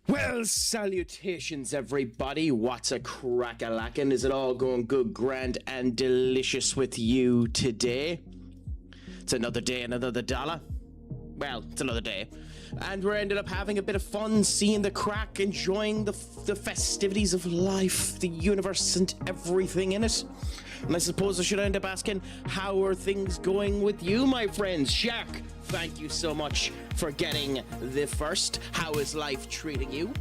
Well, salutations, everybody. What's a crack-a-lackin'? Is it all going good, grand, and delicious with you today? It's another day and another dollar. Well, it's another day. And we're ended up having a bit of fun, seeing the crack, enjoying the festivities of life, the universe, and everything in it. And I suppose I should end up asking, how are things going with you, my friends? Shark, thank you so much for getting the first. How is life treating you?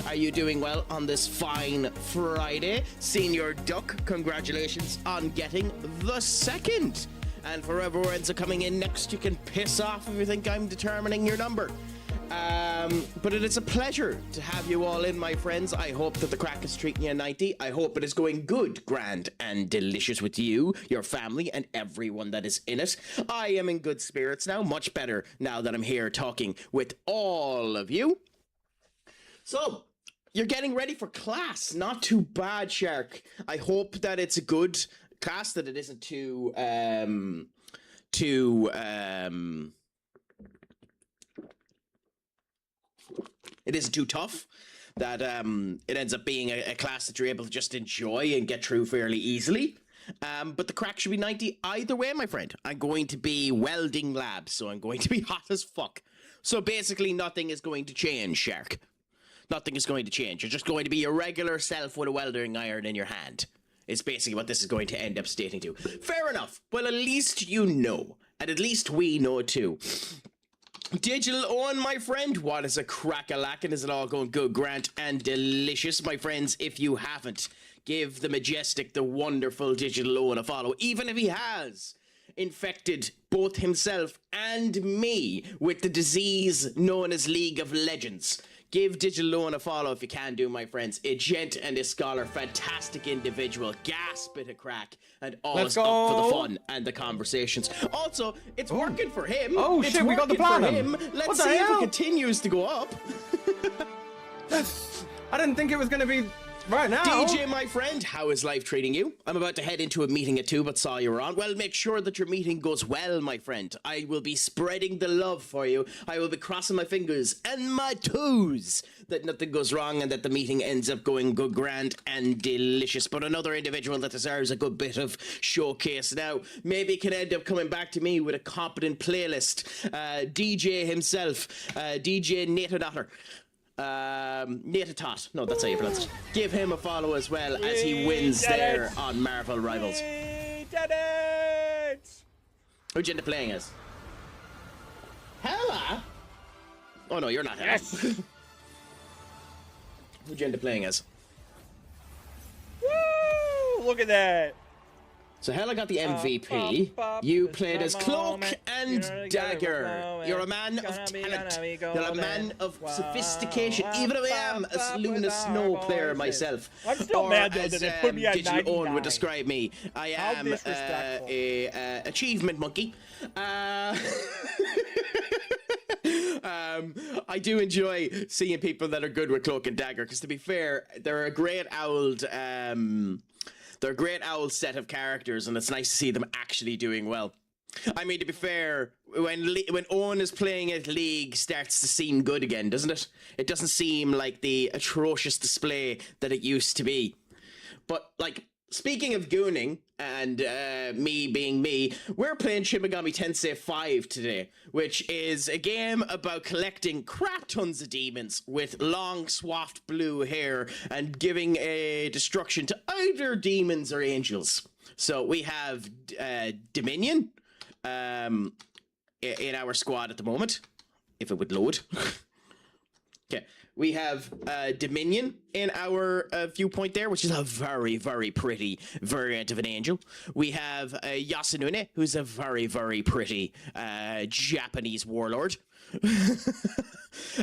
Are you doing well on this fine Friday? Senior Duck, congratulations on getting the second. And for everyone else coming in next, you can piss off if you think I'm determining your number. But it is a pleasure to have you all in, my friends. I hope that the crack is treating you 90. I hope it is going good, grand, and delicious with you, your family, and everyone that is in it. I am in good spirits now, much better now that I'm here talking with all of you. So, you're getting ready for class. Not too bad, Shark. I hope that it's a good class, that it isn't too it isn't too tough, that it ends up being a class that you're able to just enjoy and get through fairly easily. But the crack should be 90 either way, my friend. I'm going to be welding labs, so I'm going to be hot as fuck. So basically nothing is going to change, Shark. Nothing is going to change. You're just going to be your regular self with a welding iron in your hand. It's basically what this is going to end up stating to. Fair enough. Well, at least you know. And at least we know too. Digital Owen, my friend, what is a crack-a-lackin'? Is it all going good, grand, and delicious? My friends, if you haven't, give the majestic, the wonderful Digital Owen a follow, even if he has infected both himself and me with the disease known as League of Legends. Give Digital Owen a follow if you can do, my friends. A gent and a scholar, fantastic individual, gas bit of crack, and always up for the fun and the conversations. Also, it's working for him. Oh it's shit, we got the platinum. Let's see if it continues to go up. I didn't think it was going to be right now. DJ, my friend, how is life treating you? I'm about to head into a meeting at 2, but saw you were on. Well, make sure that your meeting goes well, my friend. I will be spreading the love for you. I will be crossing my fingers and my toes that nothing goes wrong and that the meeting ends up going good, grand, and delicious. But another individual that deserves a good bit of showcase now maybe can end up coming back to me with a competent playlist. DJ himself, DJ Natadotter. Natatot. No, that's how you pronounce it. Give him a follow as well as he wins there on Marvel Rivals. We did it! Who'd you end up playing as? Hella? Oh no, you're not Hella. Yes! Who'd you end up playing as? Woo! Look at that! So Hella got the MVP. You played as Cloak and Dagger. You're a man of talent. You're a man of sophistication. Even if I am a Luna Snow player myself. I'm still mad though that they put me at Digital 99. Owen would describe me. I am a achievement monkey. I do enjoy seeing people that are good with Cloak and Dagger, because to be fair, they're a great old they're a great owl set of characters, and it's nice to see them actually doing well. I mean, to be fair, when Owen is playing it, League starts to seem good again, doesn't it? It doesn't seem like the atrocious display that it used to be. But, like, speaking of gooning, and me being me, we're playing Shin Megami Tensei V today, which is a game about collecting crap tons of demons with long, swath blue hair and giving a destruction to either demons or angels. So we have Dominion in our squad at the moment, if it would load. Okay, we have Dominion in our viewpoint there, which is a very, very pretty variant of an angel. We have Yasunune, who's a very, very pretty Japanese warlord.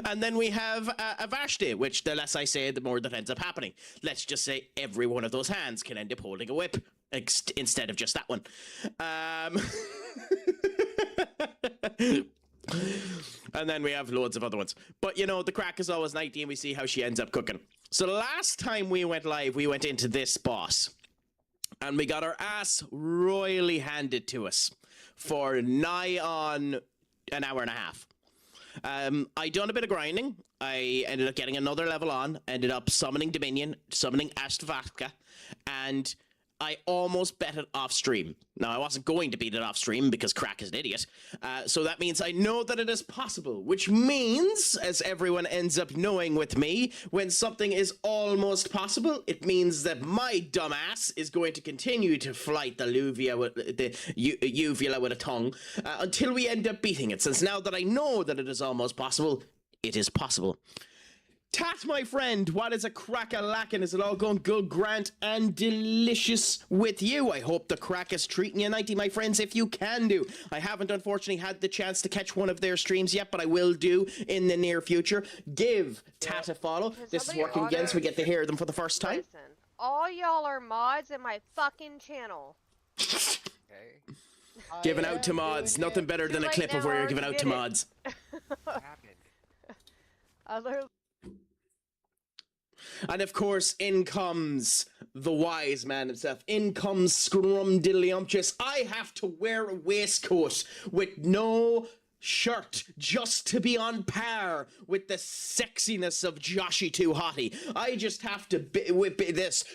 And then we have Avashti, which the less I say, the more that ends up happening. Let's just say every one of those hands can end up holding a whip instead of just that one. And then we have loads of other ones. But, you know, the crack is always 90 and we see how she ends up cooking. So last time we went live, we went into this boss. And we got our ass royally handed to us for nigh on an hour and a half. I done a bit of grinding. I ended up getting another level on, ended up summoning Dominion, summoning Ashtvaka, and I almost bet it off stream. Now, I wasn't going to beat it off stream because Craic is an idiot. So that means I know that it is possible, which means, as everyone ends up knowing with me, when something is almost possible, it means that my dumbass is going to continue to flight the uvula with a tongue until we end up beating it, since now that I know that it is almost possible, it is possible. Tat, my friend, what is a crack-a-lackin'? Is it all going good, grand, and delicious with you? I hope the Craic is treating you nighty, my friends, if you can do. I haven't, unfortunately, had the chance to catch one of their streams yet, but I will do in the near future. Give Tat a follow. This is working again, so we get to hear them for the first time. Listen, all y'all are mods in my fucking channel. Okay. Giving out to mods. Nothing better than a clip of where you're giving out to mods. What happened? I literally... And of course, in comes the wise man himself. In comes Scrumdiddlyumptious. I have to wear a waistcoat with no shirt just to be on par with the sexiness of Joshy Too Hottie. I just have to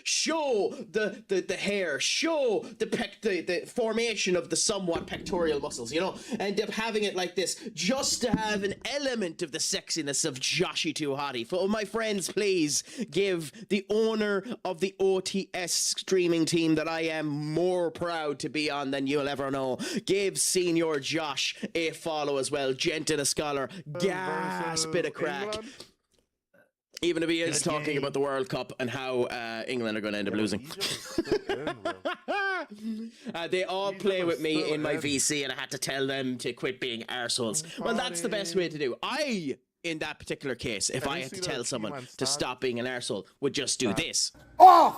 show the hair, show the formation of the somewhat pectoral muscles, you know, end up having it like this just to have an element of the sexiness of Joshy Too Hottie. For my friends, please give the owner of the OTS streaming team that I am more proud to be on than you'll ever know. Give Senior Josh a follow as well. Gent and a scholar. Gas bit of crack. Even if he is talking about the World Cup and how England are going to end up losing. They all play with me in my VC and I had to tell them to quit being arseholes. Well, that's the best way to do. In that particular case, if I had to tell someone to stop being an arsehole, would just do this. Off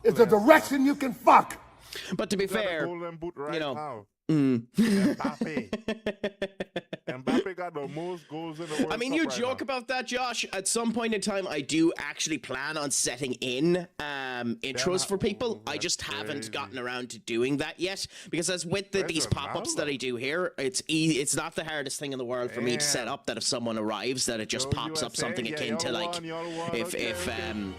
is the direction you can fuck. But to be fair, you know, Mbappe got the most goals in the World I mean, Cup you right joke now. about that, Josh. At some point in time, I do actually plan on setting in intros for people. I just haven't gotten around to doing that yet, because as with these pop-ups that I do here, it's easy. It's not the hardest thing in the world for me to set up that if someone arrives, that it just pops up something akin to like if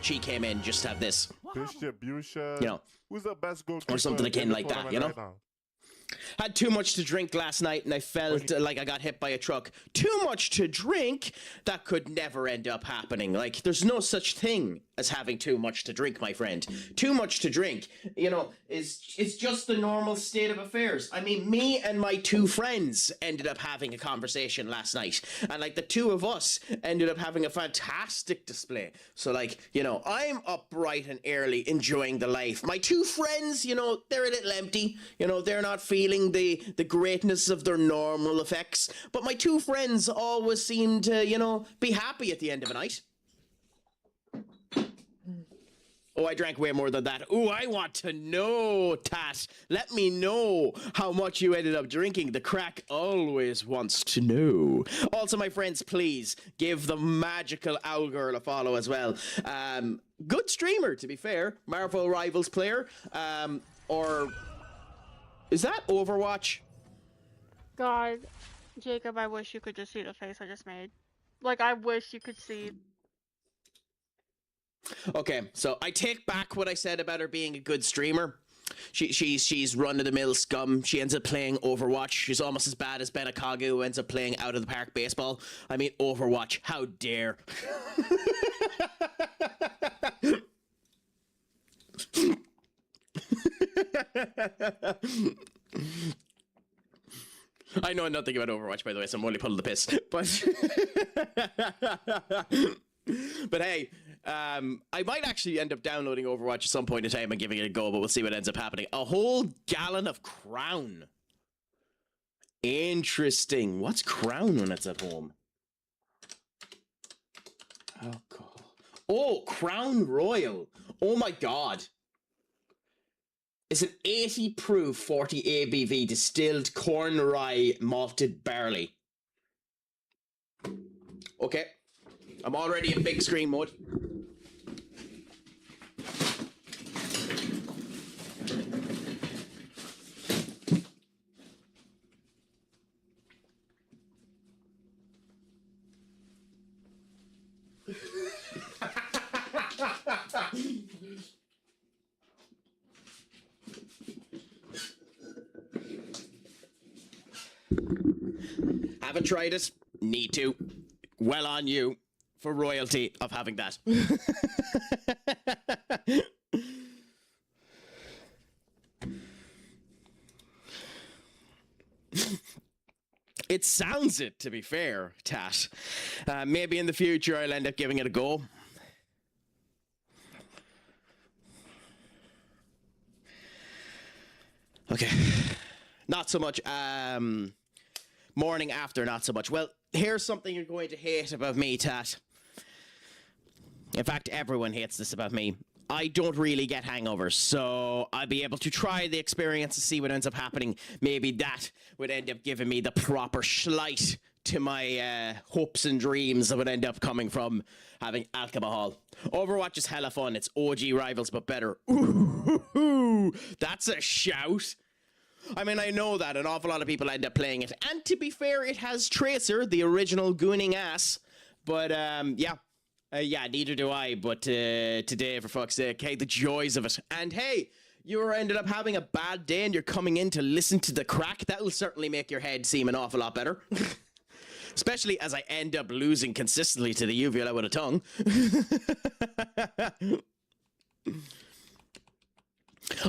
she came in, just have this, Distribution. you know, Who's the best goalkeeper or something in akin the like that, tournament you know. right now? Had too much to drink last night and I felt like I got hit by a truck. Too much to drink? That could never end up happening. Like, there's no such thing as having too much to drink, my friend. Too much to drink, you know, is just the normal state of affairs. I mean, me and my two friends ended up having a conversation last night. And, like, the two of us ended up having a fantastic display. So, like, you know, I'm up bright and early enjoying the life. My two friends, you know, they're a little empty. You know, they're not feeling the greatness of their normal effects. But my two friends always seem to, you know, be happy at the end of a night. Oh, I drank way more than that. Oh, I want to know, Tat. Let me know how much you ended up drinking. The Craic always wants to know. Also, my friends, please give the magical Owl Girl a follow as well. Good streamer, to be fair. Marvel Rivals player. Or is that Overwatch? God, Jacob, I wish you could just see the face I just made. Like, I wish you could see. Okay, so I take back what I said about her being a good streamer. She's run-of-the-mill scum. She ends up playing Overwatch. She's almost as bad as Benakagu, who ends up playing out of the park baseball. I mean, Overwatch. How dare. I know nothing about Overwatch, by the way, so I'm only pulling the piss. But hey, I might actually end up downloading Overwatch at some point in time and giving it a go, but we'll see what ends up happening. A whole gallon of Crown. Interesting. What's Crown when it's at home? Alcohol. Oh, Crown Royal. Oh my god. It's an 80 proof 40 ABV distilled corn rye malted barley. Okay. I'm already in big screen mode. Haven't tried it. Need to. Well on you for royalty of having that. It sounds it, to be fair, Tat. Maybe in the future I'll end up giving it a go. Okay. Not so much, morning after, not so much. Well, here's something you're going to hate about me, Tat. In fact, everyone hates this about me. I don't really get hangovers, so I'll be able to try the experience to see what ends up happening. Maybe that would end up giving me the proper slight to my hopes and dreams that would end up coming from having alcohol. Overwatch is hella fun. It's OG Rivals, but better. Ooh, that's a shout. I mean, I know that an awful lot of people end up playing it. And to be fair, it has Tracer, the original gooning ass. But, yeah. Yeah, neither do I, but today, for fuck's sake, hey, the joys of it. And hey, you ended up having a bad day and you're coming in to listen to the Craic. That will certainly make your head seem an awful lot better. Especially as I end up losing consistently to the uvula with a tongue.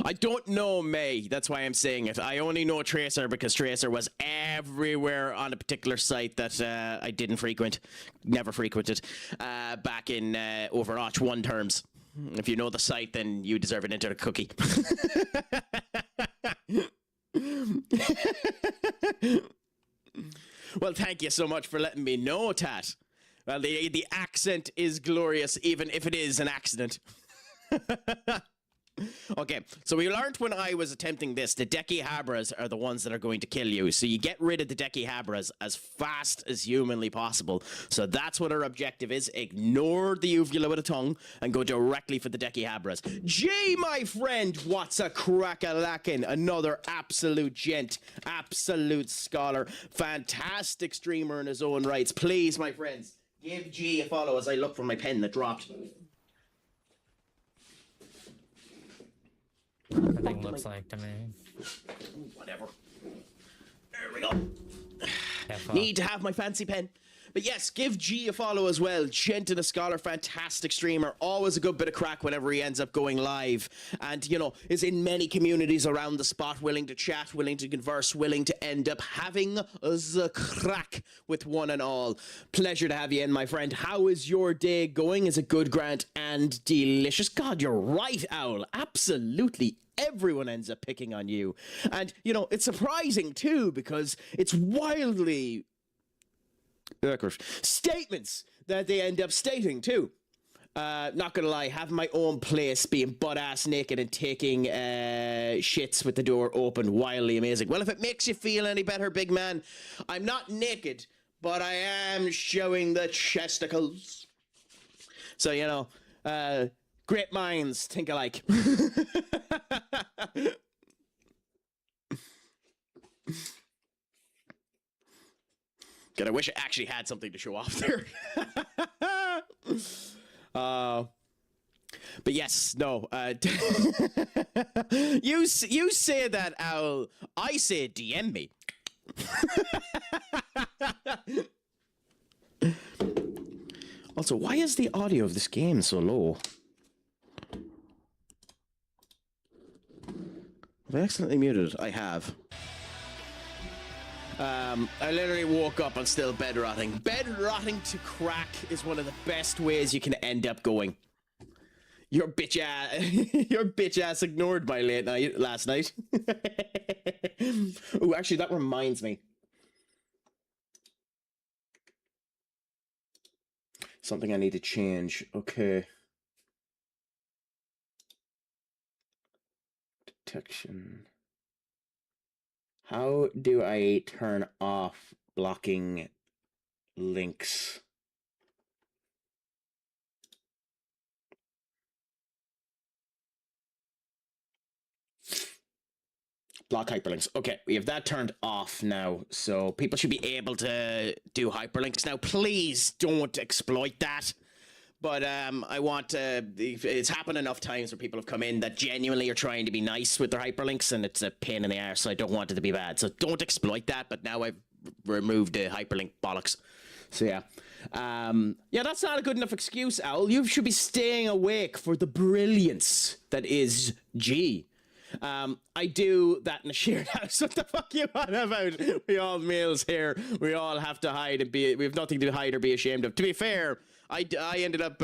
I don't know May, that's why I'm saying it. I only know Tracer because Tracer was everywhere on a particular site that I didn't frequent, never frequented, back in Overwatch 1 terms. If you know the site, then you deserve an internet cookie. Well, thank you so much for letting me know, Tat. Well, the accent is glorious, even if it is an accident. Okay, so we learned when I was attempting this, the Dekihabras are the ones that are going to kill you. So you get rid of the Dekihabras as fast as humanly possible. So that's what our objective is. Ignore the uvula with a tongue and go directly for the Dekihabras. Gee, my friend, what's a crack-a-lackin'? Another absolute gent, absolute scholar, fantastic streamer in his own rights. Please, my friends, give G a follow as I look for my pen that dropped. Everything looks like to me. Whatever. There we go. Need to have my fancy pen. But yes, give G a follow as well. Gent and a scholar, fantastic streamer. Always a good bit of crack whenever he ends up going live. And, you know, is in many communities around the spot, willing to chat, willing to converse, willing to end up having the crack with one and all. Pleasure to have you in, my friend. How is your day going? Is it good, grand, and delicious? God, you're right, Owl. Absolutely. Everyone ends up picking on you. And, you know, it's surprising, too, because it's wildly statements that they end up stating too. Not gonna lie, having my own place, being butt-ass naked and taking shits with the door open, wildly amazing. Well, if it makes you feel any better, big man, I'm not naked, but I am showing the chesticles. So, you know, great minds think alike. God, I wish I actually had something to show off there. But yes, no. You say that, Owl. I say DM me. Also, why is the audio of this game so low? Have I accidentally muted it? I have. I literally woke up and still bed rotting. Bed rotting to Craic is one of the best ways you can end up going. Your bitch ass ignored my last night. Oh, actually, that reminds me. Something I need to change. Okay. Detection. How do I turn off blocking links? Block hyperlinks. Okay, we have that turned off now, so people should be able to do hyperlinks now. Please don't exploit that. But I want it's happened enough times where people have come in that genuinely are trying to be nice with their hyperlinks, and it's a pain in the arse, so I don't want it to be bad. So don't exploit that, but now I've removed the hyperlink bollocks. So yeah. Yeah, that's not a good enough excuse, Owl. You should be staying awake for the brilliance that is G. I do that in a shared house. What the fuck you on about? We all males here. We all have to hide and we have nothing to hide or be ashamed of. To be fair, I ended up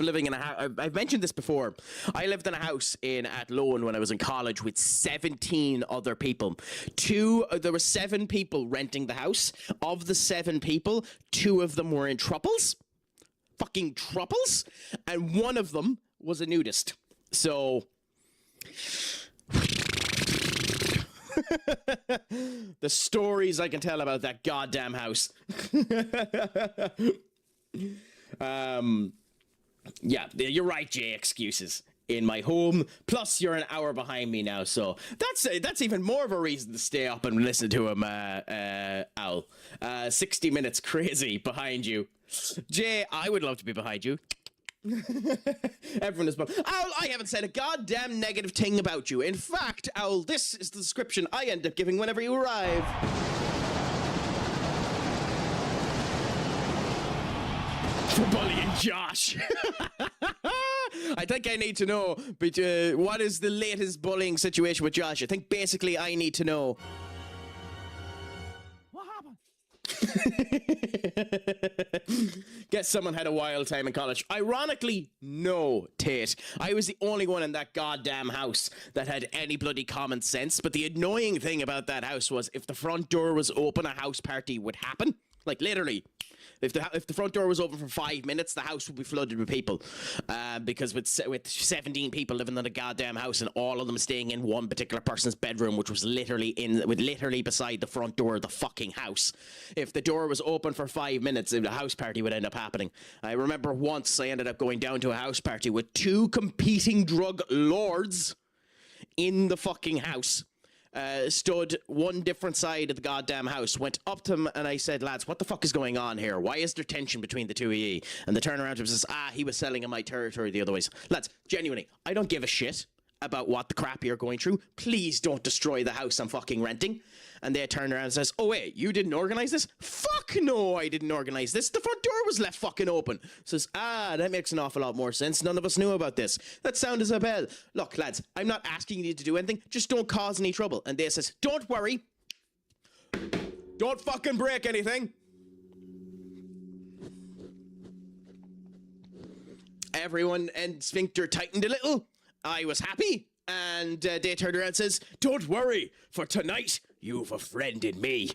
living in a house. I've mentioned this before. I lived in a house in Athlone when I was in college with 17 other people. There were 7 people renting the house. Of the 7 people, 2 of them were in trouples. Fucking trouples. And one of them was a nudist. So... the stories I can tell about that goddamn house. Yeah, you're right, Jay. Excuses in my home. Plus, you're an hour behind me now, so that's even more of a reason to stay up and listen to him. Owl, 60 minutes crazy behind you, Jay. I would love to be behind you. Everyone is Owl, I haven't said a goddamn negative thing about you. In fact, Owl, this is the description I end up giving whenever you arrive. For bullying Josh. I think I need to know, but what is the latest bullying situation with Josh? I think basically I need to know. What happened? Guess someone had a wild time in college. Ironically, no, Tate. I was the only one in that goddamn house that had any bloody common sense, but the annoying thing about that house was if the front door was open, a house party would happen. Like, literally. If the front door was open for 5 minutes, the house would be flooded with people, because with 17 people living in a goddamn house and all of them staying in one particular person's bedroom, which was literally beside the front door of the fucking house. If the door was open for 5 minutes, a house party would end up happening. I remember once I ended up going down to a house party with 2 competing drug lords in the fucking house. Stood one different side of the goddamn house, went up to him and I said, lads, what the fuck is going on here? Why is there tension between the two of ye? And they turn around to him and says, he was selling in my territory the other ways. Lads, genuinely, I don't give a shit about what the crap you're going through. Please don't destroy the house I'm fucking renting. And they turn around and says, oh wait, you didn't organize this? Fuck no, I didn't organize this. The front door was left fucking open. Says, that makes an awful lot more sense. None of us knew about this. That sounds a bell. Look, lads, I'm not asking you to do anything. Just don't cause any trouble. And they says, don't worry. Don't fucking break anything. Everyone and sphincter tightened a little. I was happy. And they turned around and says, don't worry, for tonight, you've a friend in me.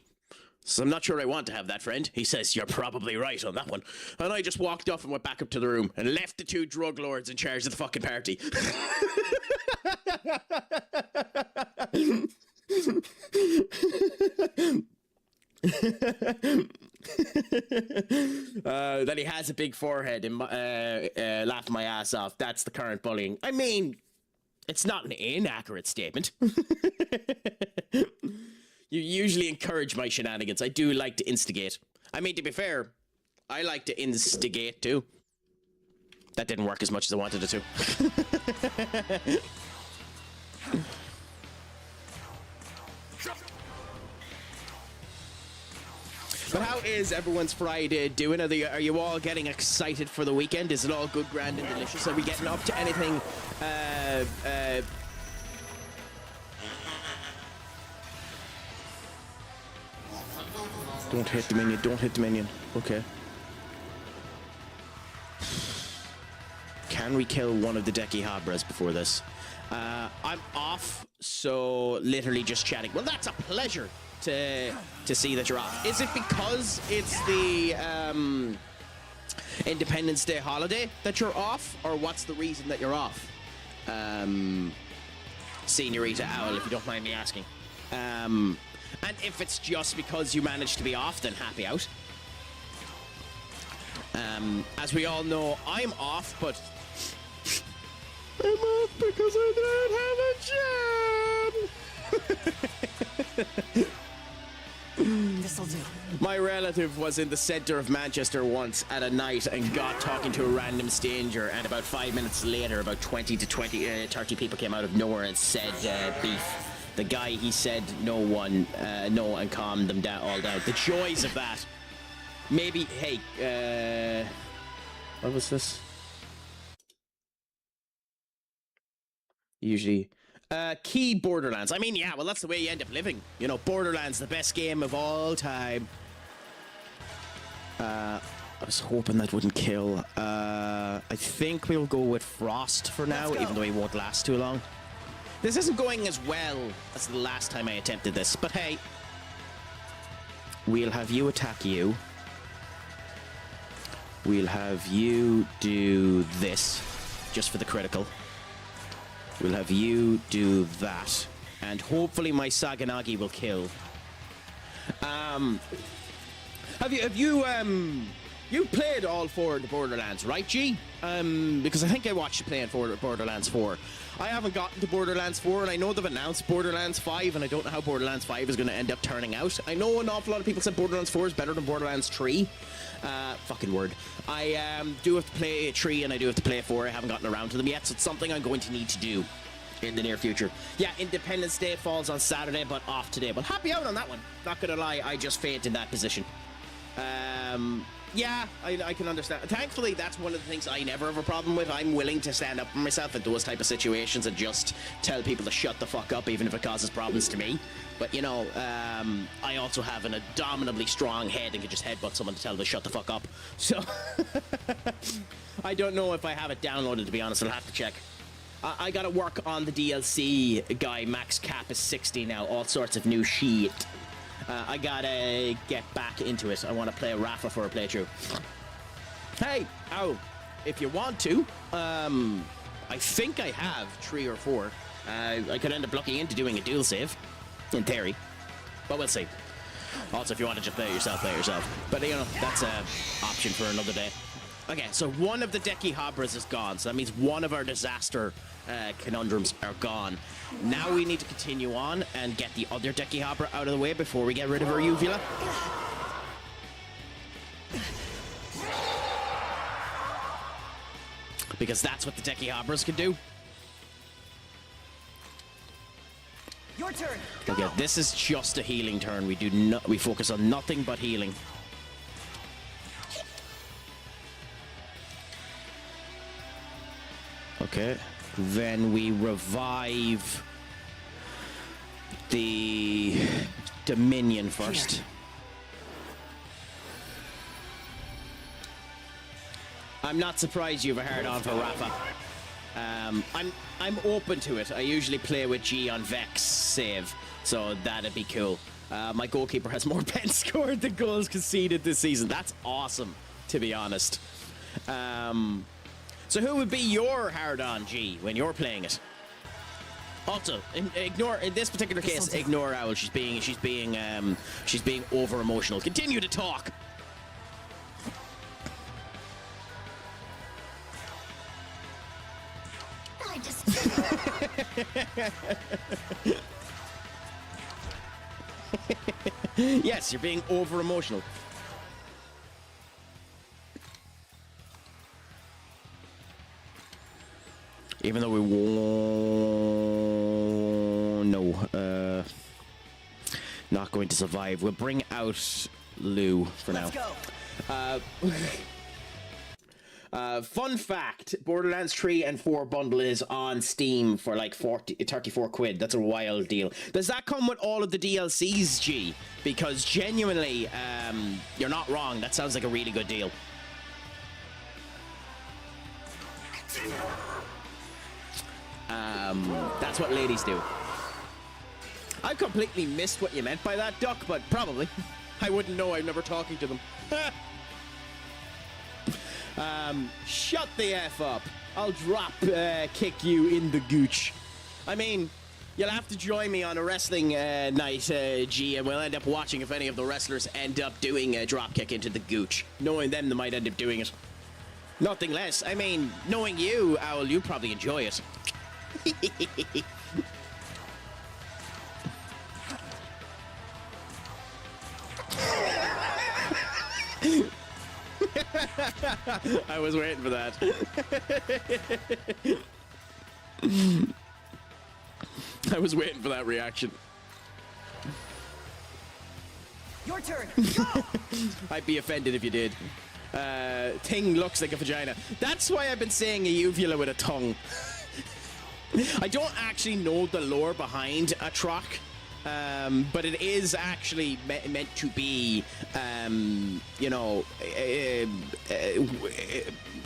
So I'm not sure I want to have that friend. He says, you're probably right on that one. And I just walked off and went back up to the room and left the 2 drug lords in charge of the fucking party. That he has a big forehead and laughing my ass off. That's the current bullying. I mean... it's not an inaccurate statement. You usually encourage my shenanigans. I do like to instigate. I mean, to be fair, I like to instigate too. That didn't work as much as I wanted it to. But how is everyone's Friday doing? Are you all getting excited for the weekend? Is it all good, grand, and delicious? Are we getting up to anything? Don't hit the minion. Don't hit the minion. Okay. Can we kill one of the Deki Habras before this? I'm off, so literally just chatting. Well, that's a pleasure to see that you're off. Is it because it's the Independence Day holiday that you're off, or what's the reason that you're off? Senorita Owl, if you don't mind me asking. And if it's just because you managed to be off, then happy out. As we all know, I'm off, but I'm off because I don't have a job. This'll do. My relative was in the centre of Manchester once at a night and got talking to a random stranger, and about 5 minutes later, about 30 people came out of nowhere and said beef. The guy, he said no and calmed them all down. The joys of that. Maybe, hey, what was this? Usually, key Borderlands. I mean, yeah, well, that's the way you end up living. You know, Borderlands, the best game of all time. I was hoping that wouldn't kill. I think we'll go with Frost for now, even though he won't last too long. This isn't going as well as the last time I attempted this, but hey. We'll have you attack you. We'll have you do this, just for the critical. We'll have you do that. And hopefully my Saganagi will kill. Have you played all 4 of the Borderlands, right, G? Because I think I watched you playing Borderlands 4. I haven't gotten to Borderlands 4, and I know they've announced Borderlands 5, and I don't know how Borderlands 5 is going to end up turning out. I know an awful lot of people said Borderlands 4 is better than Borderlands 3. Fucking word. I do have to play 3, and I do have to play 4. I haven't gotten around to them yet, so it's something I'm going to need to do in the near future. Yeah, Independence Day falls on Saturday, but off today. But happy out on that one. Not gonna lie, I just faint in that position. Yeah, I can understand. Thankfully, that's one of the things I never have a problem with. I'm willing to stand up for myself in those type of situations and just tell people to shut the fuck up, even if it causes problems to me. But, you know, I also have an abominably strong head and can just headbutt someone to tell them to shut the fuck up. So, I don't know if I have it downloaded, to be honest. I'll have to check. I gotta work on the DLC guy. Max cap is 60 now. All sorts of new shit. I gotta get back into it. I want to play Rafa for a playthrough. Hey, if you want to, I think I have 3 or 4. I could end up looking into doing a dual save, in theory, but we'll see. Also, if you want to just play it yourself, play it yourself. But, you know, that's an option for another day. Okay, so one of the Deki Habras is gone, so that means one of our disaster conundrums are gone. Now we need to continue on and get the other Deki Habra out of the way before we get rid of our uvula. Because that's what the Deki Habras can do. Your turn. Okay, this is just a healing turn. We focus on nothing but healing. Okay, then we revive the Dominion first. I'm not surprised you have a hard on for Rafa. I'm open to it. I usually play with G on Vex save, so that'd be cool. My goalkeeper has more pens scored than goals conceded this season. That's awesome, to be honest. So who would be your hard-on, G, when you're playing it? Also, ignore in this particular case. Ignore Owl. She's being over emotional. Continue to talk. Yes, you're being over emotional. Even though we won't... No, not going to survive. We'll bring out Lou for now. Fun fact, Borderlands 3 and 4 bundle is on Steam for like 34 quid. That's a wild deal. Does that come with all of the DLCs, G? Because genuinely, you're not wrong. That sounds like a really good deal. That's what ladies do. I completely missed what you meant by that, Duck, but probably. I wouldn't know. I'm never talking to them. Shut the F up. I'll drop kick you in the gooch. I mean, you'll have to join me on a wrestling night, G, and we'll end up watching if any of the wrestlers end up doing a drop kick into the gooch. Knowing them, they might end up doing it. Nothing less. I mean, knowing you, Owl, you probably enjoy it. I was waiting for that. I was waiting for that reaction. Your turn. I'd be offended if you did. Thing looks like a vagina. That's why I've been saying a uvula with a tongue. I don't actually know the lore behind a troc, but it is actually meant to be, you know,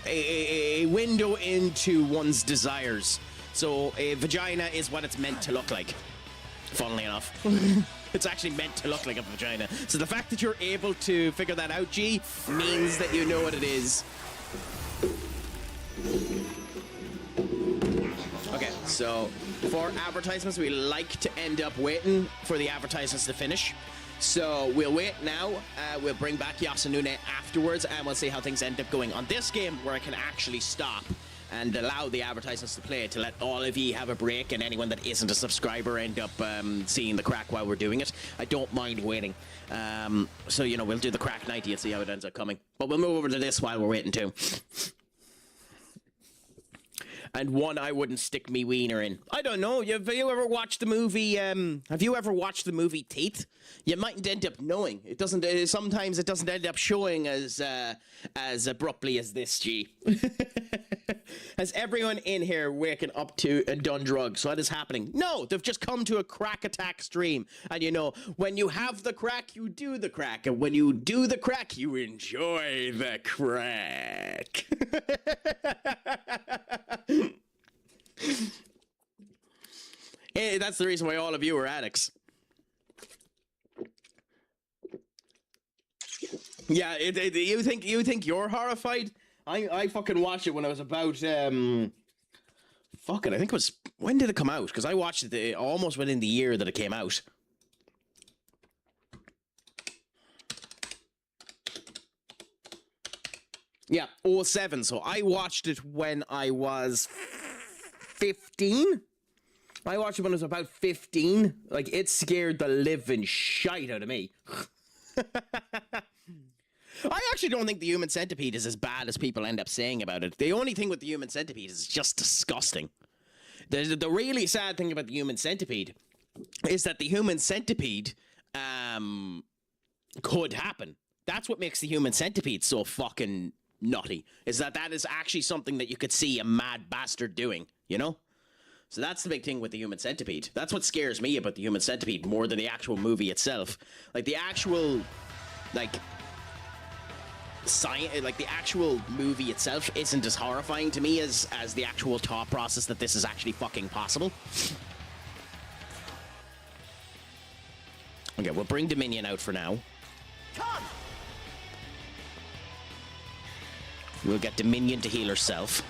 a window into one's desires. So a vagina is what it's meant to look like, funnily enough. It's actually meant to look like a vagina. So the fact that you're able to figure that out, G, means that you know what it is. Okay, so for advertisements, we like to end up waiting for the advertisements to finish. So we'll wait now. We'll bring back Yasunune afterwards, and we'll see how things end up going on this game, where I can actually stop and allow the advertisements to play to let all of you have a break, and anyone that isn't a subscriber end up seeing the crack while we're doing it. I don't mind waiting. So, you know, we'll do the crack 90 and see how it ends up coming. But we'll move over to this while we're waiting too. And one I wouldn't stick me wiener in. I don't know. Have you ever watched the movie? Have you ever watched the movie Teeth? You mightn't end up knowing. It doesn't. Sometimes it doesn't end up showing as abruptly as this. G. Has everyone in here waken up to a done drugs? What is happening? No, they've just come to a crack attack stream. And you know, when you have the crack, you do the crack, and when you do the crack, you enjoy the crack. Hey, that's the reason why all of you are addicts. Yeah, you think you're horrified? I fucking watched it when I was about I think it was, when did it come out? Because I watched it almost within the year that it came out. Yeah, 07. So I watched it when I was 15. I watched it when I was about 15. Like, it scared the living shite out of me. I actually don't think the Human Centipede is as bad as people end up saying about it. The only thing with the Human Centipede is it's just disgusting. The really sad thing about the Human Centipede is that the Human Centipede could happen. That's what makes the Human Centipede so fucking nutty, is that is actually something that you could see a mad bastard doing, you know? So that's the big thing with the Human Centipede. That's what scares me about the Human Centipede more than the actual movie itself. Like, the actual, like the actual movie itself isn't as horrifying to me as the actual thought process that this is actually fucking possible. Okay, we'll bring Dominion out for now. Come. We'll get Dominion to heal herself.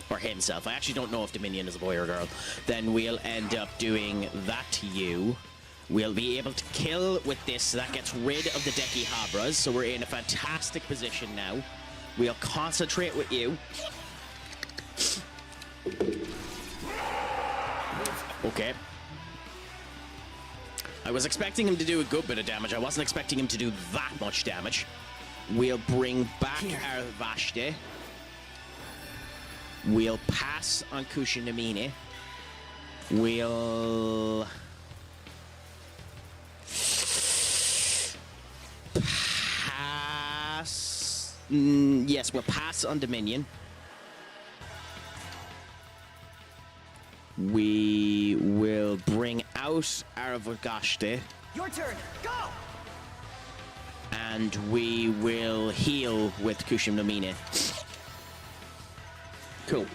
Or himself. I actually don't know if Dominion is a boy or a girl. Then we'll end up doing that to you. We'll be able to kill with this, so that gets rid of the Dekihabras, so we're in a fantastic position now. We'll concentrate with you. Okay. I was expecting him to do a good bit of damage. I wasn't expecting him to do that much damage. We'll bring back our Vashti. We'll pass on Kushinamine. We'll pass. Yes, we'll pass on Dominion. We will bring out Aravagashte. Your turn. Go. And we will heal with Kushinamine. Cool.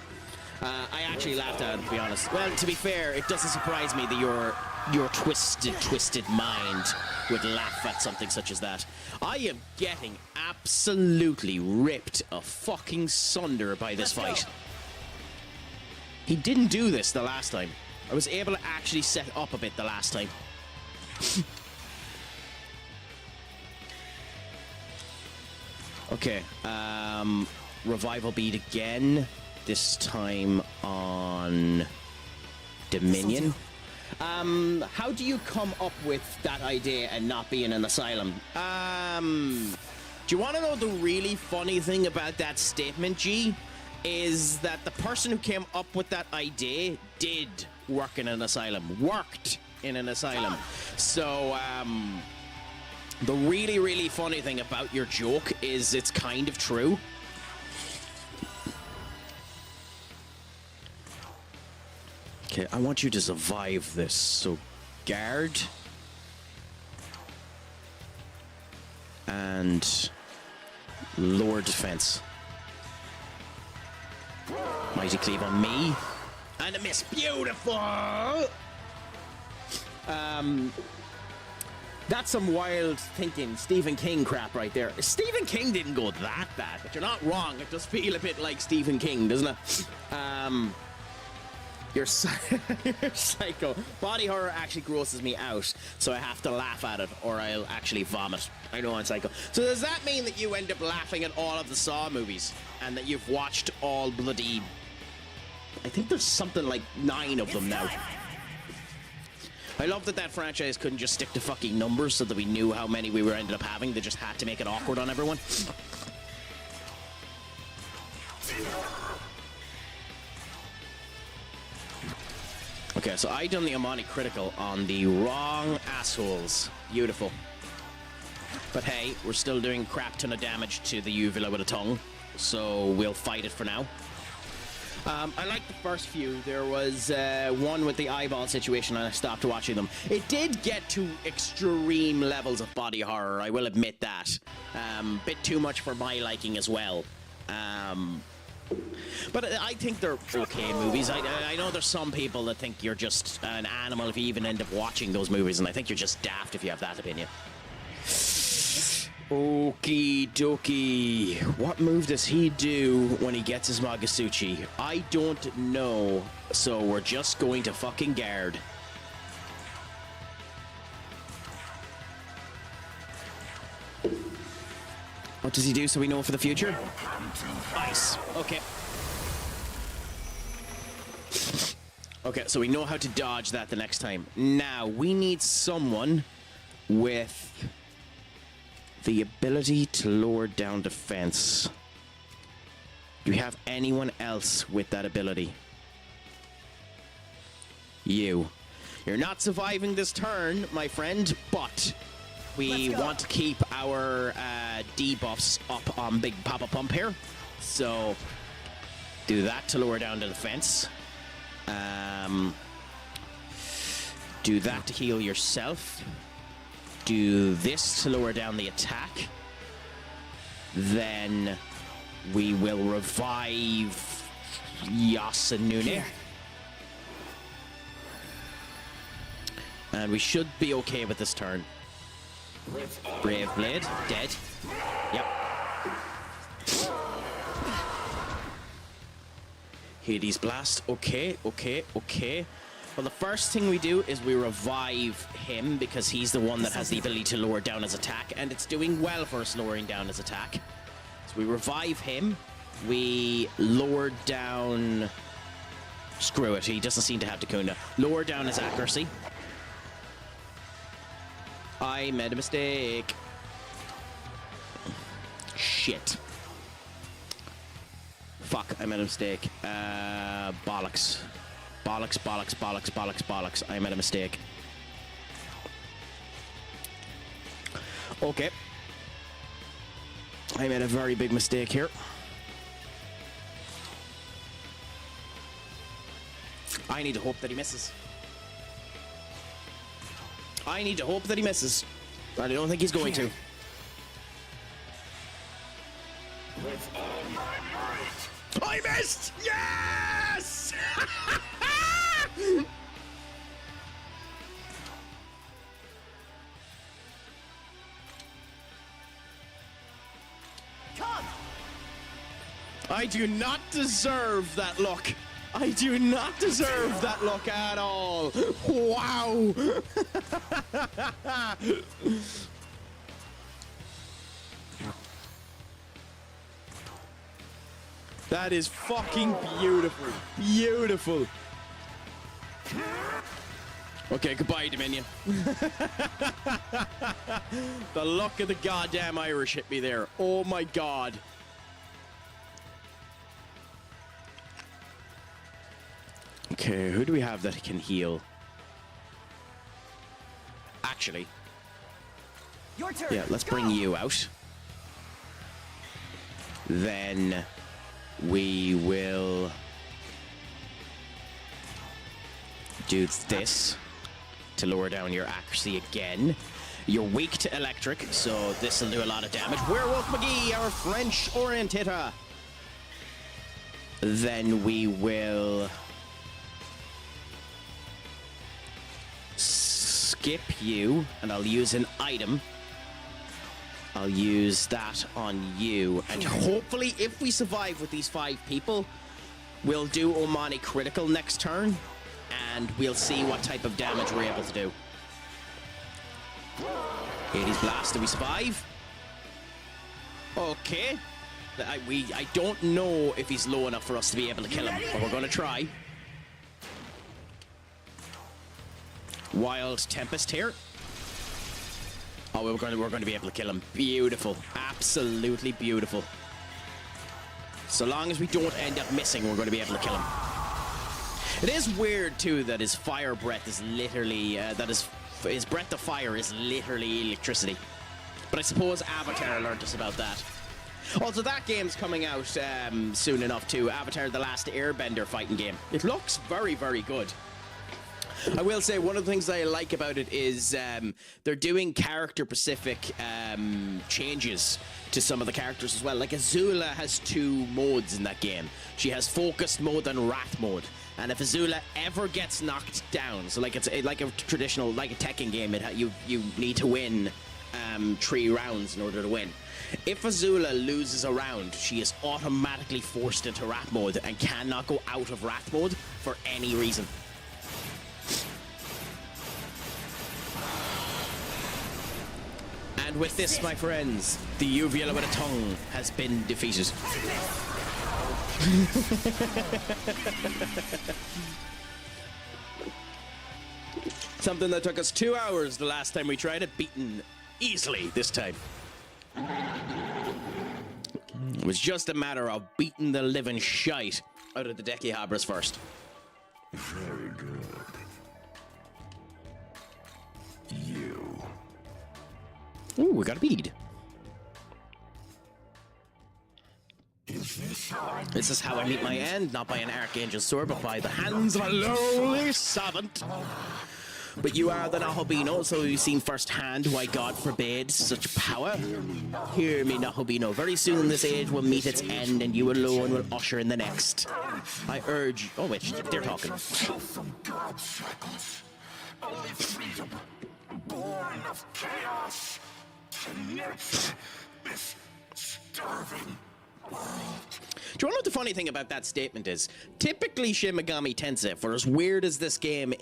I actually laughed at it, to be honest. Well, to be fair, it doesn't surprise me that your twisted mind would laugh at something such as that. I am getting absolutely ripped a fucking sunder by this fight. He didn't do this the last time. I was able to actually set up a bit the last time. Okay. Revival bead again. This time on Dominion. How do you come up with that idea and not be in an asylum? Do you want to know the really funny thing about that statement, G? Is that the person who came up with that idea did work in an asylum. Worked in an asylum. So, the really, really funny thing about your joke is it's kind of true. Okay, I want you to survive this, so guard. And lower defense. Mighty cleave on me. And a miss. Beautiful! That's some wild thinking Stephen King crap right there. Stephen King didn't go that bad, but you're not wrong. It does feel a bit like Stephen King, doesn't it? You're psycho. Body horror actually grosses me out, so I have to laugh at it or I'll actually vomit. I know I'm psycho. So does that mean that you end up laughing at all of the Saw movies and that you've watched all bloody... I think there's something like 9 of them now. I love that franchise couldn't just stick to fucking numbers so that we knew how many we were ended up having. They just had to make it awkward on everyone. Okay, so I done the Amani critical on the wrong assholes. Beautiful. But hey, we're still doing crap ton of damage to the uvula with a tongue, so we'll fight it for now. I liked the first few. There was one with the eyeball situation and I stopped watching them. It did get to extreme levels of body horror, I will admit that. Bit too much for my liking as well. But I think they're okay movies. I know there's some people that think you're just an animal if you even end up watching those movies, and I think you're just daft if you have that opinion. Okie dokie. What move does he do when he gets his Magasuchi? I don't know, so we're just going to fucking guard. What does he do so we know for the future? Nice. Okay. Okay, so we know how to dodge that the next time. Now, we need someone with the ability to lower down defense. Do you have anyone else with that ability? You. You're not surviving this turn, my friend, but we want to keep our debuffs up on Big Papa Pump here. So, do that to lower down the defense. Do that to heal yourself. Do this to lower down the attack. Then we will revive Yasunune. And we should be okay with this turn. Brave Blade, dead. Yep. Hades Blast, okay. Well, the first thing we do is we revive him because he's the one that has the ability to lower down his attack, and it's doing well for us lowering down his attack. So we revive him. We lower down... Screw it, he doesn't seem to have Takunda. Lower down his accuracy. I made a mistake. Shit. Fuck, I made a mistake. Bollocks. Bollocks. I made a mistake. Okay. I made a very big mistake here. I need to hope that he misses. I need to hope that he misses. I don't think he's going to. I missed! Yes! Come! I do not deserve that luck. I do not deserve that luck at all. Wow. That is fucking beautiful. Beautiful. Okay, goodbye, Dominion. The luck of the goddamn Irish hit me there. Oh my god. Okay, who do we have that can heal? Actually, Your turn. yeah, let's Go! bring you out. Then we will do this to lower down your accuracy again. You're weak to electric, so this will do a lot of damage. Werewolf McGee, our French orientator. Then we will skip you, and I'll use an item. I'll use that on you, and hopefully if we survive with these 5 people, we'll do Omani critical next turn, and we'll see what type of damage we're able to do. Hades Blast, do we survive? Okay. I don't know if he's low enough for us to be able to kill him, but we're gonna try. Wild Tempest here. Oh, we're going to be able to kill him. Beautiful. Absolutely beautiful. So long as we don't end up missing, we're going to be able to kill him. It is weird, too, that his fire breath is literally... his breath of fire is literally electricity. But I suppose Avatar learned us about that. Also, that game's coming out soon enough, too. Avatar: The Last Airbender fighting game. It looks very, very good. I will say one of the things I like about it is they're doing character-specific changes to some of the characters as well. Like Azula has 2 modes in that game. She has focused mode and wrath mode. And if Azula ever gets knocked down, so like it's like a traditional, like a Tekken game, you need to win 3 rounds in order to win. If Azula loses a round, she is automatically forced into wrath mode and cannot go out of wrath mode for any reason. And with this, my friends, the uvula with a tongue has been defeated. Something that took us 2 hours the last time we tried it, beaten easily this time. It was just a matter of beating the living shite out of the Dekihabras first. Very good. You. Ooh, we got a bead. This is how I meet my end, not by an archangel's sword, but by the hands of a lowly servant. But you are the Nahobino, so you've seen firsthand why God forbade such power. Hear me, Nahobino. Very soon this age will meet its end, and you alone will usher in the next. I urge... Oh, wait, they're talking. From God's shackles. Only freedom, born of chaos, can nurture this starving world. Do you want to know what the funny thing about that statement is? Typically, Shin Megami Tensei, for as weird as this game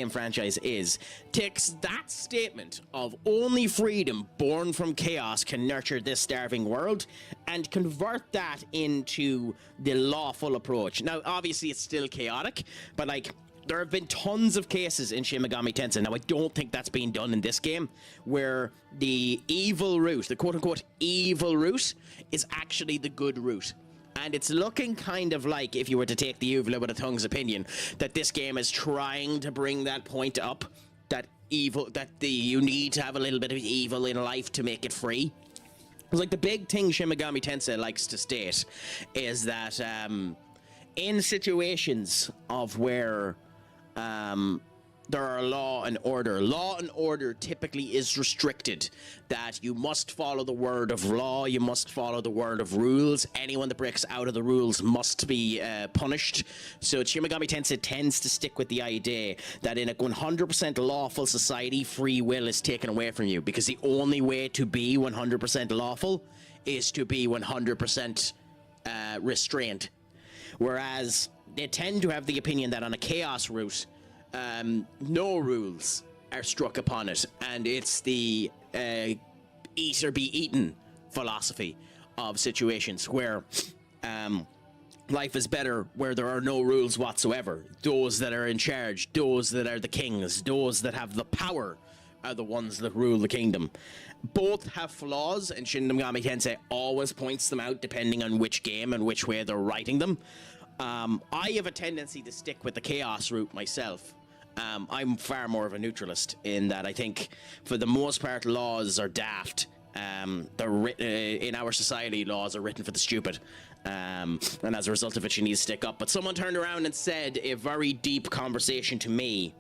franchise is, takes that statement of only freedom born from chaos can nurture this starving world and convert that into the lawful approach. Now, obviously, it's still chaotic, but like... There have been tons of cases in Shin Megami Tensei. Now, I don't think that's being done in this game, where the evil route, the quote-unquote evil route, is actually the good route. And it's looking kind of like, if you were to take the uvula with a tongue's opinion, that this game is trying to bring that point up, that evil, you need to have a little bit of evil in life to make it free. It's like the big thing Shin Megami Tensei likes to state is that in situations of where there are law and order typically is restricted, that you must follow the word of law, you must follow the word of rules. Anyone that breaks out of the rules must be punished. So Shin Megami Tensei tends to stick with the idea that in a 100% lawful society, free will is taken away from you, because the only way to be 100% lawful is to be 100% restrained. Whereas they tend to have the opinion that on a chaos route, no rules are struck upon it, and it's the eat or be eaten philosophy of situations where life is better where there are no rules whatsoever. Those that are in charge, those that are the kings, those that have the power are the ones that rule the kingdom. Both have flaws, and Shin Megami Tensei always points them out depending on which game and which way they're writing them. I have a tendency to stick with the chaos route myself. I'm far more of a neutralist in that I think, for the most part, laws are daft. In our society, laws are written for the stupid. And as a result of it, you need to stick up. But someone turned around and said a very deep conversation to me,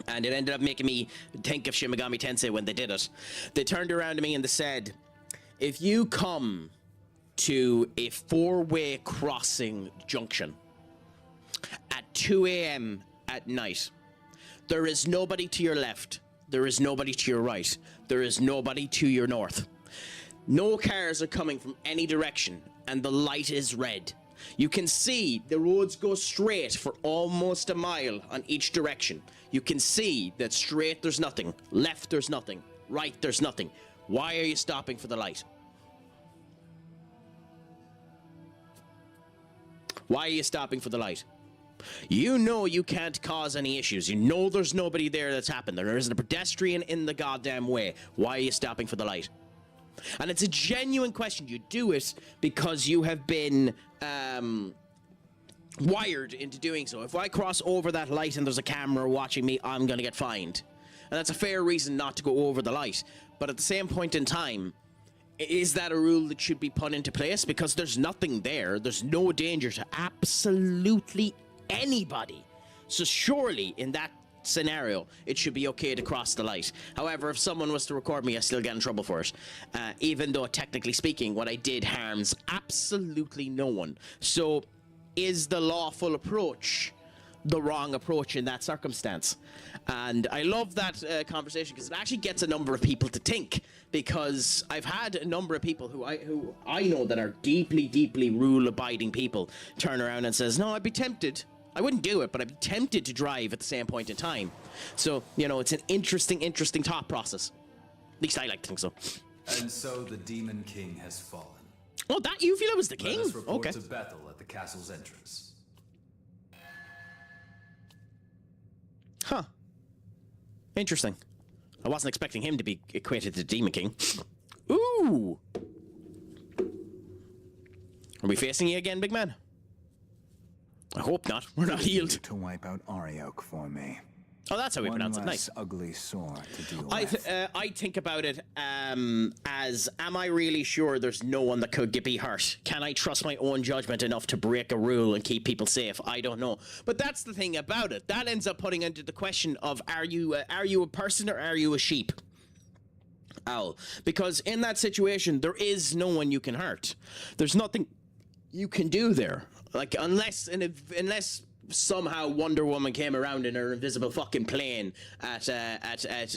and it ended up making me think of Shin Megami Tensei when they did it. They turned around to me and they said, if you come to a four-way crossing junction at 2 a.m. at night, there is nobody to your left, there is nobody to your right, there is nobody to your north. No cars are coming from any direction, and the light is red. You can see the roads go straight for almost a mile on each direction. You can see that straight there's nothing, left there's nothing, right there's nothing. Why are you stopping for the light? Why are you stopping for the light? You know you can't cause any issues. You know there's nobody there that's happened. There isn't a pedestrian in the goddamn way. Why are you stopping for the light? And it's a genuine question. You do it because you have been wired into doing so. If I cross over that light and there's a camera watching me, I'm going to get fined. And that's a fair reason not to go over the light. But at the same point in time, is that a rule that should be put into place? Because there's nothing there. There's no danger to absolutely anybody. So surely, in that scenario, it should be okay to cross the light. However, if someone was to record me, I still get in trouble for it. Even though, technically speaking, what I did harms absolutely no one. So, is the lawful approach the wrong approach in that circumstance? And I love that conversation because it actually gets a number of people to think, because I've had a number of people who I know that are deeply rule-abiding people turn around and says, no, I'd be tempted. I wouldn't do it, but I'd be tempted to drive at the same point in time. So, you know, it's an interesting thought process. At least I like to think so. And so the Demon King has fallen. Oh, that you feel it was the king? Let us report Okay. to Bethel at the castle's entrance. Huh. Interesting. I wasn't expecting him to be equated to Demon King. Ooh! Are we facing you again, big man? I hope not. We're not healed. To wipe out Ariok for me. Oh, that's how we pronounce it. Nice. Ugly sore to deal with. I think about it as, am I really sure there's no one that could be hurt? Can I trust my own judgment enough to break a rule and keep people safe? I don't know. But that's the thing about it. That ends up putting into the question of, are you a person or are you a sheep? Owl. Because in that situation, there is no one you can hurt. There's nothing you can do there. Like, unless somehow Wonder Woman came around in her invisible fucking plane at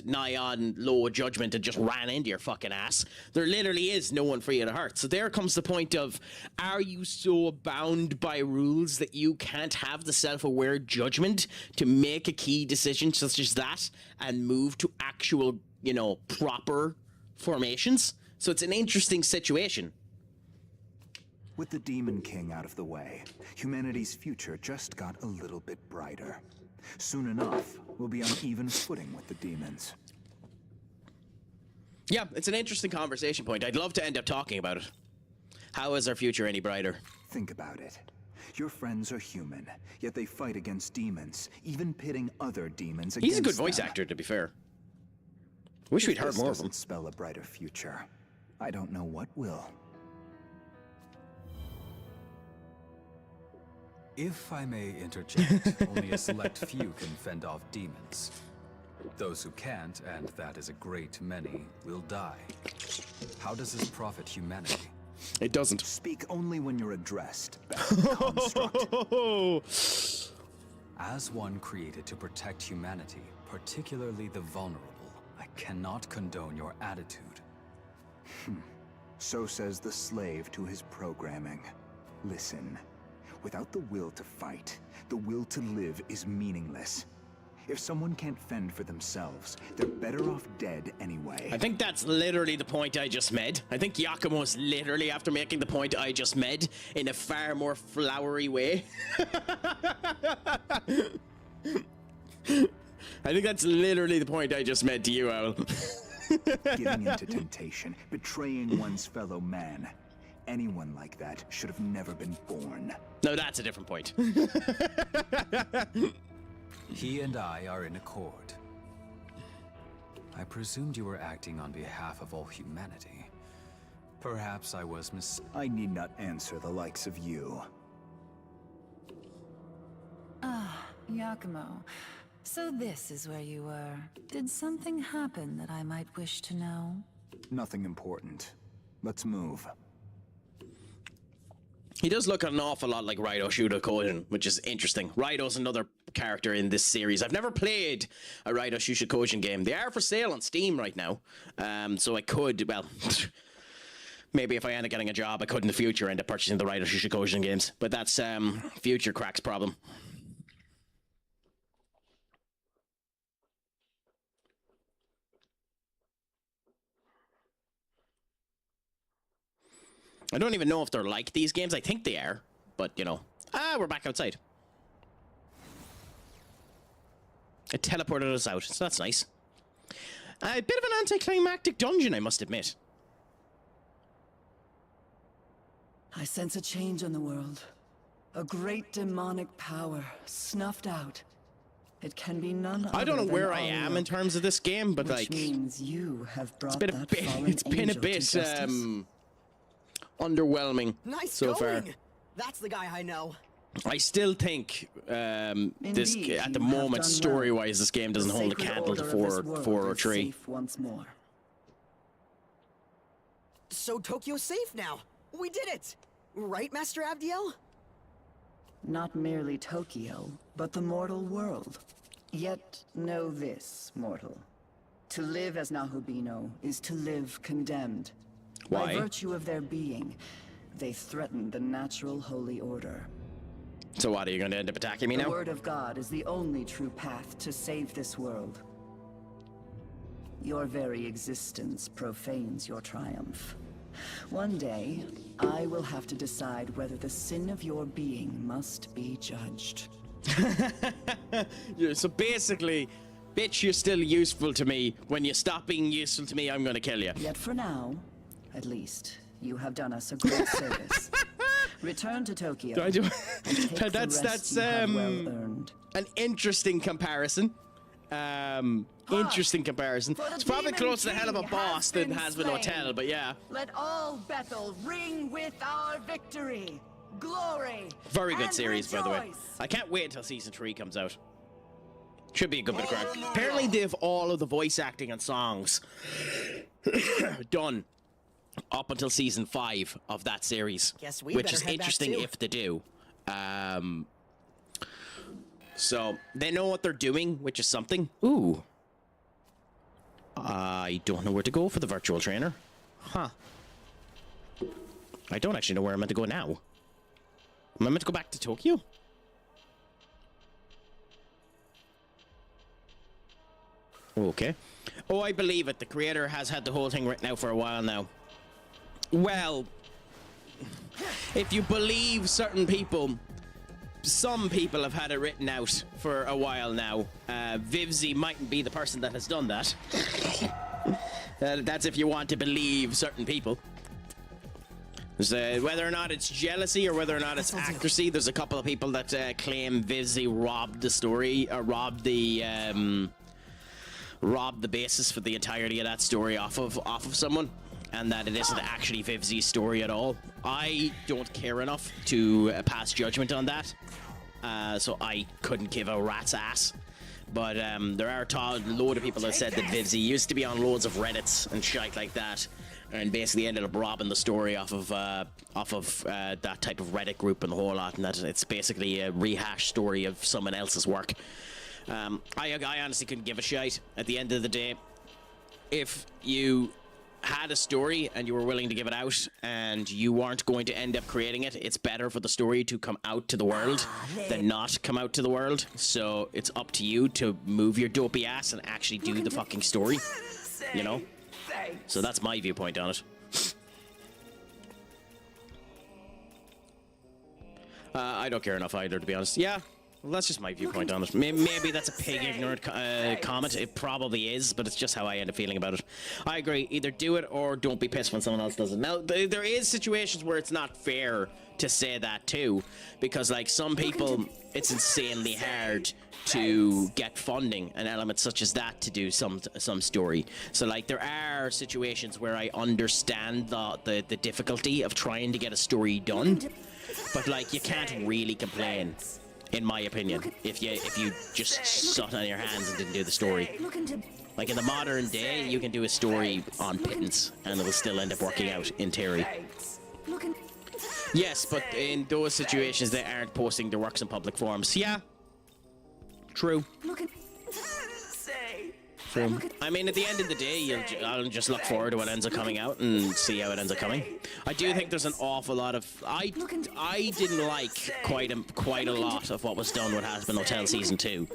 nigh on low judgment and just ran into your fucking ass. There literally is no one for you to hurt. So there comes the point of, are you so bound by rules that you can't have the self-aware judgment to make a key decision such as that and move to actual, you know, proper formations? So it's an interesting situation. With the Demon King out of the way, humanity's future just got a little bit brighter. Soon enough, we'll be on even footing with the demons. Yeah, it's an interesting conversation point. I'd love to end up talking about it. How is our future any brighter? Think about it. Your friends are human, yet they fight against demons, even pitting other demons against He's a good voice them. actor, to be fair. Wish we'd heard more of him. Doesn't spell a brighter future. I don't know what will. If I may interject, only a select few can fend off demons. Those who can't, and that is a great many, will die. How does this profit humanity? It doesn't. Speak only when you're addressed. Construct. As one created to protect humanity, particularly the vulnerable, I cannot condone your attitude. So says the slave to his programming. Listen. Without the will to fight, the will to live is meaningless. If someone can't fend for themselves, they're better off dead anyway. I think that's literally the point I just made. I think Yakumo's literally after making the point I just made in a far more flowery way. I think that's literally the point I just made to you, Owl. Giving into temptation, betraying one's fellow man. Anyone like that should have never been born. No, that's a different point. He and I are in accord. I presumed you were acting on behalf of all humanity. Perhaps I was I need not answer the likes of you. Ah, Yakumo. So this is where you were. Did something happen that I might wish to know? Nothing important. Let's move. He does look an awful lot like Raito Shushikogen, which is interesting. Raito's another character in this series. I've never played a Raito Shushikogen game. They are for sale on Steam right now. So I could, well, maybe if I end up getting a job, I could in the future end up purchasing the Raito Shushikogen games. But that's future Crac's problem. I don't even know if they're like these games. I think they are, but you know. We're back outside. It teleported us out, so that's nice. A bit of an anticlimactic dungeon, I must admit. I sense a change in the world. A great demonic power snuffed out. It can be none other I don't know than where I am in terms of this game, but which like means you have brought it's been a that bit, fallen it's been a angel to bit justice. underwhelming so far. That's the guy I know. I still think this Indeed, at the you have moment, done story-wise, this game doesn't The hold a sacred candle to order of this 4 world or is 3. safe once more. So Tokyo's safe now. We did it. Right, Master Abdiel? Not merely Tokyo, but the mortal world. Yet know this, mortal. To live as Nahubino is to live condemned. Why? By virtue of their being, they threaten the natural holy order. So what, are you going to end up attacking me The now? word of God is the only true path to save this world. Your very existence profanes your triumph. One day, I will have to decide whether the sin of your being must be judged. Yeah, so basically, bitch, you're still useful to me. When you stop being useful to me, I'm going to kill you. Yet for now, at least, you have done us a great service. Return to Tokyo. I do. and take the that's rest you have well earned. an interesting comparison. Interesting comparison. For the It's probably Demon close to the hell of a King boss has than been Hazbin slain. Hotel, but yeah. Let all Bethel ring with our victory, glory. Very good and series, by the way. rejoice. I can't wait until season 3 comes out. Should be a good bit of crack. Apparently, they have all of the voice acting and songs done up until season 5 of that series, Guess we which better is head back interesting too. if they do. So they know what they're doing, which is something. Ooh. I don't know where to go for the virtual trainer. Huh. I don't actually know where I'm meant to go now. Am I meant to go back to Tokyo? Okay. Oh, I believe it. The creator has had the whole thing written out for a while now. Well, if you believe certain people, some people have had it written out for a while now. Vivzy mightn't be the person that has done that. That's if you want to believe certain people. Whether or not it's jealousy or whether or not it's accuracy, there's a couple of people that claim Vivzy robbed the story, or robbed the basis for the entirety of that story off of someone, and that it isn't actually Vivzy's story at all. I don't care enough to pass judgment on that, so I couldn't give a rat's ass. But there are a load of people that said that Vivzy used to be on loads of Reddits and shite like that, and basically ended up robbing the story off of that type of Reddit group and the whole lot, and that it's basically a rehash story of someone else's work. I honestly couldn't give a shite at the end of the day. If you had a story and you were willing to give it out and you weren't going to end up creating it, it's better for the story to come out to the world than not come out to the world. So it's up to you to move your dopey ass and actually do the fucking story, you know? So that's my viewpoint on it. I don't care enough either, to be honest. Yeah, well, that's just my viewpoint on it. Maybe that's a pig ignorant comment. It probably is, but it's just how I end up feeling about it. I agree. Either do it or don't be pissed when someone else does it. Now, there is situations where it's not fair to say that too, because like some people, it's insanely hard to get funding and elements such as that to do some story. So like there are situations where I understand the difficulty of trying to get a story done, but like you can't really complain, in my opinion, if you just sat on your hands and didn't do the story. Like in the modern day, you can do a story on pittance and it will still end up working out in theory. Yes, but in those situations they aren't posting their works in public forums. Yeah. True. True. I mean, at the end of the day, I'll just look forward to what ends up coming out and see how it ends up coming. I do think there's an awful lot of... I didn't like quite a lot of what was done with Has Been Hotel Season 2.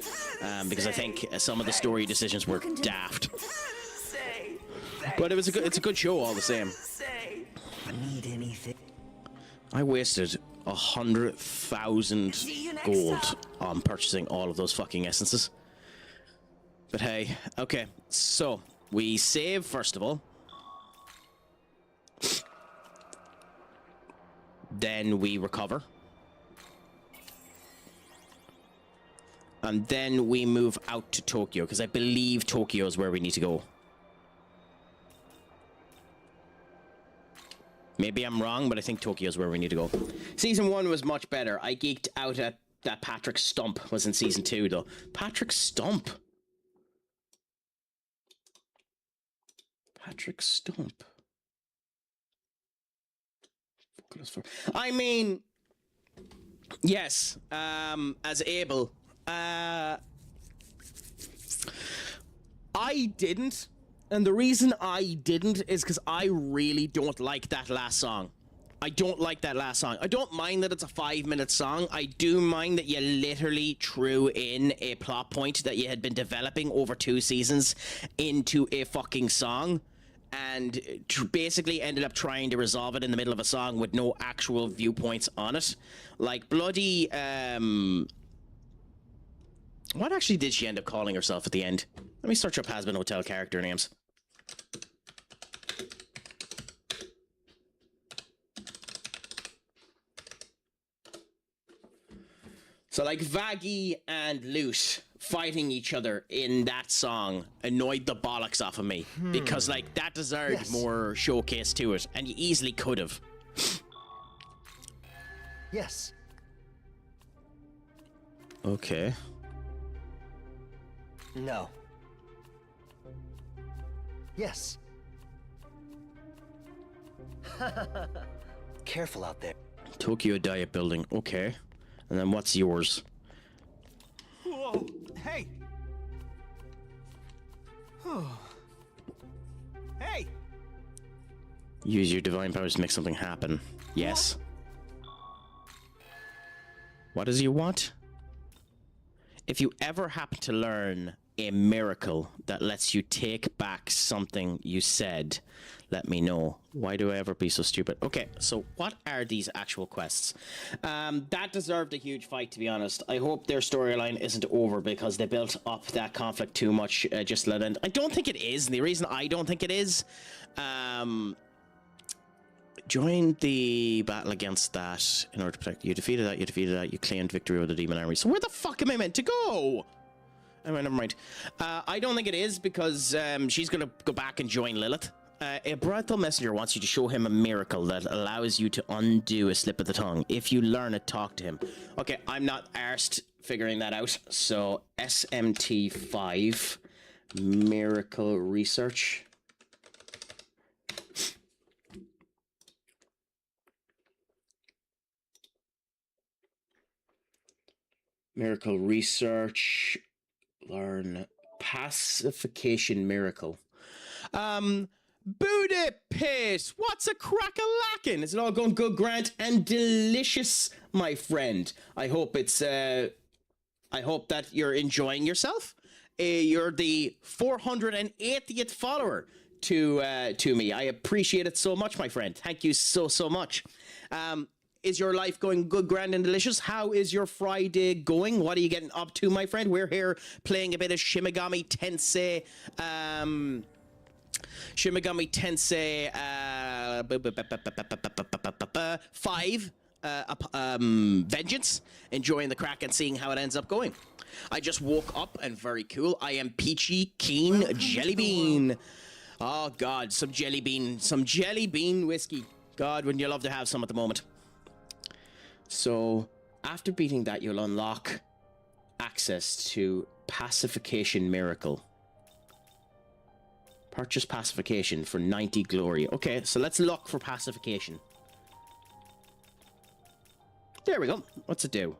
Because I think some of the story decisions were daft. But it's a good show all the same. Need anything? I wasted 100,000 gold on purchasing all of those fucking essences. But hey, okay, so we save first of all. Then we recover. And then we move out to Tokyo, because I believe Tokyo is where we need to go. Maybe I'm wrong, but I think Tokyo is where we need to go. Season 1 was much better. I geeked out at that Patrick Stump was in Season 2, though. Patrick Stump? Patrick Stump. I mean, yes, as Abel, I didn't. And the reason I didn't is because I really don't like that last song. I don't like that last song. I don't mind that it's a 5-minute song. I do mind that you literally threw in a plot point that you had been developing over 2 seasons into a fucking song and basically ended up trying to resolve it in the middle of a song with no actual viewpoints on it. Like bloody, what actually did she end up calling herself at the end? Let me search up Has Been Hotel character names. So like Vaggie and Lute fighting each other in that song annoyed the bollocks off of me. Because like that deserved more showcase to it, and you easily could have. Yes. Okay. No. Yes. Careful out there. Tokyo Diet Building. Okay. And then what's yours? Whoa. Hey. Hey. Use your divine powers to make something happen. Yes. What does you want? If you ever happen to learn a miracle that lets you take back something you said, let me know. Why do I ever be so stupid? Okay, so what are these actual quests? That deserved a huge fight, to be honest. I hope their storyline isn't over because they built up that conflict too much just to let it end. I don't think it is, and the reason I don't think it is, join the battle against that in order to protect you. Defeated that, you claimed victory over the demon army. So where the fuck am I meant to go? Oh, never mind. I don't think it is because she's going to go back and join Lilith. A Brothel Messenger wants you to show him a miracle that allows you to undo a slip of the tongue. If you learn it, talk to him. Okay, I'm not arsed figuring that out. So SMT5 Miracle Research. Miracle Research. Learn Pacification Miracle. Budapest, what's a crack-a-lackin'? Is it all going good, Grant, and delicious, my friend? I hope it's, I hope that you're enjoying yourself. You're the 480th follower to me. I appreciate it so much, my friend. Thank you so much. Is your life going good, grand, and delicious? How is your Friday going? What are you getting up to, my friend? We're here playing a bit of Shin Megami Tensei. Shin Megami Tensei 5 Vengeance. Enjoying the crack and seeing how it ends up going. I just woke up and very cool. I am Peachy Keen Jellybean. Oh God, some jelly bean whiskey. God, wouldn't you love to have some at the moment? So, after beating that, you'll unlock access to Pacification Miracle. Purchase Pacification for 90 glory. Okay, so let's look for Pacification. There we go. What's it do?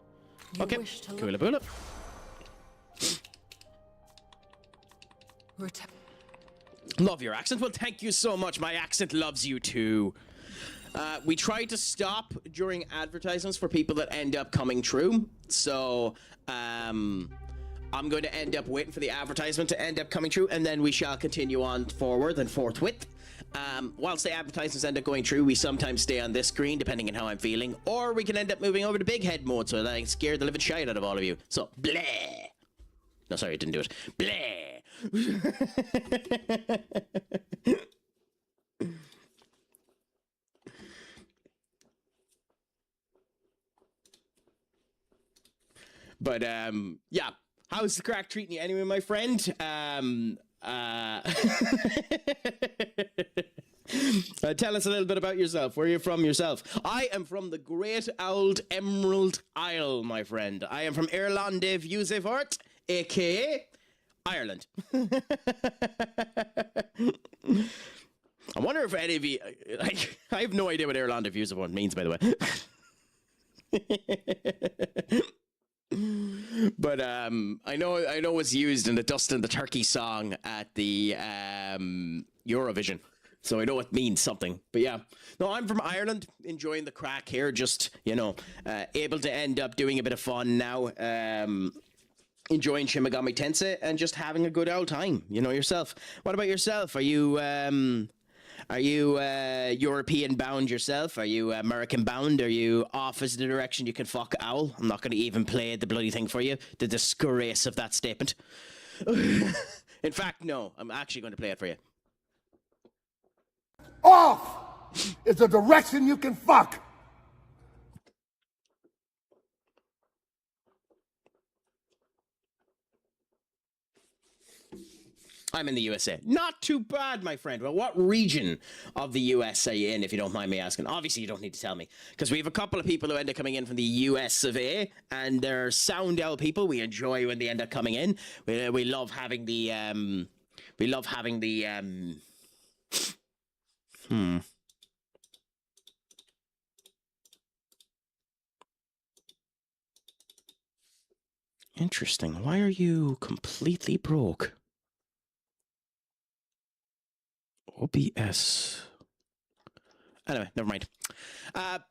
Okay, cool bullet. Love your accent. Well, thank you so much. My accent loves you too. We try to stop during advertisements for people that end up coming true. So, I'm going to end up waiting for the advertisement to end up coming true, and then we shall continue on forward and forthwith. Whilst the advertisements end up going through, we sometimes stay on this screen, depending on how I'm feeling, or we can end up moving over to big head mode, so that I scare the living shit out of all of you. So, bleh. No, sorry, I didn't do it. Bleh. But, yeah. How's the crack treating you anyway, my friend? Tell us a little bit about yourself. Where are you from yourself? I am from the great old Emerald Isle, my friend. I am from Irlande Viewsefort, aka Ireland. I wonder if any of you... I have no idea what Irlande Viewsefort means, by the way. But I know it's used in the Dust and the Turkey song at the Eurovision, so I know it means something. But yeah, no, I'm from Ireland, enjoying the crack here, just able to end up doing a bit of fun now, enjoying Shin Megami Tensei and just having a good old time. You know yourself. What about yourself? Are you European bound yourself? Are you American bound? Are you off as the direction you can fuck owl? I'm not going to even play the bloody thing for you. The disgrace of that statement. In fact, no. I'm actually going to play it for you. Off is the direction you can fuck. I'm in the USA. Not too bad, my friend. Well, what region of the US are you in, if you don't mind me asking? Obviously, you don't need to tell me, because we have a couple of people who end up coming in from the US of A, and they're sound owl people. We enjoy when they end up coming in. We love having the Interesting. Why are you completely broke? OBS. Anyway, never mind.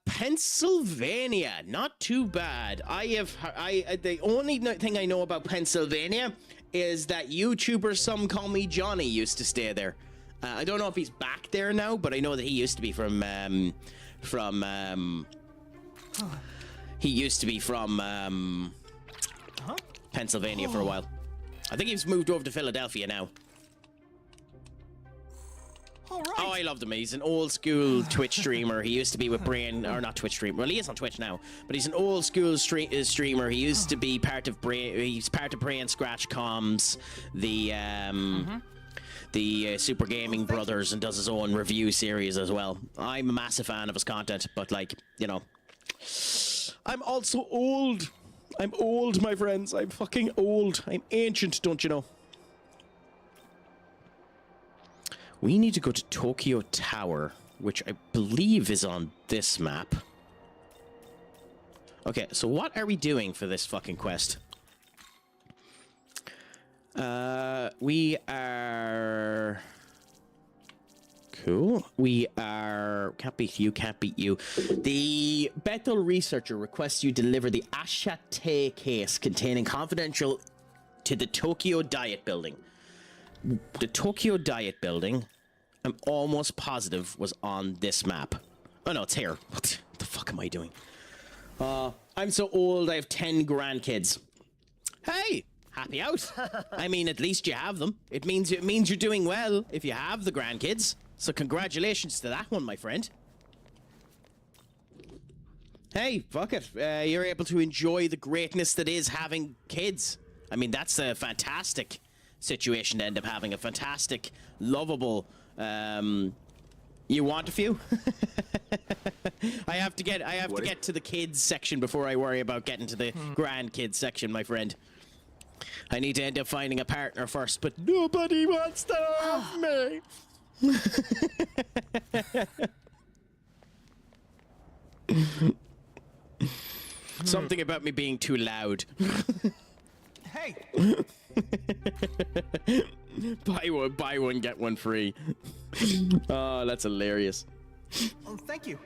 Pennsylvania, not too bad. The only thing I know about Pennsylvania is that YouTuber Some Call Me Johnny used to stay there. I don't know if he's back there now, but I know that he used to be from Pennsylvania for a while. I think he's moved over to Philadelphia now. All right. Oh, I loved him. He's an old school Twitch streamer. He used to be with Brain, or not Twitch streamer. Well, he is on Twitch now, but he's an old school streamer. He used to be part of Brain. He's part of Brain Scratch Comms, the Super Gaming Brothers, and does his own review series as well. I'm a massive fan of his content, but like, you know, I'm also old. I'm old, my friends. I'm fucking old. I'm ancient, don't you know? We need to go to Tokyo Tower, which I believe is on this map. Okay, so what are we doing for this fucking quest? We are... Cool. We are... Can't beat you, can't beat you. The Bethel researcher requests you deliver the Ashate case containing confidential to the Tokyo Diet Building. The Tokyo Diet Building, I'm almost positive, was on this map. Oh no, it's here. What the fuck am I doing? I'm so old, I have 10 grandkids. Hey! Happy out. I mean, at least you have them. It means you're doing well if you have the grandkids. So congratulations to that one, my friend. Hey, fuck it. You're able to enjoy the greatness that is having kids. I mean, that's a fantastic situation to end up having. A fantastic, lovable... You want a few? I have to get to the kids section before I worry about getting to the grandkids section, my friend. I need to end up finding a partner first, but nobody wants to have me. Something about me being too loud. Hey! Buy one, get one free. Oh, that's hilarious. Oh, thank you.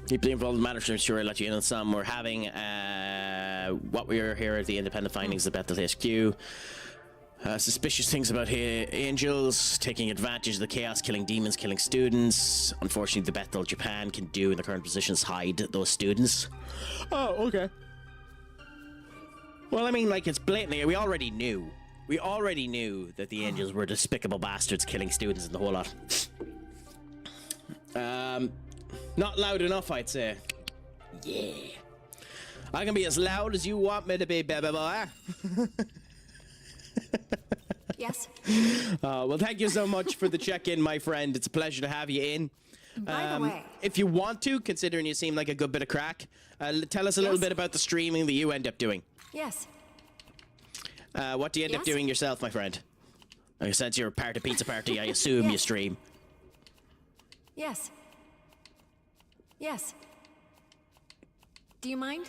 Deeply involved in matters, I'm sure I'll let you in on some. We're having what we are here at the independent findings of Bethel HQ. Suspicious things about angels, taking advantage of the chaos, killing demons, killing students. Unfortunately, the Bethel Japan can do in the current positions hide those students. Oh, okay. Well, I mean, like, it's blatantly, we already knew that the angels were despicable bastards killing students and the whole lot. Not loud enough, I'd say. Yeah. I can be as loud as you want me to be, baby boy. Yes. Well, thank you so much for the check-in, my friend. It's a pleasure to have you in. By the way, if you want to, considering you seem like a good bit of crack, tell us a little bit about the streaming that you end up doing. yes. What do you end up doing yourself, my friend? Since you're part of Pizza Party, I assume you stream. Yes. Yes. Do you mind?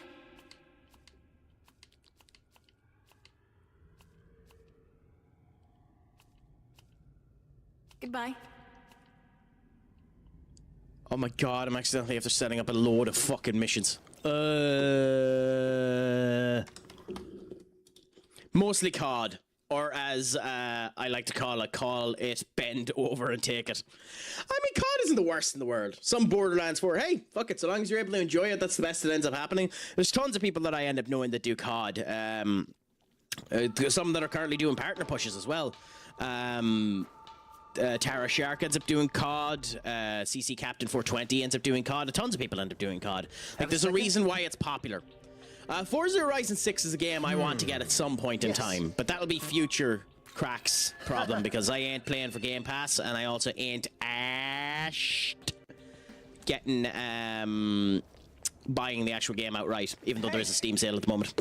Goodbye. Oh my god, I'm accidentally after setting up a load of fucking missions. Mostly COD. Or as I like to call it bend over and take it. I mean, COD isn't the worst in the world. Some Borderlands 4, hey, fuck it, so long as you're able to enjoy it, that's the best that ends up happening. There's tons of people that I end up knowing that do COD. Some that are currently doing partner pushes as well. Tara Shark ends up doing COD. CC Captain 420 ends up doing COD. Tons of people end up doing COD. Like, there's a reason why it's popular. Forza Horizon 6 is a game I want to get at some point in time, but that'll be future Craic's problem because I ain't playing for Game Pass, and I also ain't getting buying the actual game outright, even though there is a Steam sale at the moment.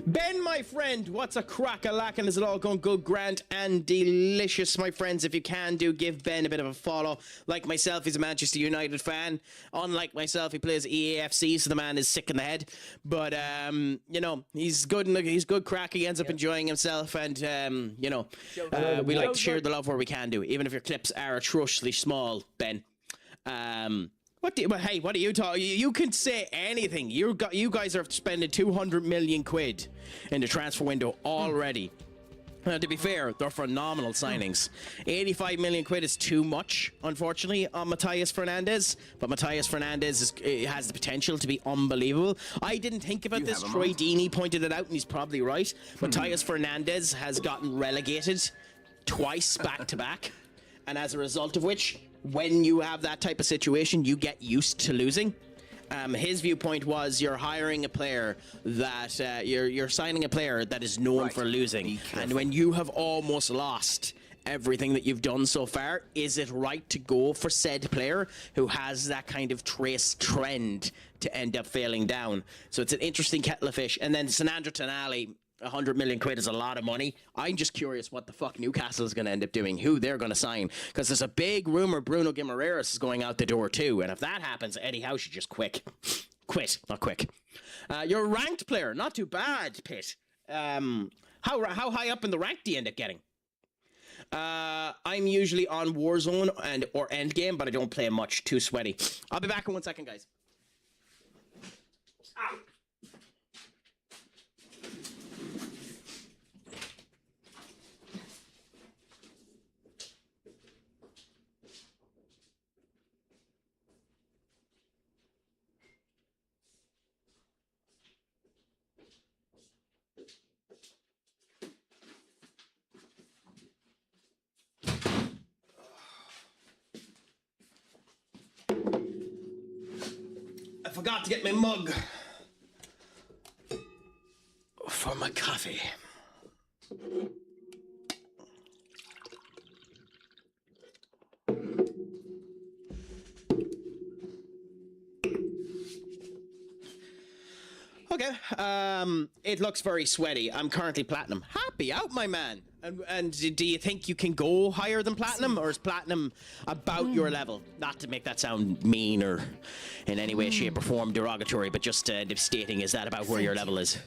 Ben, my friend, what's a crack-a-lackin'? Is it all going good, grand, and delicious, my friends? If you can do, give Ben a bit of a follow. Like myself, he's a Manchester United fan. Unlike myself, he plays EAFC, so the man is sick in the head. But, you know, he's good crack. He ends up enjoying himself, and, you know, we like to share the love where we can do, even if your clips are atrociously small, Ben. What are you talking? You can say anything. You guys are spending 200 million quid in the transfer window already. To be fair, they're phenomenal signings. 85 million quid is too much, unfortunately, on Matthias Fernandes. But Matthias Fernandes has the potential to be unbelievable. I didn't think about this. Troy Deeney pointed it out, and he's probably right. Matthias Fernandes has gotten relegated twice back to back. And as a result of which, when you have that type of situation, you get used to losing. His viewpoint was you're hiring a player that you're signing a player that is known for losing, and when you have almost lost everything that you've done so far, is it right to go for said player who has that kind of trend to end up failing down? So it's an interesting kettle of fish. And then Sandro Tonali, 100 million quid is a lot of money. I'm just curious what the fuck Newcastle is going to end up doing, who they're going to sign, because there's a big rumor Bruno Guimaraes is going out the door too, and if that happens, Eddie Howe should just quit, not quick. You're a ranked player, not too bad, Pitt. How high up in the rank do you end up getting? I'm usually on Warzone or Endgame, but I don't play much. Too sweaty. I'll be back in 1 second, guys. I forgot to get my mug for my coffee. Okay, it looks very sweaty. I'm currently platinum. Happy out, my man. And do you think you can go higher than platinum, or is platinum about your level? Not to make that sound mean or in any way, shape, or form derogatory, but just stating, is that about where your level is?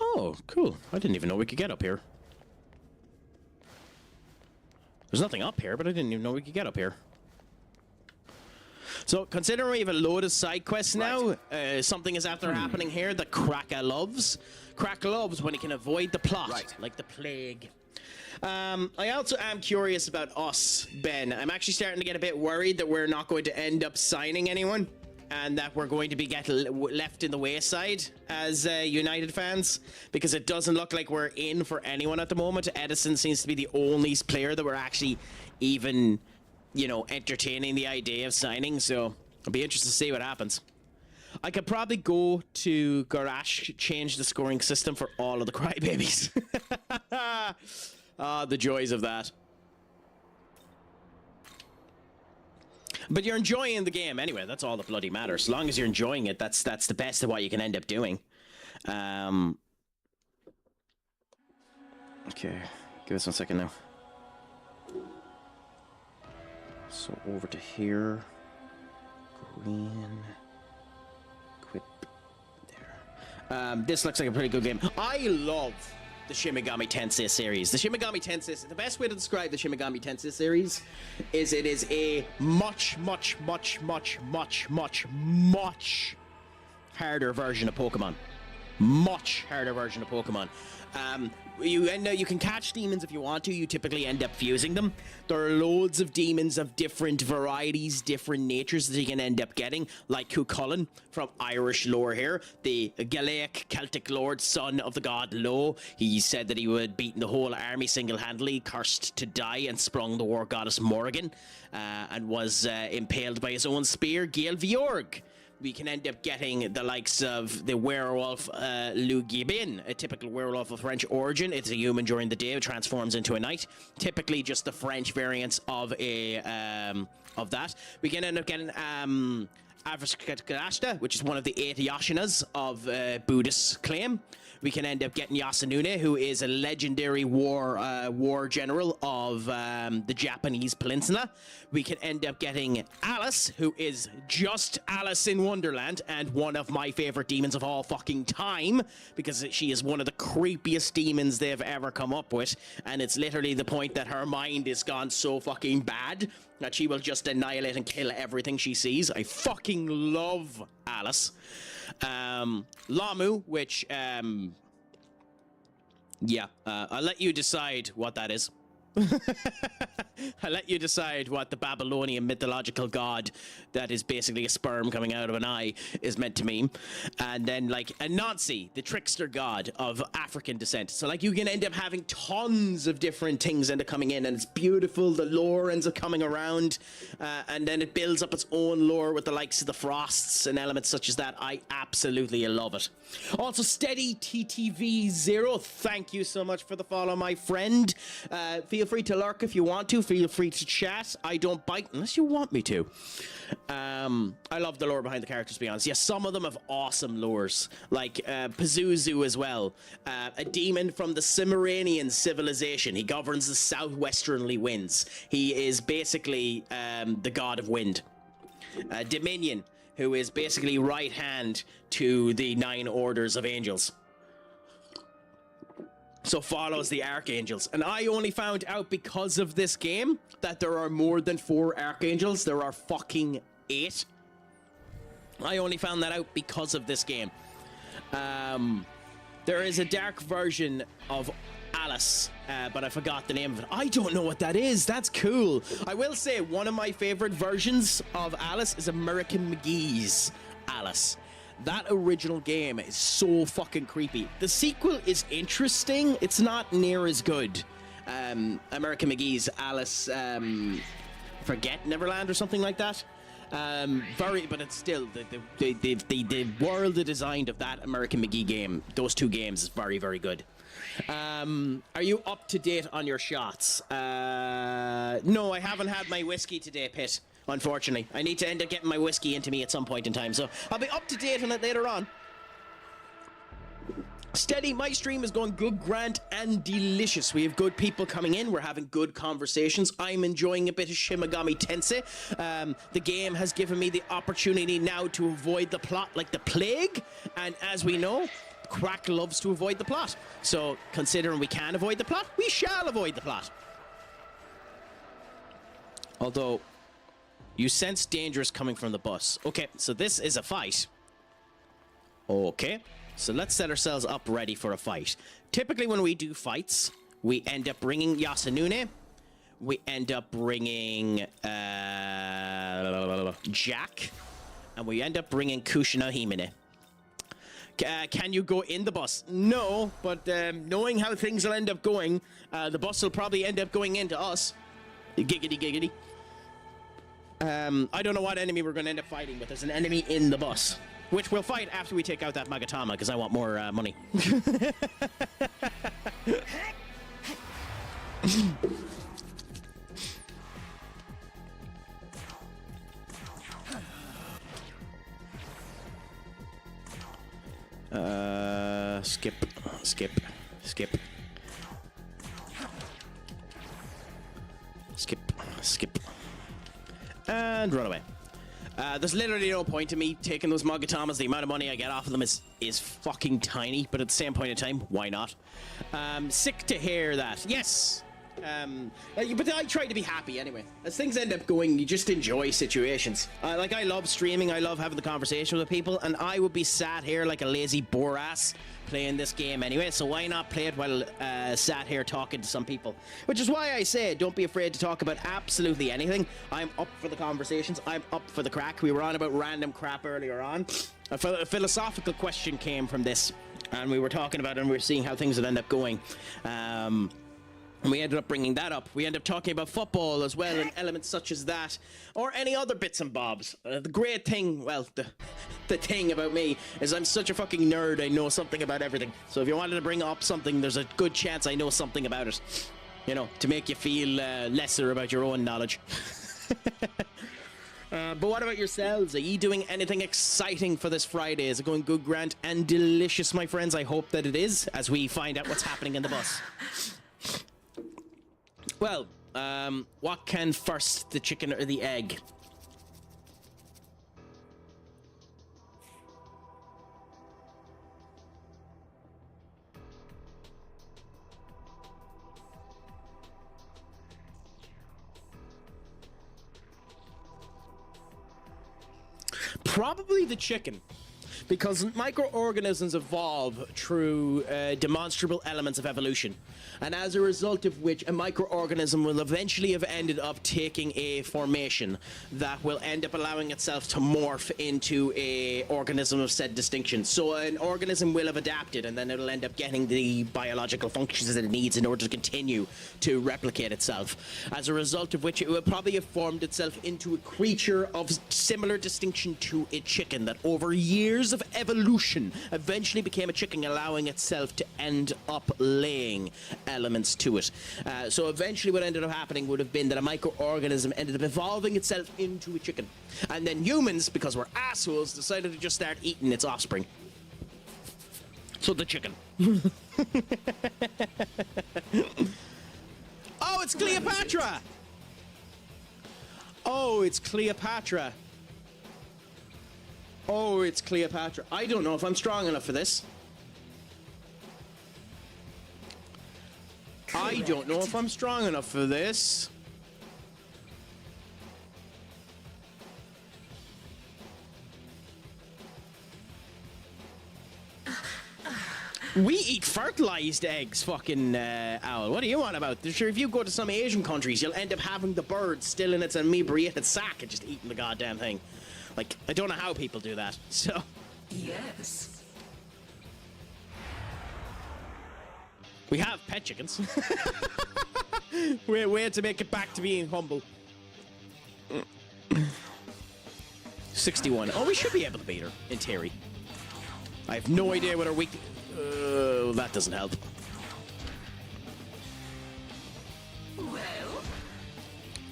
Oh, cool. I didn't even know we could get up here. There's nothing up here, but I didn't even know we could get up here. So, considering we have a load of side quests now, something is after happening here that Craic loves. Craic loves when he can avoid the plot, like the plague. I also am curious about us, Ben. I'm actually starting to get a bit worried that we're not going to end up signing anyone, and that we're going to be left in the wayside as United fans, because it doesn't look like we're in for anyone at the moment. Edison seems to be the only player that we're actually even, you know, entertaining the idea of signing, so I'll be interested to see what happens. I could probably go to Garage, change the scoring system for all of the crybabies. Ah, the joys of that. But you're enjoying the game anyway. That's all that bloody matters. As long as you're enjoying it, that's the best of what you can end up doing. Okay, give us 1 second now. So over to here. Green. Quit. There. This looks like a pretty good game. I love the Shin Megami Tensei series. The Shin Megami Tensei, the best way to describe the Shin Megami Tensei series is it is a much harder version of Pokemon. Much harder version of Pokemon. You can catch demons if you want to. You typically end up fusing them. There are loads of demons of different varieties, different natures that you can end up getting, like Cuchulainn from Irish lore here, the Gaelic Celtic lord, son of the god Lo. He said that he would beaten the whole army single-handedly, cursed to die, and sprung the war goddess Morrigan, and was impaled by his own spear, Gael Viorg. We can end up getting the likes of the werewolf Lou Gibin, a typical werewolf of French origin. It's a human during the day, it transforms into a knight. Typically just the French variants of that. We can end up getting Avaskarashta, which is one of the 8 Yashinas of Buddhist claim. We can end up getting Yasunune, who is a legendary war general of the Japanese peninsula. We can end up getting Alice, who is just Alice in Wonderland, and one of my favorite demons of all fucking time, because she is one of the creepiest demons they've ever come up with, and it's literally the point that her mind is gone so fucking bad that she will just annihilate and kill everything she sees. I fucking love Alice. Lamu, which, yeah, I'll let you decide what that is. I'll let you decide what the Babylonian mythological god that is basically a sperm coming out of an eye is meant to mean. And then, like, Anansi, the trickster god of African descent. So, like, you can end up having tons of different things end up coming in, and it's beautiful. The lore ends up coming around, and then it builds up its own lore with the likes of the frosts and elements such as that. I absolutely love it. Also, Steady TTV0, thank you so much for the follow, my friend. Feel free to lurk if you want to. Feel free to chat. I don't bite unless you want me to. I love the lore behind the characters, to be honest. Yes, some of them have awesome lores, like Pazuzu as well. A demon from the Cimmerian civilization. He governs the southwesternly winds. He is basically the god of wind. Dominion, who is basically right hand to the 9 orders of angels. So follows the archangels. And I only found out because of this game that there are more than 4 archangels. There are fucking 8. I only found that out because of this game. There is a dark version of Alice, but I forgot the name of it. I don't know what that is. That's cool. I will say one of my favorite versions of Alice is American McGee's Alice. That original game is so fucking creepy. The sequel is interesting. It's not near as good. American McGee's Alice, Forget Neverland or something like that. But it's still the world designed of that American McGee game. Those 2 games is very, very good. Are you up to date on your shots? No, I haven't had my whiskey today, Pitt. Unfortunately, I need to end up getting my whiskey into me at some point in time, so I'll be up to date on it later on. Steady, my stream is going good, grand, and delicious. We have good people coming in. We're having good conversations. I'm enjoying a bit of Shin Megami Tensei. The game has given me the opportunity now to avoid the plot like the plague, and as we know, Craic loves to avoid the plot. So, considering we can avoid the plot, we shall avoid the plot. Although, you sense dangerous coming from the bus. Okay, so this is a fight. Okay, so let's set ourselves up ready for a fight. Typically when we do fights, we end up bringing Yasunune. We end up bringing Jack. And we end up bringing Kushina Himine. Can you go in the bus? No, but knowing how things will end up going, the bus will probably end up going into us. Giggity, giggity. I don't know what enemy we're going to end up fighting, but there's an enemy in the bus, which we'll fight after we take out that Magatama, because I want more money. Skip, skip, skip. Skip, skip. And run away. There's literally no point to me taking those Magatamas. The amount of money I get off of them is fucking tiny, but at the same point in time, why not? Sick to hear that. Yes! But I try to be happy anyway. As things end up going, you just enjoy situations. Like, I love streaming, I love having the conversation with people, and I would be sat here like a lazy bore ass playing this game anyway, so why not play it while sat here talking to some people? Which is why I say, don't be afraid to talk about absolutely anything. I'm up for the conversations, I'm up for the crack. We were on about random crap earlier on. A philosophical question came from this, and we were talking about it, and we were seeing how things would end up going. And we ended up bringing that up. We ended up talking about football as well, and elements such as that, or any other bits and bobs. The great thing, well, the thing about me is I'm such a fucking nerd, I know something about everything. So if you wanted to bring up something, there's a good chance I know something about it. You know, to make you feel lesser about your own knowledge. But what about yourselves? Are you doing anything exciting for this Friday? Is it going good, grand, and delicious, my friends? I hope that it is, as we find out what's happening in the bus. Well, what can first, the chicken or the egg? Probably the chicken. Because microorganisms evolve through demonstrable elements of evolution. And as a result of which, a microorganism will eventually have ended up taking a formation that will end up allowing itself to morph into a organism of said distinction. So an organism will have adapted, and then it'll end up getting the biological functions that it needs in order to continue to replicate itself. As a result of which, it will probably have formed itself into a creature of similar distinction to a chicken that over years of evolution eventually became a chicken, allowing itself to end up laying elements to it. So eventually what ended up happening would have been that a microorganism ended up evolving itself into a chicken. And then humans, because we're assholes, decided to just start eating its offspring. So the chicken. Oh, it's Cleopatra! Oh, it's Cleopatra. Oh, it's Cleopatra. I don't know if I'm strong enough for this. I don't know if I'm strong enough for this. We eat fertilized eggs, fucking owl. What do you want about? Sure, if you go to some Asian countries, you'll end up having the bird still in its inebriated sack and just eating the goddamn thing. Like, I don't know how people do that. So. Yes. We have pet chickens. we had to make it back to being humble. 61. Oh, we should be able to beat her, in theory. I have no idea what her weak... that doesn't help.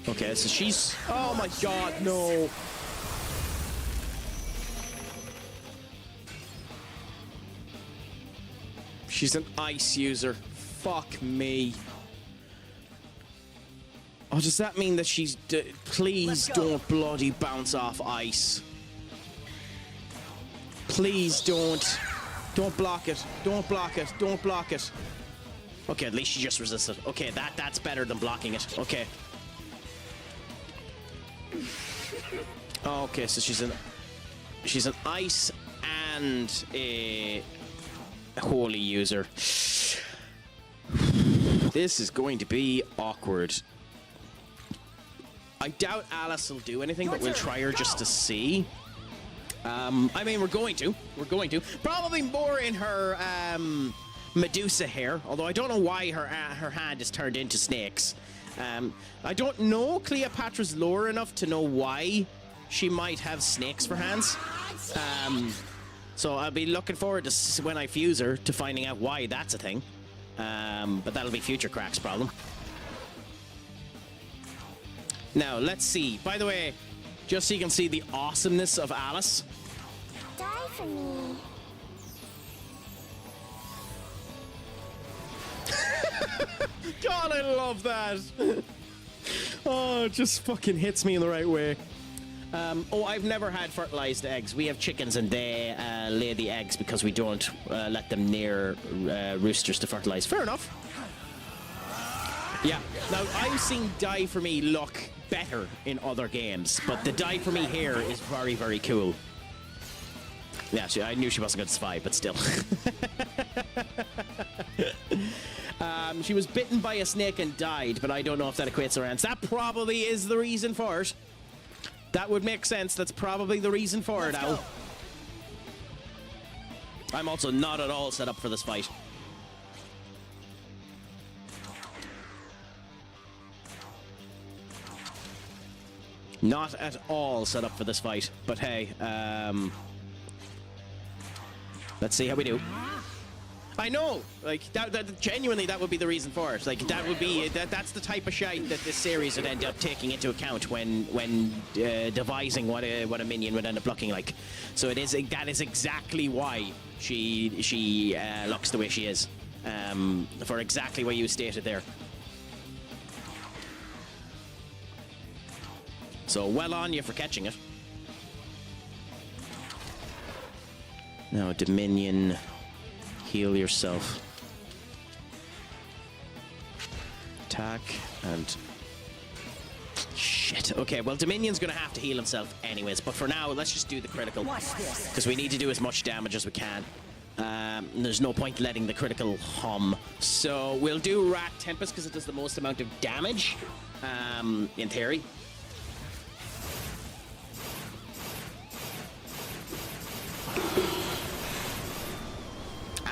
Okay, so she's... Oh my god, no. She's an ice user. Fuck me. Oh, does that mean that she's... please don't bloody bounce off ice. Please don't. Don't block it. Don't block it. Don't block it. Okay, at least she just resisted. Okay, that's better than blocking it. Okay. Okay, so she's an ice and a holy user. This is going to be awkward. I doubt Alice will do anything, but we'll try her just to see. I mean, we're going to. Probably more in her Medusa hair, although I don't know why her hand is turned into snakes. I don't know Cleopatra's lore enough to know why she might have snakes for hands. So I'll be looking forward to when I fuse her to finding out why that's a thing. But that'll be future Craic's problem. Now, let's see. By the way, just so you can see the awesomeness of Alice. Die for me. God, I love that. Oh, it just fucking hits me in the right way. Oh, I've never had fertilized eggs. We have chickens and they lay the eggs because we don't let them near roosters to fertilize. Fair enough. Yeah. Now, I've seen Die For Me look better in other games, but the Die For Me here is very, very cool. Yeah, I knew she wasn't going to survive, but still. She was bitten by a snake and died, but I don't know if that equates her hands. That probably is the reason for it. That would make sense. That's probably the reason for it, Al. I'm also not at all set up for this fight. Not at all set up for this fight, but hey, let's see how we do. I know, like that genuinely, that would be the reason for it. Like that would be that's the type of shite that this series would end up taking into account when devising what a minion would end up looking like. So that is exactly why she looks the way she is, for exactly what you stated there. So well on you for catching it. Now Dominion, heal yourself. Attack and shit. Okay, well Dominion's gonna have to heal himself anyways, but for now let's just do the critical because we need to do as much damage as we can. There's no point letting the critical hum. So we'll do Rat Tempest because it does the most amount of damage, in theory.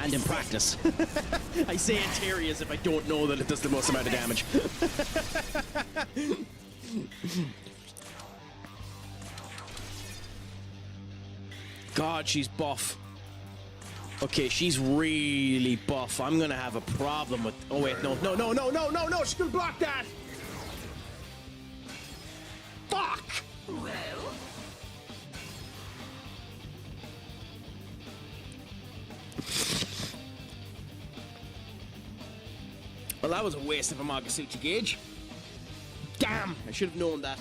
And in practice. I say in theory as if I don't know that it does the most amount of damage. God, she's buff. Okay, she's really buff. I'm gonna have a problem with... Oh wait, no, she's gonna block that! Fuck! Well, that was a waste of a Magasuchi gauge. Damn, I should have known that.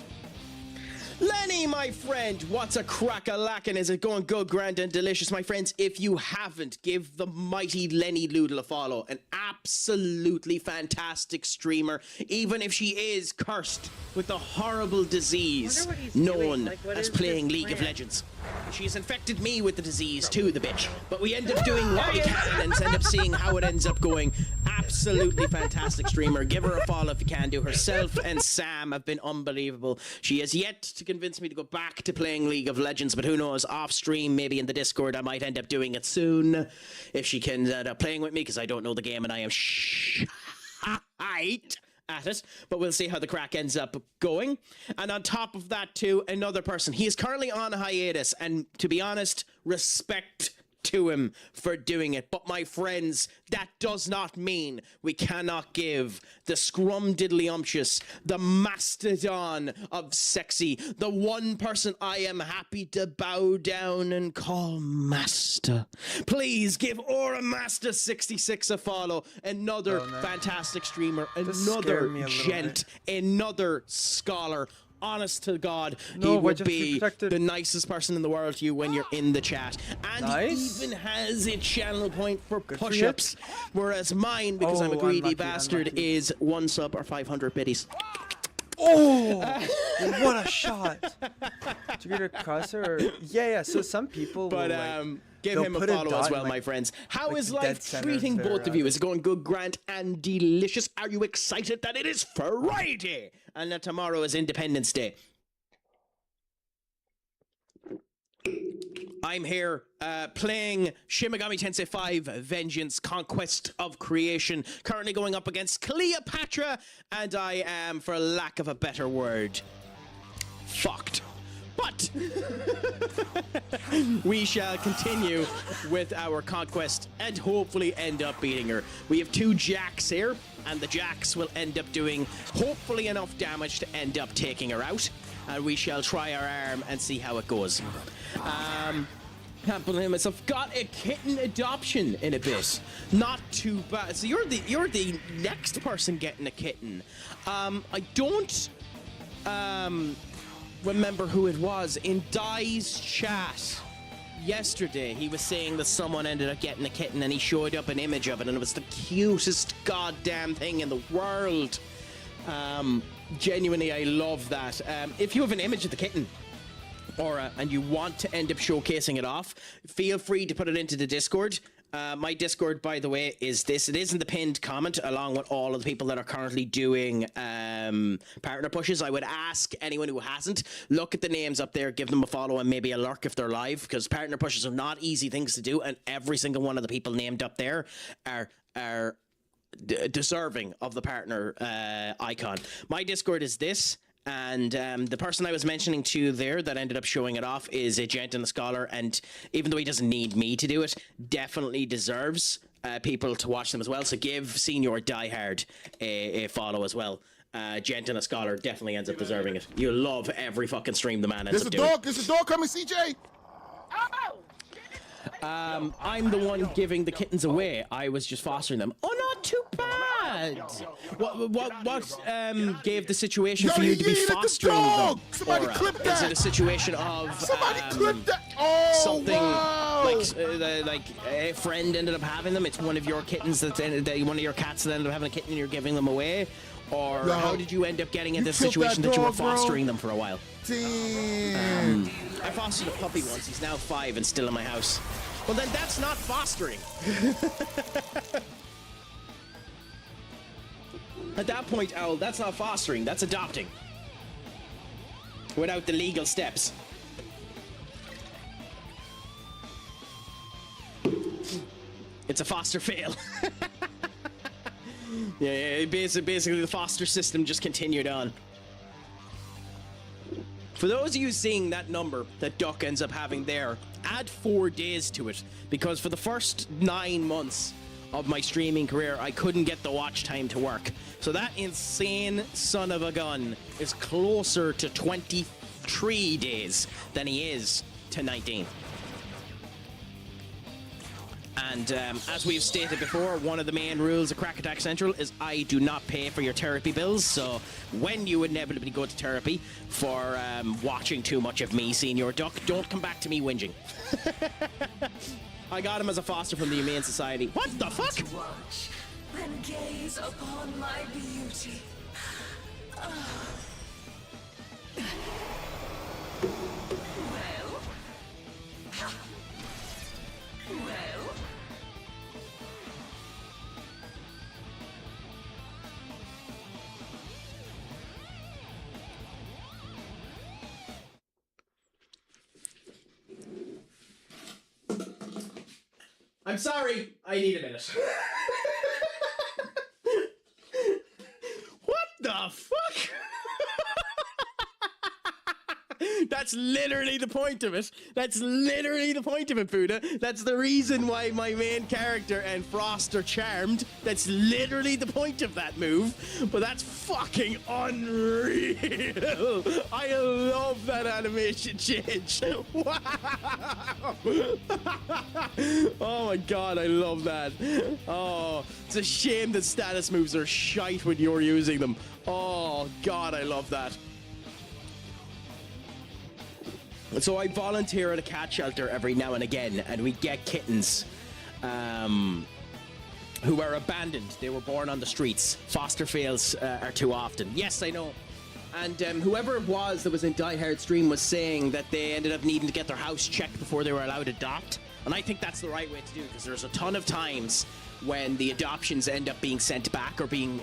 Lenny, my friend, what's a crack-a-lackin'? Is it going good, grand, and delicious? My friends, if you haven't, give the mighty Lenny Loodle a follow. An absolutely fantastic streamer, even if she is cursed with a horrible disease known as playing League of Legends. She's infected me with the disease too, the bitch. But we end up doing what we can and end up seeing how it ends up going. Absolutely fantastic streamer. Give her a follow if you can do. Herself and Sam have been unbelievable. She has yet to convince me to go back to playing League of Legends, but who knows, off stream, maybe in the Discord, I might end up doing it soon. If she can end up playing with me, because I don't know the game and I am shite at it, but we'll see how the crack ends up going. And on top of that too, another person. He is currently on hiatus, and to be honest, respect to him for doing it. But my friends, that does not mean we cannot give the scrumdiddlyumptious, the mastodon of sexy, the one person I am happy to bow down and call master. Please give Aura Master 66 a follow. Another fantastic streamer, another gent, another scholar. Honest to God, he would be the nicest person in the world to you when you're in the chat. And he even has a channel point for push-ups, whereas mine, because I'm a greedy bastard, is 1 sub or 500 biddies. Oh, what a shot! Did you get a crosser? Yeah. So some people, but give him a follow as well, my friends. How is life treating both of you? Is it going good, grand, and delicious? Are you excited that it is Friday and that tomorrow is Independence Day? I'm here playing Shin Megami Tensei V Vengeance Conquest of Creation, currently going up against Cleopatra, and I am, for lack of a better word, fucked. But we shall continue with our conquest and hopefully end up beating her. We have 2 jacks here, and the jacks will end up doing hopefully enough damage to end up taking her out. And we shall try our arm and see how it goes. Can't believe myself. Got a kitten adoption in a bit. Not too bad. So you're the next person getting a kitten. I don't remember who it was. In Dai's chat yesterday, he was saying that someone ended up getting a kitten, and he showed up an image of it, and it was the cutest goddamn thing in the world. Genuinely, I love that. If you have an image of the kitten, Aura, and you want to end up showcasing it off, feel free to put it into the Discord. My Discord, by the way, is this. It is in the pinned comment, along with all of the people that are currently doing partner pushes. I would ask anyone who hasn't, look at the names up there, give them a follow, and maybe a lurk if they're live, because partner pushes are not easy things to do, and every single one of the people named up there are deserving of the partner icon. My Discord is this. And the person I was mentioning to there that ended up showing it off is a gent and a scholar, and even though he doesn't need me to do it, definitely deserves people to watch them as well. So give Senior Diehard a follow as well. Gent and a scholar definitely ends up deserving it. You love every fucking stream the man ends up doing. There's a dog coming, CJ! I'm the one giving the kittens away. I was just fostering them. Oh, not too bad. What gave the situation for you to be fostering them? Aura? Is it a situation of something like a friend ended up having them? It's one of your kittens that one of your cats that ended up having a kitten and you're giving them away? Or how did you end up getting into the situation that you were fostering them for a while? Damn. I fostered a puppy once. He's now 5 and still in my house. Well, then that's not fostering. At that point, Owl, that's not fostering. That's adopting. Without the legal steps. It's a foster fail. Yeah, basically the foster system just continued on. For those of you seeing that number that Duck ends up having there, add 4 days to it, because for the first 9 months of my streaming career, I couldn't get the watch time to work. So that insane son of a gun is closer to 23 days than he is to 19. And as we've stated before, one of the main rules of Crack Attack Central is I do not pay for your therapy bills. So when you inevitably go to therapy for watching too much of me, Senior Duck, don't come back to me whinging. I got him as a foster from the Humane Society. What the fuck? Watch and gaze upon my beauty. Well? Well? I'm sorry. I need a minute. What the fuck? That's literally the point of it. That's literally the point of it, Buddha. That's the reason why my main character and Frost are charmed. That's literally the point of that move. But that's fucking unreal. I love that animation change. Wow. Oh my god, I love that. Oh, it's a shame that status moves are shite when you're using them. Oh god, I love that. So I volunteer at a cat shelter every now and again, and we get kittens who are abandoned. They were born on the streets. Foster fails are too often. Yes, I know. And whoever it was that was in Die Hard stream was saying that they ended up needing to get their house checked before they were allowed to adopt. And I think that's the right way to do, because there's a ton of times when the adoptions end up being sent back or being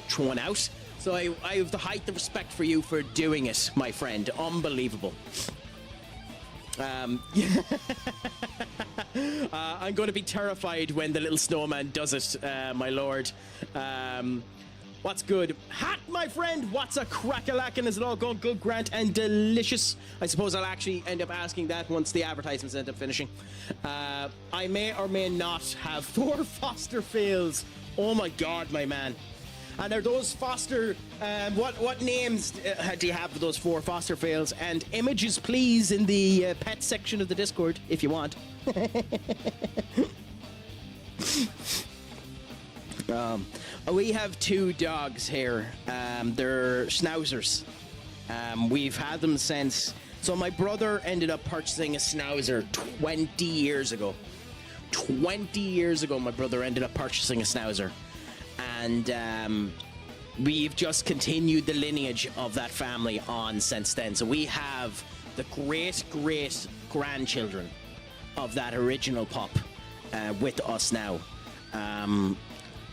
thrown out. So I have the height of respect for you for doing it, my friend. Unbelievable. I'm going to be terrified when the little snowman does it, my lord. What's good? Hat, my friend! What's a crack-a-lackin'? Is it all going good, Grant, and delicious? I suppose I'll actually end up asking that once the advertisements end up finishing. I may or may not have 4 foster fails. Oh my god, my man. And are those foster, what names do you have for those 4 foster fails? And images, please, in the pet section of the Discord, if you want. We have 2 dogs here. They're schnauzers. We've had them since... So my brother ended up purchasing a schnauzer 20 years ago. 20 years ago, my brother ended up purchasing a schnauzer. And we've just continued the lineage of that family on since then. So we have the great grandchildren of that original pup with us now.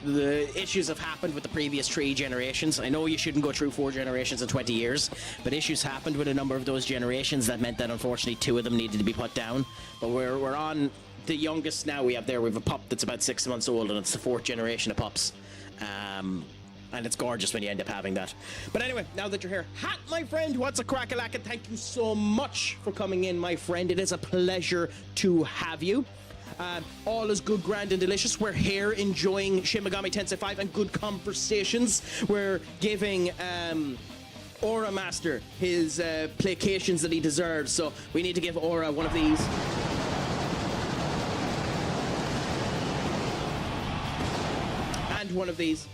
The issues have happened with the previous 3 generations. I know you shouldn't go through 4 generations in 20 years, but issues happened with a number of those generations that meant that unfortunately 2 of them needed to be put down. But we're on the youngest now we have a pup that's about 6 months old, and it's the 4th generation of pups. And it's gorgeous when you end up having that. But anyway, now that you're here, Hat, my friend, what's a crack-a-lack? Thank you so much for coming in, my friend. It is a pleasure to have you. All is good, grand, and delicious. We're here enjoying Shin Megami Tensei V and good conversations. We're giving Aura Master his placations that he deserves. So we need to give Aura one of these. And one of these.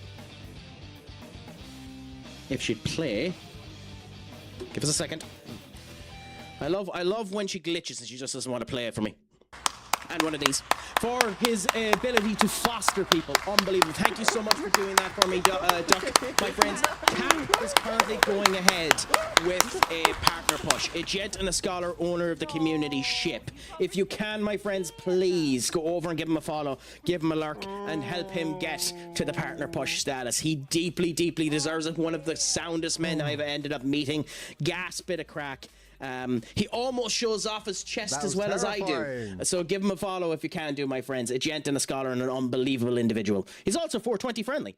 If she'd play. Give us a second. I love when she glitches and she just doesn't want to play it for me. And one of these. For his ability to foster people. Unbelievable. Thank you so much for doing that for me, Duck. My friends, Cat is currently going ahead with a partner push. A gent and a scholar owner of the community ship. If you can, my friends, please go over and give him a follow, give him a lurk, and help him get to the partner push status. He deeply deserves it. One of the soundest men I've ended up meeting. Gas bit of crack. He almost shows off his chest as well as I do. So give him a follow if you can do, my friends. A gent and a scholar and an unbelievable individual. He's also 420 friendly.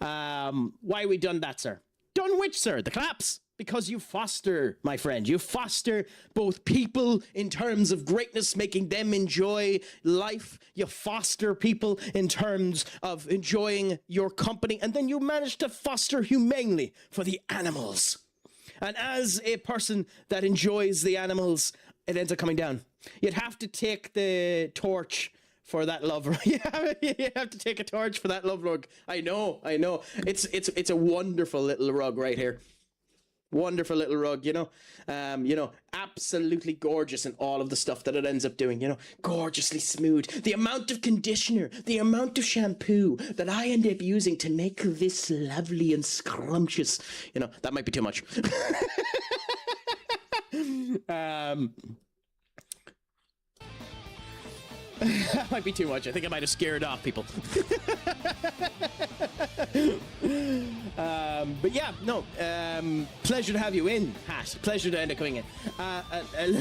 Why we done that, sir? Done which, sir? The claps. Because you foster, my friend. You foster both people in terms of greatness, making them enjoy life. You foster people in terms of enjoying your company. And then you manage to foster humanely for the animals. And as a person that enjoys the animals, it ends up coming down. You'd have to take the torch for that love rug. You have to take a torch for that love rug. I know. It's a wonderful little rug right here. Wonderful little rug, absolutely gorgeous in all of the stuff that it ends up doing, gorgeously smooth. The amount of conditioner, the amount of shampoo that I end up using to make this lovely and scrumptious, that might be too much. That might be too much. I think I might have scared off people. But yeah, no. Pleasure to have you in, Hat. Pleasure to end up coming in.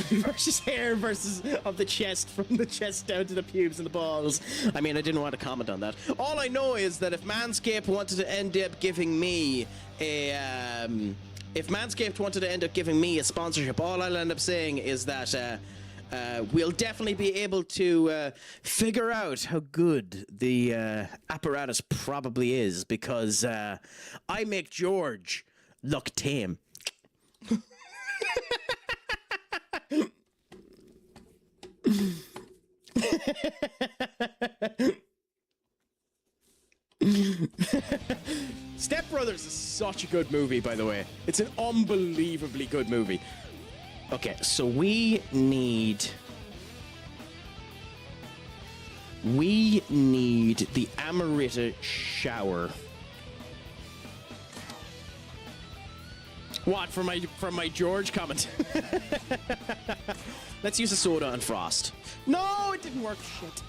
Versus hair versus of the chest, from the chest down to the pubes and the balls. I mean, I didn't want to comment on that. All I know is that if Manscaped wanted to end up giving me a sponsorship, all I'll end up saying is that we'll definitely be able to figure out how good the apparatus probably is, because I make George look tame. Step Brothers is such a good movie, by the way. It's an unbelievably good movie. Okay, so we need the Amarita shower. What, from my George comment? Let's use a soda and frost. No, it didn't work. Shit.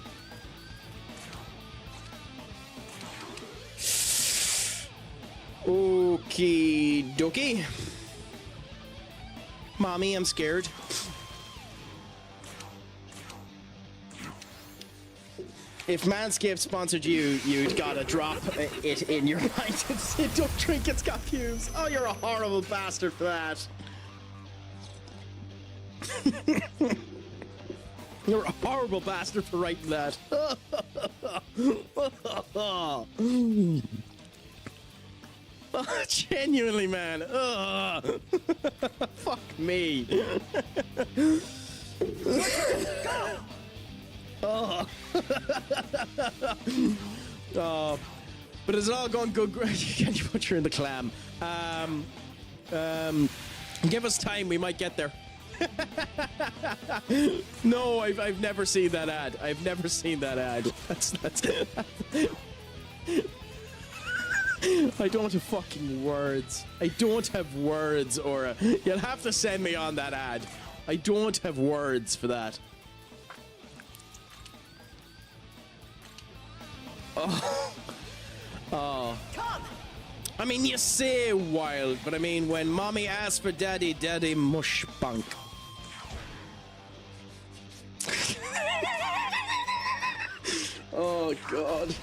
Okie dokie. Mommy, I'm scared. If Manscaped sponsored you, you'd gotta drop it in your mind and say, don't drink, it's got pubes. Oh, you're a horrible bastard for that. You're a horrible bastard for writing that. Oh, genuinely, man. Fuck me. Oh. Oh. But it's all gone good. Can you put her in the clam? Give us time. We might get there. No, I've never seen that ad. I've never seen that ad. That's I don't have fucking words. I don't have words, Aura. You'll have to send me on that ad. I don't have words for that. Oh. Oh. I mean, you say wild, but I mean, when mommy asks for daddy, daddy mush bunk. Oh God.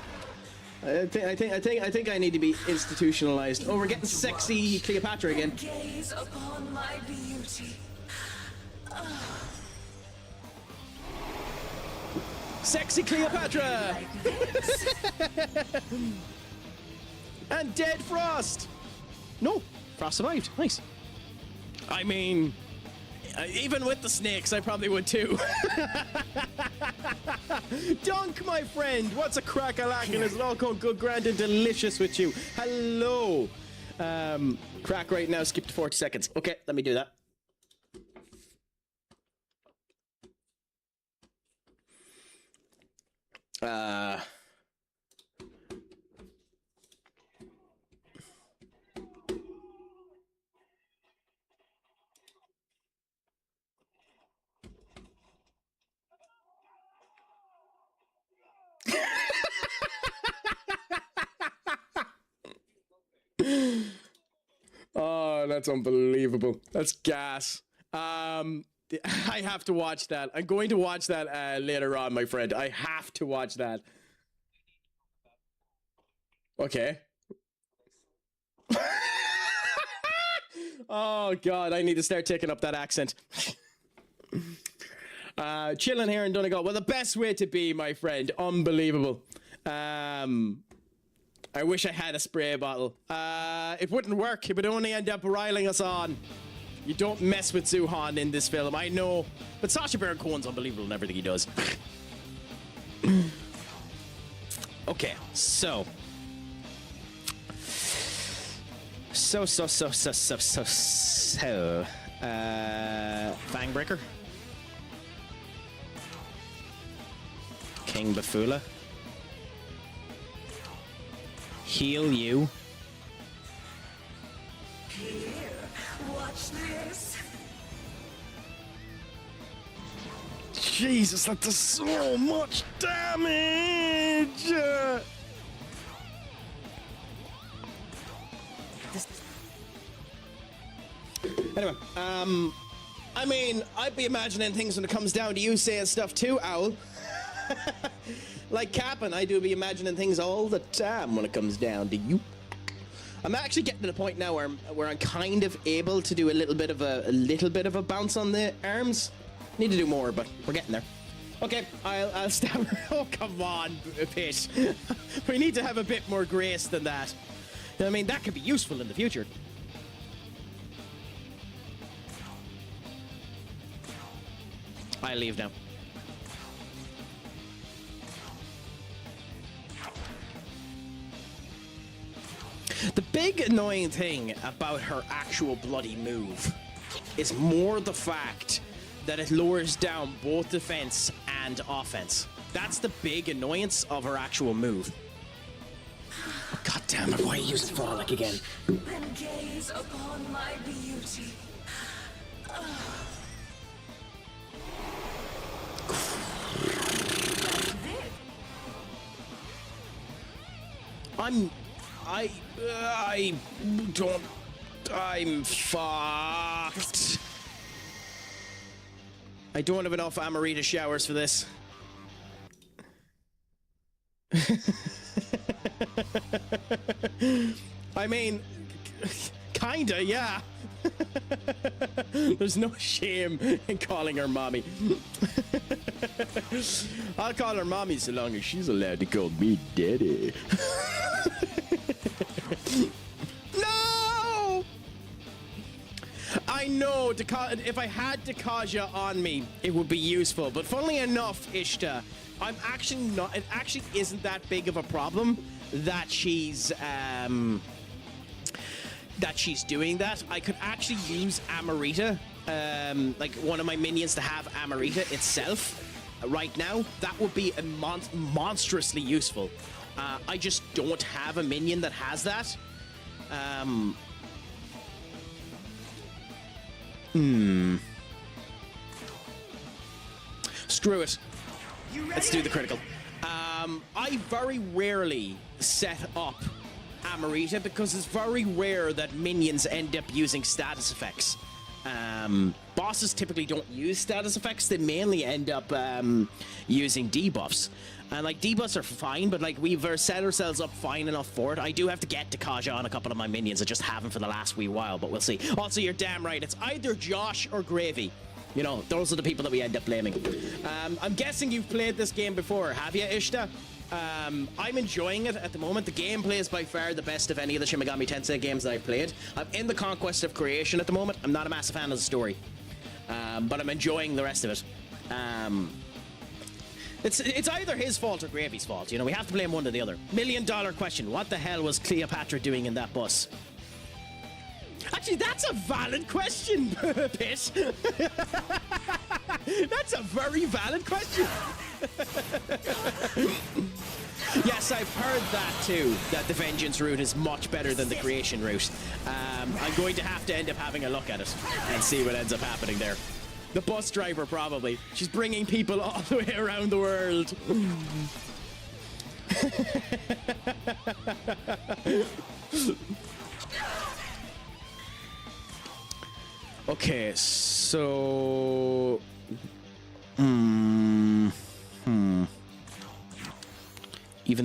I think I need to be institutionalized. Oh, we're getting sexy Cleopatra again. Gaze upon my beauty. Sexy Cleopatra! And dead Frost! No, Frost survived. Nice. I mean, even with the snakes, I probably would too. Dunk, my friend! What's a crack-a-lackin'? Is it all going good, grand, and delicious with you? Hello! Crack right now, skip to 40 seconds. Okay, let me do that. Oh, that's unbelievable. That's gas. I have to watch that. I'm going to watch that later on, my friend. I have to watch that. Okay. Oh, God. I need to start taking up that accent. Chilling here in Donegal. Well, the best way to be, my friend. Unbelievable. I wish I had a spray bottle. It wouldn't work. It would only end up riling us on. You don't mess with Zuhan in this film, I know. But Sacha Baron Cohen's unbelievable in everything he does. Okay, so. Fangbreaker. King Bafula. Heal you. Here, watch this. Jesus, that does so much damage! Anyway, I mean, I'd be imagining things when it comes down to you saying stuff too, Owl. Like Cap'n, I do be imagining things all the time when it comes down to you. I'm actually getting to the point now where I'm kind of able to do a little bit of a bounce on the arms. Need to do more, but we're getting there. Okay, I'll stab her. Oh, come on, Pit. We need to have a bit more grace than that. I mean, that could be useful in the future. I leave now. The big annoying thing about her actual bloody move is more the fact that it lowers down both defense and offense. That's the big annoyance of her actual move. God damn it, why are you using Frolic again? And gaze upon my beauty. I'm fucked. I don't have enough Amarita showers for this. I mean, kinda, yeah. There's no shame in calling her mommy. I'll call her mommy so long as she's allowed to call me daddy. No! I know, if I had Dakaja on me, it would be useful. But funnily enough, Ishta, I'm actually not. It actually isn't that big of a problem that she's doing that. I could actually use Amarita, like one of my minions to have Amarita itself right now. That would be a monstrously useful. I just don't have a minion that has that. Screw it. Let's do the critical. I very rarely set up Amarita because it's very rare that minions end up using status effects. Bosses typically don't use status effects. They mainly end up using debuffs. And like debuffs are fine, but like we've set ourselves up fine enough for it. I do have to get Dakaja on a couple of my minions. I just haven't for the last wee while, but we'll see. Also, you're damn right. It's either Josh or Gravy. You know, those are the people that we end up blaming. I'm guessing you've played this game before, have you, Ishta? I'm enjoying it at the moment. The gameplay is by far the best of any of the Shin Megami Tensei games that I've played. I'm in the Conquest of Creation at the moment. I'm not a massive fan of the story, but I'm enjoying the rest of it. It's either his fault or Gravy's fault. You know, we have to blame one or the other. $1 million question. What the hell was Cleopatra doing in that bus? Actually, that's a valid question, Pitt. That's a very valid question. Yes, I've heard that too, that the Vengeance route is much better than the Creation route. I'm going to have to end up having a look at it and see what ends up happening there. The bus driver, probably. She's bringing people all the way around the world. Okay, so... Even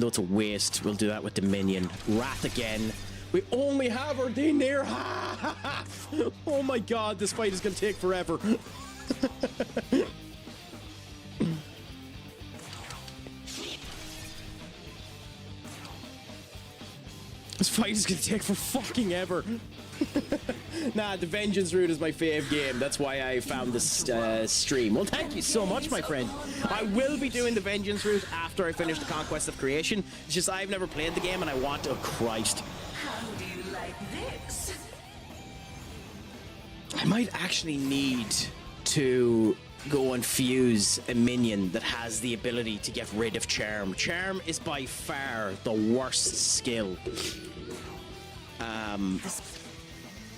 though it's a waste, we'll do that with the minion. Wrath again. We only have her day near half! Oh my god, this fight is gonna take forever. This fight is gonna take for fucking ever. Nah, the Vengeance route is my fave game. That's why I found this stream. Well, thank you so much, my friend. I will be doing the Vengeance route after I finish the Conquest of Creation. It's just I've never played the game and I want to. Oh, Christ. How do you like this? I might actually need to go and fuse a minion that has the ability to get rid of Charm. Charm is by far the worst skill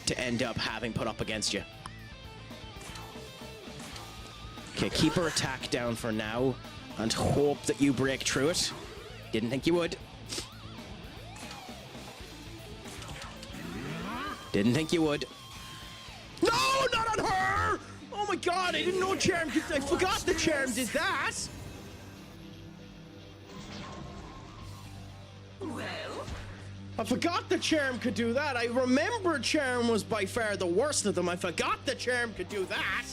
to end up having put up against you. Okay, keep her attack down for now and hope that you break through it. Didn't think you would. Didn't think you would. No, not on her! Oh my god, I didn't know Charm could. I forgot the Charm did that! Well, I forgot the Charm could do that. I remember Charm was by far the worst of them. I forgot the Charm could do that.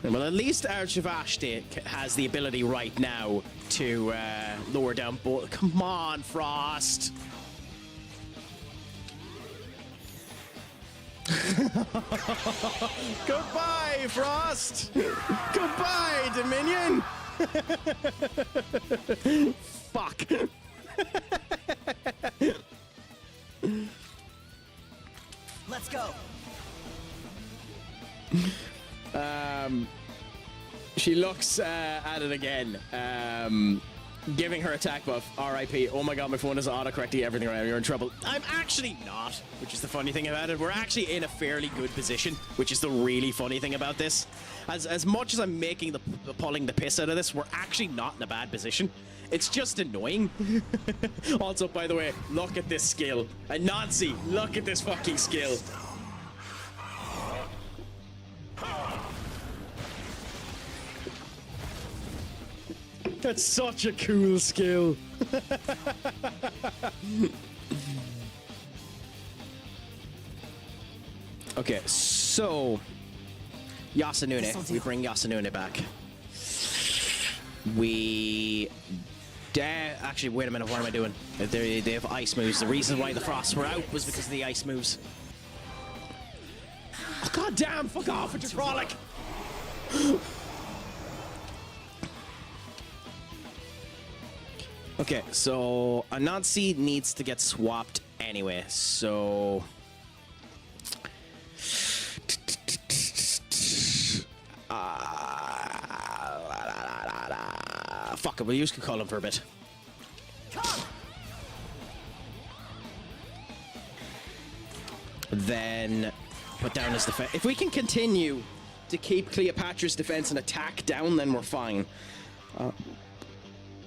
Well, at least Arch of Ashti has the ability right now to lower down both. Come on, Frost. Goodbye, Frost. Goodbye, Dominion. Fuck. Let's go. She looks at it again, giving her attack buff. RIP. Oh my god, my phone is autocorrecting everything around. You're in trouble. I'm actually not, which is the funny thing about it. We're actually in a fairly good position, which is the really funny thing about this. As much as I'm making pulling the piss out of this, we're actually not in a bad position. It's just annoying. Also, by the way, look at this skill. And Nancy, look at this fucking skill. That's such a cool skill. Okay, so Yasunune, we bring Yasunune back. Actually, wait a minute, what am I doing? They have ice moves. The reason why the frosts were out was because of the ice moves. Oh, god damn, fuck off with your frolic! Okay, so Anansi needs to get swapped anyway, so... fuck it, we'll use Cucullin for a bit. Then put down his defense. If we can continue to keep Cleopatra's defense and attack down, then we're fine.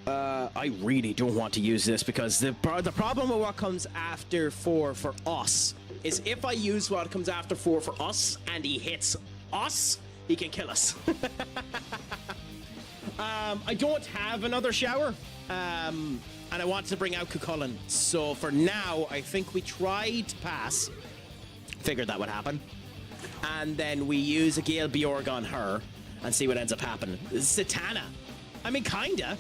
I really don't want to use this because the problem with what comes after 4 for us is if I use what comes after 4 for us and he hits us, he can kill us. I don't have another shower, and I want to bring out Cucullin. So for now, I think we try to pass. Figured that would happen. And then we use a Gale Bjorg on her and see what ends up happening. Zatanna. I mean, kinda.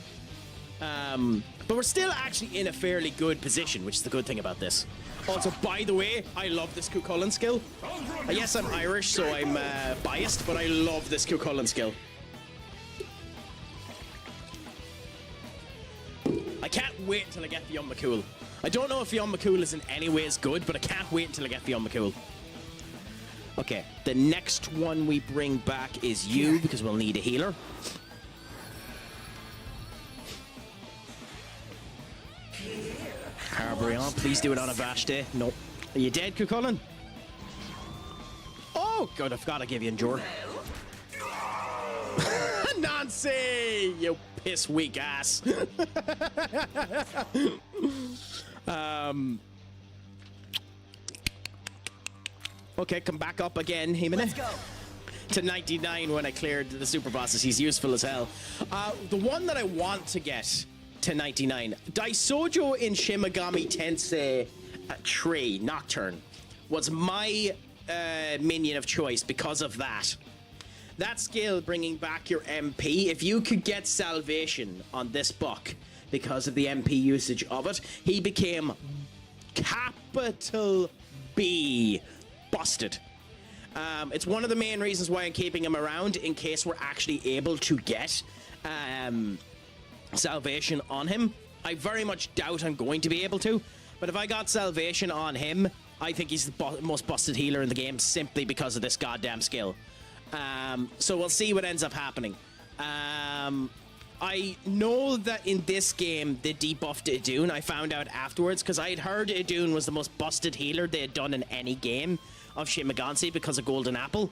But we're still actually in a fairly good position, which is the good thing about this. Also, by the way, I love this Cucullin skill. Yes, I'm Irish, so I'm biased, but I love this Cucullin skill. I can't wait until I get Fionn McCool. I don't know if Fionn McCool is in any ways good, but I can't wait until I get Fionn McCool. Okay, the next one we bring back is you, because we'll need a healer. Harbrion, please do it on a Vashti. Nope. Are you dead, Cucullin? Oh, God, I've got to give you Endure. Nancy! You piss weak ass. Okay, come back up again, Himine. Let's go. To 99 when I cleared the super bosses. He's useful as hell. The one that I want to get to 99, Daisojo in Shin Megami Tensei 3 Nocturne was my minion of choice because of that. That skill, bringing back your MP, if you could get salvation on this buck because of the MP usage of it, he became capital B busted. It's one of the main reasons why I'm keeping him around, in case we're actually able to get salvation on him. I very much doubt I'm going to be able to, but if I got salvation on him, I think he's the most busted healer in the game simply because of this goddamn skill. So we'll see what ends up happening. I know that in this game they debuffed Idun. I found out afterwards because I had heard Idun was the most busted healer they had done in any game of Shin Megami Tensei because of Golden Apple.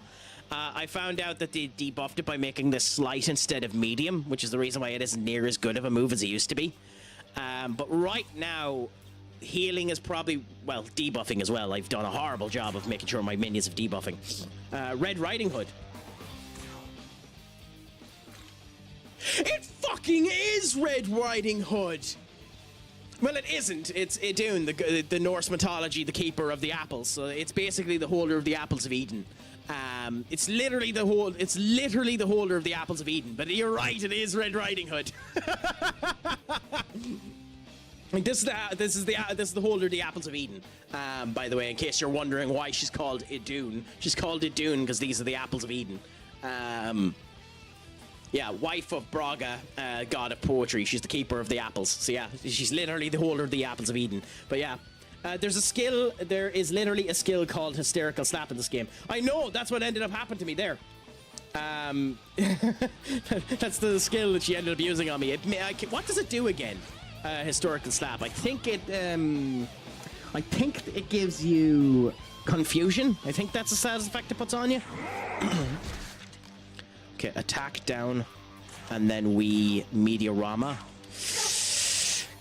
I found out that they debuffed it by making this slight instead of medium, which is the reason why it isn't near as good of a move as it used to be. But right now, healing is probably, well, debuffing as well. I've done a horrible job of making sure my minions have debuffing. Red Riding Hood. It fucking is Red Riding Hood! Well, it isn't. It's Idun, the Norse mythology, the keeper of the apples. So it's basically the holder of the apples of Eden. It's literally the holder of the apples of Eden. But you're right, it is Red Riding Hood. This is the holder of the apples of Eden. By the way, in case you're wondering why she's called Idun, she's called Idun because these are the apples of Eden. Yeah, wife of Braga, god of poetry. She's the keeper of the apples. So yeah, she's literally the holder of the apples of Eden. But yeah, there is literally a skill called Hysterical Slap in this game. I know, that's what ended up happening to me there. That's the skill that she ended up using on me. What does it do again? Historical Slap. I think it gives you confusion. I think that's the status effect it puts on you. Okay, attack down, and then we Mediarama.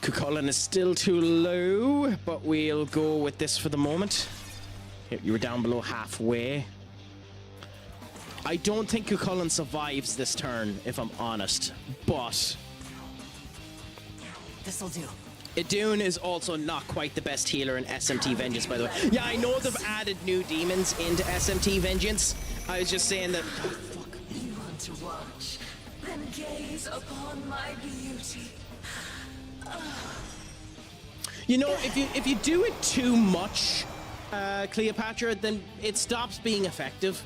Cucullin is still too low, but we'll go with this for the moment. You were down below halfway. I don't think Cucullin survives this turn, if I'm honest, but this'll do. Idun is also not quite the best healer in SMT Vengeance, by the way. Yeah, I know they've added new demons into SMT Vengeance. I was just saying that. You want to watch, then gaze upon my beauty. You know, if you do it too much, Cleopatra, then it stops being effective.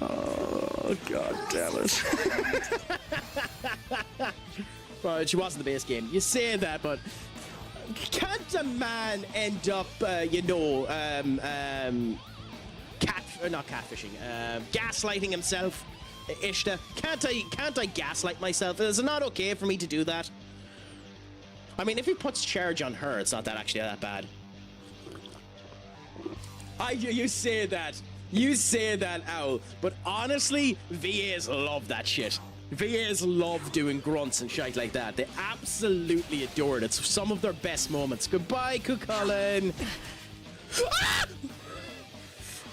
Oh, god damn it. Well, she wasn't the base game. You say that, but can't a man end up, not catfishing, gaslighting himself, Ishta? Can't I gaslight myself? Is it not okay for me to do that? I mean, if he puts charge on her, it's not actually that bad. You say that. You say that, Owl. But honestly, VAs love that shit. VAs love doing grunts and shit like that. They absolutely adore it. It's some of their best moments. Goodbye, Cucullin. Ah!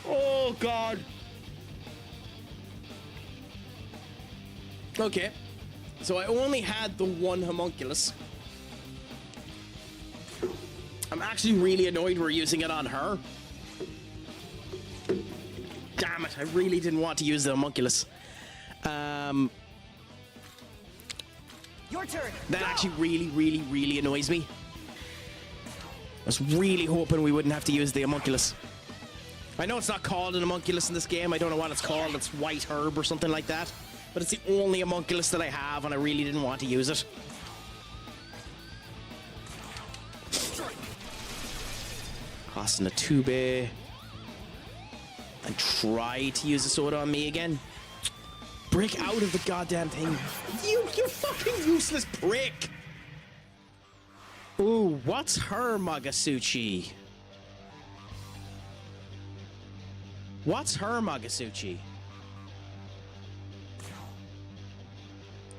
Oh, God. Okay. So I only had the one homunculus. I'm actually really annoyed we're using it on her. Damn it, I really didn't want to use the homunculus. Your turn. That actually really annoys me. I was really hoping we wouldn't have to use the homunculus. I know it's not called an homunculus in this game. I don't know what it's called. It's white herb or something like that. But it's the only homunculus that I have, and I really didn't want to use it. Casting a 2-bay. And try to use the sword on me again. Break out of the goddamn thing. You fucking useless prick. Ooh, what's her Magasuchi? What's her Magasuchi?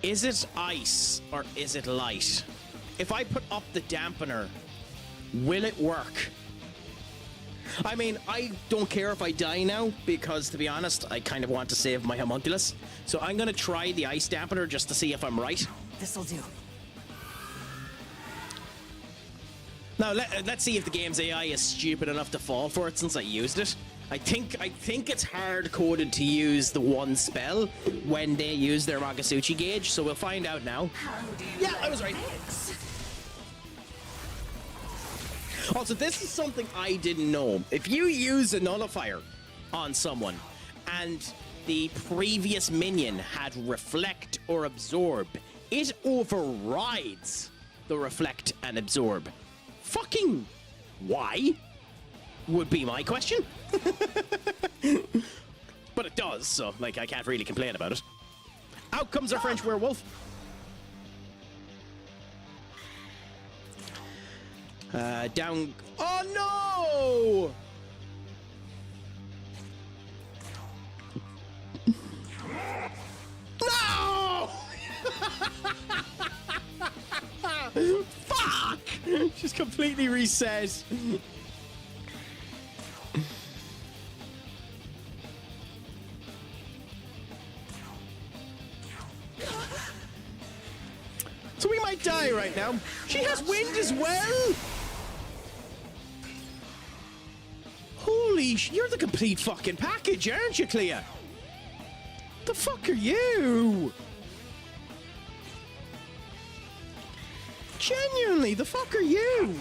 Is it ice or is it light? If I put up the dampener, will it work? I mean, I don't care if I die now, because, to be honest, I kind of want to save my homunculus. So I'm going to try the ice dampener just to see if I'm right. This'll do. Now, let's see if the game's AI is stupid enough to fall for it since I used it. I think it's hard-coded to use the one spell when they use their Makasuchi gauge, so we'll find out now. Yeah, I was right. Also, this is something I didn't know. If you use a nullifier on someone and the previous minion had reflect or absorb, it overrides the reflect and absorb. Fucking why? Would be my question. But it does, so like I can't really complain about it. Out comes our French werewolf. Down. Oh no! No! Fuck! Just completely reset. So we might die right now. She has wind as well. Holy you're the complete fucking package, aren't you, Clea? The fuck are you? Genuinely, the fuck are you?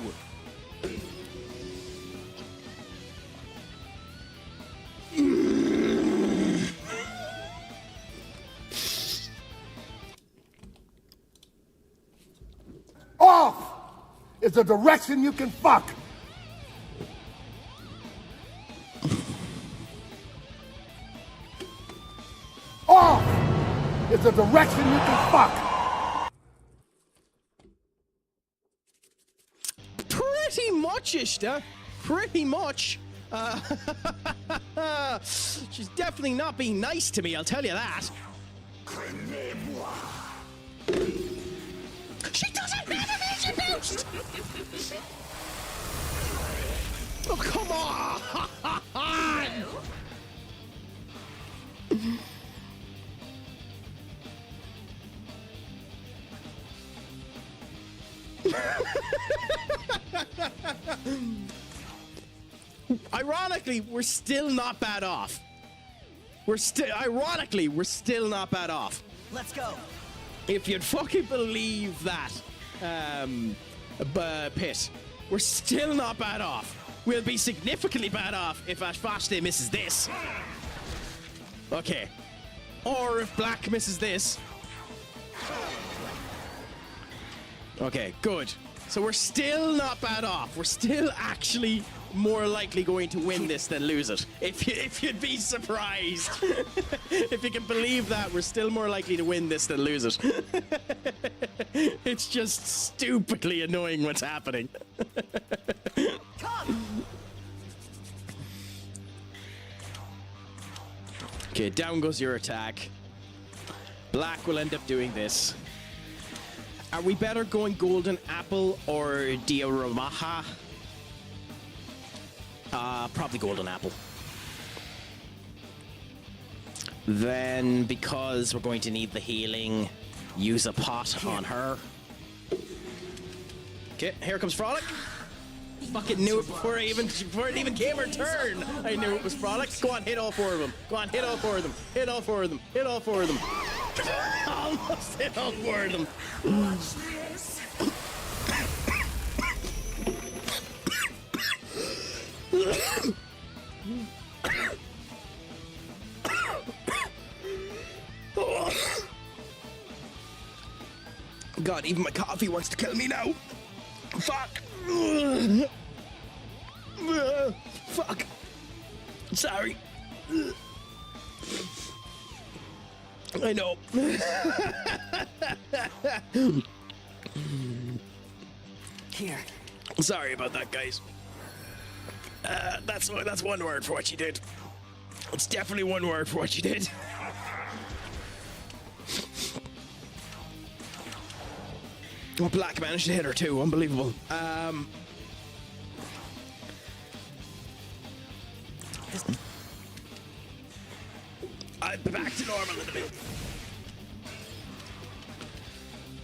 Off is the direction you can fuck. Off is the direction you can fuck. Pretty much-ish, pretty much. She's definitely not being nice to me, I'll tell you that. She doesn't have a vision boost! Oh, come on! Ironically, we're still not bad off. We're still not bad off. Let's go. If you'd fucking believe that, Pit, we're still not bad off. We'll be significantly bad off if Ashfashte misses this. Okay. Or if Black misses this. Okay, good. So we're still not bad off. We're still actually more likely going to win this than lose it. If you'd be surprised. If you can believe that, we're still more likely to win this than lose it. It's just stupidly annoying what's happening. Okay, down goes your attack. Black will end up doing this. Are we better going Golden Apple or Dioramaha? Probably Golden Apple. Then, because we're going to need the healing, use a pot on her. Okay, here comes Frolic. Fucking knew it before it even came her turn. I knew it was Frolic. Go on, hit all four of them. Go on, hit all four of them. Hit all four of them. Hit all four of them. Almost hit all four of them. Watch this. God, even my coffee wants to kill me now. Fuck. Fuck. Sorry. I know. Here. Sorry about that, guys. That's one word for what you did. It's definitely one word for what you did. Oh, Black managed to hit her too. Unbelievable. normal in a bit.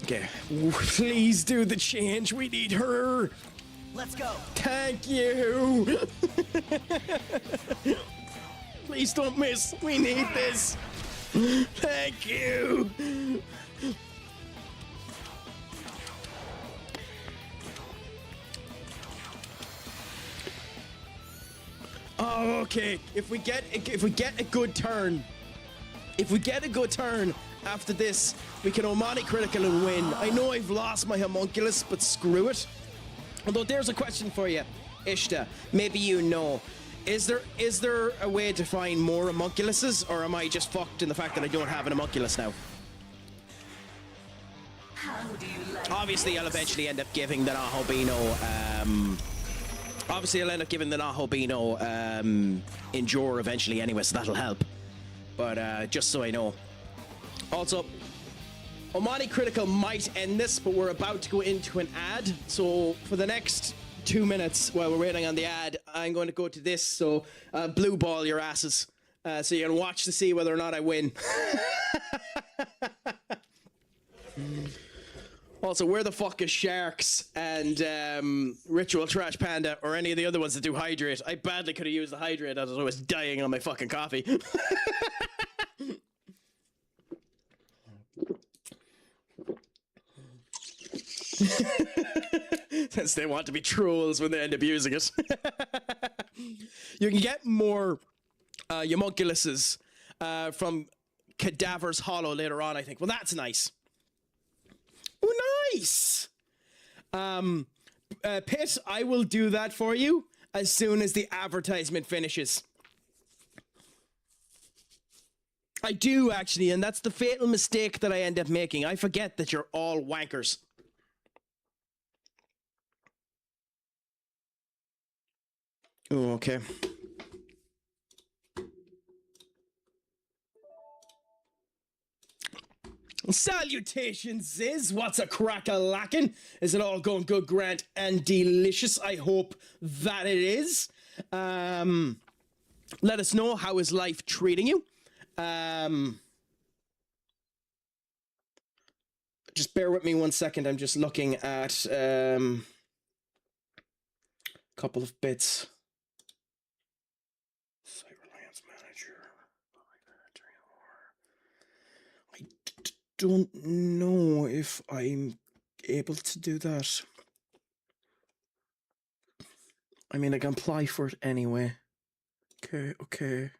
Okay, please do the change. We need her. Let's go. Thank you. Please don't miss. We need this. Thank you. Oh, okay. If we get a good turn, after this, we can Omani critical and win. I know I've lost my homunculus, but screw it. Although there's a question for you, Ishta. Maybe you know. Is there a way to find more homunculuses, or am I just fucked in the fact that I don't have an homunculus now? Obviously, I'll eventually end up giving the Nahobino. Obviously, I'll end up giving the Nahobino Endure eventually anyway, so that'll help. But just so I know. Also, Omani Critical might end this, but we're about to go into an ad. So for the next 2 minutes while we're waiting on the ad, I'm going to go to this. So blue ball your asses. So you can watch to see whether or not I win. Also, where the fuck is Sharks and Ritual Trash Panda or any of the other ones that do hydrate? I badly could have used the hydrate as I was dying on my fucking coffee. Since they want to be trolls when they end up using it. You can get more homunculuses from Cadaver's Hollow later on, I think. Well, that's nice. Oh, nice! Pitt, I will do that for you as soon as the advertisement finishes. I do, actually, and that's the fatal mistake that I end up making. I forget that you're all wankers. Oh, okay. Salutations, Ziz. What's a crack-a-lackin'? Is it all going good, grand, and delicious? I hope that it is. Let us know, how is life treating you? Just bear with me 1 second. I'm just looking at a couple of bits. Cyberlands Manager. I don't know if I'm able to do that. I mean, I can apply for it anyway. Okay.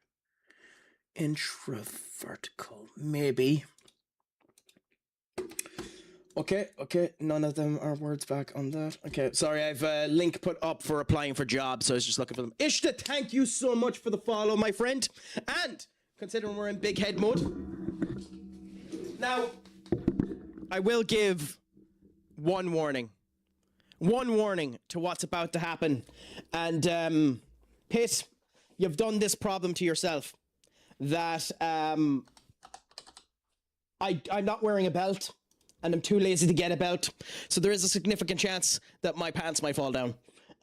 Intravertical, maybe. Okay, none of them are words back on that. Okay, sorry, I've a link put up for applying for jobs, so I was just looking for them. Ishta, thank you so much for the follow, my friend. And, considering we're in big head mode, now, I will give one warning. One warning to what's about to happen. And, Pitt, you've done this problem to yourself. That, I'm not wearing a belt. And I'm too lazy to get a belt. So there is a significant chance that my pants might fall down.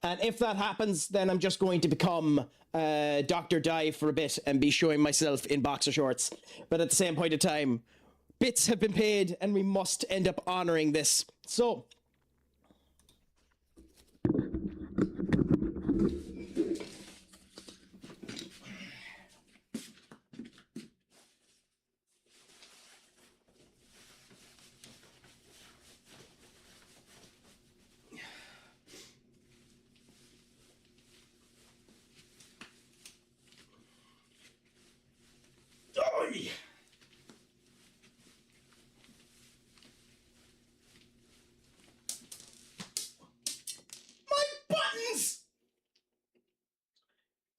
And if that happens, then I'm just going to become Dr. Dive for a bit and be showing myself in boxer shorts. But at the same point in time, bits have been paid and we must end up honoring this. So... Oi! My buttons!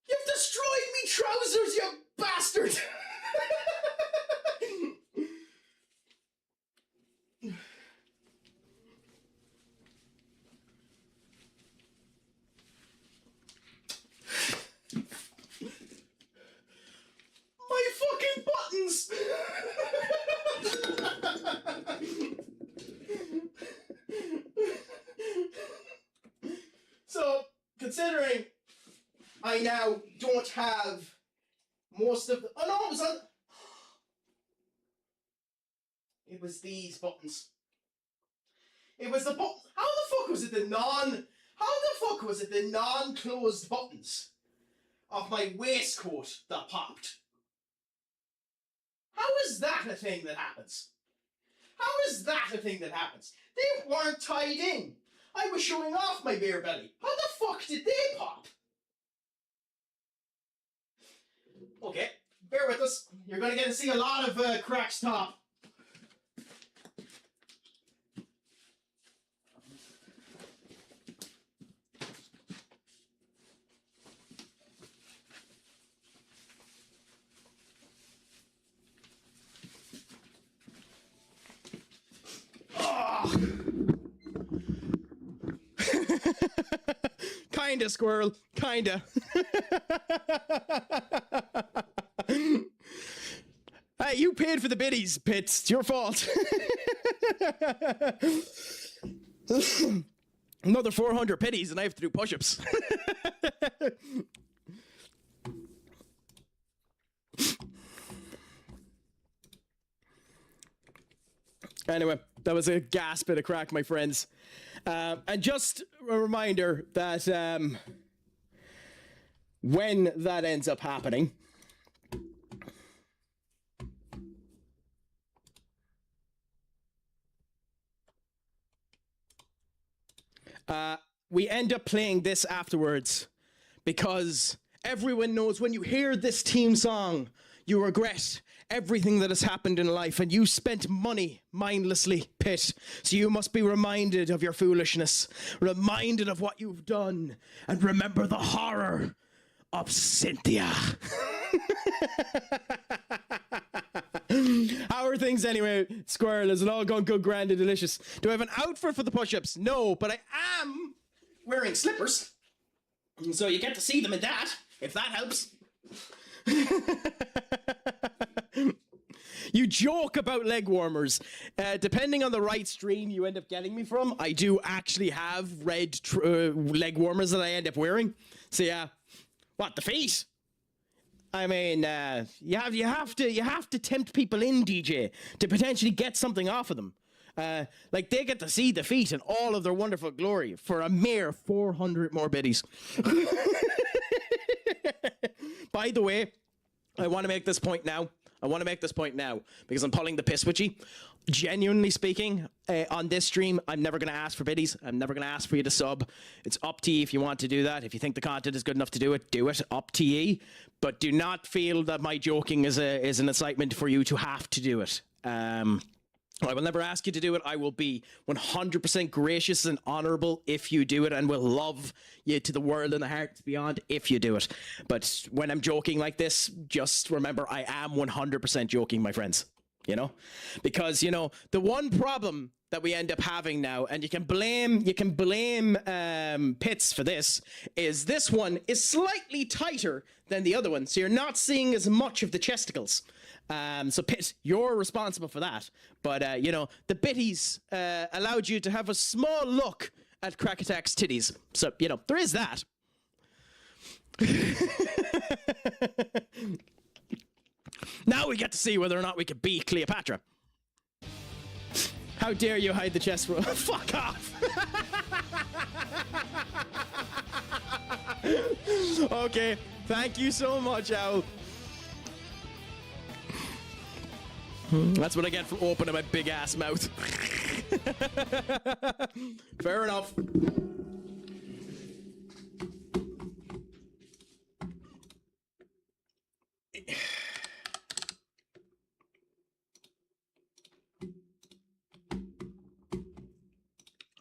You've destroyed me trousers, you bastard! My fucking buttons! So, considering I now don't have most of the... Oh no, it was on... It was these buttons. It was the button. How the fuck was it the non-closed buttons of my waistcoat that popped? How is that a thing that happens? How is that a thing that happens? They weren't tied in. I was showing off my beer belly. How the fuck did they pop? Okay, bear with us. You're going to get to see a lot of Craic's top. Kinda, squirrel. Kinda. Hey, you paid for the biddies, Pitts. It's your fault. Another 400 pitties and I have to do push-ups. Anyway, that was a gas bit of Craic, my friends. And just a reminder that when that ends up happening, we end up playing this afterwards because everyone knows when you hear this theme song, you regret everything that has happened in life and you spent money mindlessly, Pit. So you must be reminded of your foolishness, reminded of what you've done, and remember the horror of Cynthia. How are things anyway, Squirrel? Is it all going good, grand, and delicious? Do I have an outfit for the push-ups? No, but I am wearing slippers. So you get to see them in that, if that helps. You joke about leg warmers. Depending on the right stream you end up getting me from, I do actually have red leg warmers that I end up wearing. So yeah, what, the feet? I mean, you have to tempt people in, DJ, to potentially get something off of them. Like they get to see the feet in all of their wonderful glory for a mere 400 more biddies. By the way, I want to make this point now. Because I'm pulling the piss with you. Genuinely speaking, on this stream, I'm never going to ask for biddies. I'm never going to ask for you to sub. It's up to you if you want to do that. If you think the content is good enough to do it, do it. Up to you. But do not feel that my joking is an incitement for you to have to do it. I will never ask you to do it. I will be 100% gracious and honorable if you do it, and will love you to the world and the hearts beyond if you do it. But when I'm joking like this, just remember I am 100% joking, my friends. You know? Because, you know, the one problem that we end up having now, and you can blame Pitts for this, is this one is slightly tighter than the other one, so you're not seeing as much of the chesticles. So Pitt, you're responsible for that. But, you know, the bitties allowed you to have a small look at CraicAttack's titties. So, you know, there is that. Now we get to see whether or not we can beat Cleopatra. How dare you hide the chest roll? Fuck off! Okay, thank you so much, Owl. That's what I get for opening my big ass mouth. Fair enough.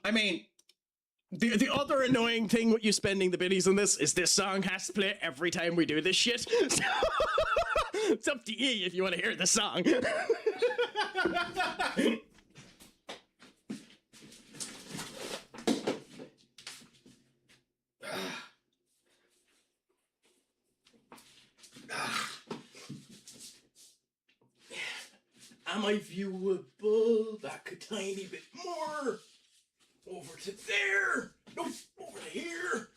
I mean, the other annoying thing with you spending the biddies on this is this song has to play every time we do this shit. So it's up to you if you want to hear the song. Am I viewable back a tiny bit more? Over to there. Nope, over to here.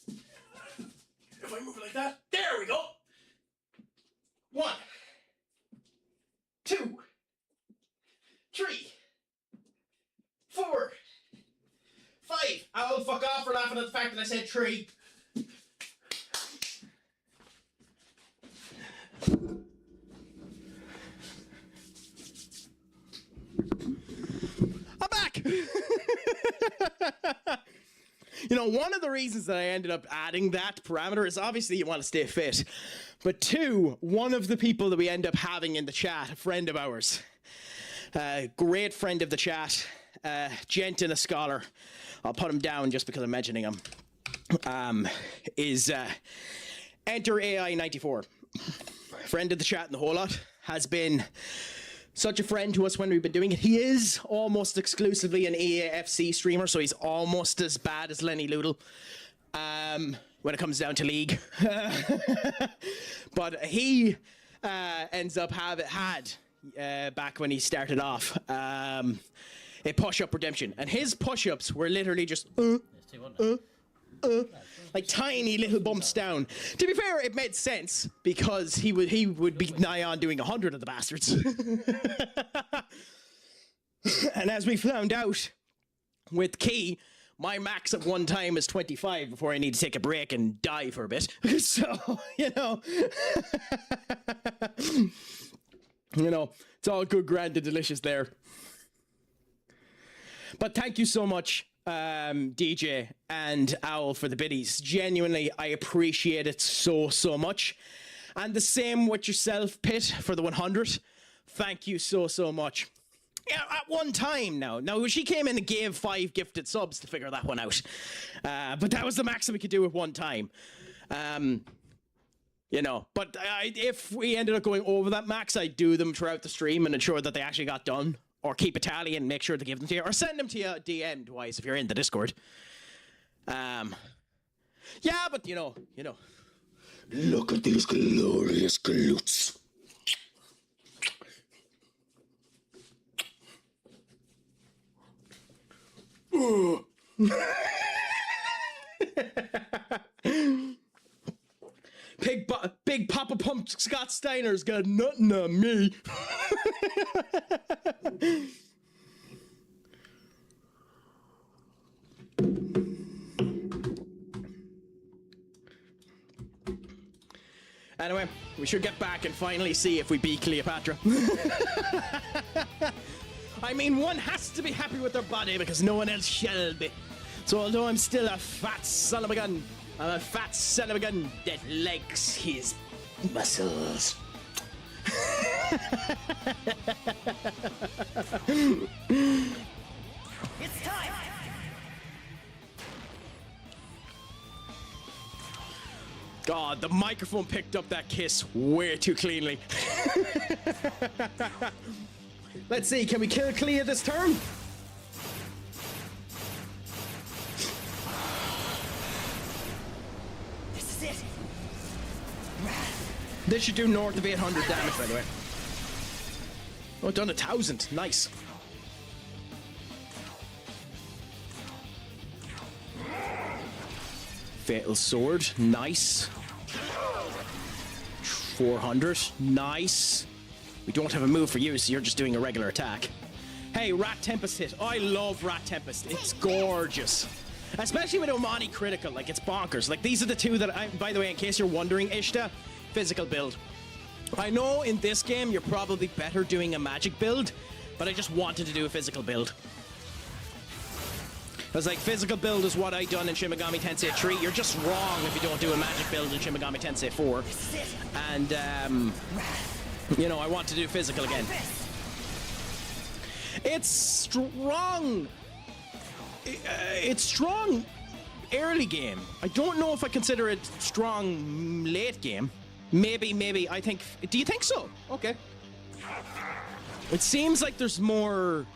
If I move it like that, there we go. 1, 2, 3, 4, 5. I'll fuck off for laughing at the fact that I said 3. I'm back! You know, one of the reasons that I ended up adding that parameter is obviously you want to stay fit. But 2, one of the people that we end up having in the chat, a friend of ours, great friend of the chat, gent and a scholar, I'll put him down just because I'm mentioning him, is Enter AI 94. Friend of the chat and the whole lot, has been such a friend to us when we've been doing it. He is almost exclusively an EAFC streamer, so he's almost as bad as Lenny Loodle when it comes down to League. But he ends up had back when he started off a push-up redemption, and his push-ups were literally just like tiny little bumps down. To be fair, it made sense because he would be nigh on doing 100 of the bastards. And as we found out with Key, my max at one time is 25 before I need to take a break and die for a bit. So, you know, it's all good, grand, and delicious there. But thank you so much, DJ and Owl, for the biddies. Genuinely, I appreciate it so much. And the same with yourself, Pitt, for the 100. Thank you so much. Yeah, at one time now. Now, she came in and gave 5 gifted subs to figure that one out. But that was the max that we could do at one time. You know, but if we ended up going over that max, I'd do them throughout the stream and ensure that they actually got done. Or keep a tally and make sure to give them to you. Or send them to you DM twice if you're in the Discord. Yeah, but you know. Look at these glorious glutes. Big Papa Pump Scott Steiner's got nothing on me. Anyway, we should get back and finally see if we beat Cleopatra. I mean, one has to be happy with their body because no one else shall be. So although I'm still a fat son of a gun, I'm a fat son of a gun that likes his muscles. It's time! God, the microphone picked up that kiss way too cleanly. Let's see, can we kill Clea this turn? This is it! This should do north of 800 damage, by the way. Oh, done 1,000. Nice. Fatal Sword. Nice. 400. Nice. We don't have a move for you, so you're just doing a regular attack. Hey, Rat Tempest hit. I love Rat Tempest. It's gorgeous. Especially with Omani critical. Like, it's bonkers. Like, these are the two that I... By the way, in case you're wondering, Ishta, physical build. I know in this game you're probably better doing a magic build, but I just wanted to do a physical build. I was like, physical build is what I done in Shin Megami Tensei 3. You're just wrong if you don't do a magic build in Shin Megami Tensei 4. And, you know, I want to do physical again. It's strong. It's strong early game. I don't know if I consider it strong late game. Maybe, I think... Do you think so? Okay. It seems like there's more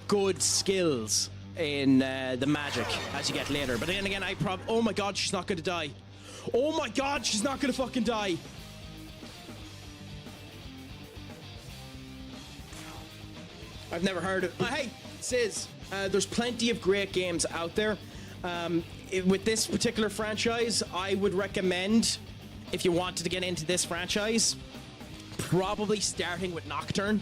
good skills in the magic as you get later. But then again, oh my god, she's not gonna die. Oh my god, she's not gonna fucking die. I've never heard of... hey, Sis, there's plenty of great games out there. With this particular franchise, I would recommend... If you wanted to get into this franchise, probably starting with Nocturne,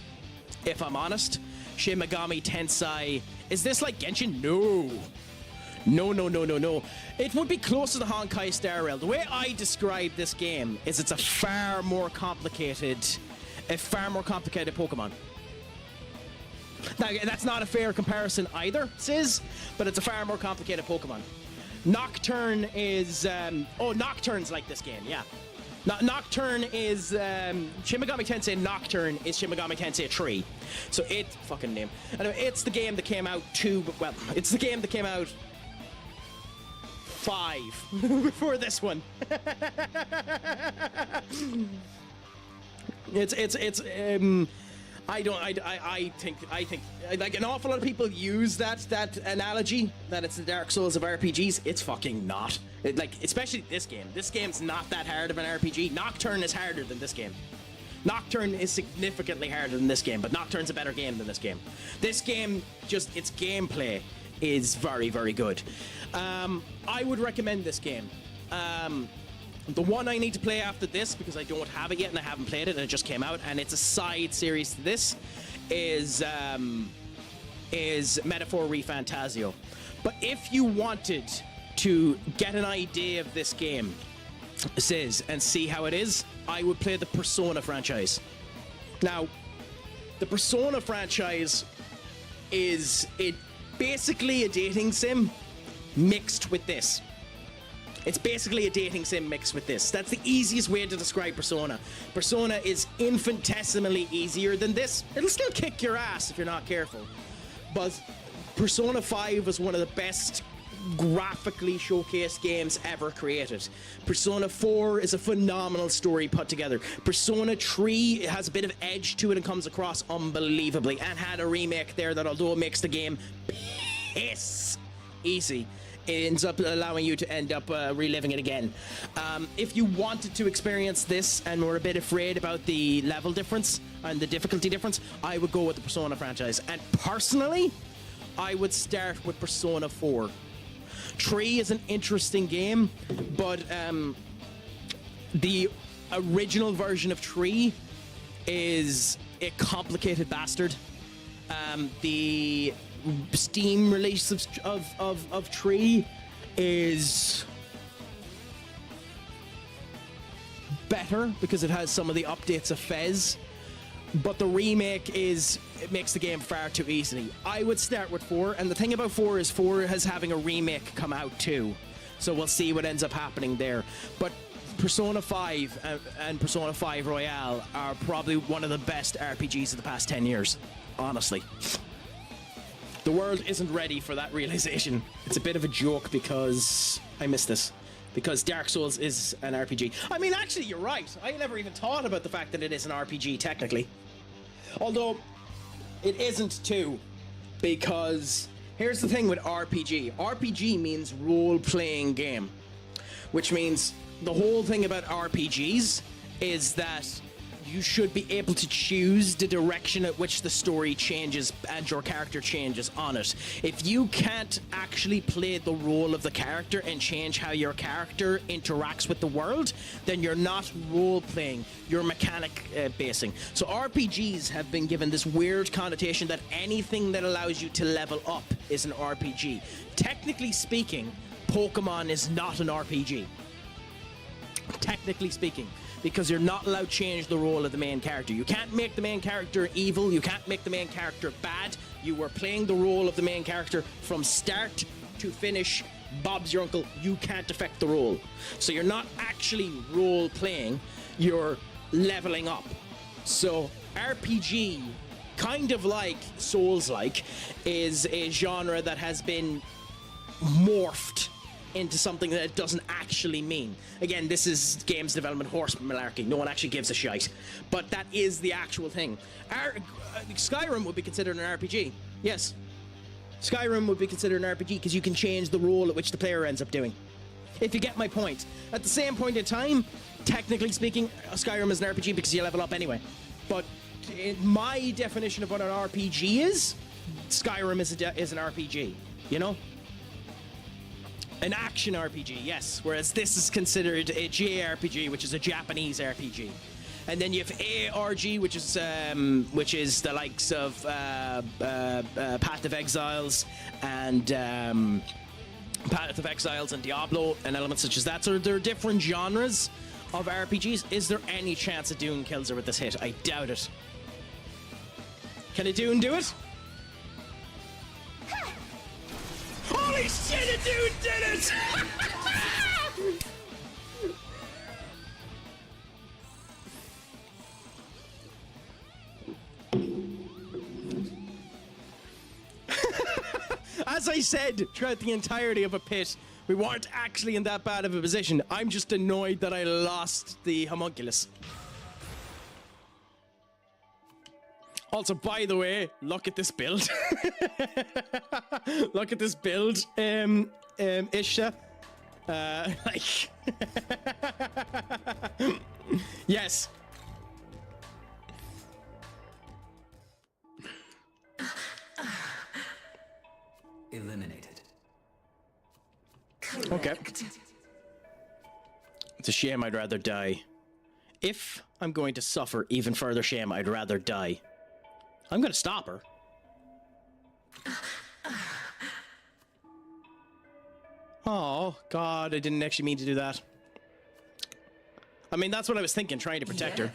if I'm honest. Shin Megami Tensei. Is this like Genshin? No. No. It would be closer to Honkai Star Rail. The way I describe this game is it's a far more complicated Pokemon. Now, that's not a fair comparison either, Sis, but it's a far more complicated Pokemon. Nocturne is... Nocturne's like this game, yeah. Nocturne is... Shin Megami Tensei Nocturne is Shin Megami Tensei 3. So it's... Fucking name. Anyway, it's the game that came out it's the game that came out 5 before this one. I think like an awful lot of people use that analogy that it's the Dark Souls of RPGs. It's fucking not. Especially this game. This game's not that hard of an RPG. Nocturne is harder than this game. Nocturne is significantly harder than this game, but Nocturne's a better game than this game. This game, just its gameplay is very, very good. I would recommend this game. The one I need to play after this, because I don't have it yet and I haven't played it and it just came out, and it's a side series to this, is Metaphor ReFantasio. But if you wanted to get an idea of this game, Sis, and see how it is, I would play the Persona franchise. Now, the Persona franchise is basically a dating sim mixed with this. It's basically a dating sim mixed with this. That's the easiest way to describe Persona. Persona is infinitesimally easier than this. It'll still kick your ass if you're not careful. But Persona 5 was one of the best graphically showcased games ever created. Persona 4 is a phenomenal story put together. Persona 3 has a bit of edge to it and comes across unbelievably, and had a remake there that, although it makes the game piss easy, it ends up allowing you to end up reliving it again. If you wanted to experience this and were a bit afraid about the level difference and the difficulty difference, I would go with the Persona franchise. And personally, I would start with Persona 4. 3 is an interesting game, but the original version of 3 is a complicated bastard. The Steam release of 3 is better because it has some of the updates of Fez, but the remake it makes the game far too easily. I would start with 4, and the thing about 4 is 4 is having a remake come out too, so we'll see what ends up happening there. But Persona 5 and Persona 5 Royale are probably one of the best RPGs of the past 10 years, honestly. The world isn't ready for that realization. It's a bit of a joke because I miss this. Because Dark Souls is an RPG. I mean, actually, you're right. I never even thought about the fact that it is an RPG, technically. Although, it isn't too. Because, here's the thing with RPG. RPG means role-playing game. Which means the whole thing about RPGs is that you should be able to choose the direction at which the story changes and your character changes on it. If you can't actually play the role of the character and change how your character interacts with the world, then you're not role-playing, you're mechanic basing. So RPGs have been given this weird connotation that anything that allows you to level up is an RPG. Technically speaking, Pokemon is not an RPG. Technically speaking. Because you're not allowed to change the role of the main character. You can't make the main character evil, you can't make the main character bad. You are playing the role of the main character from start to finish. Bob's your uncle, you can't affect the role. So you're not actually role-playing, you're leveling up. So RPG, kind of like Souls-like, is a genre that has been morphed into something that it doesn't actually mean. Again, this is games development horse malarkey. No one actually gives a shite. But that is the actual thing. Skyrim would be considered an RPG. Yes. Skyrim would be considered an RPG because you can change the role at which the player ends up doing. If you get my point. At the same point in time, technically speaking, Skyrim is an RPG because you level up anyway. But my definition of what an RPG is, Skyrim is an RPG. You know? An action RPG, yes, whereas this is considered a JRPG, which is a Japanese RPG. And then you have ARG, which is the likes of Path of Exiles and Path of Exiles and Diablo and elements such as that. So there are different genres of RPGs. Is there any chance that Dune kills her with this hit? I doubt it. Can a Dune do it? Holy shit, a Dune did it! As I said throughout the entirety of a pit, we weren't actually in that bad of a position. I'm just annoyed that I lost the homunculus. Also, by the way, look at this build. Look at this build, Isha. Like... Yes. Eliminated. Okay. It's a shame I'd rather die. If I'm going to suffer even further shame, I'd rather die. I'm going to stop her. Oh, God, I didn't actually mean to do that. I mean, that's what I was thinking, trying to protect her.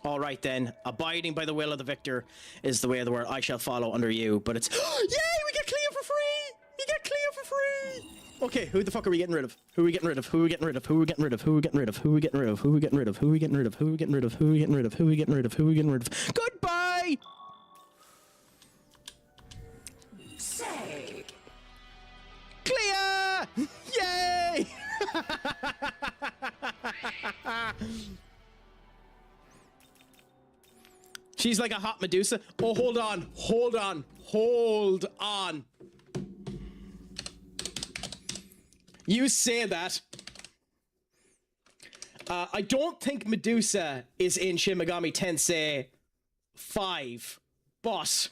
All right, then. Abiding by the will of the victor is the way of the world. I shall follow under you, but it's... Yay, we get Cleo for free! We get Cleo for free! Okay, who the fuck are we getting rid of? Who are we getting rid of? Who are we getting rid of? Who are we getting rid of? Who are we getting rid of? Who are we getting rid of? Who are we getting rid of? Who are we getting rid of? Who are we getting rid of? Who are we getting rid of? Who are we getting rid of? Who are we getting rid of? Goodbye! Say. Cleo! Yay! She's like a hot Medusa. Oh, hold on. Hold on. Hold on. You say that. I don't think Medusa is in Shin Megami Tensei V, but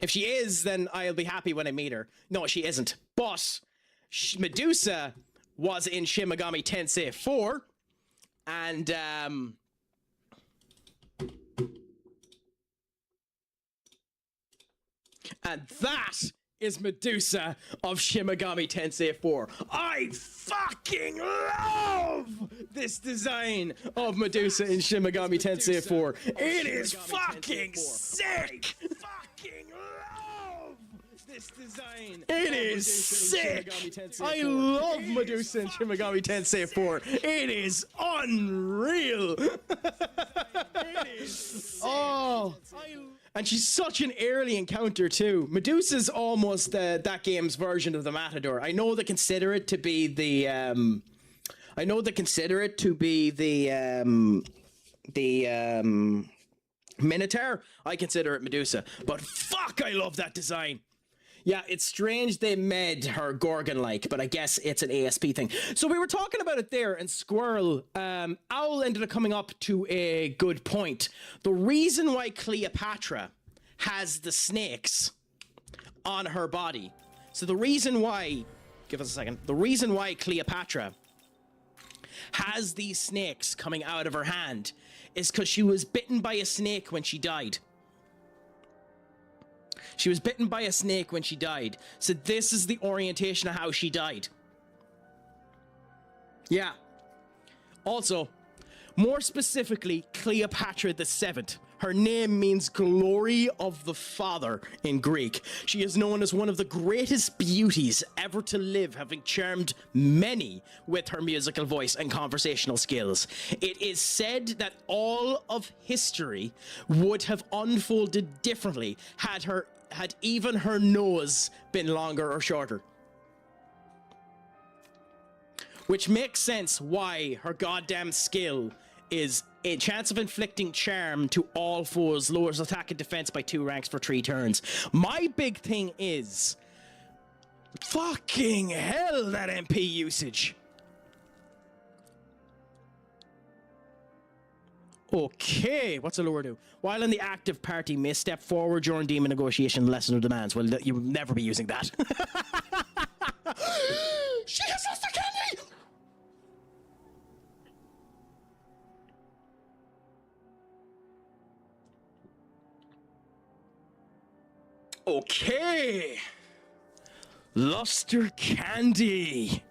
if she is, then I'll be happy when I meet her. No, she isn't. But Medusa was in Shin Megami Tensei IV, and that is Medusa of Shin Megami Tensei IV. I fucking love this design of Medusa in Shin Megami Tensei IV. It is fucking sick. Fucking love this design. It is sick. I love Medusa in Shin Megami Tensei IV. It is unreal. It is. Oh. And she's such an early encounter too. Medusa's almost that game's version of the Matador. I know they consider it to be the Minotaur. I consider it Medusa. But fuck, I love that design. Yeah, it's strange they made her Gorgon-like, but I guess it's an ASP thing. So we were talking about it there, and Squirrel, Owl ended up coming up to a good point. The reason why Cleopatra has the snakes on her body. So the reason why, give us a second, the reason why Cleopatra has these snakes coming out of her hand is because she was bitten by a snake when she died. She was bitten by a snake when she died. So this is the orientation of how she died. Yeah. Also, more specifically, Cleopatra the Seventh. Her name means glory of the father in Greek. She is known as one of the greatest beauties ever to live, having charmed many with her musical voice and conversational skills. It is said that all of history would have unfolded differently had even her nose been longer or shorter. Which makes sense why her goddamn skill is a chance of inflicting charm to all foes, lowers attack and defense by 2 ranks for 3 turns. My big thing is, fucking hell, that MP usage. Okay, what's the lure do? While in the active party, may step forward during demon negotiation, lessen her demands. Well, you will never be using that. She has lost the candy! Okay. Luster candy.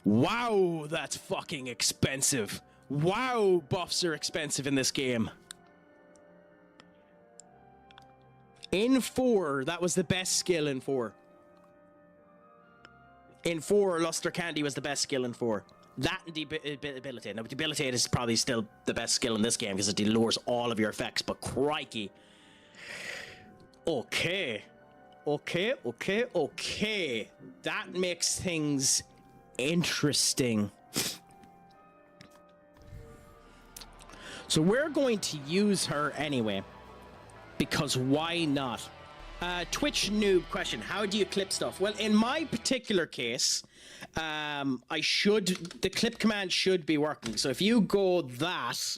Wow, that's fucking expensive. Wow, buffs are expensive in this game. In 4, that was the best skill in 4. In 4, Luster Candy was the best skill in 4. That and Debilitate. Now, Debilitate is probably still the best skill in this game because it lowers all of your effects, but crikey. Okay. Okay. That makes things interesting. So we're going to use her anyway. Because why not? Twitch noob question. How do you clip stuff? Well, in my particular case, the clip command should be working. So if you go that,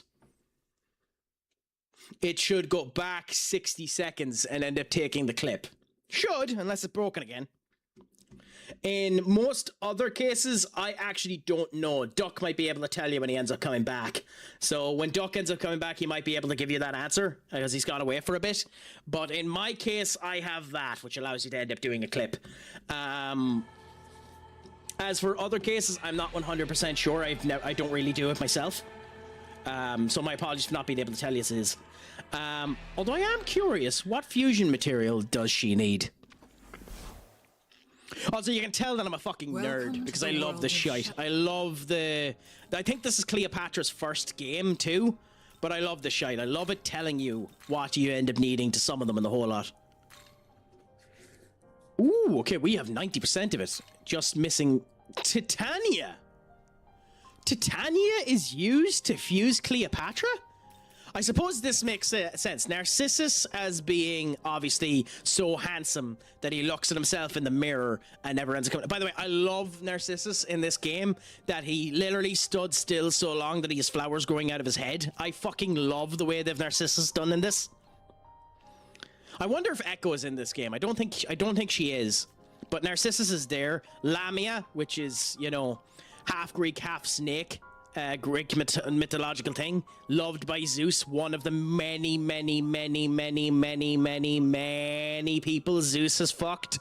it should go back 60 seconds and end up taking the clip. Should, unless it's broken again. In most other cases, I actually don't know. Duck might be able to tell you when he ends up coming back. So when Duck ends up coming back, he might be able to give you that answer because he's gone away for a bit. But in my case, I have that, which allows you to end up doing a clip. As for other cases, I'm not 100% sure. I don't really do it myself. So my apologies for not being able to tell you this. Although I am curious, what fusion material does she need? Also, you can tell that I'm a fucking nerd because I love the shite. I think this is Cleopatra's first game too, but I love the shite. I love it telling you what you end up needing to summon them in the whole lot. Ooh, okay, we have 90% of it. Just missing Titania. Titania is used to fuse Cleopatra? I suppose this makes sense. Narcissus as being obviously so handsome that he looks at himself in the mirror and never ends up coming. By the way, I love Narcissus in this game, that he literally stood still so long that he has flowers growing out of his head. I fucking love the way they've Narcissus done in this. I wonder if Echo is in this game. I don't think she is. But Narcissus is there. Lamia, which is, you know, half Greek, half snake. Greek mythological thing, loved by Zeus, one of the many people Zeus has fucked.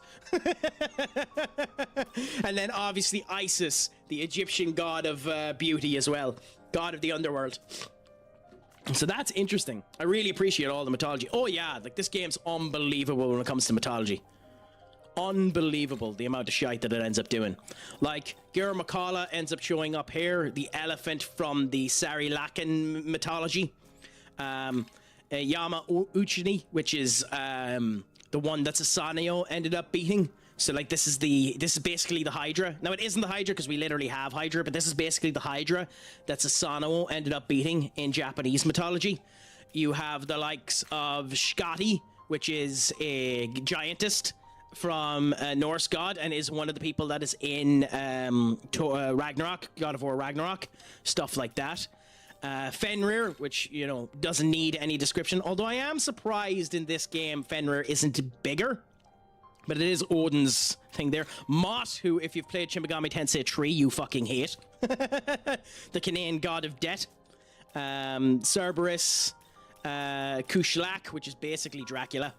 And then obviously Isis, the Egyptian god of beauty as well, god of the underworld. So that's interesting. I really appreciate all the mythology. Oh yeah, like this game's unbelievable when it comes to mythology. Unbelievable the amount of shite that it ends up doing. Like Ger Makala ends up showing up here, the elephant from the Sri Lankan mythology. Yama Uchini, which is the one that Sasanio ended up beating. So like this is basically the Hydra. Now it isn't the Hydra because we literally have Hydra, but this is basically the Hydra that Sasanio ended up beating in Japanese mythology. You have the likes of Skadi, which is a giantess from Norse god and is one of the people that is in Ragnarok, God of War Ragnarok, stuff like that. Fenrir, which, you know, doesn't need any description, although I am surprised in this game Fenrir isn't bigger, but it is Odin's thing there. Mott, who, if you've played Shin Megami Tensei 3, you fucking hate. The Canaan god of death. Cerberus, Kushlak, which is basically Dracula.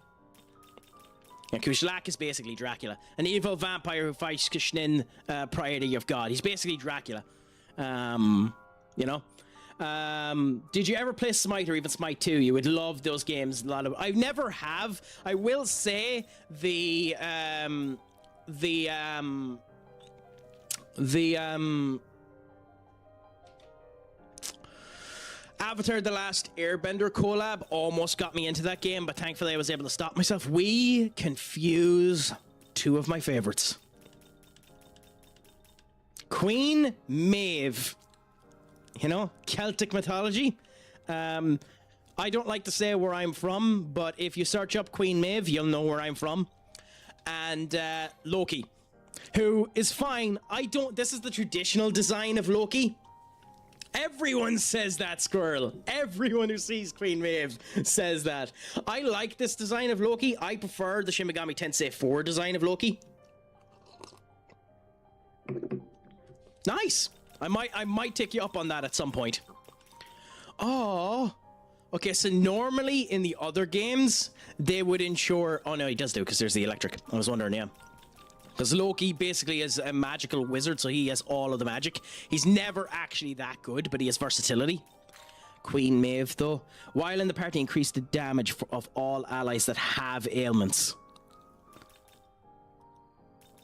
Yeah, Kushlak is basically Dracula. An evil vampire who fights Kishnin, priority of God. He's basically Dracula. You know? Did you ever play Smite or even Smite 2? You would love those games. I never have. I will say the Avatar The Last Airbender collab almost got me into that game, but thankfully I was able to stop myself. We confuse two of my favorites. Queen Maeve. You know, Celtic mythology. I don't like to say where I'm from, but if you search up Queen Maeve, you'll know where I'm from. And Loki, who is fine. This is the traditional design of Loki. Everyone says that, Squirrel. Everyone who sees Queen Maeve says that. I like this design of Loki. I prefer the Shin Megami Tensei IV design of Loki. Nice. I might take you up on that at some point. Oh, Okay, so normally in the other games, they would ensure... Oh, no, he does do, because there's the electric. I was wondering, yeah. Because Loki basically is a magical wizard, so he has all of the magic. He's never actually that good, but he has versatility. Queen Maeve, though. While in the party, increase the damage of all allies that have ailments.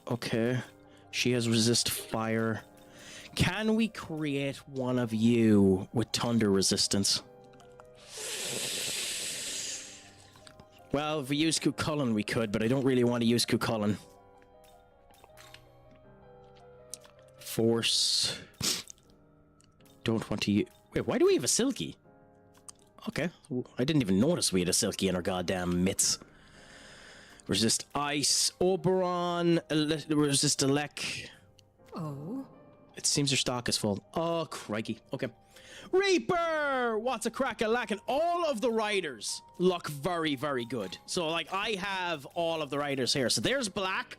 Okay. She has resist fire. Can we create one of you with thunder resistance? Well, if we use Cuchulainn, we could, but I don't really want to use Cuchulainn. Force. Don't want to use... Wait, why do we have a Silky? Okay. I didn't even notice we had a Silky in our goddamn mitts. Resist Ice. Oberon. Resist Elec. Oh. It seems your stock is full. Oh, crikey. Okay. Reaper! What's a crack-a-lack? And all of the riders look very, very good. So, like, I have all of the riders here. So there's Black,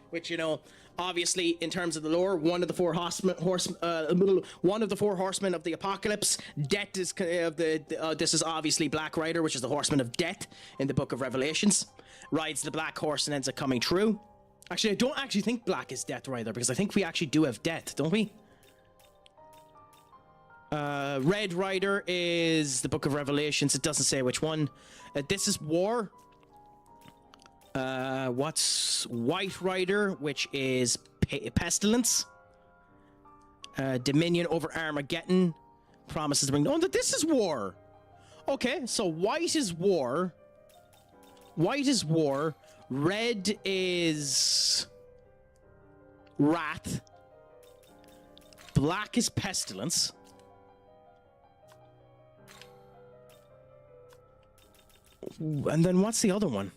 which, you know, obviously, in terms of the lore, one of the four horsemen of the apocalypse. Death is this is obviously Black Rider, which is the horseman of death in the Book of Revelations. Rides the black horse and ends up coming true. Actually, I don't actually think Black is Death Rider, because I think we actually do have Death, don't we? Red Rider is the Book of Revelations. It doesn't say which one. This is War. What's White Rider, which is Pestilence. Dominion over Armageddon. Promises to bring... Oh, this is War. Okay, so White is War. White is War. Red is... Wrath. Black is Pestilence. And then what's the other one?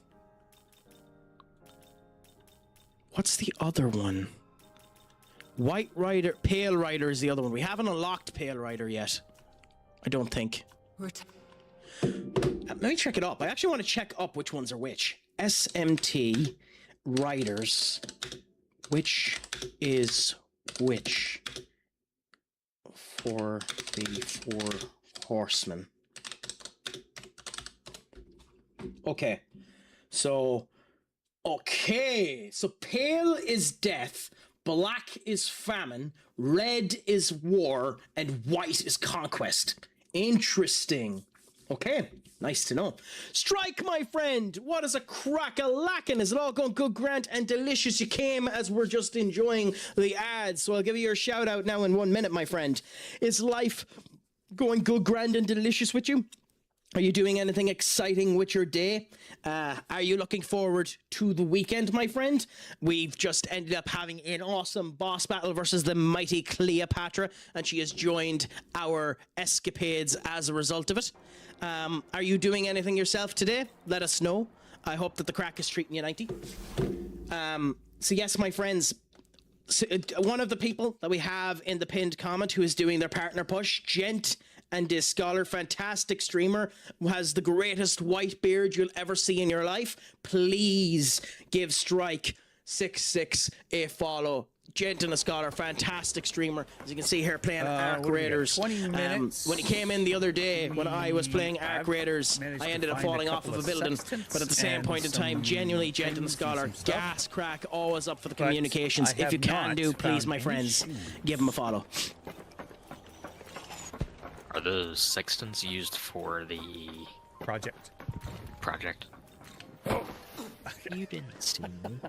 What's the other one? White Rider... Pale Rider is the other one. We haven't unlocked Pale Rider yet. I don't think. Let me check it up. I actually want to check up which ones are which. SMT Riders. Which is which? For the four horsemen. Okay. So pale is death, black is famine, red is war, and white is conquest. Interesting. Okay, nice to know. Strike, my friend! What is a crack-a-lackin'? Is it all going good, grand, and delicious? You came as we're just enjoying the ads, so I'll give you your shout-out now in 1 minute, my friend. Is life going good, grand, and delicious with you? Are you doing anything exciting with your day? Are you looking forward to the weekend, my friend? We've just ended up having an awesome boss battle versus the mighty Cleopatra, and she has joined our escapades as a result of it. Are you doing anything yourself today? Let us know. I hope that the crack is treating you 90. So yes, my friends, one of the people that we have in the pinned comment who is doing their partner push, Gent and this scholar, fantastic streamer, who has the greatest white beard you'll ever see in your life. Please give Strike 66 a follow. Gent and a scholar, fantastic streamer. As you can see here, playing Arc Raiders. 20 minutes. When he came in the other day, when I was playing Arc Raiders, I ended up falling off of a building. But at the same point in time, genuinely, Gent and the scholar, gas crack, always up for the communications. If you can do, please, my friends, give him a follow. Are those sextants used for the project? Oh. You didn't see me.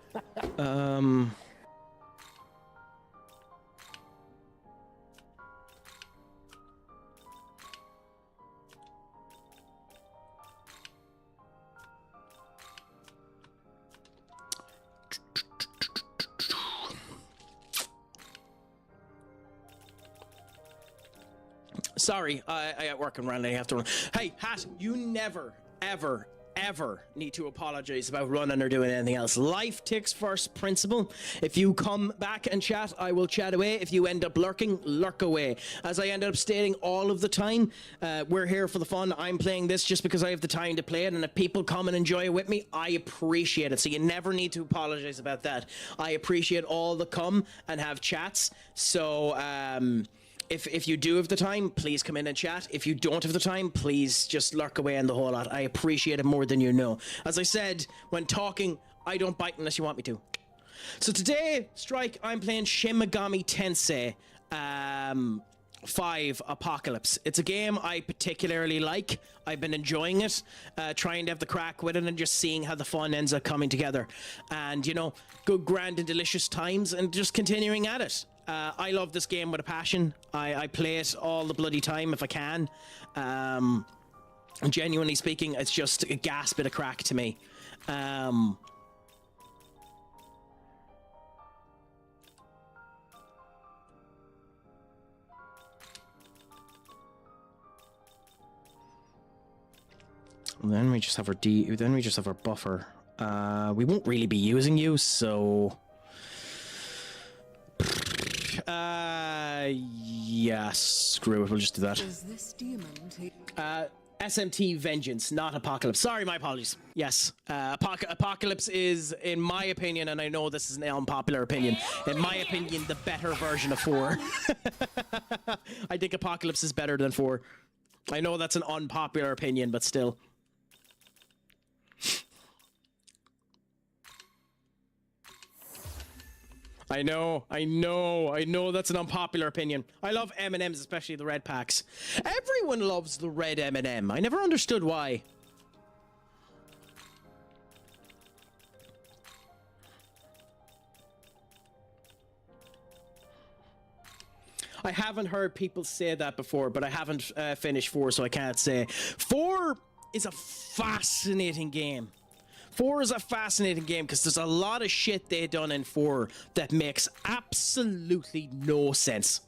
Sorry, I got work and run. I have to run. Hey, Hat, you never, ever, ever need to apologize about running or doing anything else. Life takes first principle. If you come back and chat, I will chat away. If you end up lurking, lurk away. As I ended up stating all of the time, we're here for the fun. I'm playing this just because I have the time to play it, and if people come and enjoy it with me, I appreciate it. So you never need to apologize about that. I appreciate all the come and have chats. So, if you do have the time, please come in and chat. If you don't have the time, please just lurk away in the whole lot. I appreciate it more than you know. As I said, when talking, I don't bite unless you want me to. So today, Strike, I'm playing Shin Megami Tensei 5 Apocalypse. It's a game I particularly like. I've been enjoying it, trying to have the crack with it and just seeing how the fun ends up coming together. And, you know, good, grand and delicious times and just continuing at it. I love this game with a passion. I play it all the bloody time if I can. Genuinely speaking, it's just a gas bit of crack to me. Then we just have our then we just have our buffer. We won't really be using you, so yeah, screw it, we'll just do that. Does this demon take SMT Vengeance, not Apocalypse. Sorry, my apologies. Yes, Apocalypse is, in my opinion, and I know this is an unpopular opinion, in my opinion, the better version of 4. I think Apocalypse is better than 4. I know that's an unpopular opinion, but still. I know that's an unpopular opinion. I love M&Ms, especially the red packs. Everyone loves the red M&M. I never understood why. I haven't heard people say that before, but I haven't finished 4, so I can't say. 4 is a fascinating game. 4 is a fascinating game because there's a lot of shit they done in 4 that makes absolutely no sense.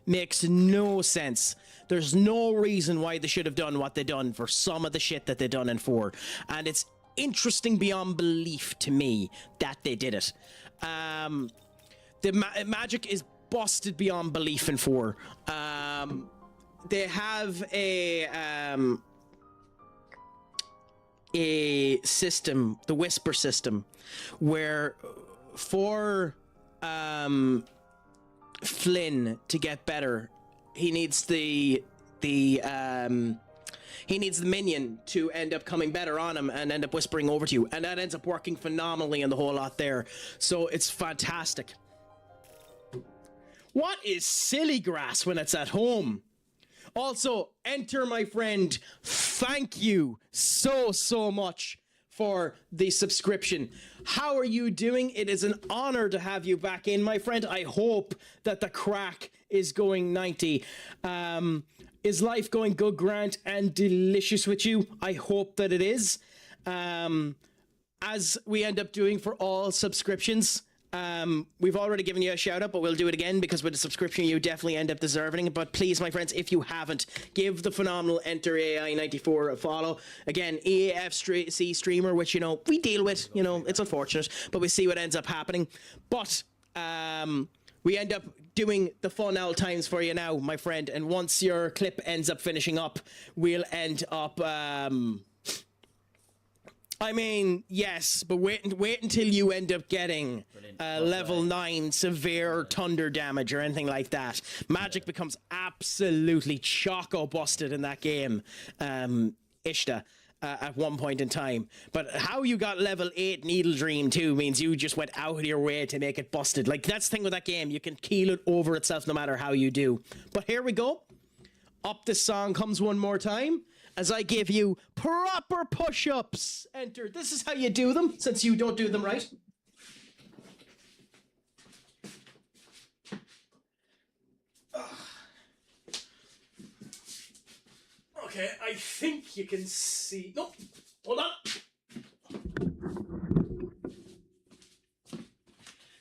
Makes no sense. There's no reason why they should have done what they done for some of the shit that they done in 4. And it's interesting beyond belief to me that they did it. The magic is busted beyond belief in 4. They have a system, the whisper system, where for Flynn to get better, he needs the minion to end up coming better on him and end up whispering over to you, and that ends up working phenomenally in the whole lot there. So it's fantastic. What is silly grass when it's at home? Also, enter my friend. Thank you so much for the subscription. How are you doing? It is an honor to have you back in, my friend. I hope that the crack is going 90. Is life going good, grand, and delicious with you? I hope that it is. As we end up doing for all subscriptions, we've already given you a shout out, but we'll do it again because with a subscription you definitely end up deserving it. But please, my friends, if you haven't, give the phenomenal Enter AI94 a follow. Again, EAFC streamer, which, you know, we deal with, you know, it's unfortunate, but we see what ends up happening. But we end up doing the fun old times for you now, my friend, and once your clip ends up finishing up, we'll end up I mean, yes, but wait until you end up getting level 9 severe thunder damage or anything like that. Magic becomes absolutely choco busted in that game, Ishta, at one point in time. But how you got level 8 Needle Dream too means you just went out of your way to make it busted. Like, that's the thing with that game. You can keel it over itself no matter how you do. But here we go. Up this song comes one more time, as I give you proper push-ups. Enter. This is how you do them, since you don't do them right. Okay, I think you can see. Nope. Hold on.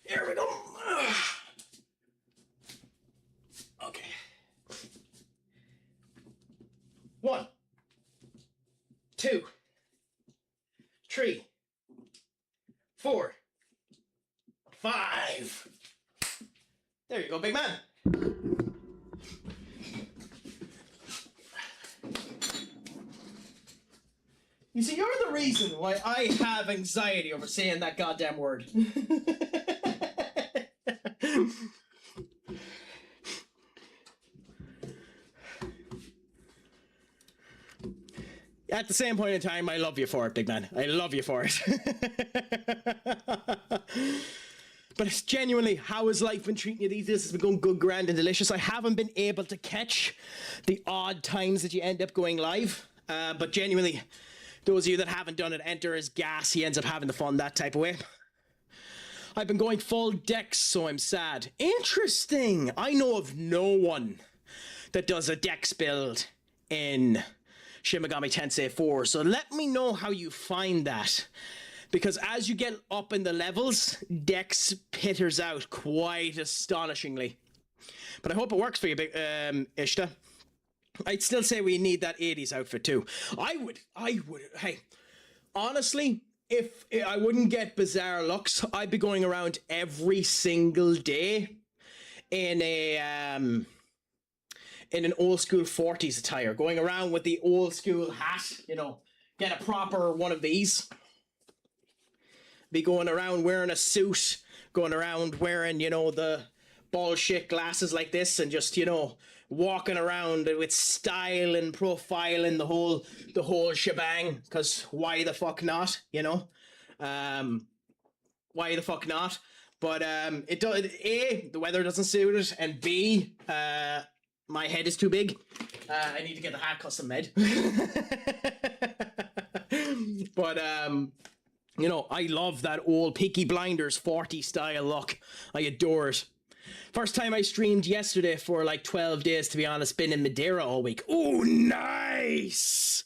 Here we go. Okay. 1, 2, 3, 4, 5. There you go, big man. You see, you're the reason why I have anxiety over saying that goddamn word. at the same point in time, I love you for it, big man. I love you for it. But it's genuinely, how has life been treating you these days? It's been going good, grand, and delicious. I haven't been able to catch the odd times that you end up going live. But genuinely, those of you that haven't done it, enter as gas. He ends up having the fun that type of way. I've been going full decks, so I'm sad. Interesting. I know of no one that does a dex build in Shin Megami Tensei 4. So let me know how you find that. Because as you get up in the levels, dex pitters out quite astonishingly. But I hope it works for you, Ishta. I'd still say we need that 80s outfit too. I would, hey, honestly, if I wouldn't get bizarre looks, I'd be going around every single day in an old school 40s attire, going around with the old school hat, you know, get a proper one of these. Be going around wearing a suit, going around wearing, you know, the bullshit glasses like this, and just, you know, walking around with style and profile and the whole shebang. Because why the fuck not, you know? Why the fuck not? But it does. A, the weather doesn't suit it, and B, my head is too big. I need to get the hat custom made. But you know, I love that old Peaky Blinders 40 style look. I adore it. First time I streamed yesterday for like 12 days, to be honest. Been in Madeira all week. Oh, nice!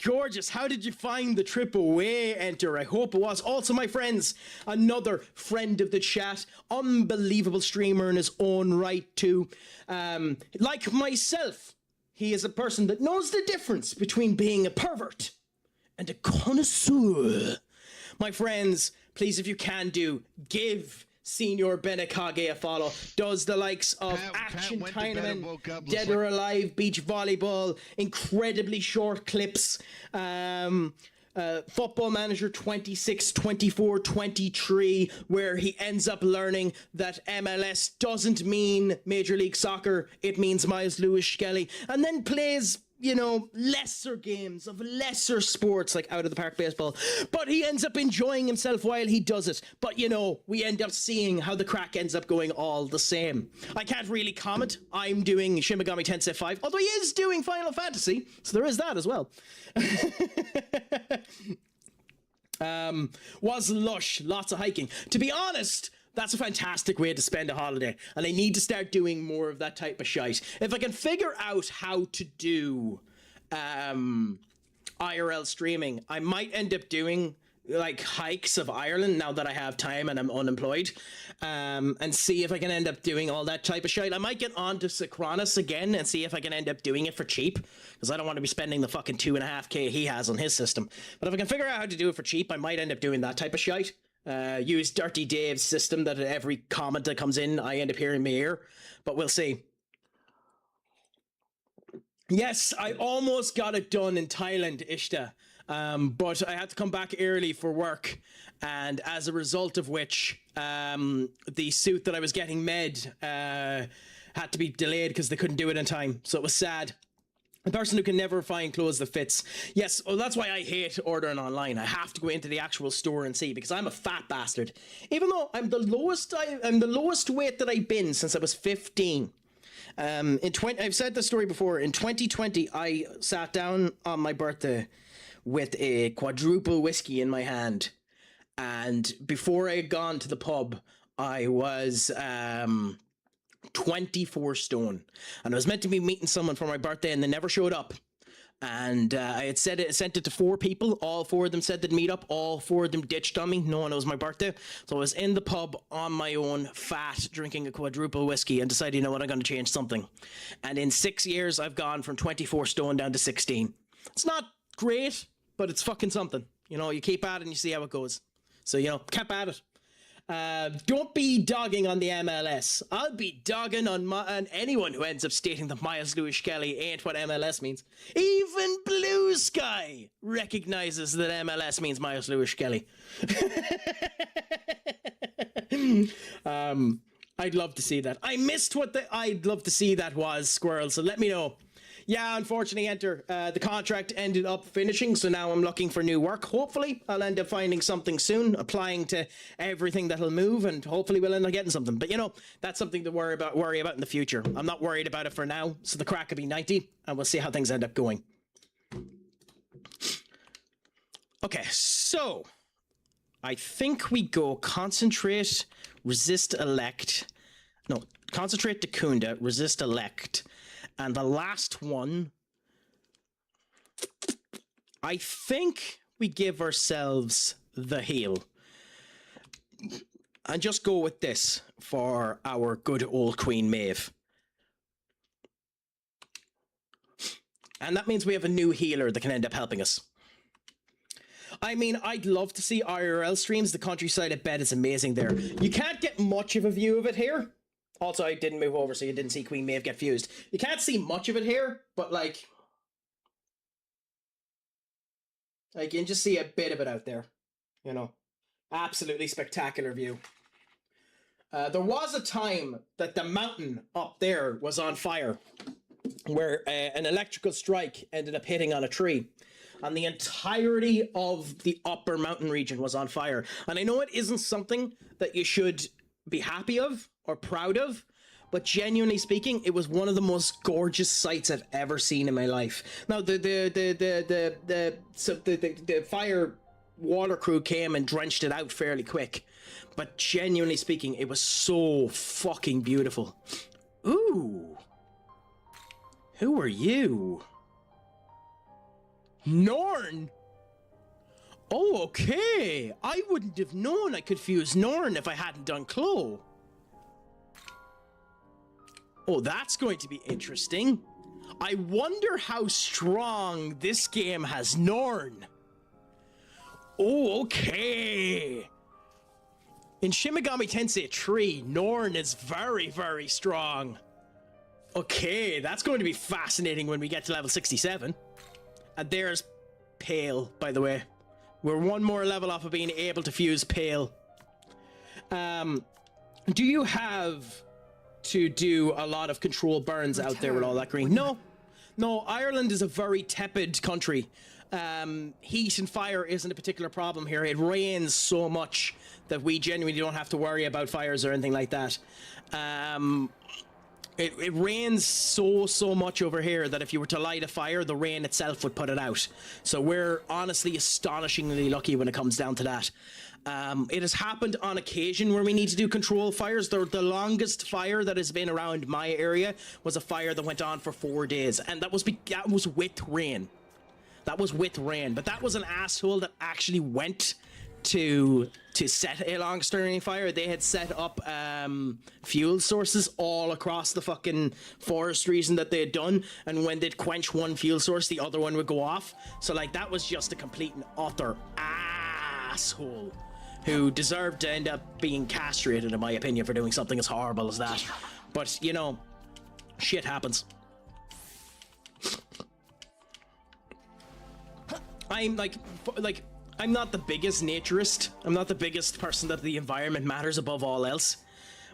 Gorgeous. How did you find the trip away, Enter? I hope it was. Also, my friends, another friend of the chat. Unbelievable streamer in his own right, too. Like myself, he is a person that knows the difference between being a pervert and a connoisseur. My friends, please, if you can give Senior Benekage a follow. Does the likes of Action Tournament, Dead or Alive, Beach Volleyball, incredibly short clips, Football Manager 26, 24, 23, where he ends up learning that MLS doesn't mean Major League Soccer, it means Miles Lewis Skelly, and then plays, you know, lesser games of lesser sports like Out of the Park Baseball, but he ends up enjoying himself while he does it. But you know, we end up seeing how the crack ends up going all the same. I can't really comment. I'm doing Shin Megami Tensei V, although he is doing Final Fantasy, so there is that as well. Was lush, lots of hiking. To be honest, that's a fantastic way to spend a holiday, and I need to start doing more of that type of shite. If I can figure out how to do IRL streaming, I might end up doing like hikes of Ireland now that I have time and I'm unemployed, and see if I can end up doing all that type of shit. I might get onto Synchronous again and see if I can end up doing it for cheap, because I don't want to be spending the fucking 2.5k he has on his system. But if I can figure out how to do it for cheap, I might end up doing that type of shit. Use Dirty Dave's system that every comment that comes in, I end up hearing my ear, but we'll see. Yes, I almost got it done in Thailand, Ishta, but I had to come back early for work, and as a result of which, the suit that I was getting made had to be delayed because they couldn't do it in time, so it was sad. The person who can never find clothes that fits. Yes, well, that's why I hate ordering online. I have to go into the actual store and see, because I'm a fat bastard. Even though I'm the lowest weight that I've been since I was 15. I've said this story before. In 2020, I sat down on my birthday with a quadruple whiskey in my hand, and before I had gone to the pub, I was 24 stone, and I was meant to be meeting someone for my birthday, and they never showed up. And I had sent it to 4 people. All 4 of them said they'd meet up. All 4 of them ditched on me. No one knows my birthday. So I was in the pub on my own, fat, drinking a quadruple whiskey, and decided, you know what, I'm going to change something. And in 6 years, I've gone from 24 stone down to 16. It's not great, but it's fucking something. You know, you keep at it and you see how it goes. So, you know, keep at it. Don't be dogging on the MLS. I'll be dogging on anyone who ends up stating that Miles Lewis Skelly ain't what MLS means. Even Blue Sky recognizes that MLS means Miles Lewis Skelly. I'd love to see that. I missed what I'd love to see that was, Squirrel, so let me know. Yeah, unfortunately, Enter. The contract ended up finishing, so now I'm looking for new work. Hopefully, I'll end up finding something soon, applying to everything that'll move, and hopefully we'll end up getting something. But, you know, that's something to worry about in the future. I'm not worried about it for now, so the Craic will be 90, and we'll see how things end up going. Okay, so I think we go concentrate, resist, elect. No, concentrate, Dacunda, resist, elect. And the last one, I think we give ourselves the heal. And just go with this for our good old Queen Maeve. And that means we have a new healer that can end up helping us. I mean, I'd love to see IRL streams. The countryside at bed is amazing there. You can't get much of a view of it here. Also, I didn't move over, so you didn't see Queen Maeve get fused. You can't see much of it here, but, like, you can just see a bit of it out there. You know, absolutely spectacular view. There was a time that the mountain up there was on fire, where an electrical strike ended up hitting on a tree. And the entirety of the upper mountain region was on fire. And I know it isn't something that you should be happy of or proud of, but genuinely speaking, it was one of the most gorgeous sights I've ever seen in my life. Now, the fire water crew came and drenched it out fairly quick, but genuinely speaking, it was so fucking beautiful. Ooh. Who are you? Norn? Oh, okay. I wouldn't have known I could fuse Norn if I hadn't done Clo. Oh, that's going to be interesting. I wonder how strong this game has Norn. Oh, okay. In Shin Megami Tensei 3, Norn is very, very strong. Okay, that's going to be fascinating when we get to level 67. And there's Pale, by the way. We're one more level off of being able to fuse Pale. Do you have to do a lot of control burns out there with all that green? No. No, Ireland is a very tepid country. Heat and fire isn't a particular problem here. It rains so much that we genuinely don't have to worry about fires or anything like that. It rains so much over here that if you were to light a fire, the rain itself would put it out. So we're honestly astonishingly lucky when it comes down to that. It has happened on occasion where we need to do control fires. The longest fire that has been around my area was a fire that went on for 4 days, and that was with rain. That was with rain, but that was an asshole that actually went to set a long-standing fire. They had set up fuel sources all across the fucking forest region that they had done, and when they'd quench one fuel source, the other one would go off. So, like, that was just a complete and utter asshole who deserved to end up being castrated, in my opinion, for doing something as horrible as that. But, you know, shit happens. I'm I'm not the biggest naturist. I'm not the biggest person that the environment matters above all else.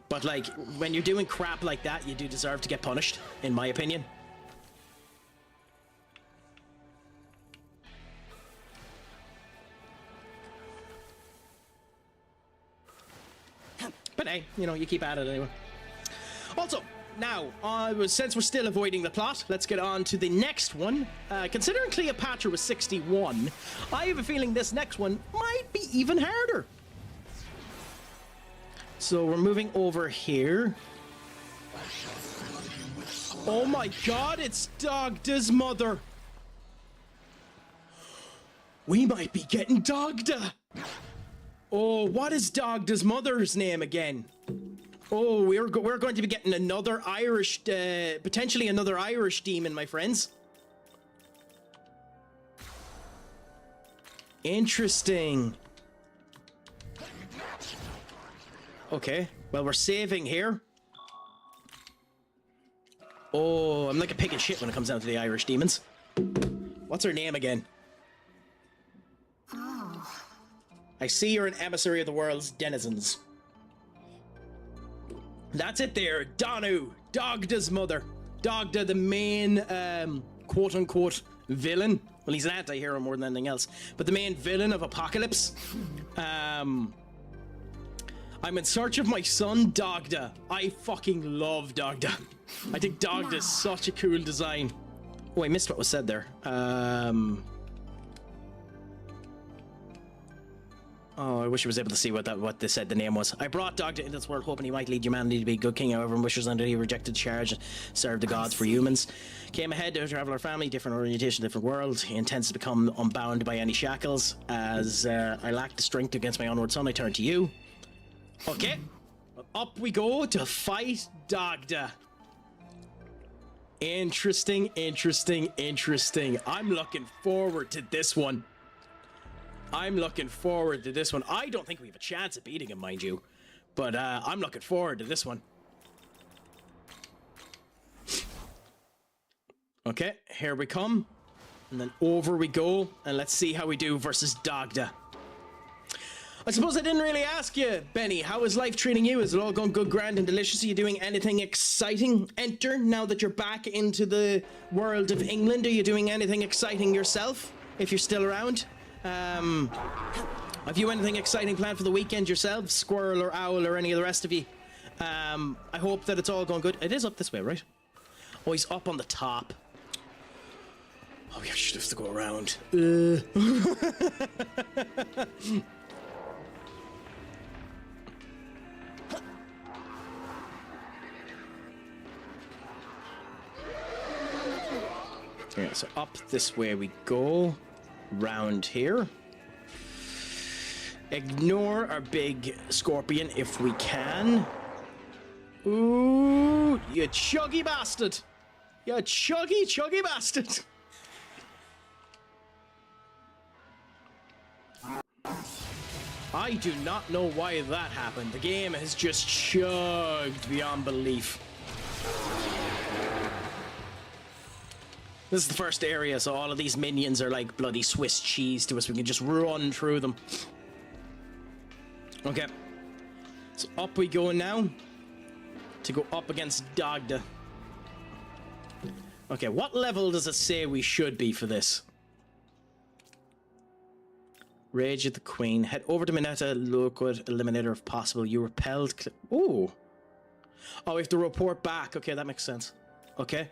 But, like, when you're doing crap like that, you do deserve to get punished, in my opinion. But hey, you know, you keep at it anyway. Also, now, since we're still avoiding the plot, let's get on to the next one. Considering Cleopatra was 61, I have a feeling this next one might be even harder. So we're moving over here. Oh my god, it's Dagda's mother. We might be getting Dagda. Oh, what is Dagda's mother's name again? Oh, we're going to be getting another Irish, potentially another Irish demon, my friends. Interesting. Okay, well, we're saving here. Oh, I'm like a pig in shit when it comes down to the Irish demons. What's her name again? Oh. I see you're an emissary of the world's denizens. That's it there, Danu, Dagda's mother. Dagda, the main quote-unquote villain. Well, he's an anti-hero more than anything else. But the main villain of Apocalypse. I'm in search of my son, Dagda. I fucking love Dagda. I think Dagda is such a cool design. Oh, I missed what was said there. Oh, I wish I was able to see what they said the name was. I brought Dagda into this world hoping he might lead humanity to be a good king, however, wishes until he rejected the charge and served the gods for humans. Came ahead to travel our family, different orientation, different world. He intends to become unbound by any shackles. As I lack the strength against my onward son, I turn to you. Okay. Up we go to fight Dagda. Interesting, interesting, interesting. I'm looking forward to this one. I'm looking forward to this one. I don't think we have a chance of beating him, mind you. But I'm looking forward to this one. Okay, here we come. And then over we go. And let's see how we do versus Dagda. I suppose I didn't really ask you, Benny. How is life treating you? Is it all going good, grand, and delicious? Are you doing anything exciting? Enter, now that you're back into the world of England. Are you doing anything exciting yourself? If you're still around? Have you anything exciting planned for the weekend yourself? Squirrel or Owl or any of the rest of you? I hope that it's all going good. It is up this way, right? Oh, he's up on the top. Oh, we should have to go around. Yeah, so up this way we go. Round here. Ignore our big scorpion if we can. Ooh, you chuggy bastard. You chuggy bastard. I do not know why that happened. The game has just chugged beyond belief. This is the first area, so all of these minions are like bloody Swiss cheese to us. We can just run through them. Okay. So up we go now. To go up against Dagda. Okay, what level does it say we should be for this? Rage of the Queen. Head over to Mineta, Liquid Eliminator if possible. You repelled... Ooh. Oh, we have to report back. Okay, that makes sense. Okay.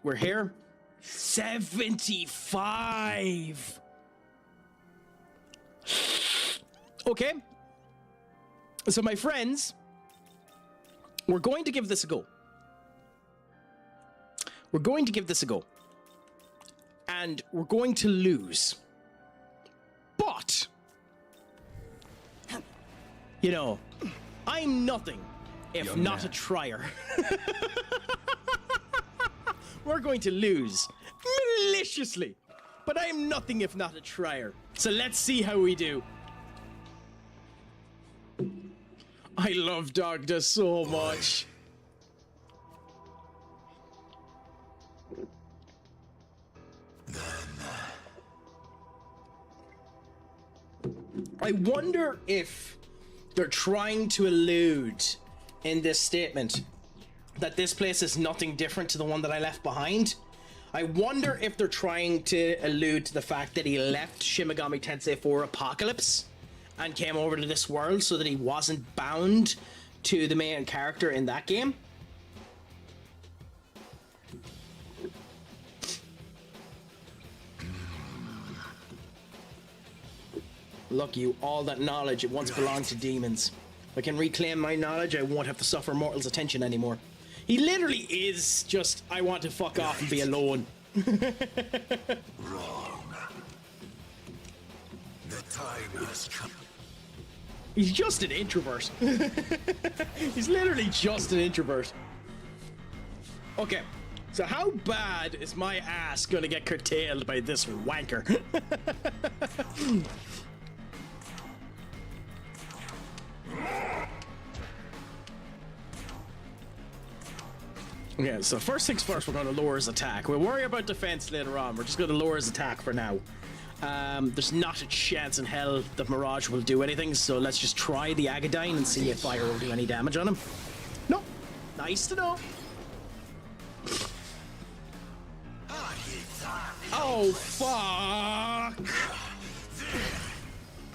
We're here. 75. Okay. So my friends, we're going to give this a go. We're going to give this a go. And we're going to lose. But, you know, I'm nothing if not a trier. We're going to lose maliciously, but I am nothing if not a trier. So let's see how we do. I love Dagda so much. I wonder if they're trying to allude in this statement that this place is nothing different to the one that I left behind. I wonder if they're trying to allude to the fact that he left Shin Megami Tensei IV Apocalypse and came over to this world so that he wasn't bound to the main character in that game. Look, you, all that knowledge, it once belonged to demons. If I can reclaim my knowledge, I won't have to suffer mortals' attention anymore. He literally is just, I want to fuck off and be alone. Wrong. The time has come. He's just an introvert. He's literally just an introvert. Okay, so how bad is my ass gonna get curtailed by this wanker? Okay, so first things first, we're going to lower his attack. We'll worry about defense later on. We're just going to lower his attack for now. There's not a chance in hell that Mirage will do anything, so let's just try the Agadine and see if fire will do any damage on him. No. Nice to know. Oh, fuck!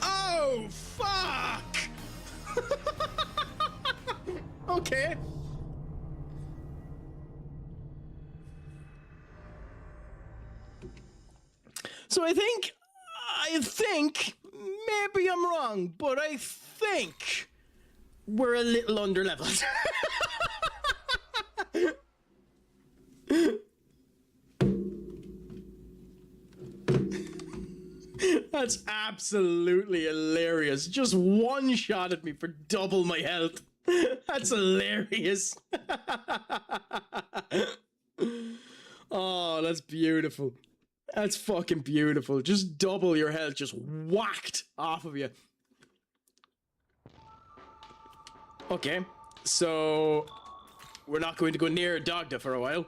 Oh, fuck! Okay. So I think, maybe I'm wrong, but I think we're a little underleveled. That's absolutely hilarious. Just one shot at me for double my health. That's hilarious. Oh, that's beautiful. That's fucking beautiful. Just double your health, just whacked off of you. Okay, so we're not going to go near Dogda for a while.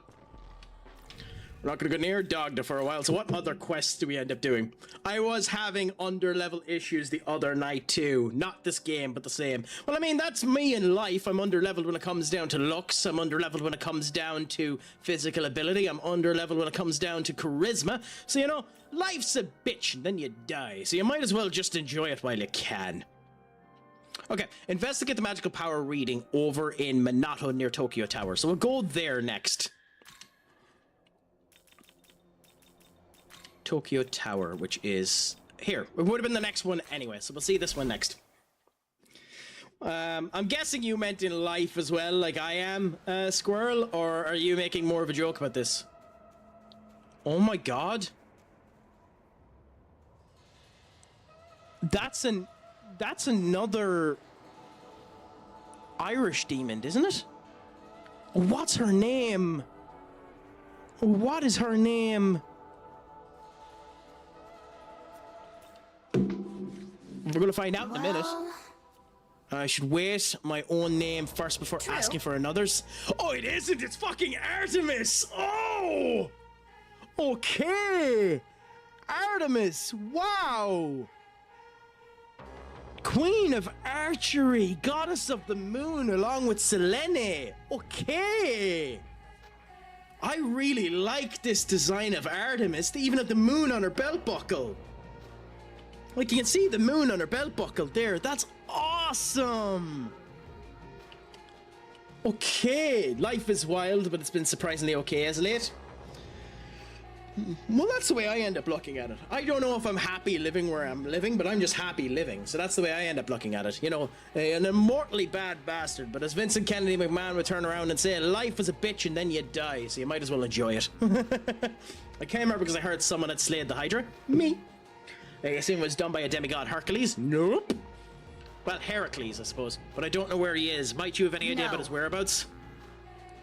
We're not going to go near Dogda for a while. So what other quests do we end up doing? I was having underlevel issues the other night too. Not this game, but the same. Well, I mean, that's me in life. I'm underleveled when it comes down to looks. I'm underleveled when it comes down to physical ability. I'm underleveled when it comes down to charisma. So, you know, life's a bitch and then you die. So you might as well just enjoy it while you can. Okay, investigate the magical power reading over in Minato near Tokyo Tower. So we'll go there next. Tokyo Tower, which is here. It would have been the next one anyway, so we'll see this one next. I'm guessing you meant in life as well, like I am, Squirrel, or are you making more of a joke about this? Oh my god. That's another Irish demon, isn't it? What's her name? What is her name? We're gonna find out in a minute. I should wait my own name first before asking for another's. Oh, it isn't! It's fucking Artemis! Oh! Okay! Artemis! Wow! Queen of Archery! Goddess of the Moon along with Selene! Okay! I really like this design of Artemis. They even have the moon on her belt buckle. Like, you can see the moon on her belt buckle there. That's awesome! Okay, life is wild, but it's been surprisingly okay as late. Well, that's the way I end up looking at it. I don't know if I'm happy living where I'm living, but I'm just happy living. So that's the way I end up looking at it. You know, an immortally bad bastard. But as Vincent Kennedy McMahon would turn around and say, life is a bitch and then you die. So you might as well enjoy it. I came here because I heard someone had slayed the Hydra. Me. I assume it was done by a demigod Hercules? Nope. Well, Heracles, I suppose. But I don't know where he is. Might you have any idea about his whereabouts?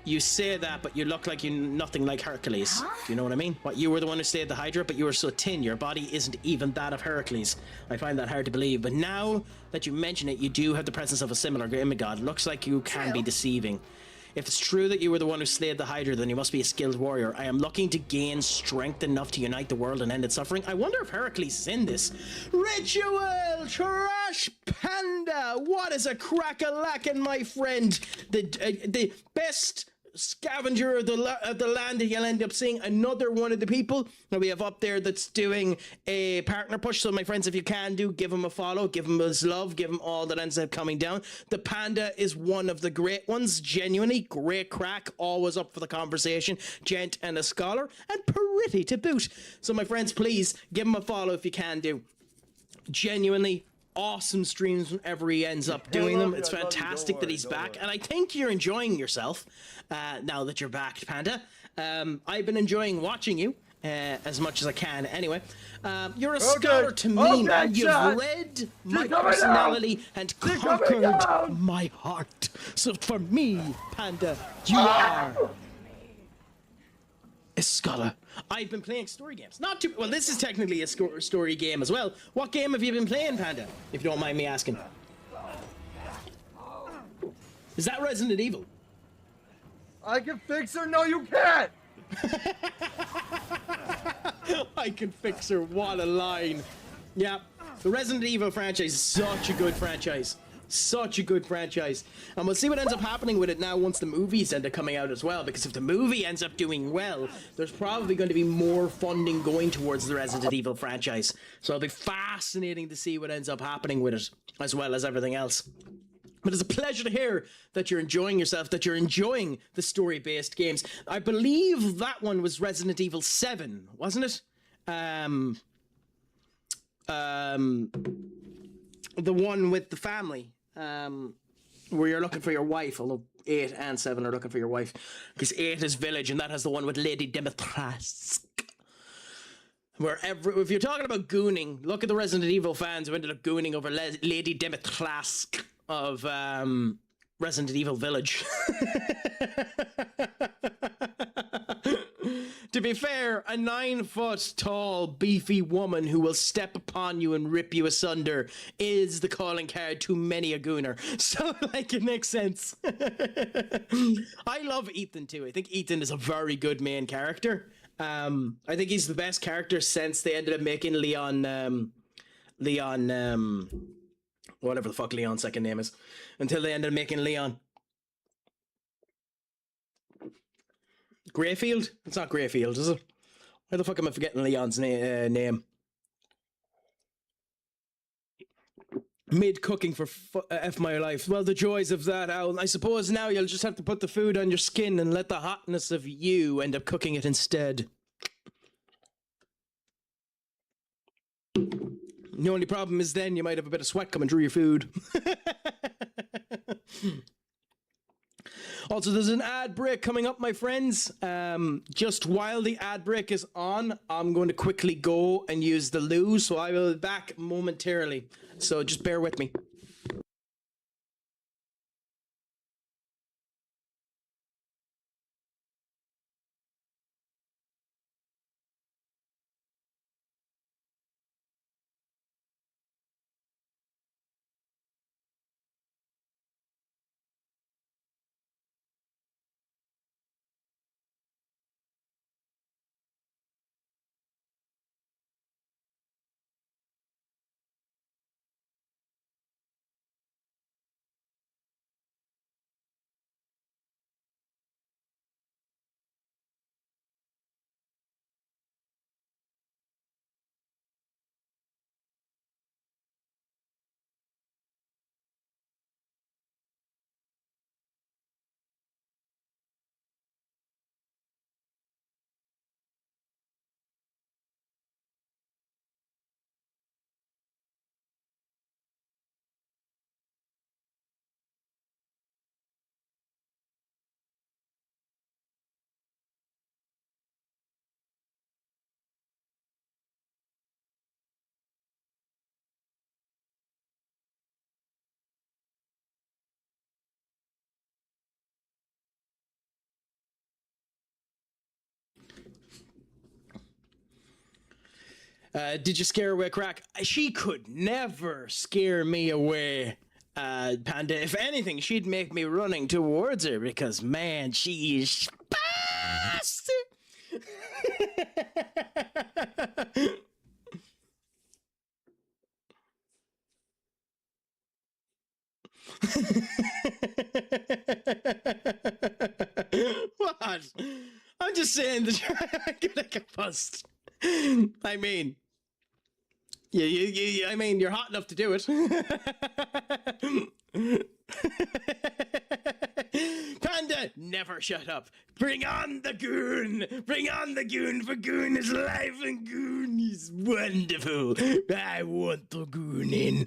You say that, but you look like you're nothing like Hercules. Do you know what I mean? What, you were the one who slayed the Hydra, but you were so thin, your body isn't even that of Hercules. I find that hard to believe, but now that you mention it, you do have the presence of a similar demigod. Looks like you can be deceiving. If it's true that you were the one who slayed the Hydra, then you must be a skilled warrior. I am looking to gain strength enough to unite the world and end its suffering. I wonder if Heracles is in this. Ritual Trash Panda! What is a crack-a-lackin', my friend? The best scavenger of the land that you'll end up seeing. Another one of the people that we have up there that's doing a partner push. So my friends, if you can give him a follow, give him his love, give him all that ends up coming down. The panda is one of the great ones. Genuinely great crack, always up for the conversation, gent and a scholar, and pretty to boot. So my friends, please give him a follow if you can do. Genuinely awesome streams whenever he ends up doing them. It's fantastic that he's back, and I think you're enjoying yourself now that you're back, Panda. I've been enjoying watching you as much as I can anyway. You're a scholar to me, man. You've read my personality and conquered my heart. So for me, Panda, you are a scholar. I've been playing story games. Not too well. This is technically a story game as well. What game have you been playing, Panda? If you don't mind me asking. Is that Resident Evil? I can fix her. No, you can't. I can fix her. What a line. Yeah, the Resident Evil franchise is such a good franchise. Such a good franchise. And we'll see what ends up happening with it now once the movies end up coming out as well, because if the movie ends up doing well, there's probably going to be more funding going towards the Resident Evil franchise. So it'll be fascinating to see what ends up happening with it, as well as everything else. But it's a pleasure to hear that you're enjoying yourself, that you're enjoying the story-based games. I believe that one was Resident Evil 7, wasn't it? The one with the family, where you're looking for your wife, although 8 and 7 are looking for your wife, because 8 is Village, and that has the one with Lady Dimitrescu. Where if you're talking about gooning, look at the Resident Evil fans who ended up gooning over Lady Dimitrescu of Resident Evil Village. To be fair, a 9-foot tall, beefy woman who will step upon you and rip you asunder is the calling card to many a gooner. So, like, it makes sense. I love Ethan too. I think Ethan is a very good main character. I think he's the best character since they ended up making Leon, whatever the fuck Leon's second name is, until they ended up making Leon Greyfield? It's not Greyfield, is it? Why the fuck am I forgetting Leon's name? Mid-cooking for F my life. Well, the joys of that, Al. I suppose now you'll just have to put the food on your skin and let the hotness of you end up cooking it instead. The only problem is then you might have a bit of sweat coming through your food. Also, there's an ad break coming up, my friends. Just while the ad break is on, I'm going to quickly go and use the loo, so I will be back momentarily. So just bear with me. Did you scare away Craic? She could never scare me away, Panda. If anything, she'd make me running towards her because, man, she is spicy. What? I'm just saying that I'm gonna get bust. I mean, I mean, you're hot enough to do it. Panda, never shut up. Bring on the goon. Bring on the goon, for goon is life and goon is wonderful. I want the goon in.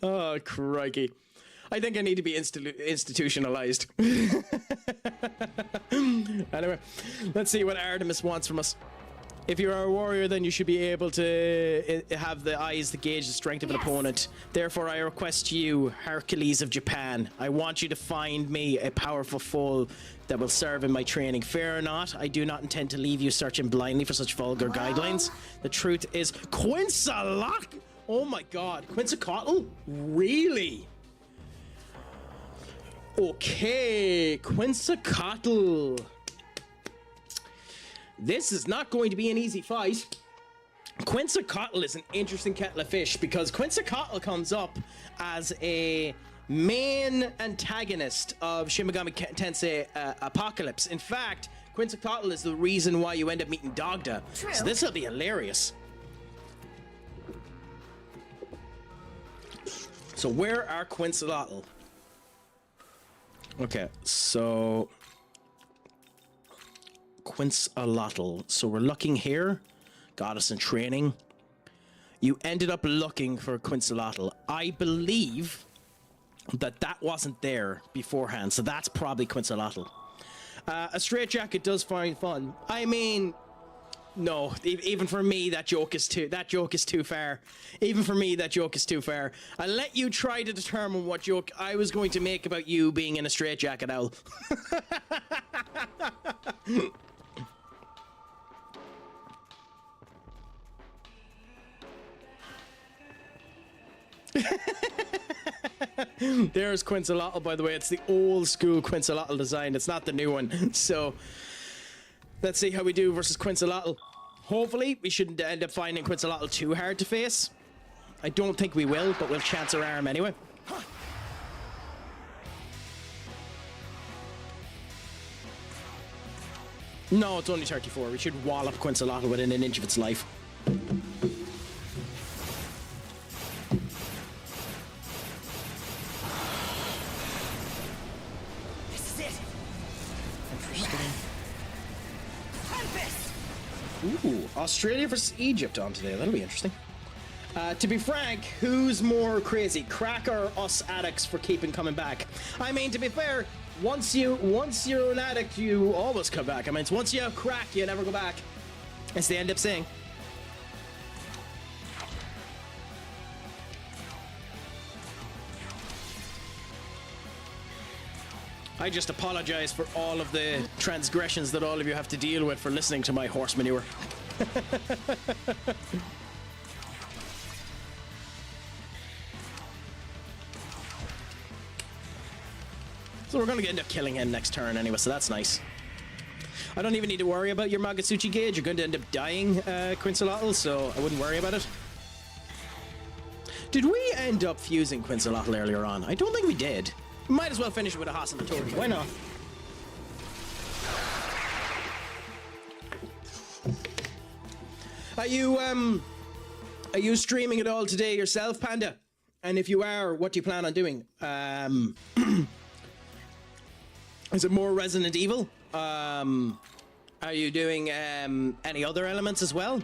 Oh, crikey. I think I need to be institutionalized. Anyway, let's see what Artemis wants from us. If you are a warrior, then you should be able to have the eyes that gauge the strength of an opponent. Therefore, I request you, Hercules of Japan, I want you to find me a powerful foe that will serve in my training. Fear or not, I do not intend to leave you searching blindly for such vulgar guidelines. The truth is, Quinceañera? Oh my god, Quinceañera? Really? Okay, Quinceañera. This is not going to be an easy fight. Quetzalcoatl is an interesting kettle of fish because Quetzalcoatl comes up as a main antagonist of Shin Megami Tensei Apocalypse. In fact, Quetzalcoatl is the reason why you end up meeting Dogda. True. So this will be hilarious. So where are Quetzalcoatl? Okay, so Quetzalcoatl. So we're looking here. Goddess in training. You ended up looking for Quetzalcoatl. I believe that wasn't there beforehand, so that's probably Quetzalcoatl. A straitjacket does find fun. I mean, no, even for me, that joke is too far. Even for me, that joke is too far. I'll let you try to determine what joke I was going to make about you being in a straitjacket, Owl. There's Quetzalcoatl, by the way. It's the old school Quetzalcoatl design. It's not the new one. So let's see how we do versus Quetzalcoatl. Hopefully we shouldn't end up finding Quetzalcoatl too hard to face. I don't think we will, but we'll chance our arm anyway. No, it's only 34. We should wallop Quetzalcoatl within an inch of its life. Ooh, Australia versus Egypt on today. That'll be interesting. To be frank, who's more crazy, Craic or us addicts for keeping coming back? I mean, to be fair, once you're an addict, you always come back. I mean, it's once you have Craic, you never go back, as they end up saying. I just apologize for all of the transgressions that all of you have to deal with for listening to my horse manure. So we're going to end up killing him next turn anyway, so that's nice. I don't even need to worry about your Magatsuchi gauge. You're going to end up dying, Quetzalcoatl, so I wouldn't worry about it. Did we end up fusing Quetzalcoatl earlier on? I don't think we did. Might as well finish it with a Hasanatori. Why not? Are you streaming at all today yourself, Panda? And if you are, what do you plan on doing? Is it more Resident Evil? Are you doing any other elements as well?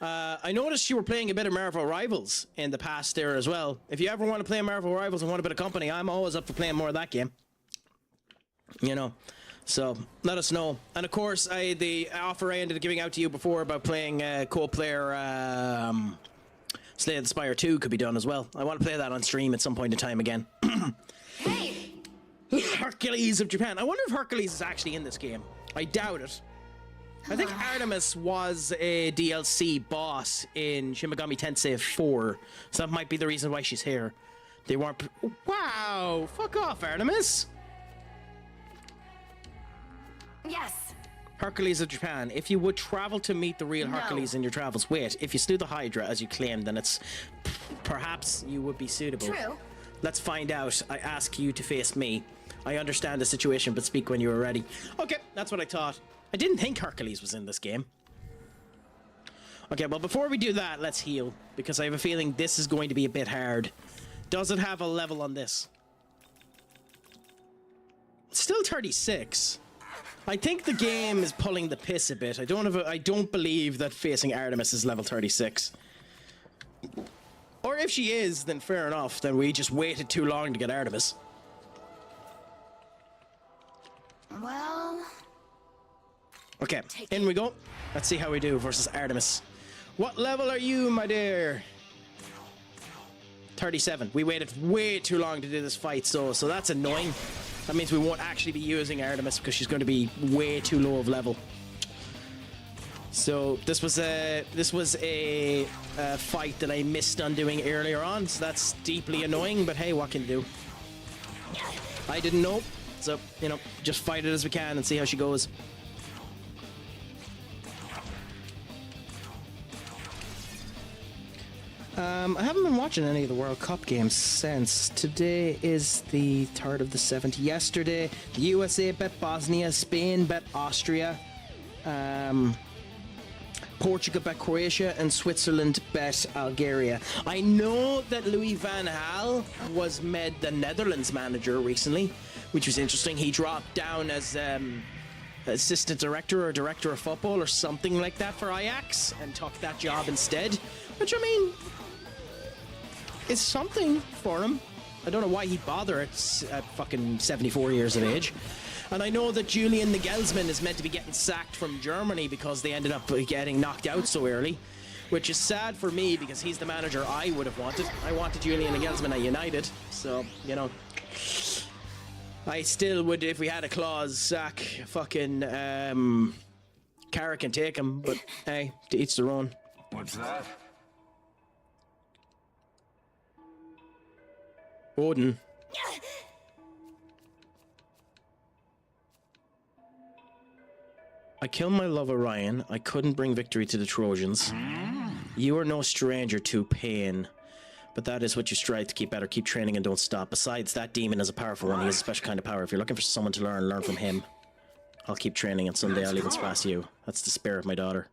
I noticed you were playing a bit of Marvel Rivals in the past there as well. If you ever want to play Marvel Rivals and want a bit of company, I'm always up for playing more of that game. You know, so let us know. And of course, the offer I ended up giving out to you before about playing co-player Slay the Spire 2 could be done as well. I want to play that on stream at some point in time again. Hey! Hercules of Japan. I wonder if Hercules is actually in this game. I doubt it. I think Artemis was a DLC boss in Shin Megami Tensei IV, so that might be the reason why she's here. They weren't... Wow! Fuck off, Artemis! Yes. Hercules of Japan. If you would travel to meet the real Hercules in your travels, wait, if you slew the Hydra as you claim, then it's... Perhaps you would be suitable. True. Let's find out. I ask you to face me. I understand the situation, but speak when you are ready. Okay, that's what I thought. I didn't think Hercules was in this game. Okay, well, before we do that, let's heal, because I have a feeling this is going to be a bit hard. Does it have a level on this? It's still 36. I think the game is pulling the piss a bit. I don't believe that facing Artemis is level 36. Or if she is, then fair enough. Then we just waited too long to get Artemis. Well... Okay, in we go. Let's see how we do versus Artemis. What level are you, my dear? 37. We waited way too long to do this fight, so that's annoying. That means we won't actually be using Artemis because she's going to be way too low of level. So this was a fight that I missed on doing earlier on, so that's deeply annoying, but hey, what can you do? I didn't know, so, you know, just fight it as we can and see how she goes. I haven't been watching any of the World Cup games since. Today is the 3rd of the 7th. Yesterday, the USA bet Bosnia, Spain bet Austria, Portugal bet Croatia, and Switzerland bet Algeria. I know that Louis van Gaal was made the Netherlands manager recently, which was interesting. He dropped down as assistant director or director of football or something like that for Ajax and took that job instead, which, I mean, is something for him. I don't know why he'd bother at fucking 74 years of age. And I know that Julian Nagelsmann is meant to be getting sacked from Germany because they ended up getting knocked out so early, which is sad for me because he's the manager I would have wanted. I wanted Julian Nagelsmann at United, so, you know, I still would, if we had a clause, sack fucking Craic and take him, but hey, to each their own. What's that? Odin. I killed my love Orion. I couldn't bring victory to the Trojans. You are no stranger to pain, but that is what you strive to keep better. Keep training and don't stop. Besides, that demon is a powerful one. He has a special kind of power. If you're looking for someone to learn from him. I'll keep training and someday I'll even surpass you. That's the spirit of my daughter.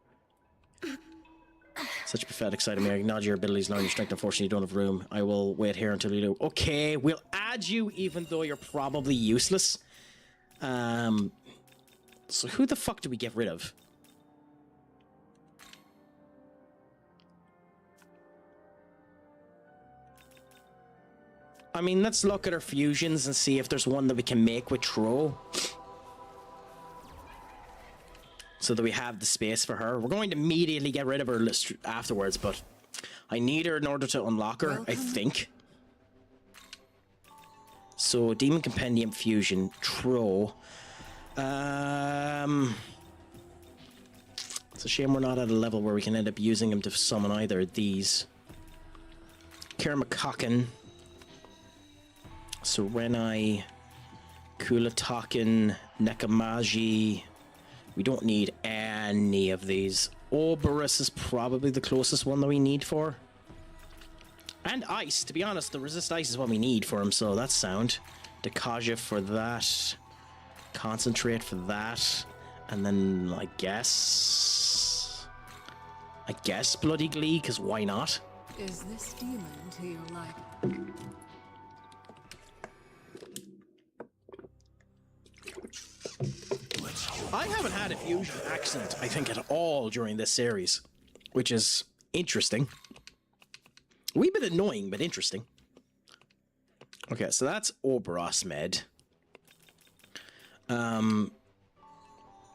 Such a pathetic sight of me. I acknowledge your abilities, learn your strength. Unfortunately, you don't have room. I will wait here until you do. Okay, we'll add you even though you're probably useless. So who the fuck do we get rid of? I mean, let's look at our fusions and see if there's one that we can make with Tro. So that we have the space for her. We're going to immediately get rid of her afterwards, but I need her in order to unlock her, I think. So, Demon Compendium Fusion, Tro. It's a shame we're not at a level where we can end up using him to summon either of these. Kermakaken. Serenai. Kulataken. Nekamaji. We don't need any of these. Oberus is probably the closest one that we need for. And Ice, to be honest, the Resist Ice is what we need for him, so that's sound. Dekaja for that. Concentrate for that. And then, I guess Bloody Glee, because why not? Is this demon to your like? I haven't had a fusion accent, I think, at all during this series, which is interesting. A wee bit annoying, but interesting. Okay, so that's Oberos Med.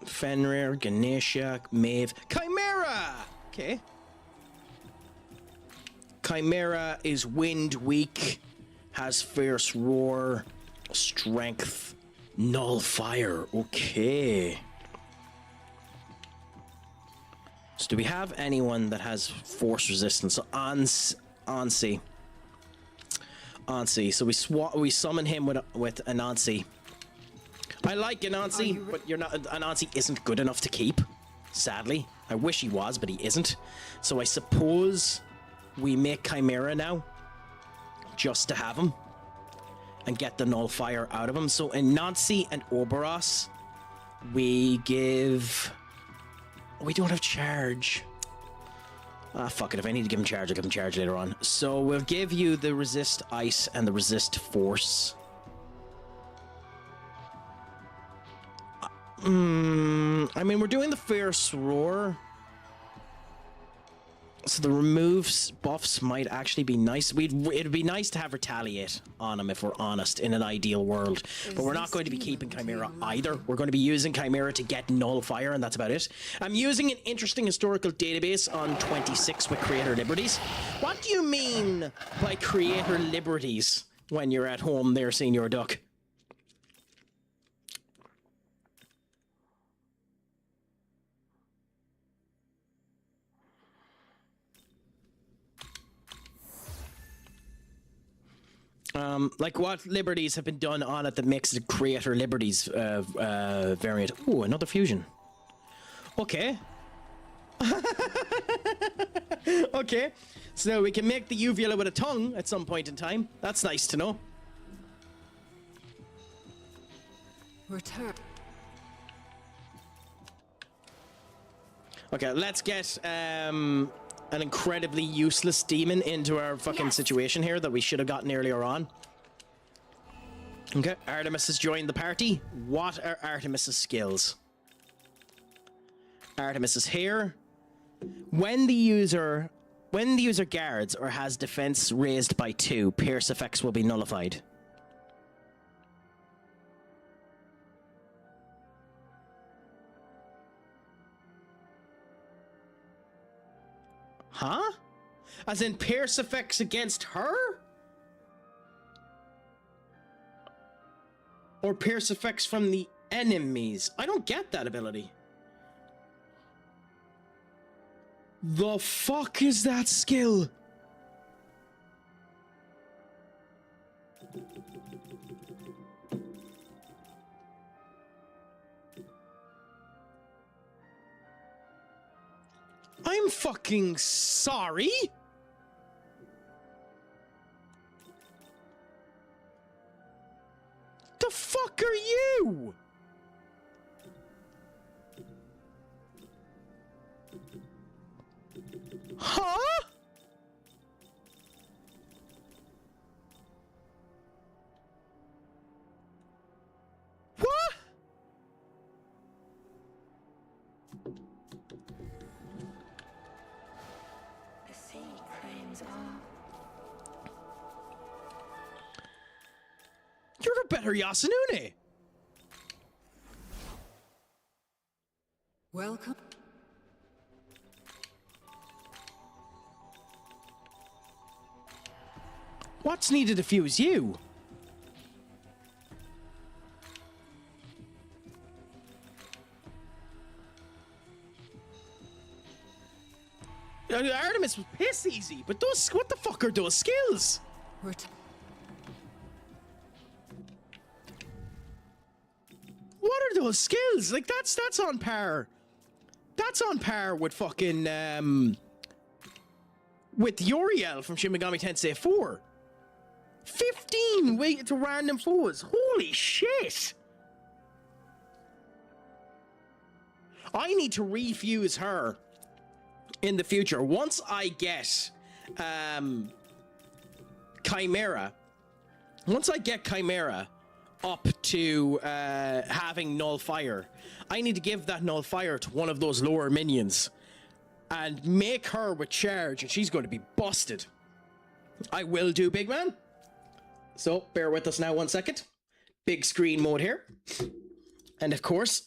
Fenrir, Ganesha, Maeve, Chimera! Okay. Chimera is wind weak, has fierce roar, strength, null fire. Okay. So do we have anyone that has force resistance? So Ansi. So we summon him with Anansi. I like Anansi, but Anansi isn't good enough to keep. Sadly, I wish he was, but he isn't. So I suppose we make Chimera now, just to have him and get the null fire out of him. So Anansi and Oberos, we give. We don't have charge. Ah, fuck it. If I need to give him charge, I'll give him charge later on. So we'll give you the resist ice and the resist force. I mean, we're doing the fierce roar. So the removes buffs might actually be nice. It'd be nice to have retaliate on him if we're honest in an ideal world. But we're not going to be keeping Chimera either. We're going to be using Chimera to get null fire, and that's about it. I'm using an interesting historical database on 26 with creator liberties. What do you mean by creator liberties when you're at home there, Senior Duck? Like what liberties have been done on it that makes the creator liberties variant. Ooh, another fusion. Okay. Okay, so we can make the uvula with a tongue at some point in time. That's nice to know. Return. Okay, let's get an incredibly useless demon into our fucking situation here that we should have gotten earlier on. Okay, Artemis has joined the party. What are Artemis's skills? Artemis is here. When the user guards or has defense raised by 2, pierce effects will be nullified. Huh? As in pierce effects against her? Or pierce effects from the enemies? I don't get that ability. The fuck is that skill? I'm fucking sorry. The fuck are you? Huh? What? The sea claims all. You're a better Yasunune. Welcome. What's needed to fuse you? Artemis was piss easy, but those, what the fuck are those skills? What are those skills? Like that's on par. That's on par with fucking with Uriel from Shin Megami Tensei 4. 15 wait to random foes. Holy shit! I need to refuse her in the future. Once I get Chimera, once I get Chimera up to having null fire, I need to give that null fire to one of those lower minions and make her with charge, and she's going to be busted. I will do, big man. So bear with us now 1 second. Big screen mode here. And of course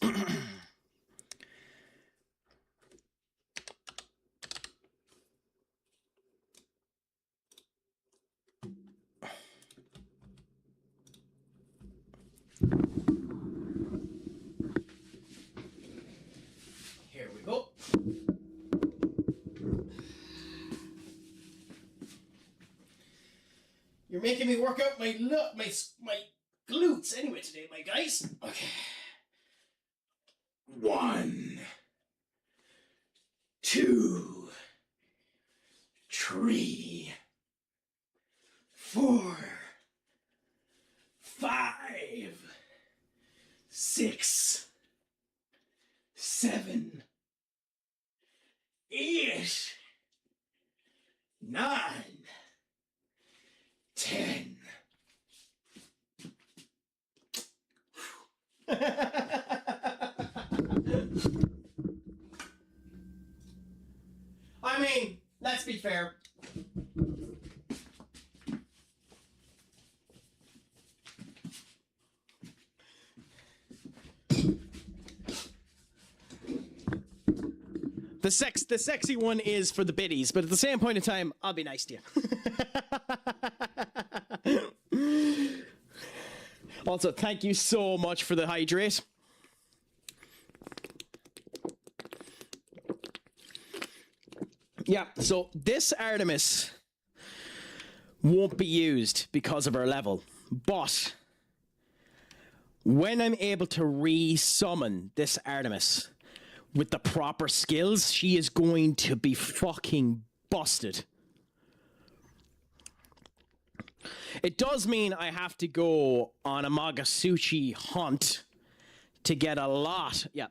here we go. You're making me work out my glutes anyway today, my guys. Okay. 1, 2, 3, 4, 5, 6, 7, 8, 9, 10. I mean, let's be fair. The sexy one is for the biddies, but at the same point in time, I'll be nice to you. Also, thank you so much for the hydrate. Yeah, so this Artemis won't be used because of her level, but when I'm able to re-summon this Artemis with the proper skills, she is going to be fucking busted. It does mean I have to go on a Magasuchi hunt to get a lot. Yeah.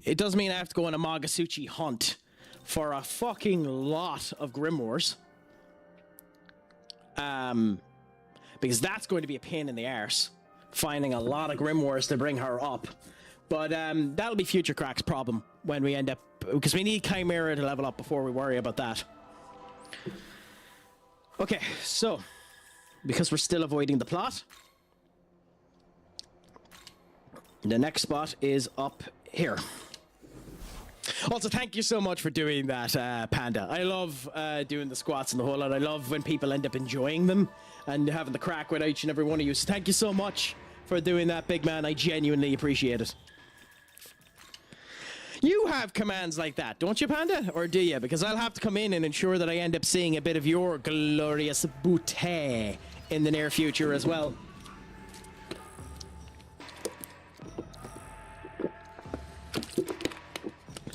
It does mean I have to go on a Magasuchi hunt for a fucking lot of grimoires. Because that's going to be a pain in the arse, finding a lot of grimoires to bring her up. But that'll be future Crack's problem when we end up, because we need Chimera to level up before we worry about that. Okay, so because we're still avoiding the plot, the next spot is up here. Also, thank you so much for doing that, Panda. I love doing the squats and the whole lot. I love when people end up enjoying them and having the crack with each and every one of you. So thank you so much for doing that, big man. I genuinely appreciate it. You have commands like that, don't you, Panda? Or do you? Because I'll have to come in and ensure that I end up seeing a bit of your glorious beauté in the near future as well.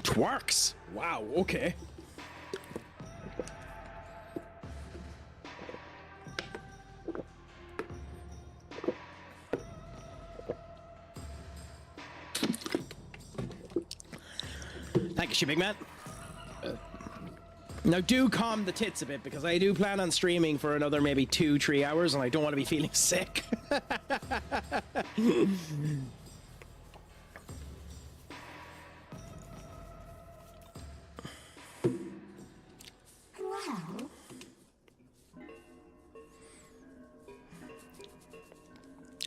Twerks! Wow, okay. Thank you, big man. Now do calm the tits a bit, because I do plan on streaming for another maybe 2-3 hours and I don't want to be feeling sick. Well,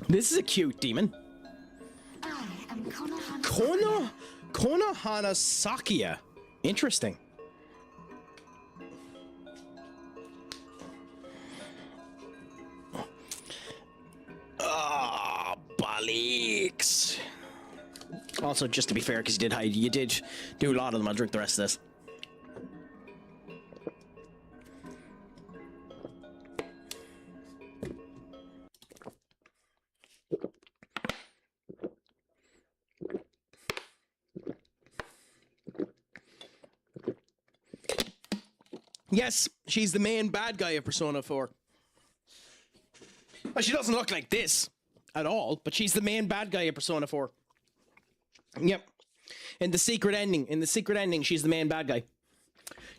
This is a cute demon. I am Konohana Sakia. Interesting. Ah, bollocks. Also, just to be fair, because you did do a lot of them, I'll drink the rest of this. Yes, she's the main bad guy of Persona 4. Well, she doesn't look like this at all, but she's the main bad guy of Persona 4. Yep. In the secret ending, she's the main bad guy.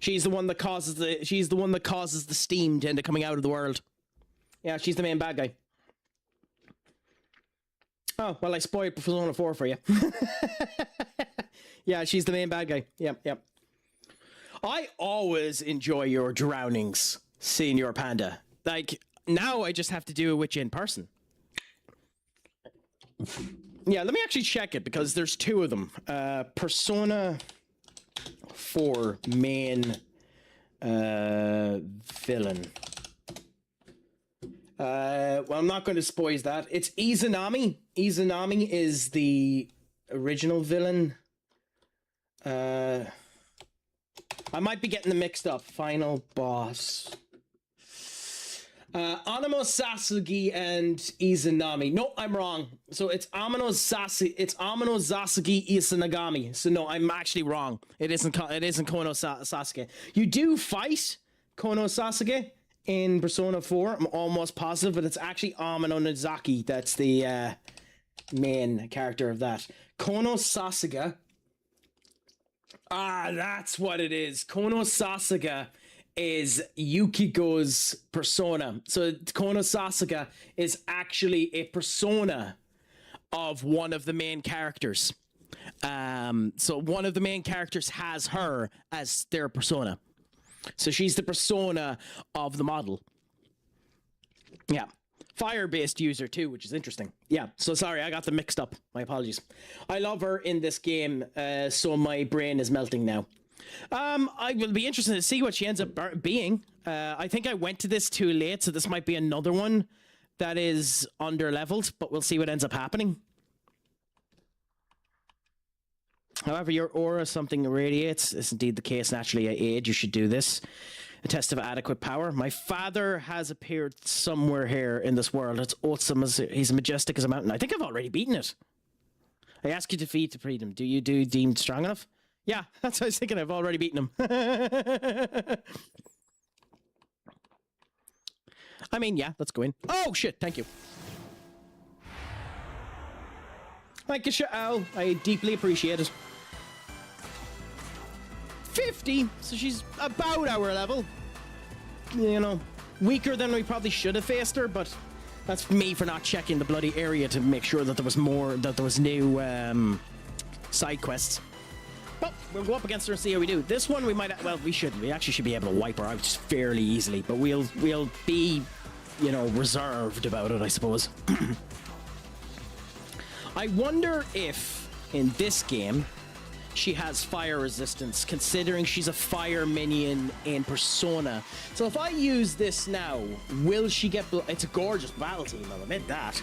She's the one that causes the steam to end up coming out of the world. Yeah, she's the main bad guy. Oh, well, I spoiled Persona 4 for you. Yeah, she's the main bad guy. Yep. I always enjoy your drownings, Senior Panda. Like, now I just have to do it with you in person. Yeah, let me actually check it, because there's 2 of them. Persona 4 main villain. Well, I'm not going to spoil that. It's Izanami. Izanami is the original villain. I might be getting them mixed up. Final boss. Anamo Sasuke and Izanami. No, I'm wrong. So it's Amano Sasuke Izanagami. So no, I'm actually wrong. It isn't Kono Sasuke. You do fight Kono Sasuke in Persona 4. I'm almost positive, but it's actually Amano Nozaki that's the main character of that. Kono Sasuke. Ah, that's what it is. Kono Sasuke is Yukiko's persona. So Kono Sasuke is actually a persona of one of the main characters. So one of the main characters has her as their persona. So she's the persona of the model. Yeah. Fire-based user too, which is interesting. Yeah, so sorry, I got them mixed up. My apologies. I love her in this game, so my brain is melting now. I will be interested to see what she ends up being. I think I went to this too late, so this might be another one that is under-leveled, but we'll see what ends up happening. However, your aura something radiates. Is indeed the case. Naturally, at age, you should do this. A test of adequate power. My father has appeared somewhere here in this world. It's awesome. He's majestic as a mountain. I think I've already beaten it. I ask you to defeat the freedom. Do you deemed strong enough? Yeah, that's what I was thinking. I've already beaten him. I mean, yeah, let's go in. Oh, shit, thank you. Thank you, Al. I deeply appreciate it. 50, so she's about our level. You know, weaker than we probably should have faced her, but that's me for not checking the bloody area to make sure that there was more, that there was new side quests. But we'll go up against her and see how we do. This one we might, well, we shouldn't. We actually should be able to wipe her out just fairly easily, but we'll be, you know, reserved about it, I suppose. I wonder if in this game she has fire resistance, considering she's a fire minion in Persona. So if I use this now, will she get... It's a gorgeous battle team, I'll admit that.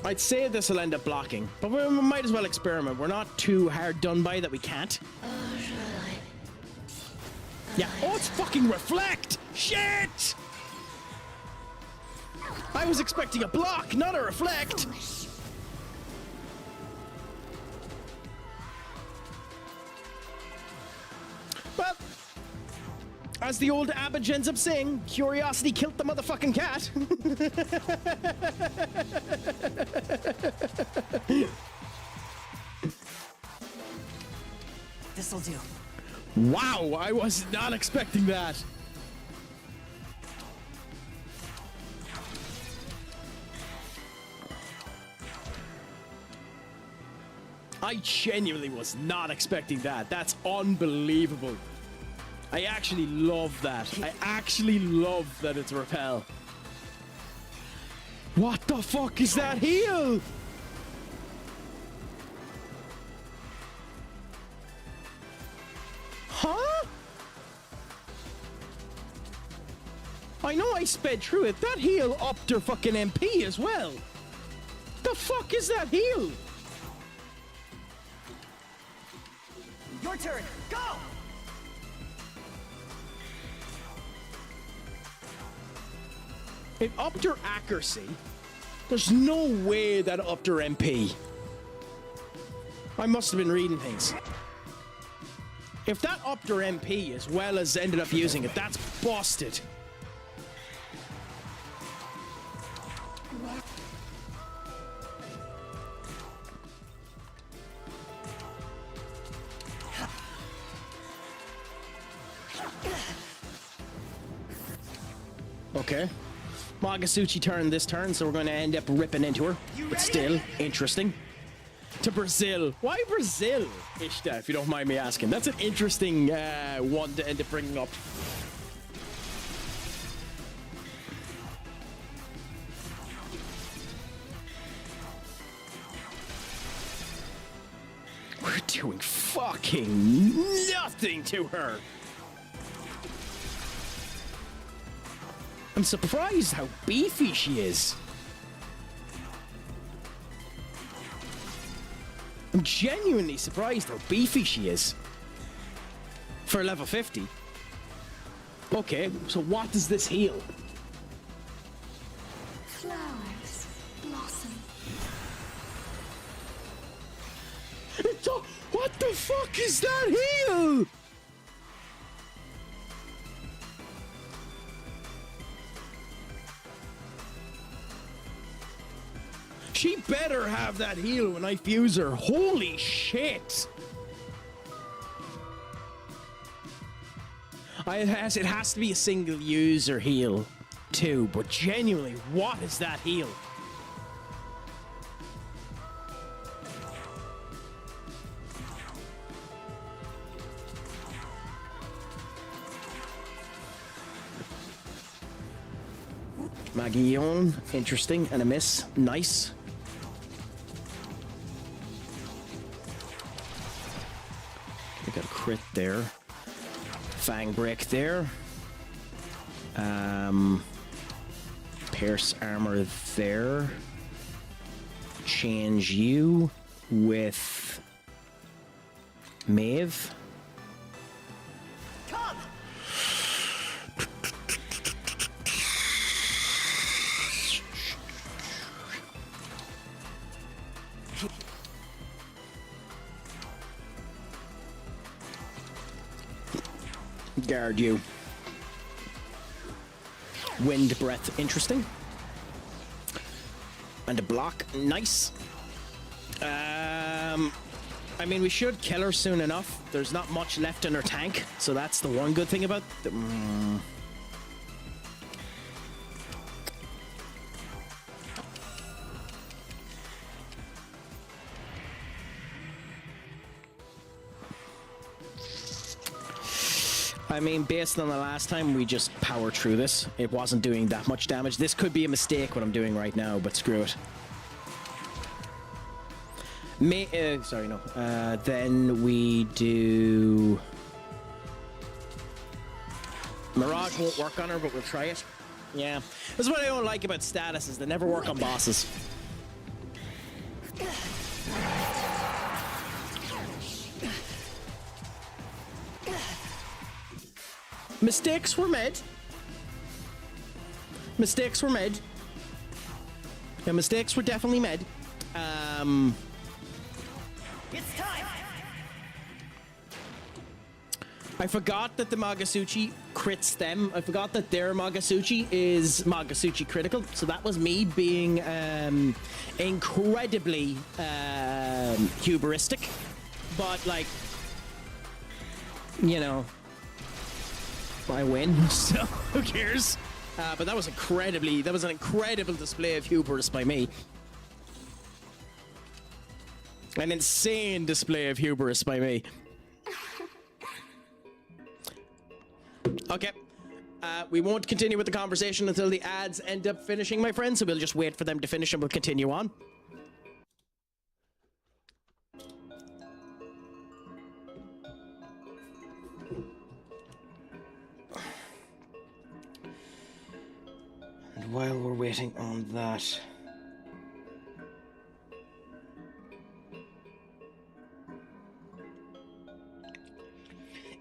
I'd say this will end up blocking, but we might as well experiment. We're not too hard done by that we can't. Yeah. Oh, it's fucking reflect! Shit! I was expecting a block, not a reflect. Well, as the old adage ends up saying, curiosity killed the motherfucking cat. This'll do. Wow, I was not expecting that. I genuinely was not expecting that. That's unbelievable. I actually love that. I actually love that it's repel. What the fuck is that heal? Huh? I know I sped through it. That heal upped her fucking MP as well. The fuck is that heal? Your turn. Go! It upped her accuracy. There's no way that upped her MP. I must have been reading things. If that upped her MP as well as ended up using it, that's busted. Okay. Magasuchi turned this turn, so we're going to end up ripping into her. But still, interesting. To Brazil. Why Brazil, Ishta, if you don't mind me asking? That's an interesting one to end up bringing up. We're doing fucking nothing to her. I'm surprised how beefy she is. I'm genuinely surprised how beefy she is. For level 50. Okay, so what does this heal? Flowers blossom. What the fuck is that heal? She better have that heal when I fuse her. Holy shit! It has to be a single user heal too, but genuinely, what is that heal? Magion, interesting, and a miss. Nice. We got a crit there. Fang break there. Pierce armor there. Change you with Maeve. Come! Guard you. Wind breath, interesting. And a block, nice. I mean, we should kill her soon enough. There's not much left in her tank, so that's the one good thing about the... I mean, based on the last time, we just powered through this. It wasn't doing that much damage. This could be a mistake what I'm doing right now, but screw it. Sorry, no. Then we do... Mirage won't work on her, but we'll try it. Yeah. That's what I don't like about statuses. They never work on bosses. Mistakes were made. Mistakes were made. Yeah, mistakes were definitely made. It's time. I forgot that the Magasuchi crits them. I forgot that their Magasuchi is Magasuchi critical. So that was me being incredibly hubristic. But like, you know, I win, so who cares? But that was an incredible display of hubris by me. An insane display of hubris by me. Okay. We won't continue with the conversation until the ads end up finishing, my friends, so we'll just wait for them to finish and we'll continue on. And while we're waiting on that...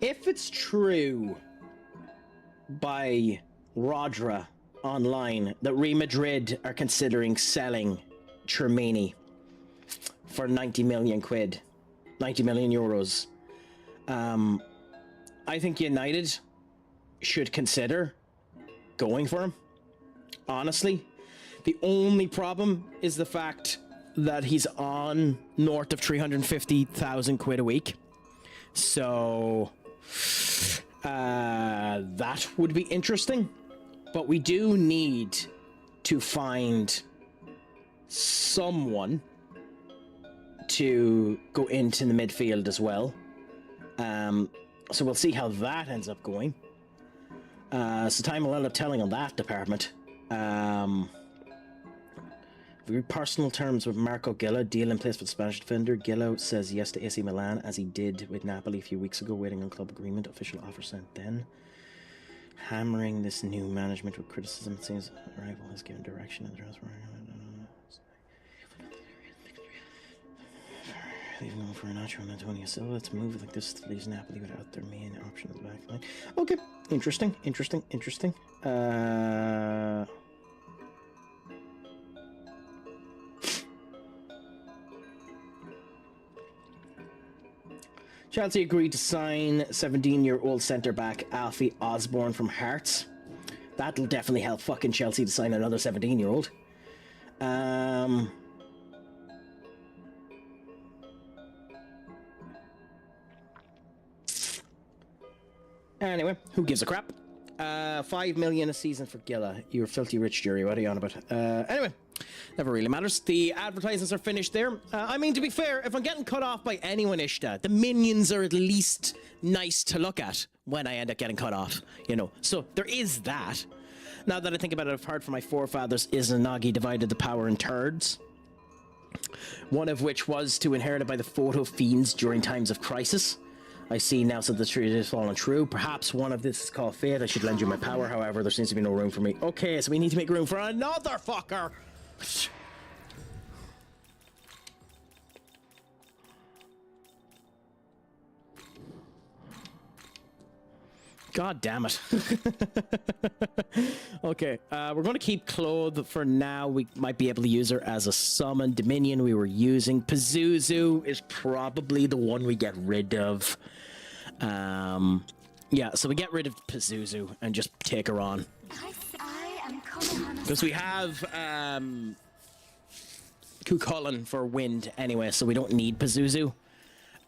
If it's true by Rodra online that Real Madrid are considering selling Tchouaméni for 90 million quid, 90 million euros, I think United should consider going for him. Honestly, the only problem is the fact that he's on north of 350,000 quid a week. So that would be interesting, but we do need to find someone to go into the midfield as well. So we'll see how that ends up going. So time will end up telling on that department. Very personal terms with Marco Gillo, deal in place with the Spanish defender. Gillo says yes to AC Milan, as he did with Napoli a few weeks ago, waiting on club agreement. Official offer sent then. Hammering this new management with criticism. It seems rival has given direction and transfer. Leaving for Nacho and Antonio Silva. Let's move like this. Leaves Napoli without their main option in the back line. Okay, interesting. Chelsea agreed to sign 17-year-old centre-back Alfie Osborne from Hearts. That'll definitely help fucking Chelsea to sign another 17-year-old. Anyway, who gives a crap? 5 million a season for Gilla. You're filthy rich, Jerry. What are you on about? Anyway, never really matters. The advertisements are finished there. I mean, to be fair, if I'm getting cut off by anyone, Ishta, the minions are at least nice to look at when I end up getting cut off, you know. So there is that. Now that I think about it, I've heard from my forefathers, Izanagi divided the power in thirds. One of which was to inherit it by the photo fiends during times of crisis. I see now that the truth has fallen true. Perhaps one of this is called fate. I should lend you my power. However, there seems to be no room for me. Okay, so we need to make room for another fucker. God damn it. Okay, we're going to keep Clothe for now. We might be able to use her as a summon. Dominion we were using. Pazuzu is probably the one we get rid of. Yeah, so we get rid of Pazuzu and just take her on. I am Konohana. Because we have Cuchulainn for wind anyway, so we don't need Pazuzu.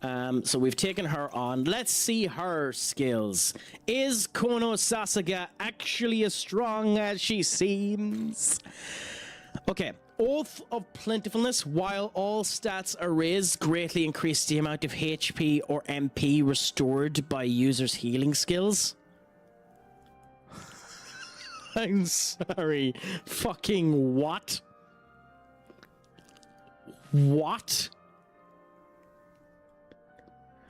So we've taken her on. Let's see her skills. Is Kono Sasuga actually as strong as she seems? Okay. Oath of Plentifulness. While all stats are raised, greatly increase the amount of HP or MP restored by users' healing skills. I'm sorry. Fucking what? What?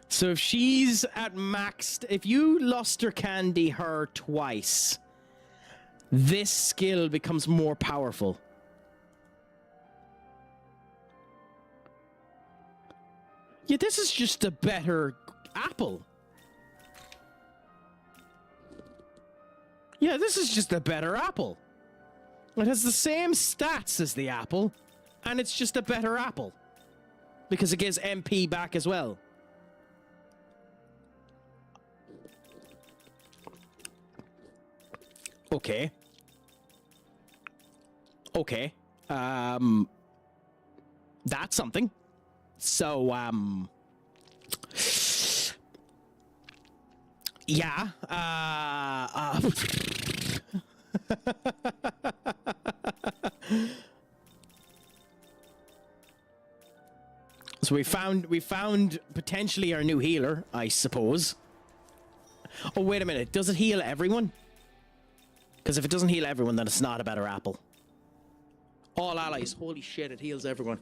So if she's at maxed, if you luster candy her twice, this skill becomes more powerful. Yeah, this is just a better apple. Yeah, this is just a better apple. It has the same stats as the apple, and it's just a better apple. Because it gives MP back as well. Okay. Okay. That's something. So, yeah, so we found potentially our new healer, I suppose. Oh, wait a minute. Does it heal everyone? Because if it doesn't heal everyone, then it's not a better apple. All allies. Holy shit, it heals everyone.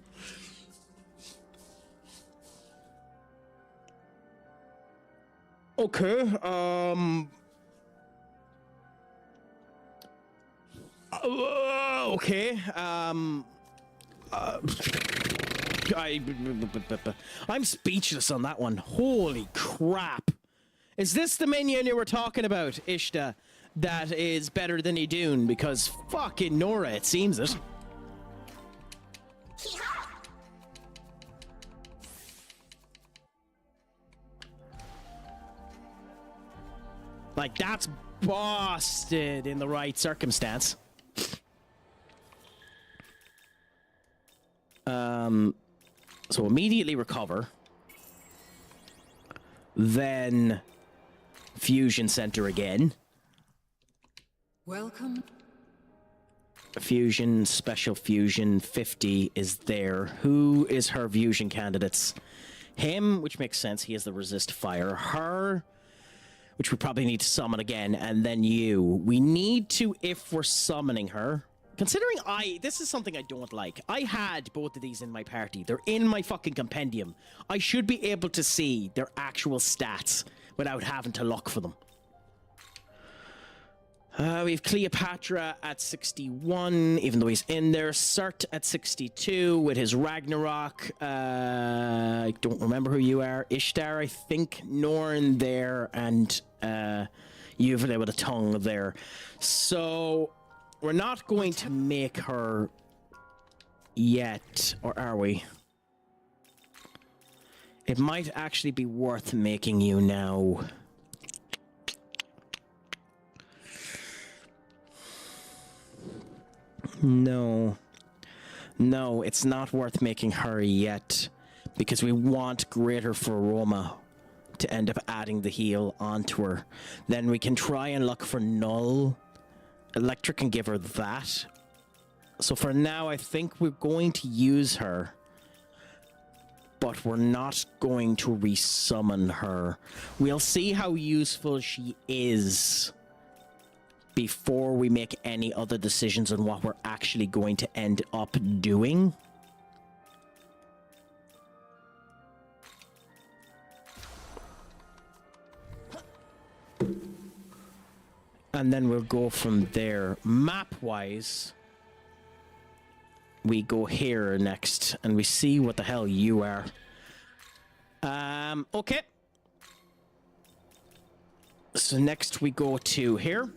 Okay, okay, I'm speechless on that one. Holy crap. Is this the minion you were talking about, Ishta, that is better than Idun? Because fucking Nora, it seems it. Like, that's busted in the right circumstance. So immediately recover. Then Fusion Center again. Welcome. Fusion, Special Fusion, 50 is there. Who is her fusion candidates? Him, which makes sense. He has the resist fire. Her, which we probably need to summon again, and then you. We need to, if we're summoning her, considering this is something I don't like. I had both of these in my party. They're in my fucking compendium. I should be able to see their actual stats without having to look for them. We have Cleopatra at 61, even though he's in there. Cert at 62 with his Ragnarok. I don't remember who you are. Ishtar, I think. Norn there, and Yuvale with a tongue there. So we're not going to make her yet, or are we? It might actually be worth making you now. No. No, it's not worth making her yet. Because we want Greater for Roma to end up adding the heal onto her. Then we can try and look for Null. Electric can give her that. So for now, I think we're going to use her. But we're not going to resummon her. We'll see how useful she is before we make any other decisions on what we're actually going to end up doing. And then we'll go from there. Map-wise, we go here next, and we see what the hell you are. Okay. So next we go to here.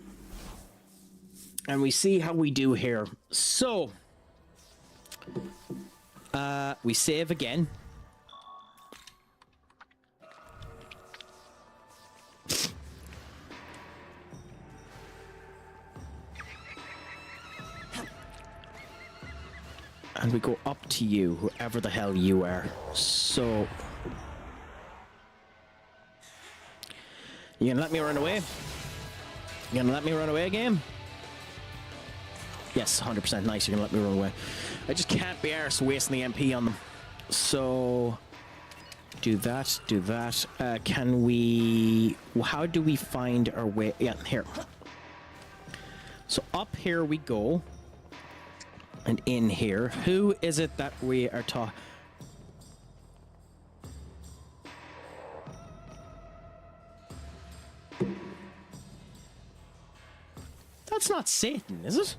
And we see how we do here. So, we save again. And we go up to you, whoever the hell you are. So... You gonna let me run away? You gonna let me run away, game? Yes, 100% nice, you're gonna let me run away. I just can't be arsed wasting the MP on them. So... Do that, do that. Can we... How do we find our way... Yeah, here. So up here we go. And in here. Who is it that we are talking... That's not Satan, is it?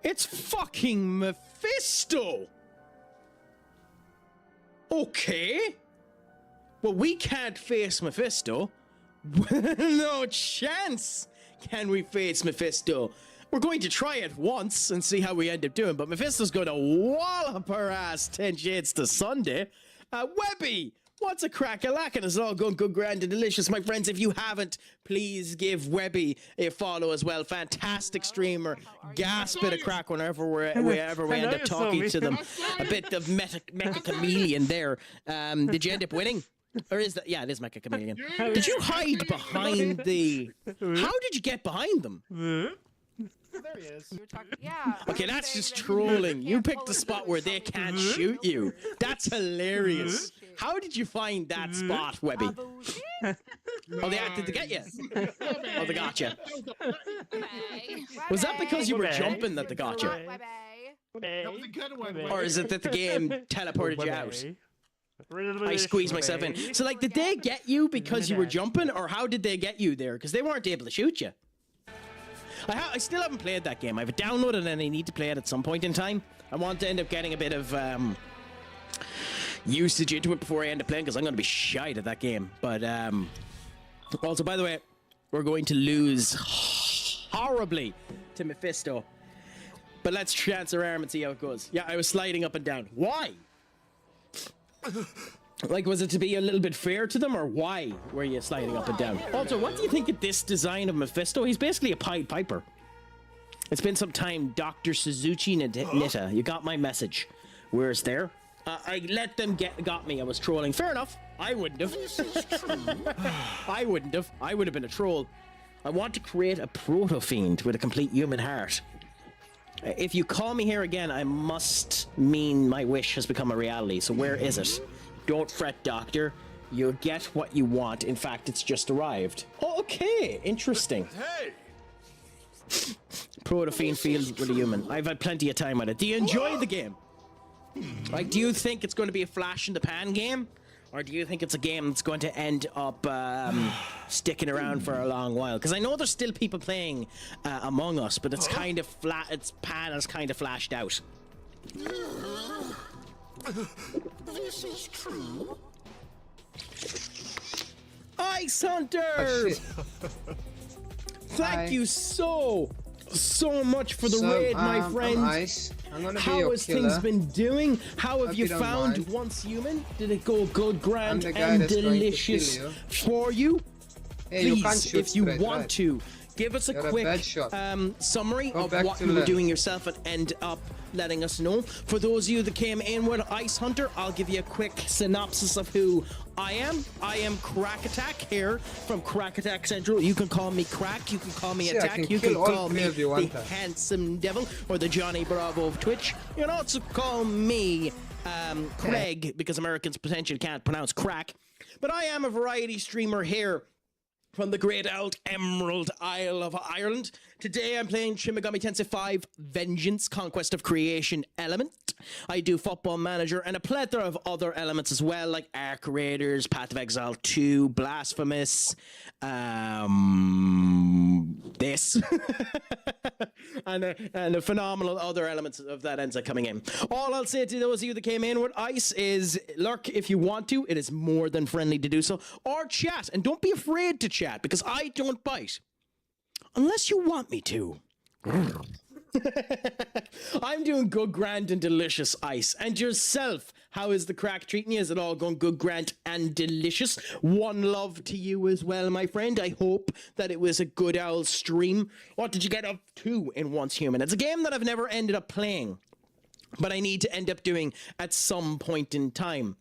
It's fucking Mephisto! Okay. Well, we can't face Mephisto. No chance can we face Mephisto. We're going to try it once and see how we end up doing, but Mephisto's going to wallop her ass 10 shades to Sunday. Webby, what's a crack-a-lackin'? It's all going good, grand, and delicious. My friends, if you haven't, please give Webby a follow as well. Fantastic streamer. Gas bit of crack whenever we end up talking to them. A bit of Mecha Chameleon there. Did you end up winning? Or is that... Yeah, it is Mecha Chameleon. Did you hide behind the... How did you get behind them? There he is. Yeah. Okay, that's just trolling. You picked the spot where they can't shoot you. That's hilarious. How did you find that spot, Webby? Oh, they acted to get you. Oh, they got you. Was that because you were jumping that they got you? Or is it that the game teleported you out? I squeezed myself in. So, like, did they get you because you were jumping, or how did they get you there? Because they weren't able to shoot you. I still haven't played that game. I've downloaded it and I need to play it at some point in time. I want to end up getting a bit of usage into it before I end up playing, because I'm going to be shite at that game. But also, by the way, we're going to lose horribly to Mephisto. But let's chance our arm and see how it goes. Yeah, I was sliding up and down. Why? Like, was it to be a little bit fair to them, or why were you sliding up and down? Also, what do you think of this design of Mephisto? He's basically a Pied Piper. It's been some time, Dr. Suzuki Nita. You got my message. Where's there? I let them got me. I was trolling. Fair enough. I wouldn't have. I wouldn't have. I would have been a troll. I want to create a proto-fiend with a complete human heart. If you call me here again, I must mean my wish has become a reality. So where is it? Don't fret, Doctor. You'll get what you want. In fact, it's just arrived. Oh, okay. Interesting. Hey! Proto-fiend field with a human. I've had plenty of time on it. Do you enjoy the game? Like, do you think it's going to be a flash-in-the-pan game? Or do you think it's a game that's going to end up sticking around for a long while? Because I know there's still people playing Among Us, but it's kind of flat. Its pan has kind of flashed out. This is true. Ice Hunter! Thank you so much for the raid, my friend. How has things been doing? How have you found Once Human? Did it go good, grand, and delicious for you? Please, if you want to, give us a quick summary of what you were doing yourself and end up letting us know. For those of you that came in with Ice Hunter, I'll give you a quick synopsis of who I am. I am CraicAttack here from CraicAttackCentral. You can call me Crack, you can call me Attack, you can call me the Handsome Devil or the Johnny Bravo of Twitch. You can also call me Craic, because Americans potentially can't pronounce crack. But I am a variety streamer here from the great old Emerald Isle of Ireland. Today I'm playing Shin Megami Tensei V Vengeance, Conquest of Creation element. I do Football Manager and a plethora of other elements as well, like Arc Raiders, Path of Exile 2, Blasphemous, this, and a phenomenal other elements of that ends up coming in. All I'll say to those of you that came in with Ice is lurk if you want to. It is more than friendly to do so. Or chat, and don't be afraid to chat, because I don't bite. Unless you want me to. I'm doing good, grand, and delicious, Ice. And yourself, How is the crack treating you? Is it all going good, grand, and delicious? One love to you as well, my friend. I hope that it was a good owl stream. What did you get up to in Once Human? It's a game that I've never ended up playing, but I need to end up doing at some point in time.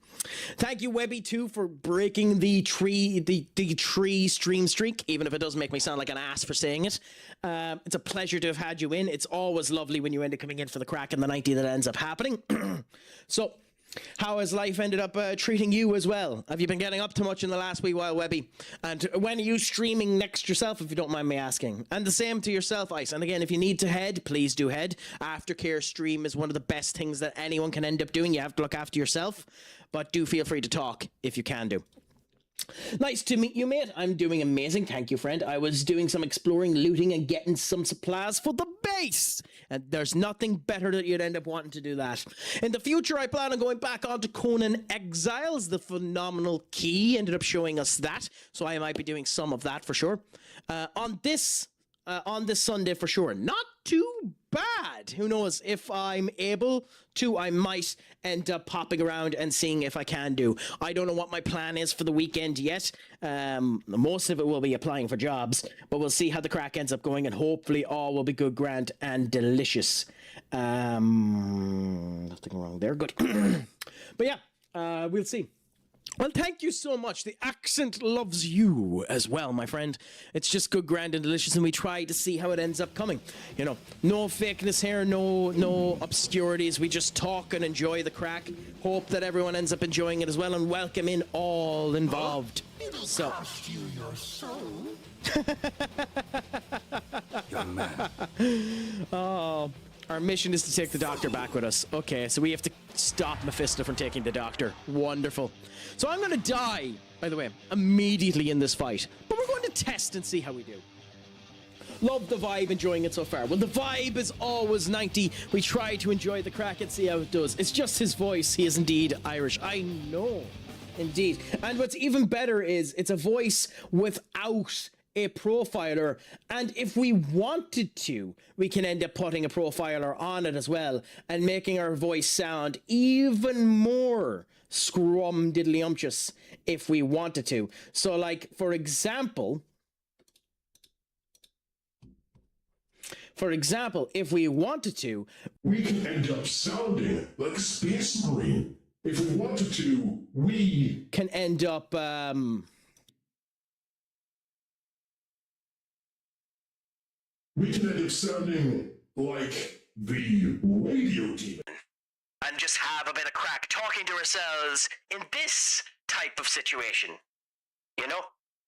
Thank you, Webby, too, for breaking the tree stream streak, even if it does make me sound like an ass for saying it. It's a pleasure to have had you in. It's always lovely when you end up coming in for the crack in the 90 that ends up happening. So, how has life ended up treating you as well? Have you been getting up to much in the last wee while, Webby? And when are you streaming next yourself, if you don't mind me asking? And the same to yourself, Ice. And again, if you need to head, please do head. Aftercare stream is one of the best things that anyone can end up doing. You have to look after yourself, but do feel free to talk if you can do. Nice to meet you, mate. I'm doing amazing. Thank you, friend. I was doing some exploring, looting, and getting some supplies for the base. And there's nothing better that you'd end up wanting to do that. In the future, I plan on going back onto Conan Exiles. The phenomenal key ended up showing us that. So I might be doing some of that for sure. On this Sunday for sure. Not too bad. Who knows? If I'm able to, I might end up popping around and seeing if I can do. I don't know what my plan is for the weekend yet. Most of it will be applying for jobs, but we'll see how the crack ends up going, and hopefully all will be good, grand, and delicious. Nothing wrong there. Good. But yeah, we'll see. Well, thank you so much. The accent loves you as well, my friend. It's just good, grand, and delicious, and we try to see how it ends up coming. You know, no fakeness here, no obscurities. We just talk and enjoy the crack. Hope that everyone ends up enjoying it as well, and welcome in all involved. So, Cost you your soul. Young man. Oh, our mission is to take the doctor back with us. Okay, so we have to stop Mephisto from taking the doctor. Wonderful. So I'm going to die, by the way, immediately in this fight. But we're going to test and see how we do. Love the vibe, enjoying it so far. Well, the vibe is always 90. We try to enjoy the crack and see how it does. It's just his voice. He is indeed Irish. I know. Indeed. And what's even better is it's a voice without a profiler, and if we wanted to, we can end up putting a profiler on it as well and making our voice sound even more scrum-diddly-umptious if we wanted to. So, like, for example, if we wanted to, we can end up sounding like a space marine. If we wanted to, we can end up we can end up sounding like the radio demon. and just have a bit of crack talking to ourselves in this type of situation. You know?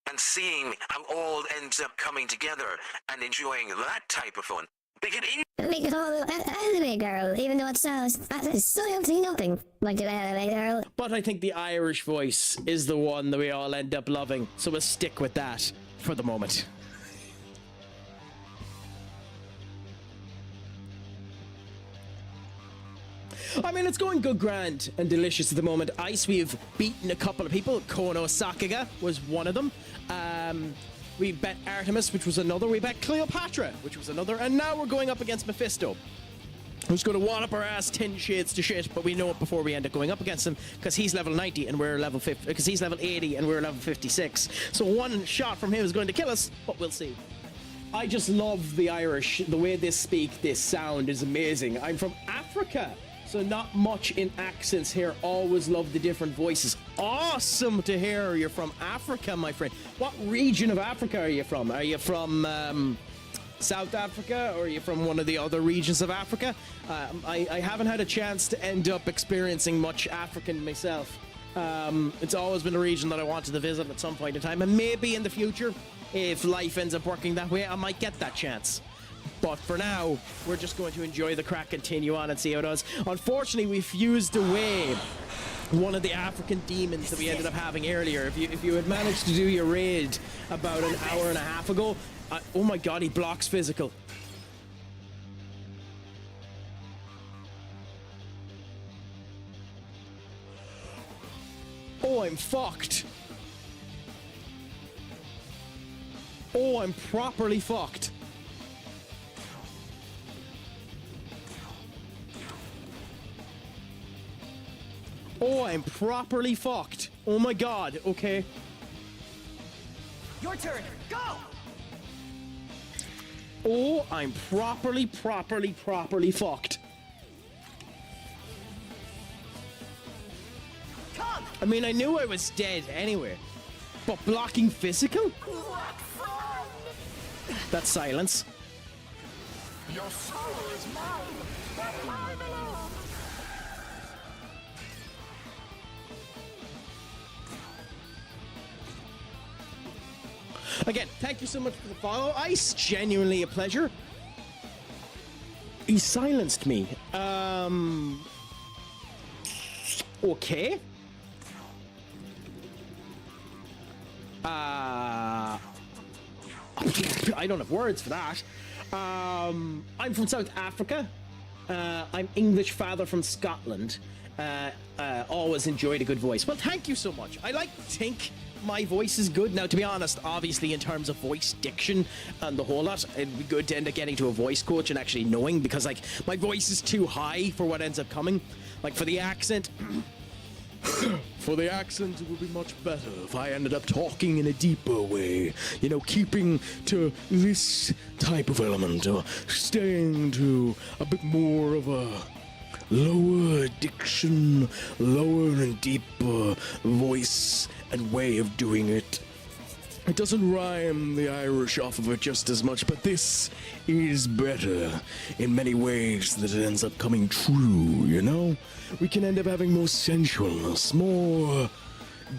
And seeing how all ends up coming together and enjoying that type of fun. Make it all anime girl, even though it sounds absolutely nothing like an anime girl. But I think the Irish voice is the one that we all end up loving, so we'll stick with that for the moment. I mean, it's going good, grand, and delicious at the moment. Ice, we've beaten a couple of people. Kono Sakaga was one of them. We bet Artemis, which was another. We bet Cleopatra, which was another. And now we're going up against Mephisto, who's going to wad up our ass 10 shades to shit, but we know it before we end up going up against him, because he's level 90 and we're level 50, because he's level 80 and we're level 56. So one shot from him is going to kill us, but we'll see. I just love the Irish. The way they speak, this sound is amazing. I'm from Africa, so not much in accents here. Always love the different voices. Awesome to hear you're from Africa, my friend. What region of Africa are you from? Are you from South Africa, or are you from one of the other regions of Africa? I haven't had a chance to end up experiencing much African myself. It's always been a region that I wanted to visit at some point in time, and maybe in the future, if life ends up working that way, I might get that chance. But for now, we're just going to enjoy the crack, continue on and see how it does. Unfortunately, we fused away one of the African demons that we ended up having earlier. If you had managed to do your raid about an hour and a half ago, oh my god, he blocks physical. Oh, I'm fucked. Oh, I'm properly fucked. Oh, I'm properly fucked. Oh my god, okay. Your turn. Go. Oh, I'm properly fucked. Come. I mean, I knew I was dead anyway. But blocking physical? What fun! That's silence. Your sorrow is mine, but mine alone. Again, thank you so much for the follow, Ice. Genuinely a pleasure. He silenced me. Okay. I don't have words for that. I'm from South Africa. I'm English father from Scotland. Always enjoyed a good voice. Well, thank you so much. I like to think my voice is good. Now, to be honest, obviously in terms of voice diction and the whole lot, it'd be good to end up getting to a voice coach and actually knowing, because like my voice is too high for what ends up coming. Like for the accent, for the accent, it would be much better if I ended up talking in a deeper way. You know, keeping to this type of element, or staying to a bit more of a lower diction, lower and deeper voice and way of doing it. It doesn't rhyme the Irish off of it just as much, but this is better in many ways that it ends up coming true, you know? We can end up having more sensualness, more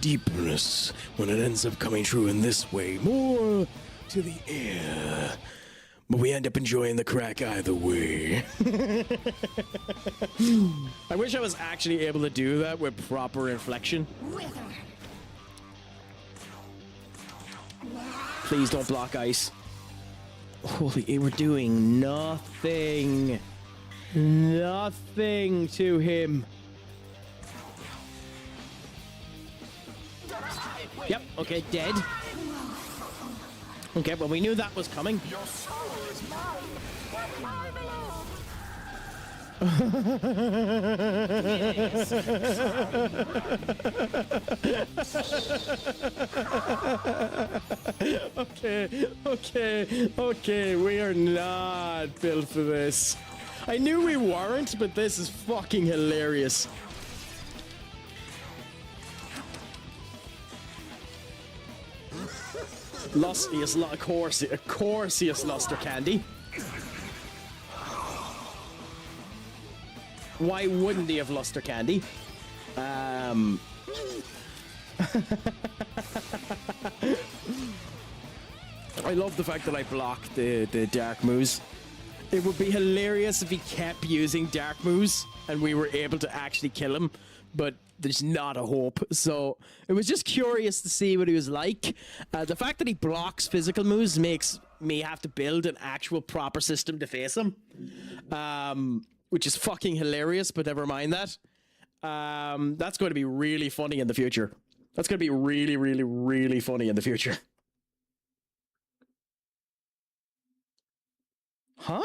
deepness when it ends up coming true in this way, more to the ear. But we end up enjoying the crack either way. I wish I was actually able to do that with proper inflection. Please don't block Ice. Holy, we're doing nothing. Nothing to him. Yep, okay, dead. Okay, well, we knew that was coming. Your sorrow is mine, but mine alone. Okay, we are not built for this. I knew we weren't, but this is fucking hilarious. Lustiest, of course he has Luster Candy. Why wouldn't he have Luster Candy? I love the fact that I blocked the Dark Moose. It would be hilarious if he kept using Dark Moose and we were able to actually kill him, but there's not a hope. So it was just curious to see what he was like. The fact that he blocks physical moves makes me have to build an actual proper system to face him, which is fucking hilarious, but never mind that. That's going to be really funny in the future. That's going to be really, really, really funny in the future. Huh?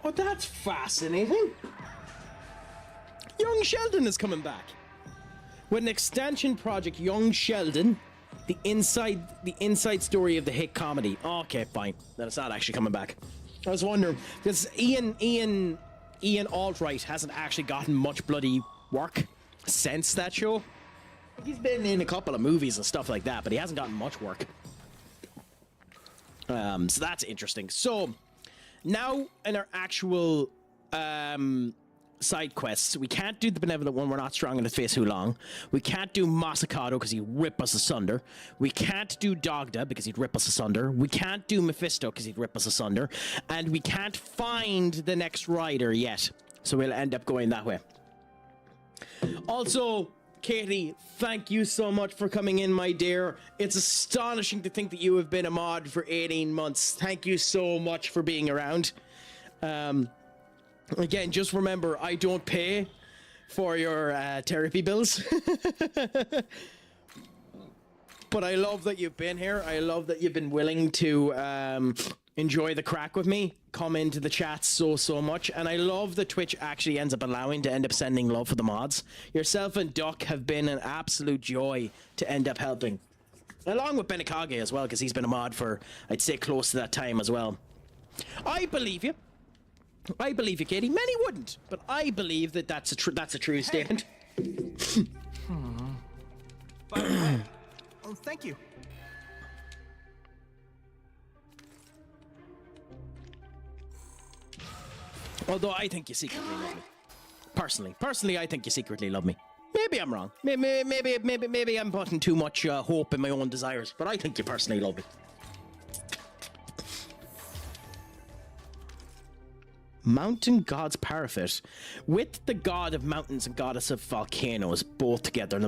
Oh, that's fascinating. Young Sheldon is coming back. With an extension project, Young Sheldon, the inside story of the hit comedy. Okay, fine. Then it's not actually coming back. I was wondering, because Ian Altright hasn't actually gotten much bloody work since that show. He's been in a couple of movies and stuff like that, but he hasn't gotten much work. So that's interesting. So now in our actual side quests, we can't do the benevolent one. We're not strong in his face too long. We can't do Masakado because he'd rip us asunder. We can't do Dogda because he'd rip us asunder. We can't do Mephisto because he'd rip us asunder. And we can't find the next rider yet. So we'll end up going that way. Also, Katie, thank you so much for coming in, my dear. It's astonishing to think that you have been a mod for 18 months. Thank you so much for being around. Again, just remember, I don't pay for your therapy bills. But I love that you've been here. I love that you've been willing to enjoy the crack with me. Come into the chat so much. And I love that Twitch actually ends up allowing to end up sending love for the mods. Yourself and Duck have been an absolute joy to end up helping. Along with Benekage as well, because he's been a mod for, I'd say, close to that time as well. I believe you. I believe you, Katie. Many wouldn't, but I believe that that's a true statement. By the way, oh, thank you. Although I think you secretly love me. Personally, I think you secretly love me. Maybe I'm wrong. Maybe I'm putting too much hope in my own desires, but I think you personally love me. Mountain God's Parapet. With the god of mountains and goddess of volcanoes both together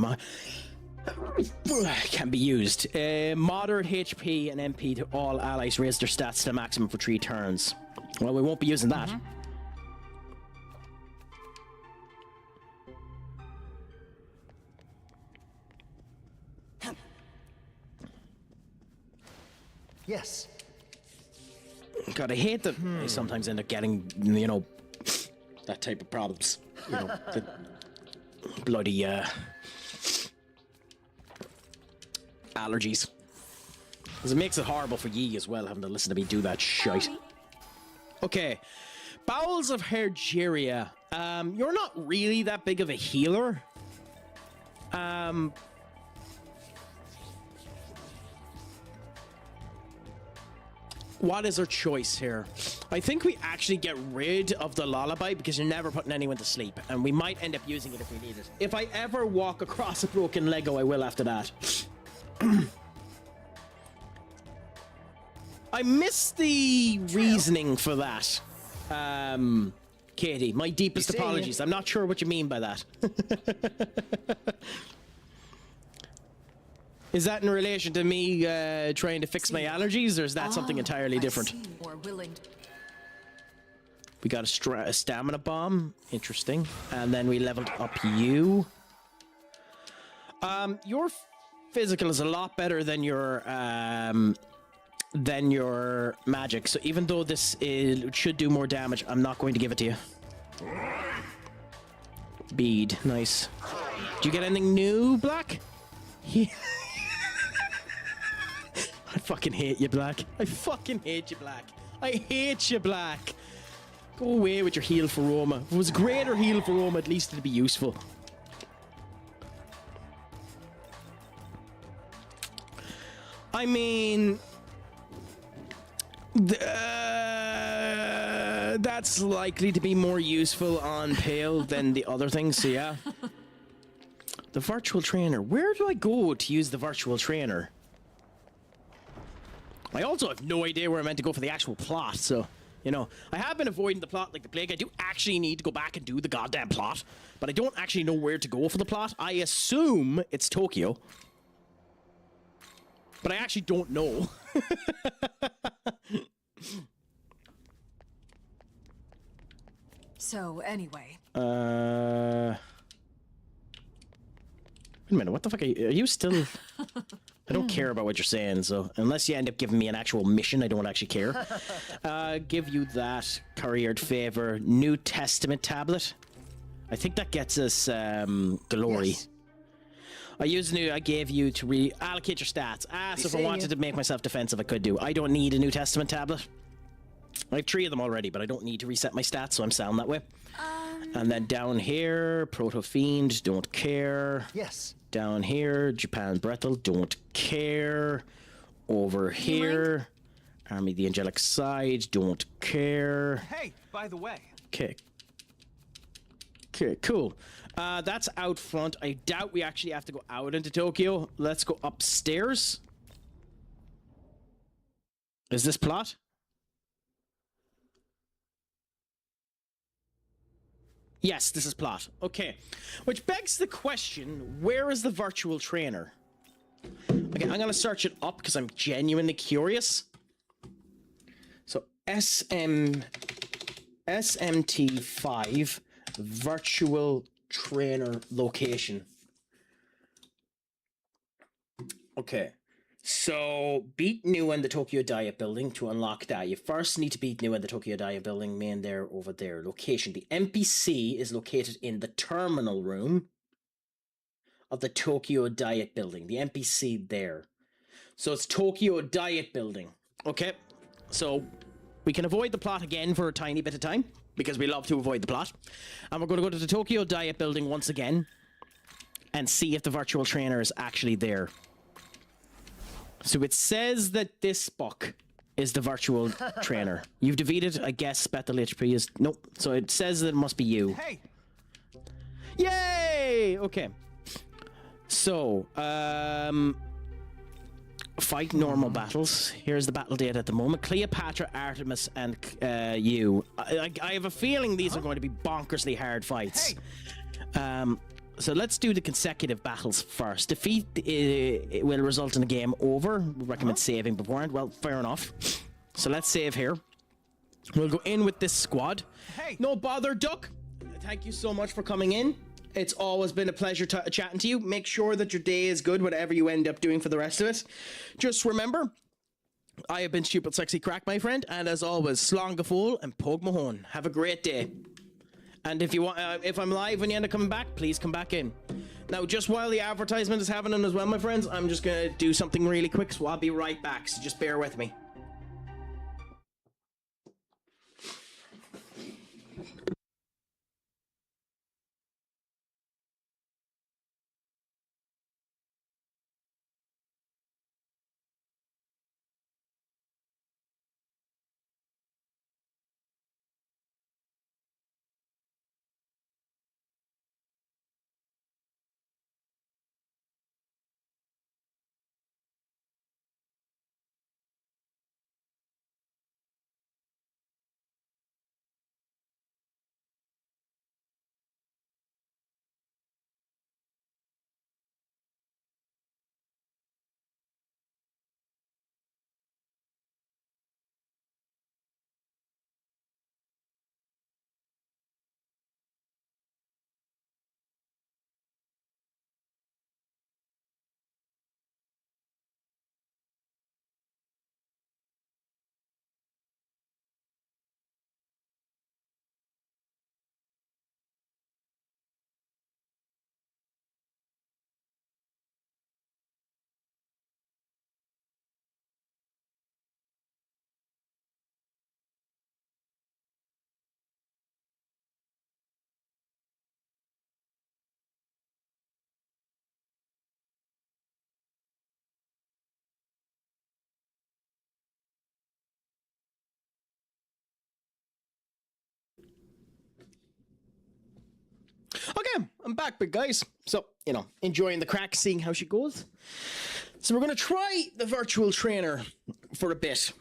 can be used. Moderate HP and MP to all allies. Raise their stats to the maximum for 3 turns. Well, we won't be using that. Yes. God, I hate that I sometimes end up getting, you know, that type of problems. You know, the bloody allergies. Because it makes it horrible for ye as well, having to listen to me do that shite. Okay. Bowels of Hergeria. You're not really that big of a healer. What is our choice here? I think we actually get rid of the lullaby because you're never putting anyone to sleep, and we might end up using it if we need it. If I ever walk across a broken Lego, I will after that. I miss the reasoning for that. Katie, my deepest apologies. I'm not sure what you mean by that. Is that in relation to me trying to fix my allergies, or is that something entirely different? We got a stamina bomb. Interesting. And then we leveled up you. Your physical is a lot better than your magic. So even though this should do more damage, I'm not going to give it to you. Bead. Nice. Do you get anything new, Black? Yeah. I fucking hate you, Black. I fucking hate you, Black. I hate you, Black. Go away with your heal for Roma. If it was a greater heal for Roma, at least it'd be useful. I mean... that's likely to be more useful on Pale than the other things, so yeah. The virtual trainer. Where do I go to use the virtual trainer? I also have no idea where I'm meant to go for the actual plot, so, you know, I have been avoiding the plot like the plague. I do actually need to go back and do the goddamn plot, but I don't actually know where to go for the plot. I assume it's Tokyo, but I actually don't know. So, anyway. Wait a minute, what the fuck are you still... I don't care about what you're saying, so unless you end up giving me an actual mission, I don't actually care. Give you that. Couriered favor. New Testament tablet. I think that gets us glory. Yes. I gave you to reallocate your stats. So if I wanted to make myself defensive, I could do. I don't need a New Testament tablet. I have 3 of them already, but I don't need to reset my stats, so I'm sound that way. And then down here, Proto Fiend, don't care. Yes. Down here, Japan Brethel, don't care. Over here, Army the Angelic Side, don't care. Hey, by the way. Okay. Okay, cool. That's out front. I doubt we actually have to go out into Tokyo. Let's go upstairs. Is this plot? Yes, this is plot. Okay. Which begs the question, where is the virtual trainer? Okay, I'm gonna search it up because I'm genuinely curious. So SMT5 virtual trainer location. Okay. So, beat New in the Tokyo Diet Building to unlock that. You first need to beat New in the Tokyo Diet Building, main there, over there. Location. The NPC is located in the terminal room of the Tokyo Diet Building. The NPC there. So, it's Tokyo Diet Building. Okay. So, we can avoid the plot again for a tiny bit of time, because we love to avoid the plot. And we're going to go to the Tokyo Diet Building once again, and see if the virtual trainer is actually there. So it says that this book is the virtual trainer. You've defeated, I guess, Bethel HP is... Nope. So it says that it must be you. Hey! Yay! Okay. So, fight normal battles. Here's the battle date at the moment. Cleopatra, Artemis, and you. I have a feeling these are going to be bonkersly hard fights. Hey! So let's do the consecutive battles first. Defeat it will result in a game over. We recommend saving beforehand. Well, fair enough. So let's save here. We'll go in with this squad. Hey! No bother, Duck. Thank you so much for coming in. It's always been a pleasure chatting to you. Make sure that your day is good, whatever you end up doing for the rest of it. Just remember, I have been Stupid Sexy Craic, my friend, and as always, slán go fóill and Pog Mahone. Have a great day. And if you want, if I'm live when you end up coming back, please come back in. Now, just while the advertisement is happening as well, my friends, I'm just gonna do something really quick, so I'll be right back. So just bear with me. Okay, I'm back, big guys. So, you know, enjoying the crack, seeing how she goes. So we're going to try the virtual trainer for a bit.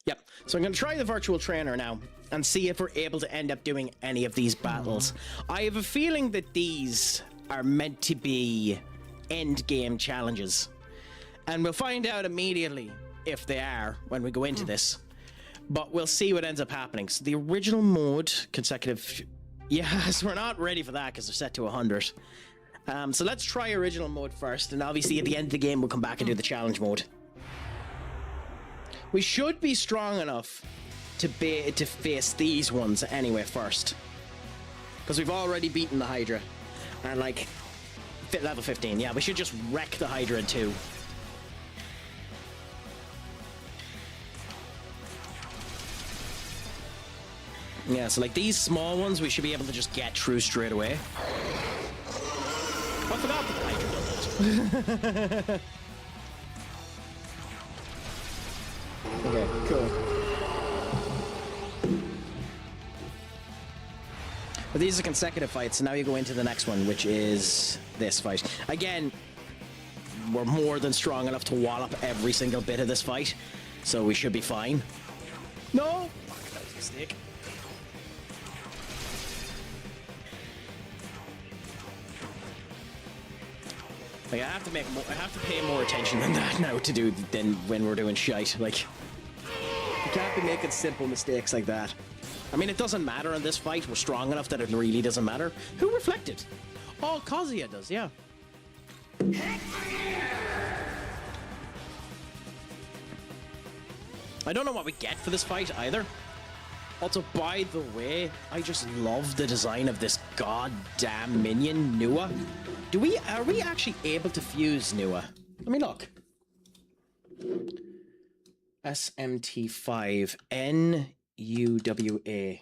Yep, so I'm going to try the virtual trainer now and see if we're able to end up doing any of these battles. I have a feeling that these are meant to be end game challenges. And we'll find out immediately if they are when we go into this. But we'll see what ends up happening. So the original mode, consecutive... Yes, we're not ready for that because they're set to 100. So let's try original mode first, and obviously at the end of the game we'll come back and do the challenge mode. We should be strong enough to face these ones anyway first. Because we've already beaten the Hydra. And like, level 15, yeah, we should just wreck the Hydra in 2. Yeah, so like these small ones, we should be able to just get through straight away. I forgot that the Hydra does it. Okay, cool. But these are consecutive fights, so now you go into the next one, which is this fight. Again, we're more than strong enough to wallop every single bit of this fight, so we should be fine. No! mistake. Like, I have to make more. I have to pay more attention than that now than when we're doing shite. Like, you can't be making simple mistakes like that. I mean, it doesn't matter in this fight. We're strong enough that it really doesn't matter. Who reflected? Oh, Kazuya does, yeah. I don't know what we get for this fight either. Also, by the way, I just love the design of this goddamn minion, Nua. Are we actually able to fuse Nua? Let me look. SMT5 NUWA.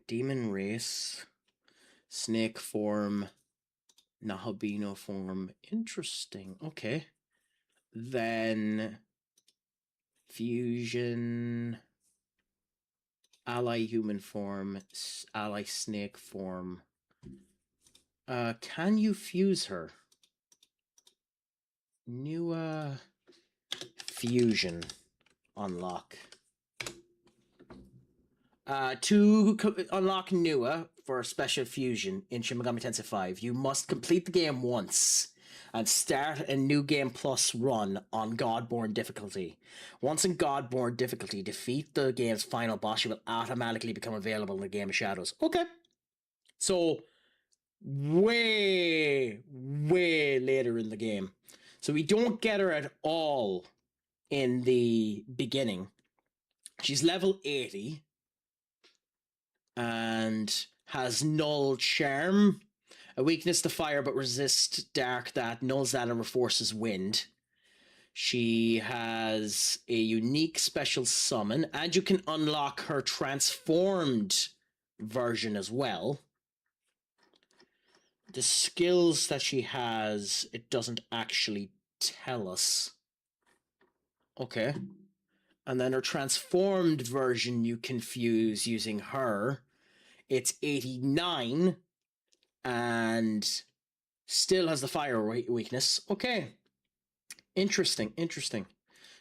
Demon race, snake form, Nahabino form. Interesting. Okay. Then fusion, ally human form, ally snake form. Can you fuse her? New fusion unlock. To unlock Nua for special fusion in Shin Megami Tensei V, you must complete the game once and start a new game plus run on Godborn difficulty. Once in Godborn difficulty, defeat the game's final boss. You will automatically become available in the Game of Shadows. Okay. So, way later in the game. So we don't get her at all in the beginning. She's level 80 and has null charm, a weakness to fire but resist dark that nulls that and reforces wind. She has a unique special summon, and you can unlock her transformed version as well. The skills that she has, it doesn't actually tell us. Okay. And then her transformed version you can fuse using her. It's 89 and still has the fire weakness. Okay. Interesting.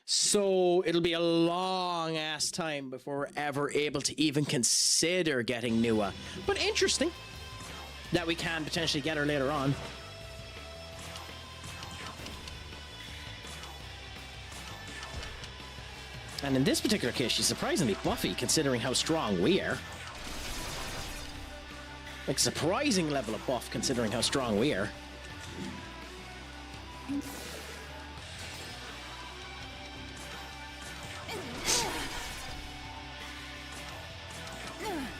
So it'll be a long ass time before we're ever able to even consider getting Nua. But interesting that we can potentially get her later on. And in this particular case, she's surprisingly buffy considering how strong we are. Like, surprising level of buff considering how strong we are.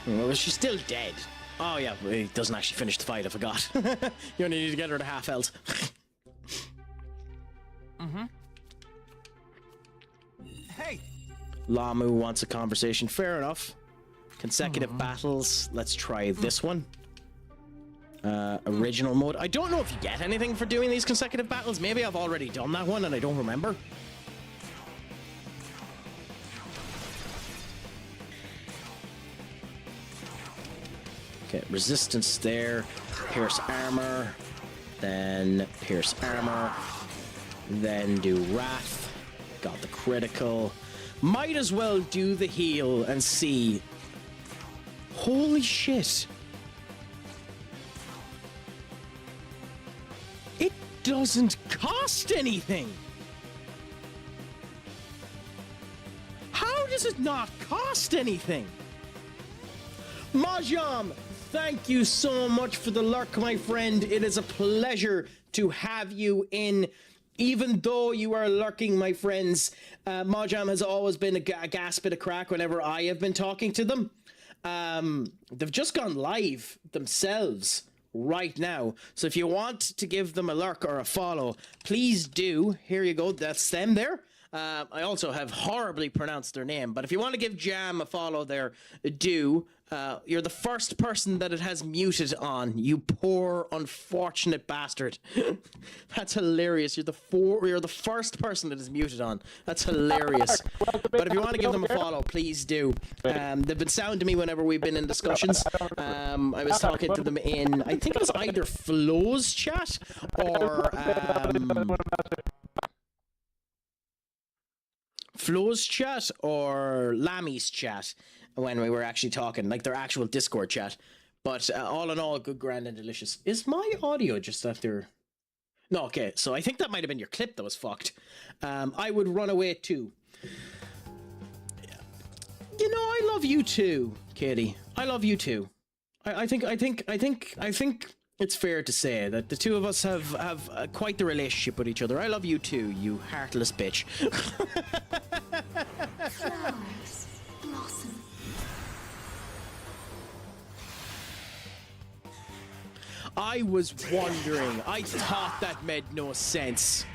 Well, she's still dead. Oh yeah, it doesn't actually finish the fight, I forgot. You only need to get her to half health. Hey! Lamu wants a conversation. Fair enough. Consecutive battles. Let's try this one. Original mode. I don't know if you get anything for doing these consecutive battles. Maybe I've already done that one and I don't remember. Okay, resistance there. Pierce armor. Then pierce armor. Then do wrath. Got the critical. Might as well do the heal and see. Holy shit. It doesn't cost anything. How does it not cost anything? Mahjong, thank you so much for the lurk, my friend. It is a pleasure to have you in. Even though you are lurking, my friends, Mahjong has always been a gas bit of crack whenever I have been talking to them. They've just gone live themselves right now. So if you want to give them a lurk or a follow, please do. Here you go. That's them there. I also have horribly pronounced their name, but if you want to give Jam a follow there, do. You're the first person that it has muted on, you poor unfortunate bastard. That's hilarious. You're the first person that is muted on. That's hilarious. But if you want to give them a follow, please do. They've been sound to me whenever we've been in discussions. I was talking to them in, I think it was either Flo's chat or Flo's chat or Lammy's chat when we were actually talking, like their actual Discord chat. But all in all, good, grand, and delicious. Is my audio just after? No, okay. So I think that might have been your clip that was fucked. I would run away too. You know, I love you too, Katie. I love you too. I think it's fair to say that the two of us have quite the relationship with each other. I love you too, you heartless bitch. Flowers blossom. I was wondering. I thought that made no sense.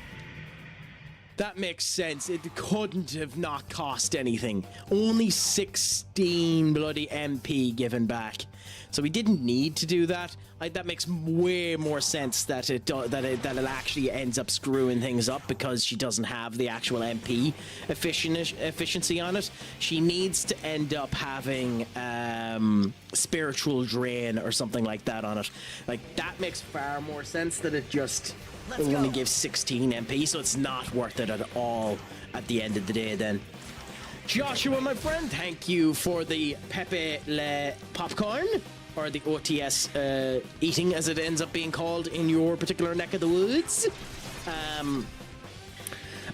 That makes sense. It couldn't have not cost anything. Only 16 bloody MP given back. So we didn't need to do that. That makes way more sense that it actually ends up screwing things up because she doesn't have the actual MP efficiency on it. She needs to end up having spiritual drain or something like that on it. Like that makes far more sense that it just only gives 16 MP, so it's not worth it at all at the end of the day then. Joshua, my friend, thank you for the Pepe Le Popcorn, or the OTS eating as it ends up being called in your particular neck of the woods.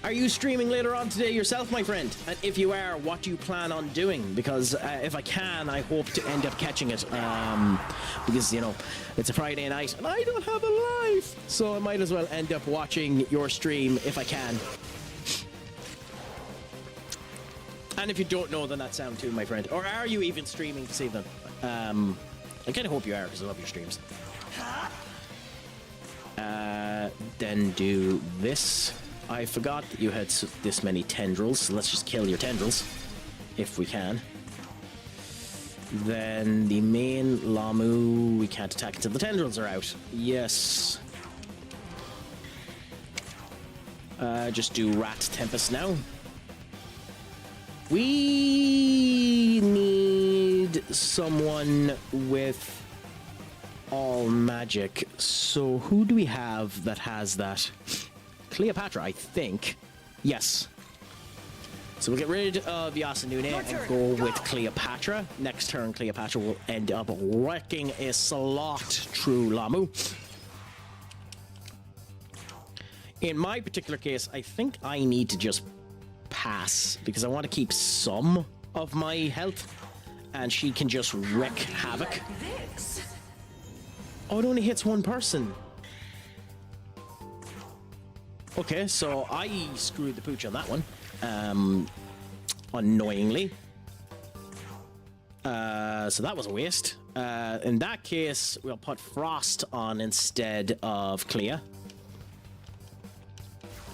Are you streaming later on today yourself, my friend? And if you are, what do you plan on doing? Because if I can, I hope to end up catching it. Because, you know, it's a Friday night and I don't have a life. So I might as well end up watching your stream if I can. And if you don't know, then that sound too, my friend. Or are you even streaming this evening? I kind of hope you are, because I love your streams. Then do this. I forgot that you had this many tendrils, so let's just kill your tendrils, if we can. Then the main Lamu, we can't attack until the tendrils are out. Yes. Just do Rat Tempest now. We need someone with all magic. So who do we have that has that? Cleopatra, I think. Yes. So we'll get rid of Yasunune and go with Cleopatra. Next turn, Cleopatra will end up wrecking a slot through Lamu. In my particular case, I think I need to just pass because I want to keep some of my health and she can just wreak havoc. Oh, it only hits one person. Okay, so I screwed the pooch on that one. Annoyingly. So that was a waste. In that case, we'll put Frost on instead of Clea.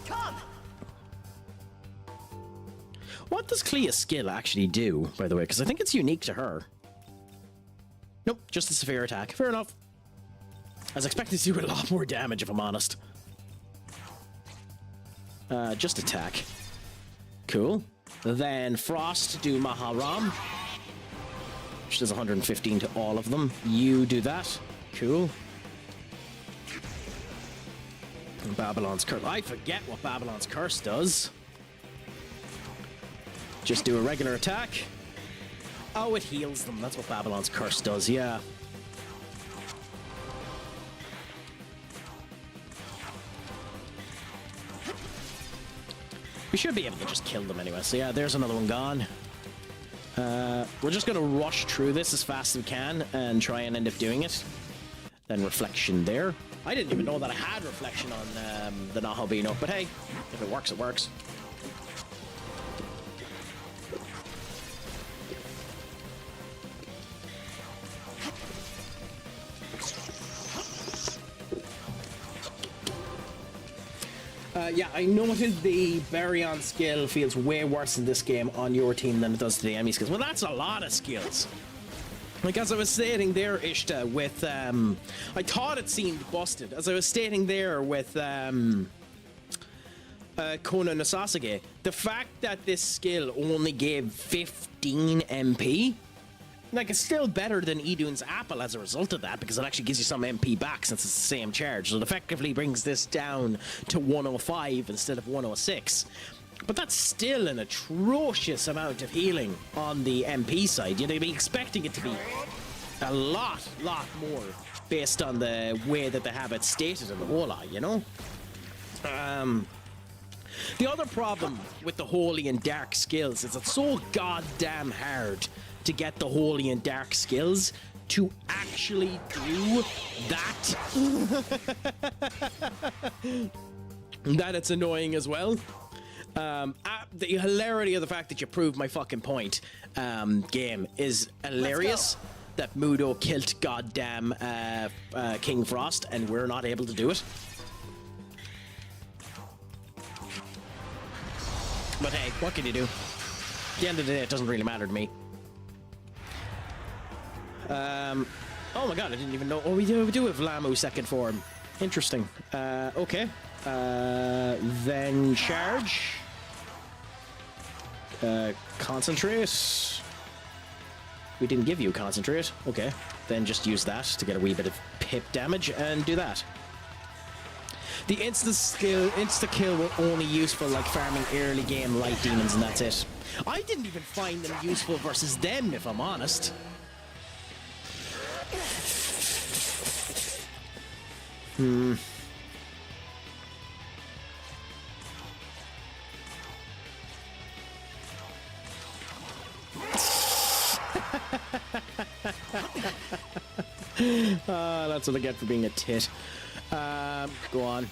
Come. What does Clea's skill actually do, by the way? Because I think it's unique to her. Nope, just a severe attack. Fair enough. I was expecting to do a lot more damage, if I'm honest. Just attack. Cool. Then Frost, do Maharam. Which does 115 to all of them. You do that. Cool. And Babylon's Curse. I forget what Babylon's Curse does. Just do a regular attack. Oh, it heals them. That's what Babylon's Curse does, yeah. We should be able to just kill them anyway. So yeah, there's another one gone. We're just going to rush through this as fast as we can and try and end up doing it. Then Reflection there. I didn't even know that I had Reflection on the Nahabino, but hey, if it works, it works. Yeah, I noted the Baryon skill feels way worse in this game on your team than it does to the enemy skills. Well, that's a lot of skills. Like, as I was stating there, Ishta, with, I thought it seemed busted. As I was stating there with, Kona no Sasage, the fact that this skill only gave 15 MP, like, it's still better than Idun's Apple as a result of that, because it actually gives you some MP back since it's the same charge. So it effectively brings this down to 105 instead of 106. But that's still an atrocious amount of healing on the MP side. You'd be expecting it to be a lot more based on the way that they have it stated in the Hola, you know? The other problem with the Holy and Dark skills is it's so goddamn hard to get the Holy and Dark skills to actually do that. That it's annoying as well. The hilarity of the fact that you proved my fucking point, game, is hilarious. That Mudo killed goddamn King Frost and we're not able to do it. But hey, what can you do? At the end of the day, it doesn't really matter to me. Oh my god, I didn't even know. Oh, we do have Lamu second form. Interesting. Okay. Then charge. Concentrate. We didn't give you concentrate. Okay. Then just use that to get a wee bit of pip damage and do that. The insta-kill were only useful like farming early game light demons and that's it. I didn't even find them useful versus them, if I'm honest. That's what I get for being a tit. Go on.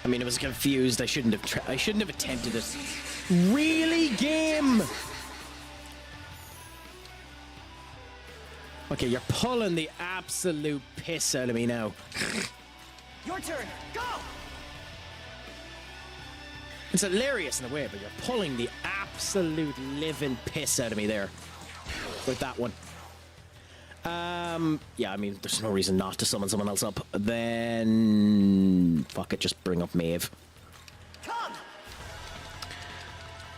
I mean, I was confused. I shouldn't have attempted it. Really, game? Okay, you're pulling the absolute piss out of me now. Your turn. Go. It's hilarious in a way, but you're pulling the absolute living piss out of me there with that one. Yeah, I mean, there's no reason not to summon someone else up. Then, fuck it, just bring up Maeve. Come.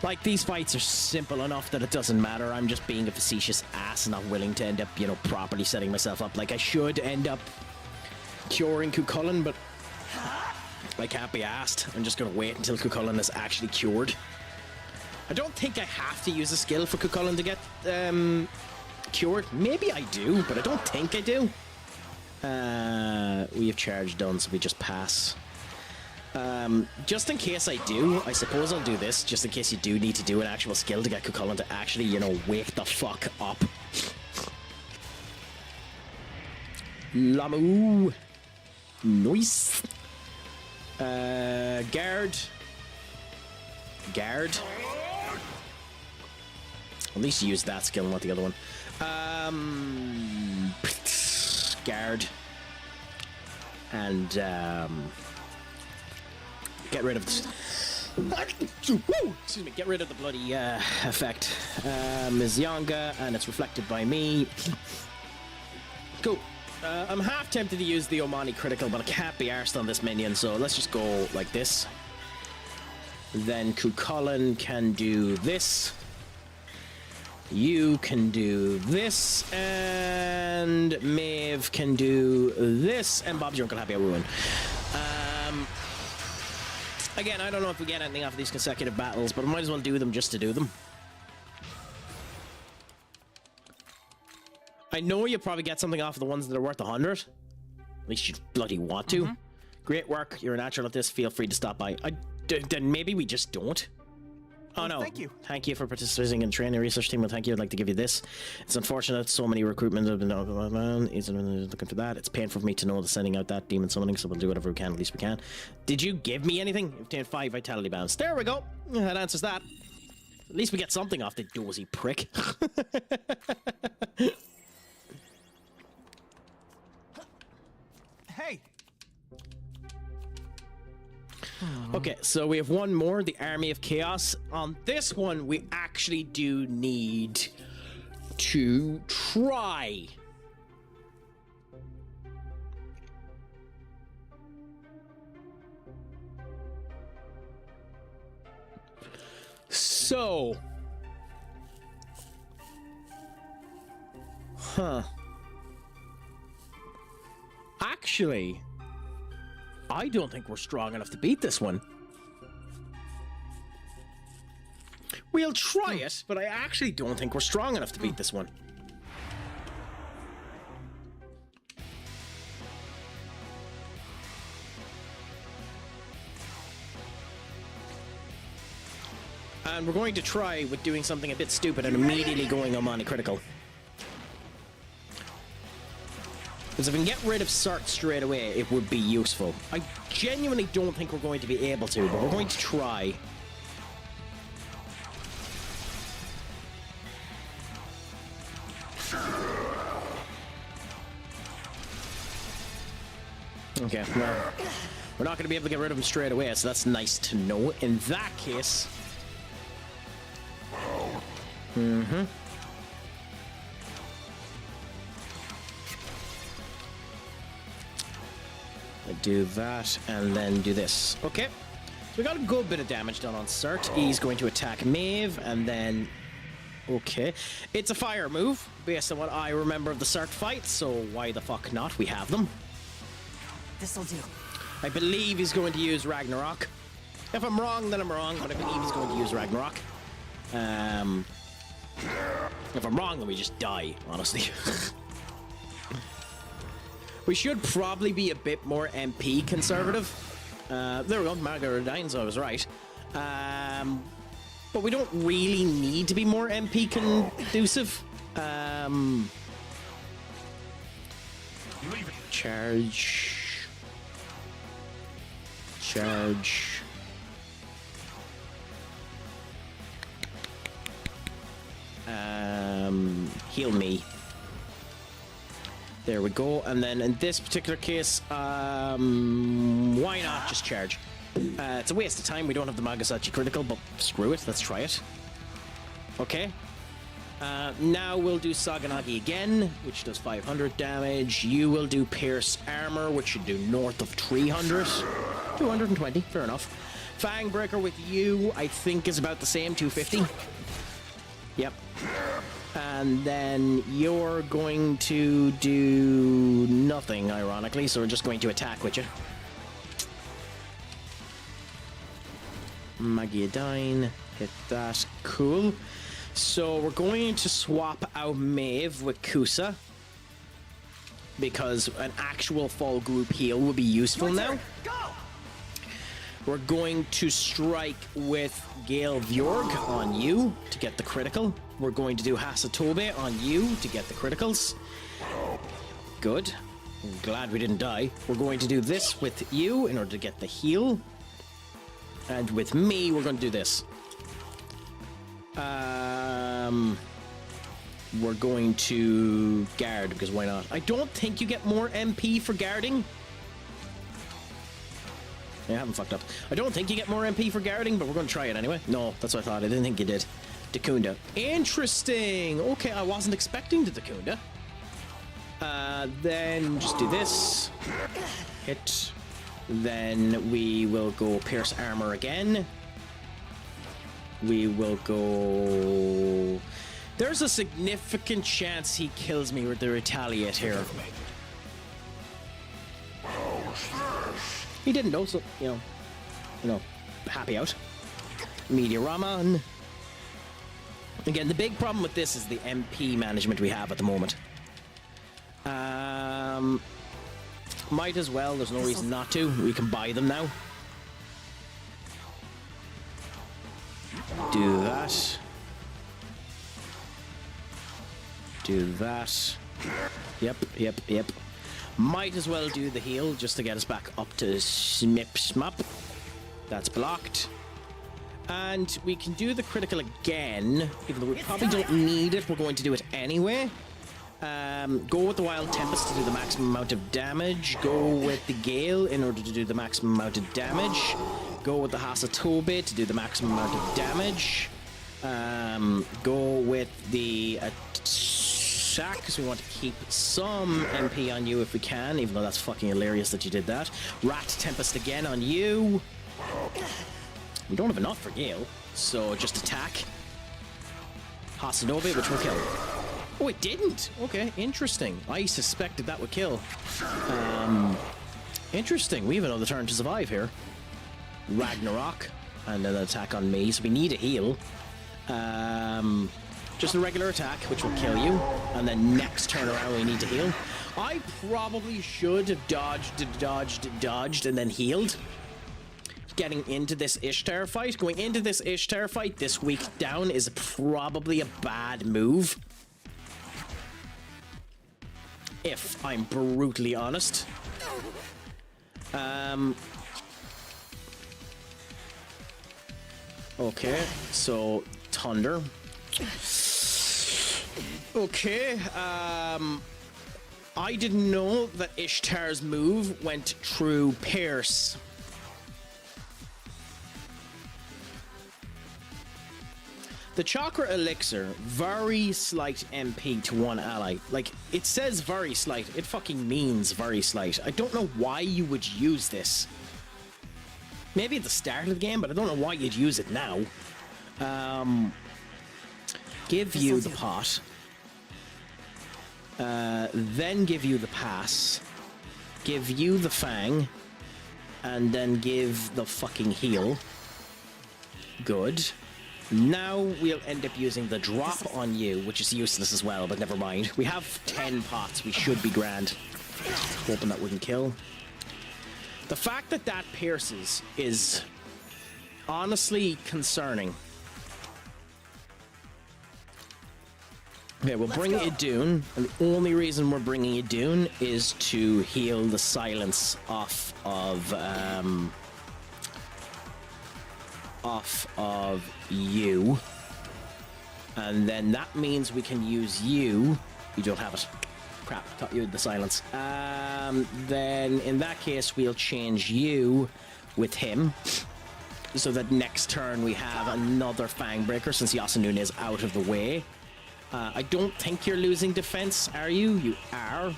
Like, these fights are simple enough that it doesn't matter. I'm just being a facetious ass, not willing to end up, you know, properly setting myself up. Like, I should end up curing Cuchulainn, but I can't be asked. I'm just gonna wait until Cuchulainn is actually cured. I don't think I have to use a skill for Cuchulainn to get, cured. Maybe I do, but I don't think I do. We have charge done, so we just pass. Just in case I do, I suppose I'll do this, just in case you do need to do an actual skill to get Cuchulainn to actually, you know, wake the fuck up. Lamu. Nice. Guard. Guard. At least use that skill, not the other one. Guard. And, get rid of this. Excuse me, get rid of the bloody, effect. Mizyanga, and it's reflected by me. Cool. I'm half tempted to use the Omani critical, but I can't be arsed on this minion, so let's just go like this. Then Cuchulainn can do this. You can do this, and Maeve can do this, and Bob's your Uncle Happy Ruin. Again, I don't know if we get anything off of these consecutive battles, but I might as well do them just to do them. I know you probably get something off of the ones that are worth 100. At least you bloody want to. Great work. You're a natural at this. Feel free to stop by. Then maybe we just don't. Oh no. Thank you. Thank you for participating in the training research team. Well, thank you. I'd like to give you this. It's unfortunate so many recruitment have been he's looking for that. It's painful for me to know that sending out that demon summoning, so we'll do whatever we can, at least we can. Did you give me anything? You've obtained 5 vitality bounds. There we go. That answers that. At least we get something off the dozy prick. Hey. Okay, so we have one more, the Army of Chaos. On this one, we actually do need to try. So. Actually, I don't think we're strong enough to beat this one. We'll try it, but I actually don't think we're strong enough to beat this one. And we're going to try with doing something a bit stupid and immediately going on critical. Because if we can get rid of Sart straight away, it would be useful. I genuinely don't think we're going to be able to, but we're going to try. Okay, well, we're not going to be able to get rid of him straight away, so that's nice to know. In that case... do that, and then do this. Okay, so we got a good bit of damage done on Sart. He's going to attack Maeve, and then... Okay, it's a fire move, based on what I remember of the Sart fight, so why the fuck not? We have them. This'll do. I believe he's going to use Ragnarok. If I'm wrong, then I'm wrong, but I believe he's going to use Ragnarok. If I'm wrong, then we just die, honestly. We should probably be a bit more MP conservative. There we go, Margaret, so I was right. But we don't really need to be more MP conducive. Charge. Heal me. There we go. And then in this particular case, why not just charge? It's a waste of time. We don't have the Magasachi critical, but screw it. Let's try it. Okay. Now we'll do Saganagi again, which does 500 damage. You will do Pierce Armor, which should do north of 300. 220, fair enough. Fang Breaker with you, I think, is about the same, 250. Yep. And then you're going to do nothing, ironically, so we're just going to attack with you. Magiadine, hit that, cool. So we're going to swap out Maeve with Kusa, because an actual full group heal will be useful now. We're going to strike with Gale Bjorg on you to get the critical. We're going to do Hasatobe on you to get the criticals. Good. I'm glad we didn't die. We're going to do this with you in order to get the heal. And with me, we're going to do this. We're going to guard, because why not? I don't think you get more MP for guarding. I haven't fucked up. I don't think you get more MP for guarding, but we're going to try it anyway. No, that's what I thought. I didn't think you did. Dakunda. Interesting. Okay, I wasn't expecting the Dakunda. Then just do this. Hit. Then we will go Pierce Armor again. We will go... There's a significant chance he kills me with the Retaliate here. He didn't know, so, you know, happy out. Meteoraman. Again, the big problem with this is the MP management we have at the moment. Might as well, there's no reason not to. We can buy them now. Do that. Do that. Yep. Might as well do the heal just to get us back up to Smip Smup. That's blocked. And we can do the critical again, even though we probably don't need it. We're going to do it anyway. Go with the Wild Tempest to do the maximum amount of damage. Go with the Gale in order to do the maximum amount of damage. Go with the Hasatobe to do the maximum amount of damage. Go with the attack, because we want to keep some MP on you if we can, even though that's fucking hilarious that you did that. Rat Tempest again on you. We don't have enough for Gale, so just attack. Hasanobe, which will kill. Oh, it didn't! Okay, interesting. I suspected that would kill. Interesting. We have another turn to survive here. Ragnarok, and then an attack on me. So we need a heal. Just a regular attack, which will kill you. And then next turn around, we need to heal. I probably should have dodged, and then healed. Getting into this Ishtar fight. Going into this Ishtar fight this week down is probably a bad move. If I'm brutally honest. Okay, so Thunder. Okay, I didn't know that Ishtar's move went through Pierce. The Chakra Elixir, very slight MP to one ally. Like, it says very slight. It fucking means very slight. I don't know why you would use this. Maybe at the start of the game, but I don't know why you'd use it now. Give you the pot. Then give you the pass. Give you the fang. And then give the fucking heal. Good. Now we'll end up using the drop on you, which is useless as well, but never mind. We have 10 pots. We should be grand. Hoping that wouldn't kill. The fact that that pierces is honestly concerning. Okay, we'll bring Idun, and the only reason we're bringing Idun is to heal the silence off of you. And then that means we can use you. You don't have it. Crap, thought you had the silence. Then in that case, we'll change you with him. So that next turn we have another Fang Breaker since Yasunun is out of the way. I don't think you're losing defense, are you? You are.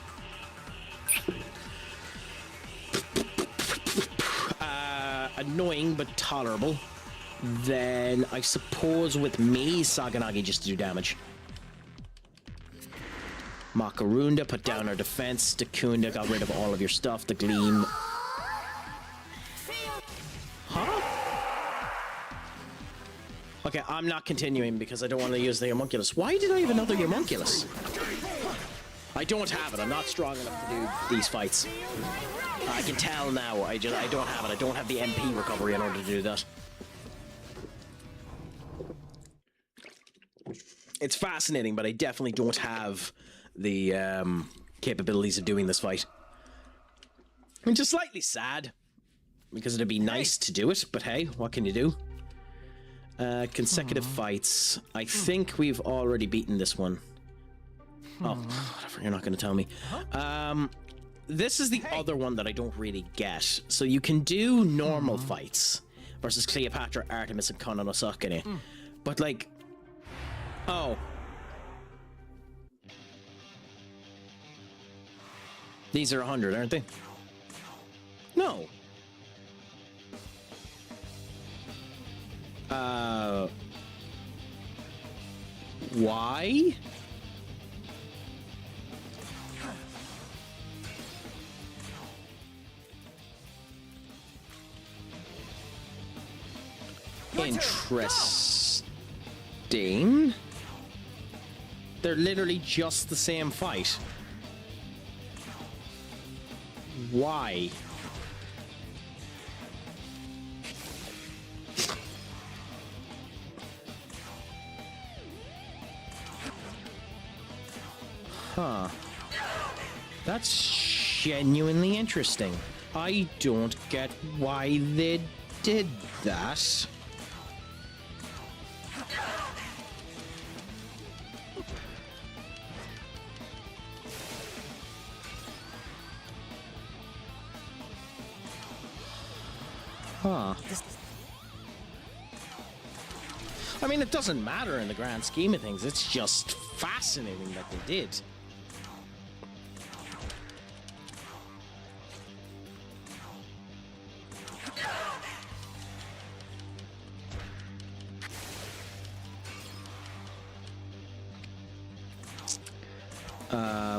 Annoying, but tolerable. Then I suppose with me, Saganagi just to do damage. Makarunda put down our defense. Dakunda got rid of all of your stuff. The Gleam. Huh? Okay, I'm not continuing because I don't want to use the homunculus. Why did I have another homunculus? I don't have it. I'm not strong enough to do these fights. I can tell now. I don't have it. I don't have the MP recovery in order to do that. It's fascinating, but I definitely don't have the capabilities of doing this fight. I'm just slightly sad because it'd be nice to do it, but hey, what can you do? Consecutive fights. I think we've already beaten this one. Oh, whatever, you're not going to tell me. This is the other one that I don't really get. So you can do normal fights versus Cleopatra, Artemis, and Conan Osakane. But like... Oh. These are 100, aren't they? No. Why? Interesting. They're literally just the same fight. Why? Huh. That's genuinely interesting. I don't get why they did that. Huh. I mean, it doesn't matter in the grand scheme of things. It's just fascinating that they did.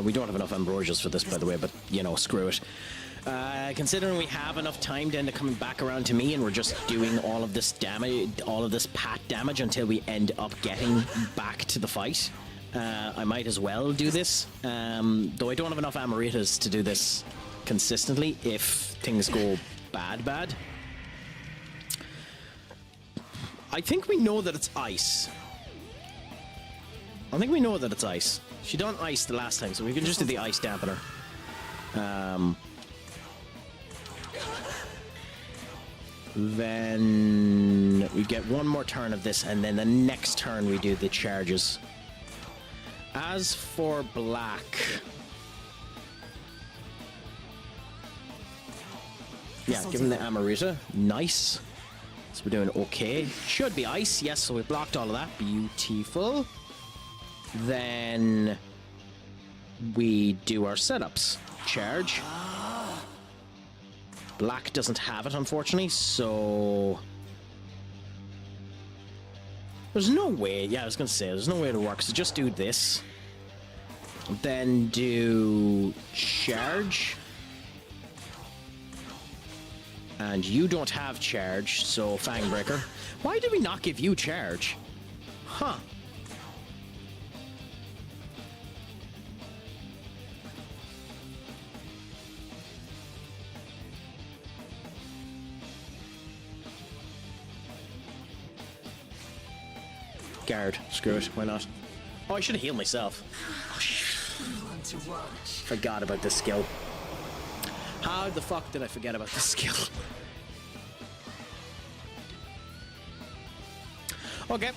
We don't have enough Ambrosias for this, by the way, but, you know, screw it. Considering we have enough time to end up coming back around to me and we're just doing all of this damage, all of this pat damage until we end up getting back to the fight, I might as well do this. Though I don't have enough Amaritas to do this consistently if things go bad. I think we know that it's ice. I think we know that it's ice. She done ice the last time, so we can just do the ice dampener. Then we get one more turn of this, and then the next turn we do the charges. As for black, yeah, give him the Amarita. Nice. So we're doing okay. Should be ice. Yes, so we blocked all of that. Beautiful. Then we do our setups. Charge. Black doesn't have it, unfortunately, so there's no way. Yeah, I was gonna say there's no way to work. So just do this, then do charge, and you don't have charge, so Fangbreaker. Why did we not give you charge? Huh. Guard. Screw it. Why not? Oh, I should have healed myself. Forgot about this skill. How the fuck did I forget about this skill? Okay.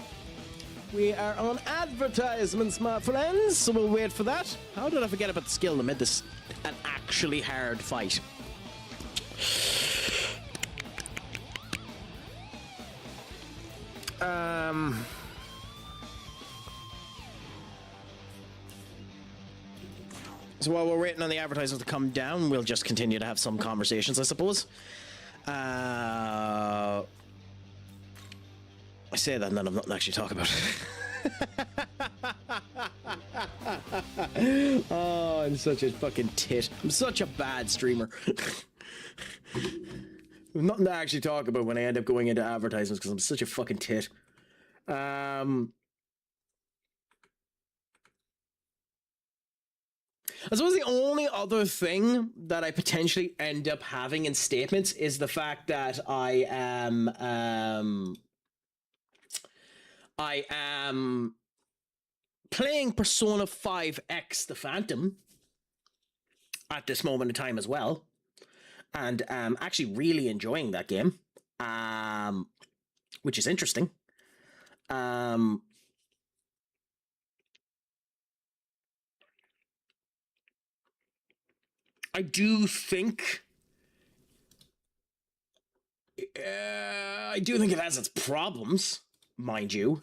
We are on advertisements, my friends, so we'll wait for that. How did I forget about the skill that made this an actually hard fight? So while we're waiting on the advertisements to come down, we'll just continue to have some conversations, I suppose. I say that and then I'm not actually talking about it. Oh, I'm such a fucking tit. I'm such a bad streamer. Nothing to actually talk about when I end up going into advertisements because I'm such a fucking tit. I suppose the only other thing that I potentially end up having in statements is the fact that I am playing Persona 5X The Phantom at this moment in time as well, and actually really enjoying that game, which is interesting. I do think it has its problems, mind you,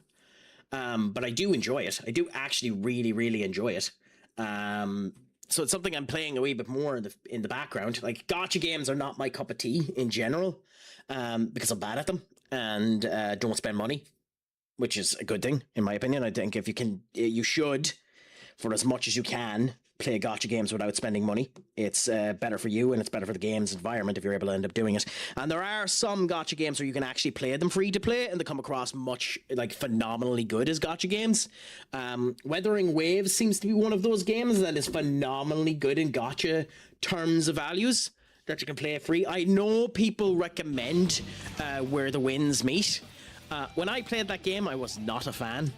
but I do enjoy it. I do actually really, really enjoy it. So it's something I'm playing a wee bit more in the background. Like, gacha games are not my cup of tea in general, because I'm bad at them and don't spend money, which is a good thing in my opinion. I think if you should, for as much as you can, play gacha games without spending money. It's better for you and it's better for the game's environment if you're able to end up doing it. And there are some gacha games where you can actually play them free to play and they come across much like phenomenally good as gacha games. Weathering Waves seems to be one of those games that is phenomenally good in gacha terms of values that you can play free. I know people recommend Where the Winds Meet. When I played that game, I was not a fan.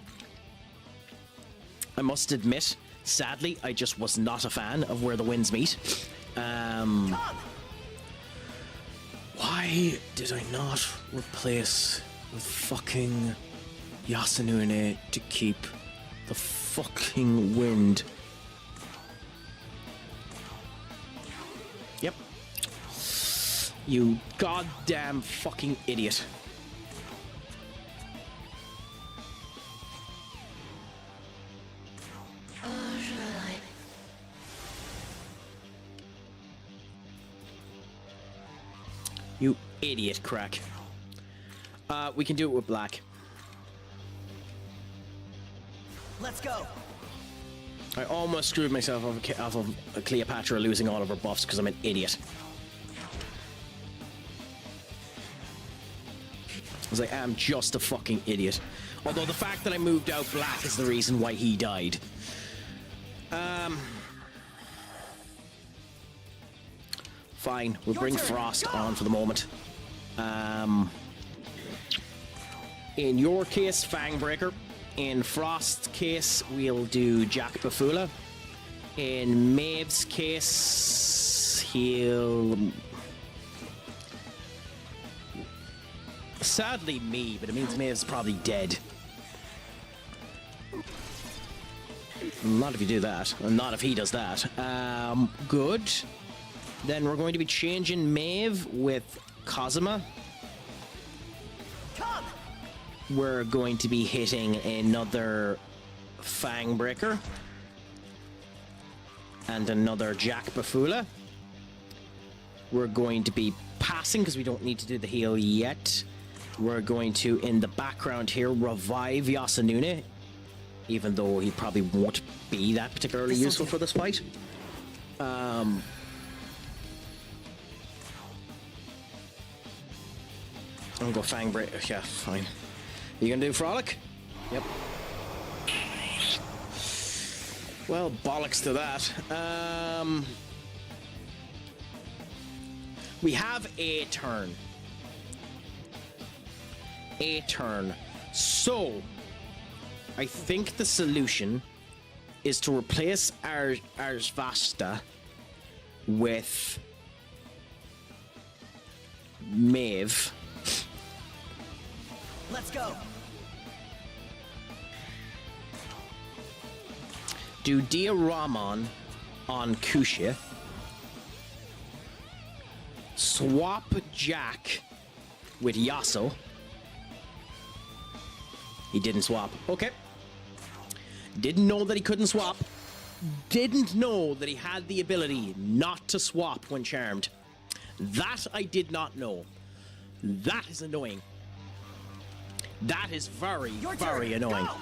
I must admit. Sadly, I just was not a fan of Where the Winds Meet. Why did I not replace with fucking Yasunune to keep the fucking wind? Yep. You goddamn fucking idiot. You idiot, Craic. We can do it with black. Let's go. I almost screwed myself off of Cleopatra losing all of her buffs because I'm an idiot. Because I am just a fucking idiot. Although the fact that I moved out black is the reason why he died. Fine, we'll bring Frost on for the moment. In your case, Fangbreaker. In Frost's case, we'll do Jack Bafula. In Maeve's case, he'll... Sadly me, but it means Maeve's probably dead. Not if you do that. Not if he does that. Good. Then we're going to be changing Maeve with Cosima. We're going to be hitting another Fangbreaker. And another Jack Bafula. We're going to be passing because we don't need to do the heal yet. We're going to, in the background here, revive Yasunune. Even though he probably won't be that particularly useful for this fight. I'm gonna go Fangbreaker. Yeah, fine. You gonna do Frolic? Yep. Well, bollocks to that. We have a turn. A turn. So, I think the solution is to replace Arsvasta with Maeve. Let's go. Do Dia Rahman on Kushia. Swap Jack with Yasuo. He didn't swap. Okay. Didn't know that he couldn't swap. Didn't know that he had the ability not to swap when charmed. That I did not know. That is annoying. That is very, very annoying. Go.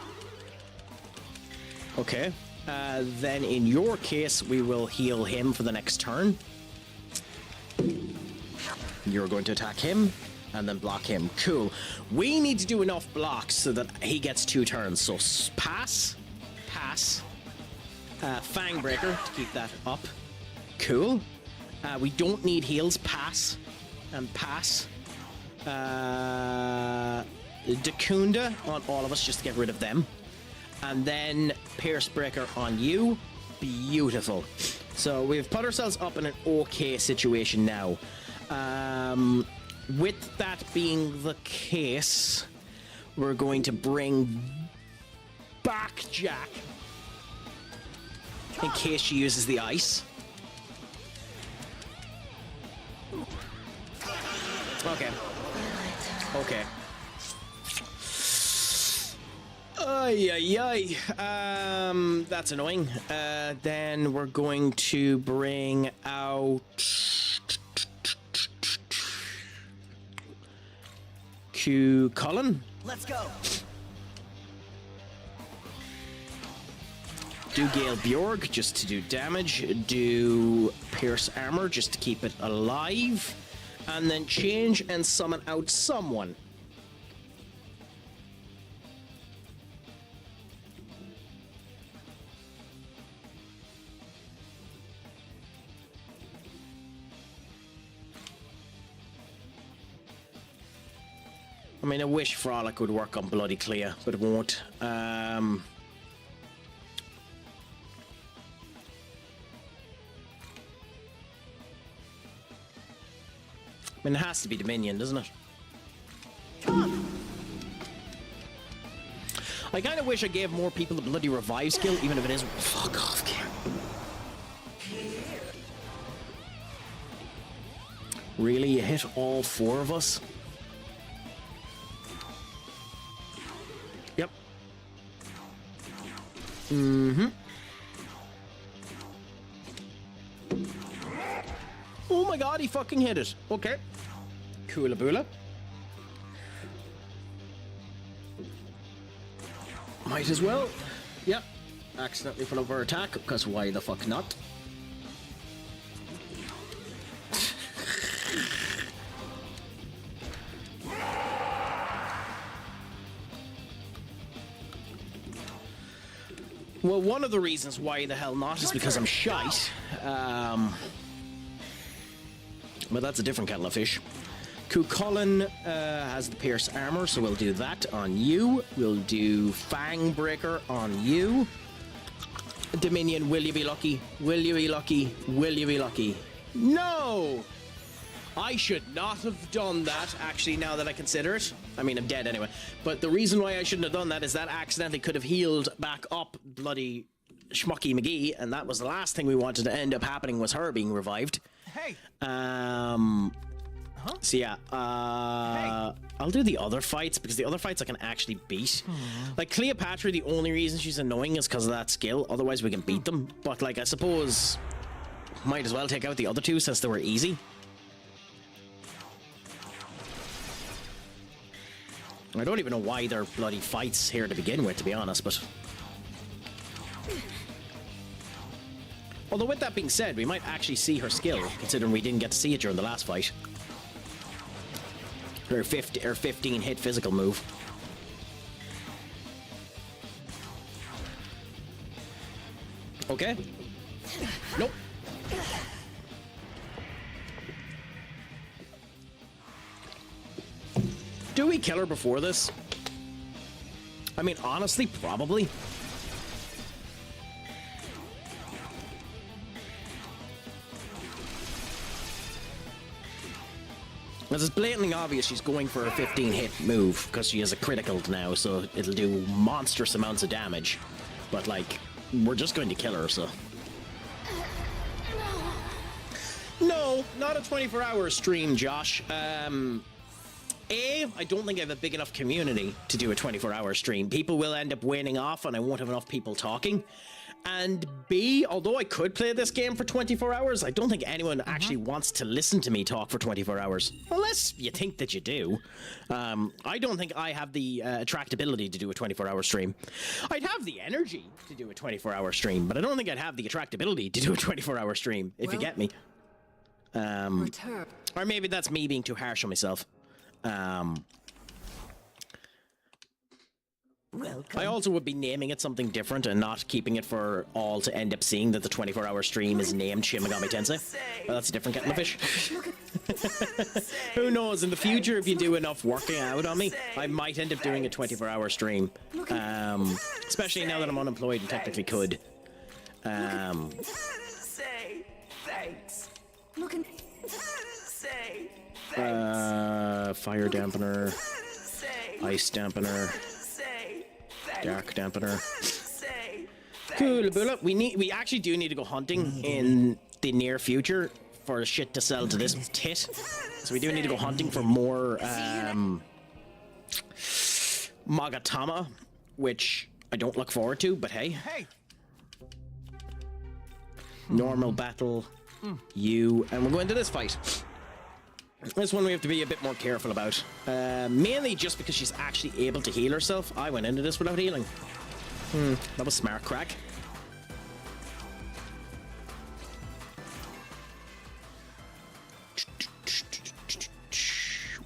Okay. Then in your case, we will heal him for the next turn. You're going to attack him and then block him. Cool. We need to do enough blocks so that he gets 2 turns. So pass, pass, Fangbreaker to keep that up. Cool. We don't need heals. Pass and pass. Dakunda on all of us just to get rid of them. And then Piercebreaker on you. Beautiful. So we've put ourselves up in an okay situation now. With that being the case, we're going to bring back Jack in case she uses the ice. Okay. Okay. Ay, ay, ay. That's annoying. Then we're going to bring out Colin. Let's go. Do Gale Bjorg just to do damage. Do Pierce Armor just to keep it alive. And then change and summon out someone. I mean, I wish Frolic would work on Bloody Clea, but it won't. I mean, it has to be Dominion, doesn't it? I kind of wish I gave more people the bloody revive skill, even if it is... Fuck off, Kim. Really? You hit all 4 of us? Yep. Mm-hmm. Oh my god, he fucking hit it. Okay. Coolaboola. Might as well. Yep. Accidentally fell over attack, because why the fuck not? Well, one of the reasons why the hell not is because I'm shite. But that's a different kettle of fish. Cuchulainn has the pierce armor, so we'll do that on you. We'll do Fang Breaker on you. Dominion, will you be lucky? Will you be lucky? Will you be lucky? No! I should not have done that, actually, now that I consider it. I mean, I'm dead anyway. But the reason why I shouldn't have done that is that accidentally could have healed back up bloody Schmucky McGee, and that was the last thing we wanted to end up happening, was her being revived. Hey! So yeah, I'll do the other fights, because the other fights I can actually beat. Like, Cleopatra, the only reason she's annoying is because of that skill, otherwise we can beat them. But, like, I suppose might as well take out the other two since they were easy. I don't even know why they're bloody fights here to begin with, to be honest, but... Although, with that being said, we might actually see her skill, considering we didn't get to see it during the last fight. Her 15 hit physical move. Okay. Nope. Do we kill her before this? I mean, honestly, probably. As it's blatantly obvious she's going for a 15 hit move because she has a critical now, so it'll do monstrous amounts of damage. But, like, we're just going to kill her, so. No, not a 24-hour stream, Josh. I don't think I have a big enough community to do a 24-hour stream. People will end up waning off and I won't have enough people talking. And B, although I could play this game for 24 hours, I don't think anyone actually wants to listen to me talk for 24 hours. Unless you think that you do. I don't think I have the attractability to do a 24-hour stream. I'd have the energy to do a 24-hour stream, but I don't think I'd have the attractability to do a 24-hour stream, if you get me. Or maybe that's me being too harsh on myself. I also would be naming it something different and not keeping it for all to end up seeing that the 24-hour stream is named Shin Megami Tensei. Well, that's a different kettle of fish. Who knows, in the future, if you do enough working out on me, I might end up doing a 24-hour stream. Especially now that I'm unemployed and technically could. Say thanks. Say fire dampener, ice dampener, dark dampener. Cool, Bula. We actually do need to go hunting in the near future for shit to sell to this tit. So we do need to go hunting for more Magatama, which I don't look forward to, but hey. Normal battle, you, and we're going to this fight. This one we have to be a bit more careful about. Mainly just because she's actually able to heal herself. I went into this without healing. That was smart, Craic.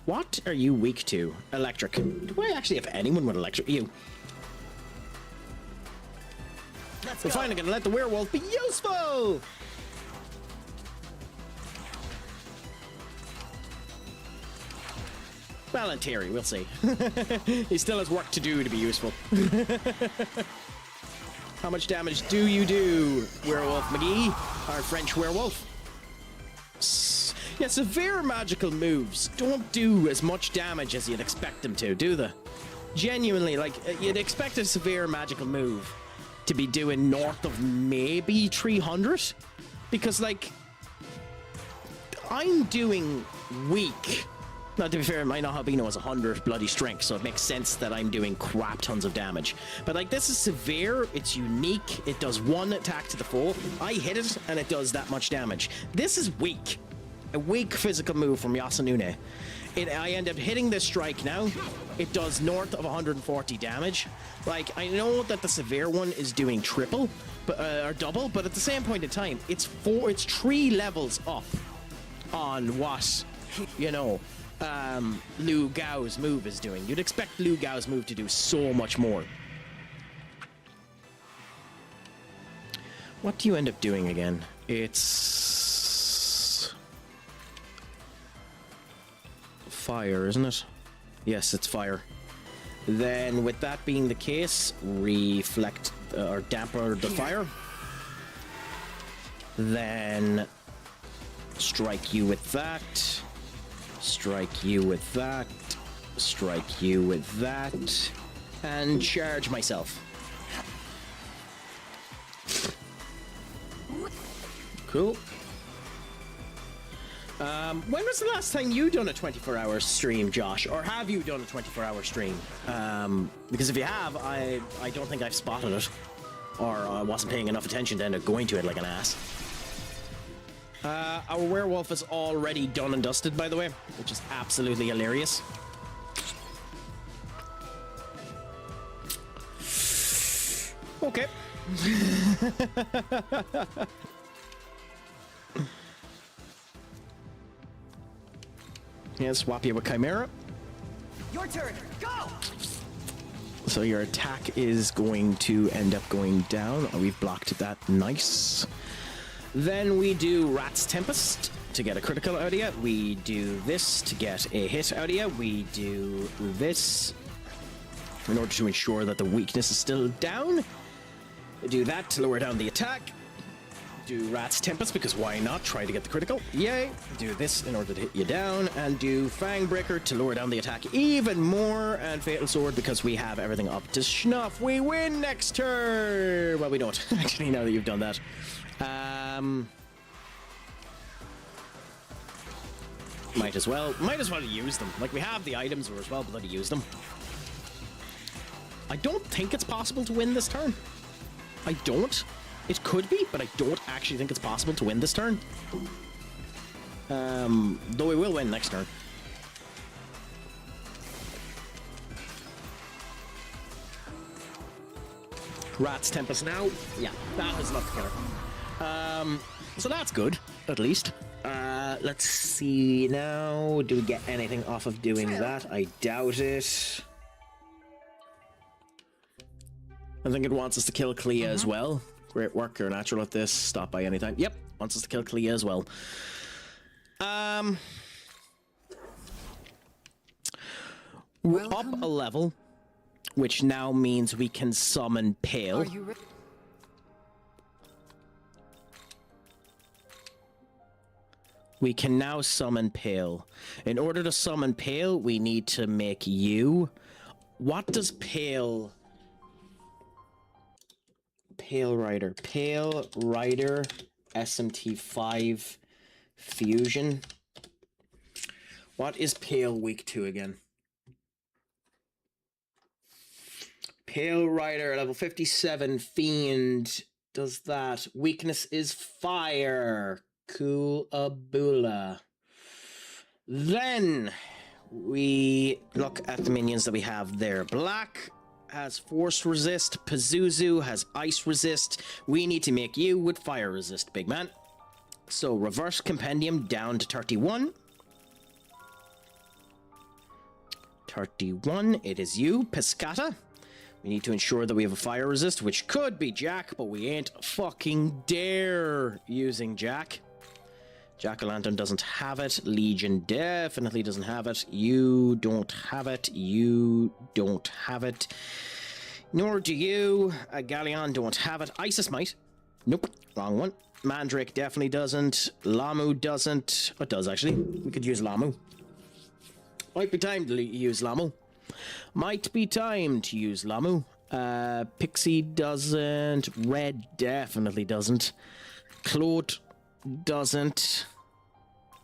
What are you weak to? Electric. Do I actually have anyone with electric? You. We're finally gonna let the werewolf be useful! Well, in theory, we'll see. He still has work to do to be useful. How much damage do you do, Werewolf McGee? Our French werewolf. Yeah, severe magical moves don't do as much damage as you'd expect them to, do they? Genuinely, like, you'd expect a severe magical move to be doing north of maybe 300? Because, like, I'm doing weak. Now, to be fair, my Nahabino has 100 bloody strength, so it makes sense that I'm doing crap tons of damage. But, like, this is severe, it's unique, it does one attack to the foe. I hit it, and it does that much damage. This is weak. A weak physical move from Yasunune. I end up hitting this strike now. It does north of 140 damage. Like, I know that the severe one is doing triple, but, or double, but at the same point in time, it's 3 levels up on what, you know, Liu Gao's move is doing. You'd expect Liu Gao's move to do so much more. What do you end up doing again? It's fire, isn't it? Yes, it's fire. Then, with that being the case, reflect or damper the fire. Then strike you with that. Strike you with that. Strike you with that. And charge myself. Cool. When was the last time you done a 24-hour stream, Josh? Or have you done a 24-hour stream? Because if you have, I don't think I've spotted it. Or I wasn't paying enough attention to end up going to it like an ass. Our werewolf is already done and dusted, by the way, which is absolutely hilarious. Okay. Yeah, swap you with Chimera. Your turn. Go. So your attack is going to end up going down. Oh, we've blocked that. Nice. Then we do Rat's Tempest to get a critical out of you. We do this to get a hit out of you. We do this in order to ensure that the weakness is still down. We do that to lower down the attack. Do Rat's Tempest, because why not? Try to get the critical. Yay. Do this in order to hit you down. And do Fangbreaker to lower down the attack even more. And Fatal Sword, because we have everything up to snuff. We win next turn! Well, we don't, actually, now that you've done that. Might as well use them. Like, we have the items, we're as well bloody use them. I don't think it's possible to win this turn. I don't. It could be, but I don't actually think it's possible to win this turn. Though we will win next turn. Rat's Tempest now. Yeah, that was enough to kill her. So that's good, at least. Let's see now. Do we get anything off of doing that? I doubt it. I think it wants us to kill Clea as well. Great work, you're natural at this. Stop by anytime. Yep, wants us to kill Clea as well. We're up a level, which now means we can summon Pale. We can now summon Pale. In order to summon Pale, we need to make you. What does Pale... Pale Rider SMT5 Fusion. What is Pale weak to again? Pale Rider level 57 Fiend does that. Weakness is fire. Cool Abula. Then we look at the minions that we have there. Black has force resist. Pazuzu has ice resist. We need to make you with fire resist, big man. So reverse compendium down to 31. 31, it is you, Piscata. We need to ensure that we have a fire resist, which could be Jack, but we ain't fucking dare using Jack. Jack-o'-lantern doesn't have it. Legion definitely doesn't have it. You don't have it. You don't have it. Nor do you. Galleon don't have it. Isis might. Nope. Wrong one. Mandrake definitely doesn't. Lamu doesn't. It does, actually. We could use Lamu. Might be time to use Lamu. Might be time to use Lamu. Pixie doesn't. Red definitely doesn't. Claude doesn't.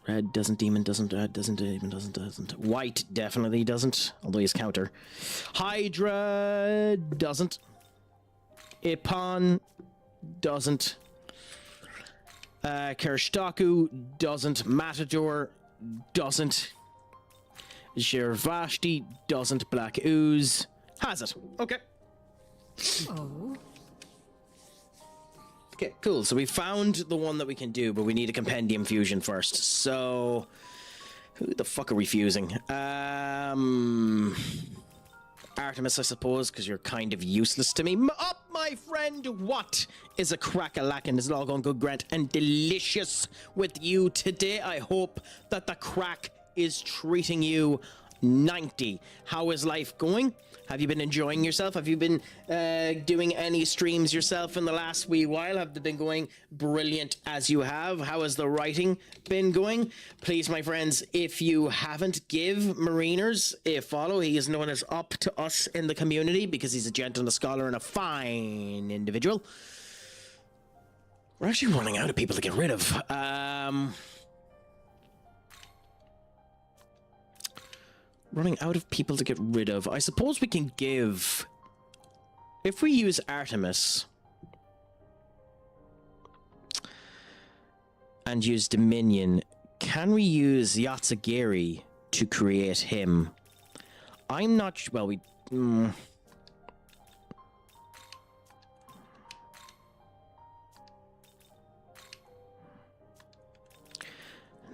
Red doesn't. Demon doesn't. Red doesn't. Demon doesn't. White definitely doesn't. Although he's counter. Hydra doesn't. Ipan doesn't. Kershtaku doesn't. Matador doesn't. Shirvashti doesn't. Black Ooze has it. Okay. Oh. Okay, cool. So we found the one that we can do, but we need a compendium fusion first. So who the fuck are we fusing? Artemis, I suppose, because you're kind of useless to me. Up, my friend! What is a crack-a-lackin'? Is it all going good, Grant, and delicious with you today? I hope that the crack is treating you 90. How is life going? Have you been enjoying yourself? Have you been doing any streams yourself in the last wee while? Have they been going brilliant as you have? How has the writing been going? Please, my friends, if you haven't, give Mariners a follow. He is known as Up to Us in the community because he's a gentle, a scholar, and a fine individual. We're actually running out of people to get rid of. Running out of people to get rid of. I suppose we can give... If we use Artemis... and use Dominion, can we use Yatsugiri to create him? I'm not... Well, we...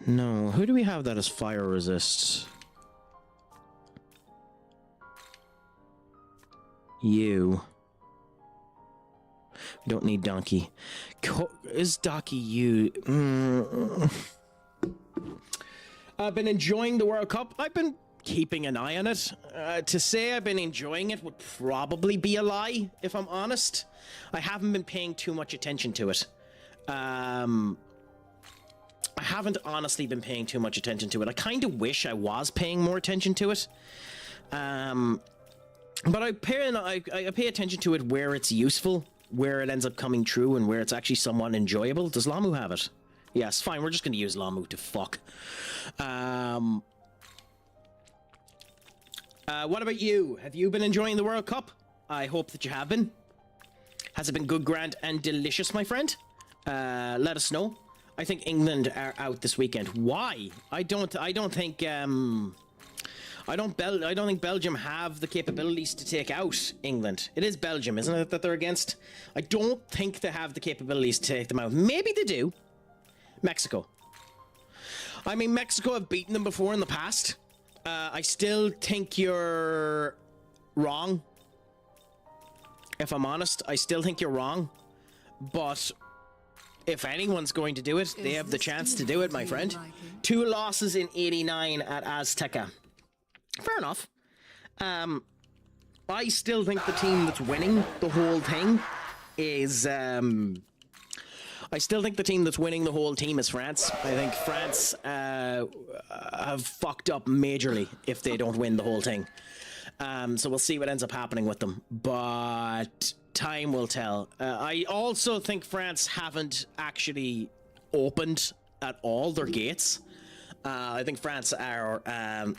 No. Who do we have that as fire resist? You. We don't need Donkey. Is Donkey you? I've been enjoying the World Cup. I've been keeping an eye on it. To say I've been enjoying it would probably be a lie, if I'm honest. I haven't been paying too much attention to it. I haven't honestly been paying too much attention to it. I kind of wish I was paying more attention to it. But I pay attention to it where it's useful, where it ends up coming true, and where it's actually somewhat enjoyable. Does Lamu have it? Yes, fine. We're just going to use Lamu to fuck. What about you? Have you been enjoying the World Cup? I hope that you have been. Has it been good, grand, and delicious, my friend? Let us know. I think England are out this weekend. Why? I don't think Belgium have the capabilities to take out England. It is Belgium, isn't it, that they're against? I don't think they have the capabilities to take them out. Maybe they do. Mexico. I mean, Mexico have beaten them before in the past. I still think you're wrong. If I'm honest, I still think you're wrong. But if anyone's going to do it, they have the chance to do it, my friend. 2 losses in 89 at Azteca. Fair enough. I still think the team that's winning the whole thing is... I still think the team that's winning the whole team is France. I think France have fucked up majorly if they don't win the whole thing. So we'll see what ends up happening with them. But time will tell. I also think France haven't actually opened at all their gates. I think France are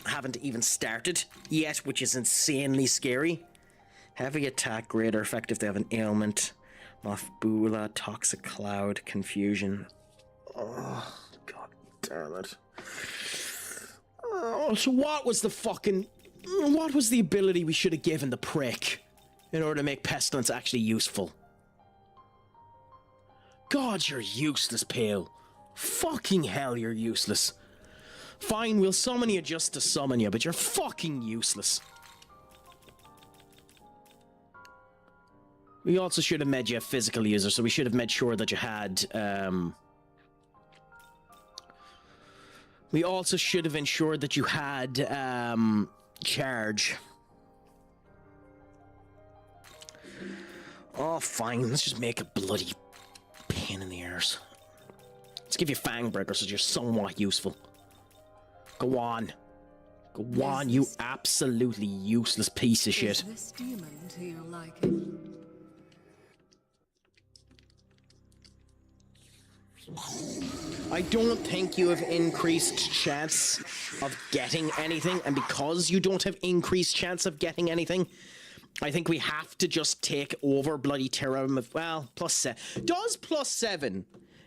haven't even started yet, which is insanely scary. Heavy attack, greater effect if they have an ailment. Mothbula, toxic cloud, confusion. Oh, god damn it. Oh, so what was the ability we should have given the prick in order to make pestilence actually useful? God, you're useless, Pale. Fucking hell, you're useless. Fine, we'll summon you just to summon you, but you're fucking useless. We also should have made you a physical user, so we should have made sure that you had, we also should have ensured that you had, charge. Oh, fine, let's just make a bloody pain in the arse. Let's give you Fang Breaker so you're somewhat useful. Go on. Go on, you absolutely useless piece of shit. Is this demon to your liking? I don't think you have increased chance of getting anything, and because you don't have increased chance of getting anything, I think we have to just take over bloody Terra. Well, +7. Does +7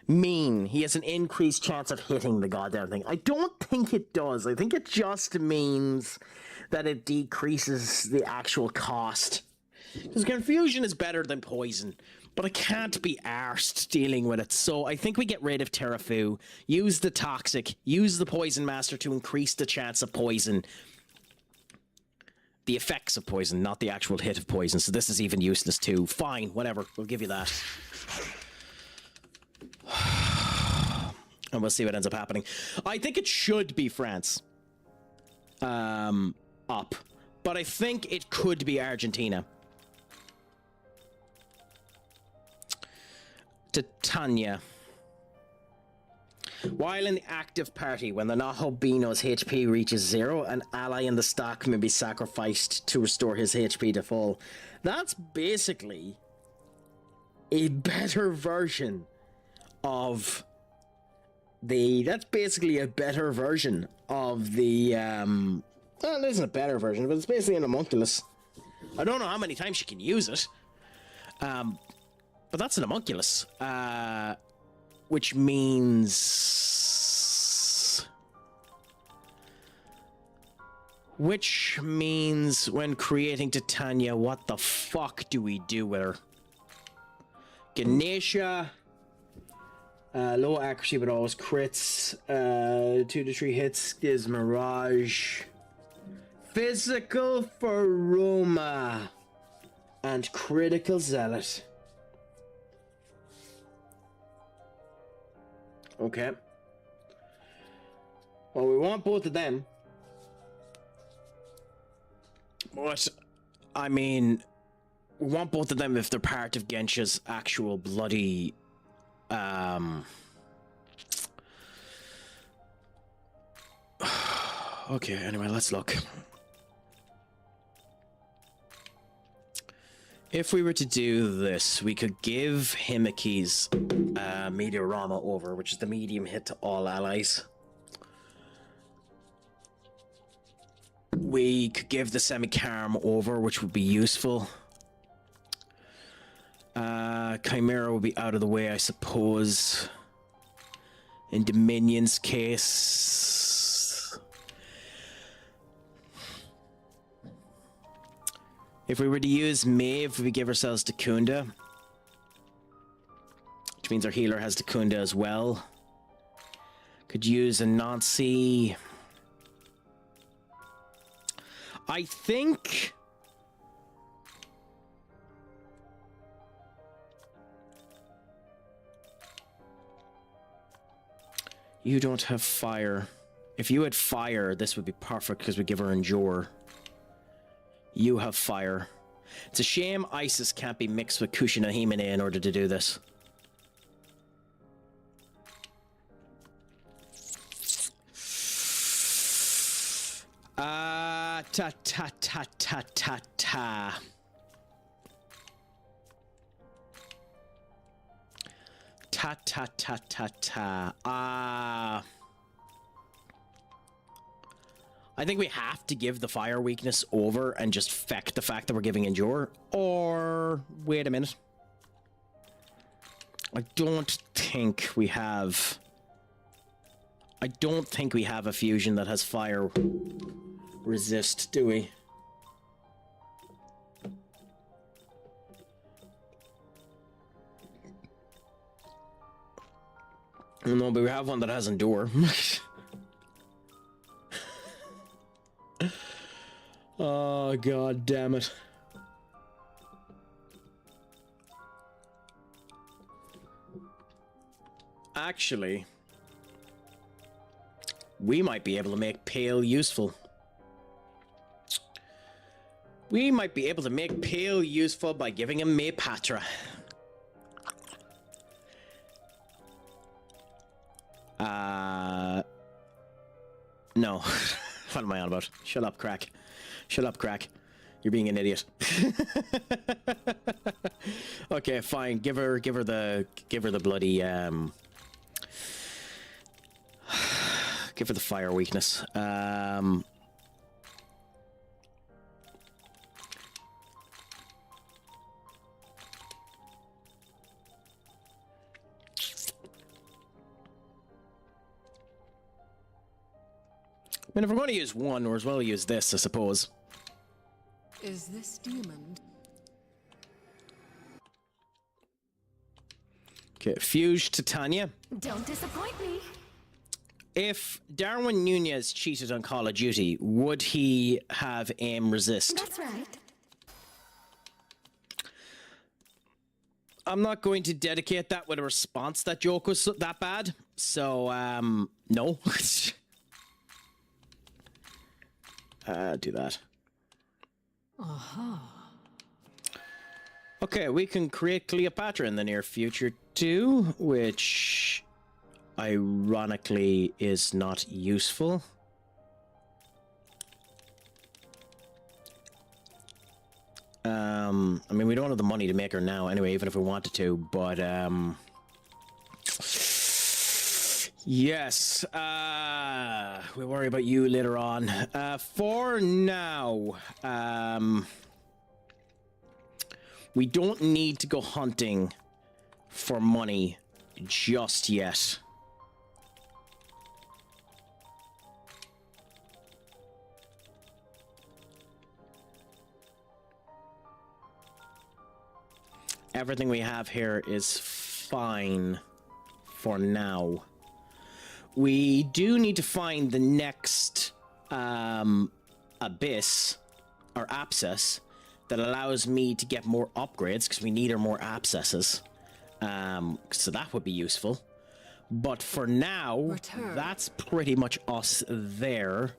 mean he has an increased chance of hitting the goddamn thing? I don't think it does. I think it just means that it decreases the actual cost. Because confusion is better than poison. But I can't be arsed dealing with it, so I think we get rid of Terrafu, use the Toxic, use the Poison Master to increase the chance of poison. the effects of poison, not the actual hit of poison. So this is even useless too. Fine, whatever. We'll give you that. And we'll see what ends up happening. I think it should be France. Up. But I think it could be Argentina. Titania. While in the active party, when the Nahobino's HP reaches 0, an ally in the stock may be sacrificed to restore his HP to full. That's basically a better version of the... That's basically a better version of the... Well, it isn't a better version, but it's basically an homunculus. I don't know how many times you can use it. But that's an homunculus. Which means... when creating Titania, what the fuck do we do with her? Ganesha. Low accuracy but always crits. 2 to 3 hits gives Mirage. Physical for Roma. And critical zealot. Okay. Well, we want both of them. But, I mean, we want both of them if they're part of Gensha's actual bloody... Okay, anyway, let's look. If we were to do this, we could give Himiki's Meteorama over, which is the medium hit to all allies. We could give the Semicarm over, which would be useful. Chimera would be out of the way, I suppose. In Dominion's case... If we were to use Maeve, we give ourselves Dacunda. Which means our healer has Dacunda as well. Could use a Nancy. I think... You don't have fire. If you had fire, this would be perfect because we give her Endure. You have fire. It's a shame Isis can't be mixed with Kushina Himine in order to do this. Ta ta ta ta ta ta. Ta ta ta ta ta. I think we have to give the fire weakness over and just feck the fact that we're giving Endure. Or... wait a minute. I don't think we have a fusion that has fire resist, do we? No, but we have one that has Endure. Oh, god damn it. Actually, we might be able to make Pale useful. We might be able to make Pale useful by giving him Maypatra. No. What am I on about? Shut up, Craic. Shut up, Craic. You're being an idiot. Okay, fine. Give her the bloody give her the fire weakness. I mean, if we're going to use one, we're as well use this, I suppose. Is this demon? Okay, Fuse Titania. Don't disappoint me. If Darwin Nunez cheated on Call of Duty, would he have aim resist? That's right. I'm not going to dedicate that with a response. That joke was that bad. So, no. Do that. Okay, we can create Cleopatra in the near future too, which ironically is not useful. I mean, we don't have the money to make her now anyway, even if we wanted to, but, yes, we'll worry about you later on. For now, we don't need to go hunting for money just yet. Everything we have here is fine for now. We do need to find the next abyss or abscess that allows me to get more upgrades, because we need her more abscesses. So that would be useful. But for now, that's pretty much us there.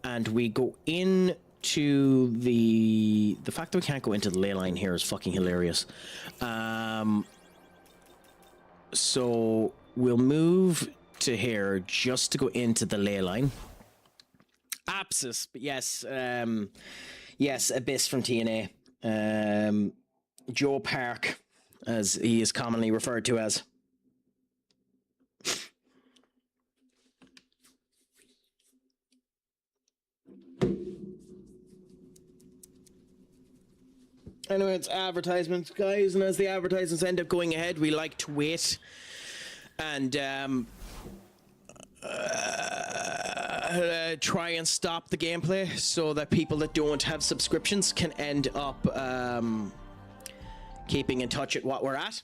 And we go into the fact that we can't go into the ley line here is fucking hilarious. So we'll move to here just to go into the ley line. Abscess, but yes, yes, Abyss from TNA. Joe Park, as he is commonly referred to as. Anyway, it's advertisements, guys, and as the advertisements end up going ahead, we like to wait and try and stop the gameplay so that people that don't have subscriptions can end up keeping in touch at what we're at.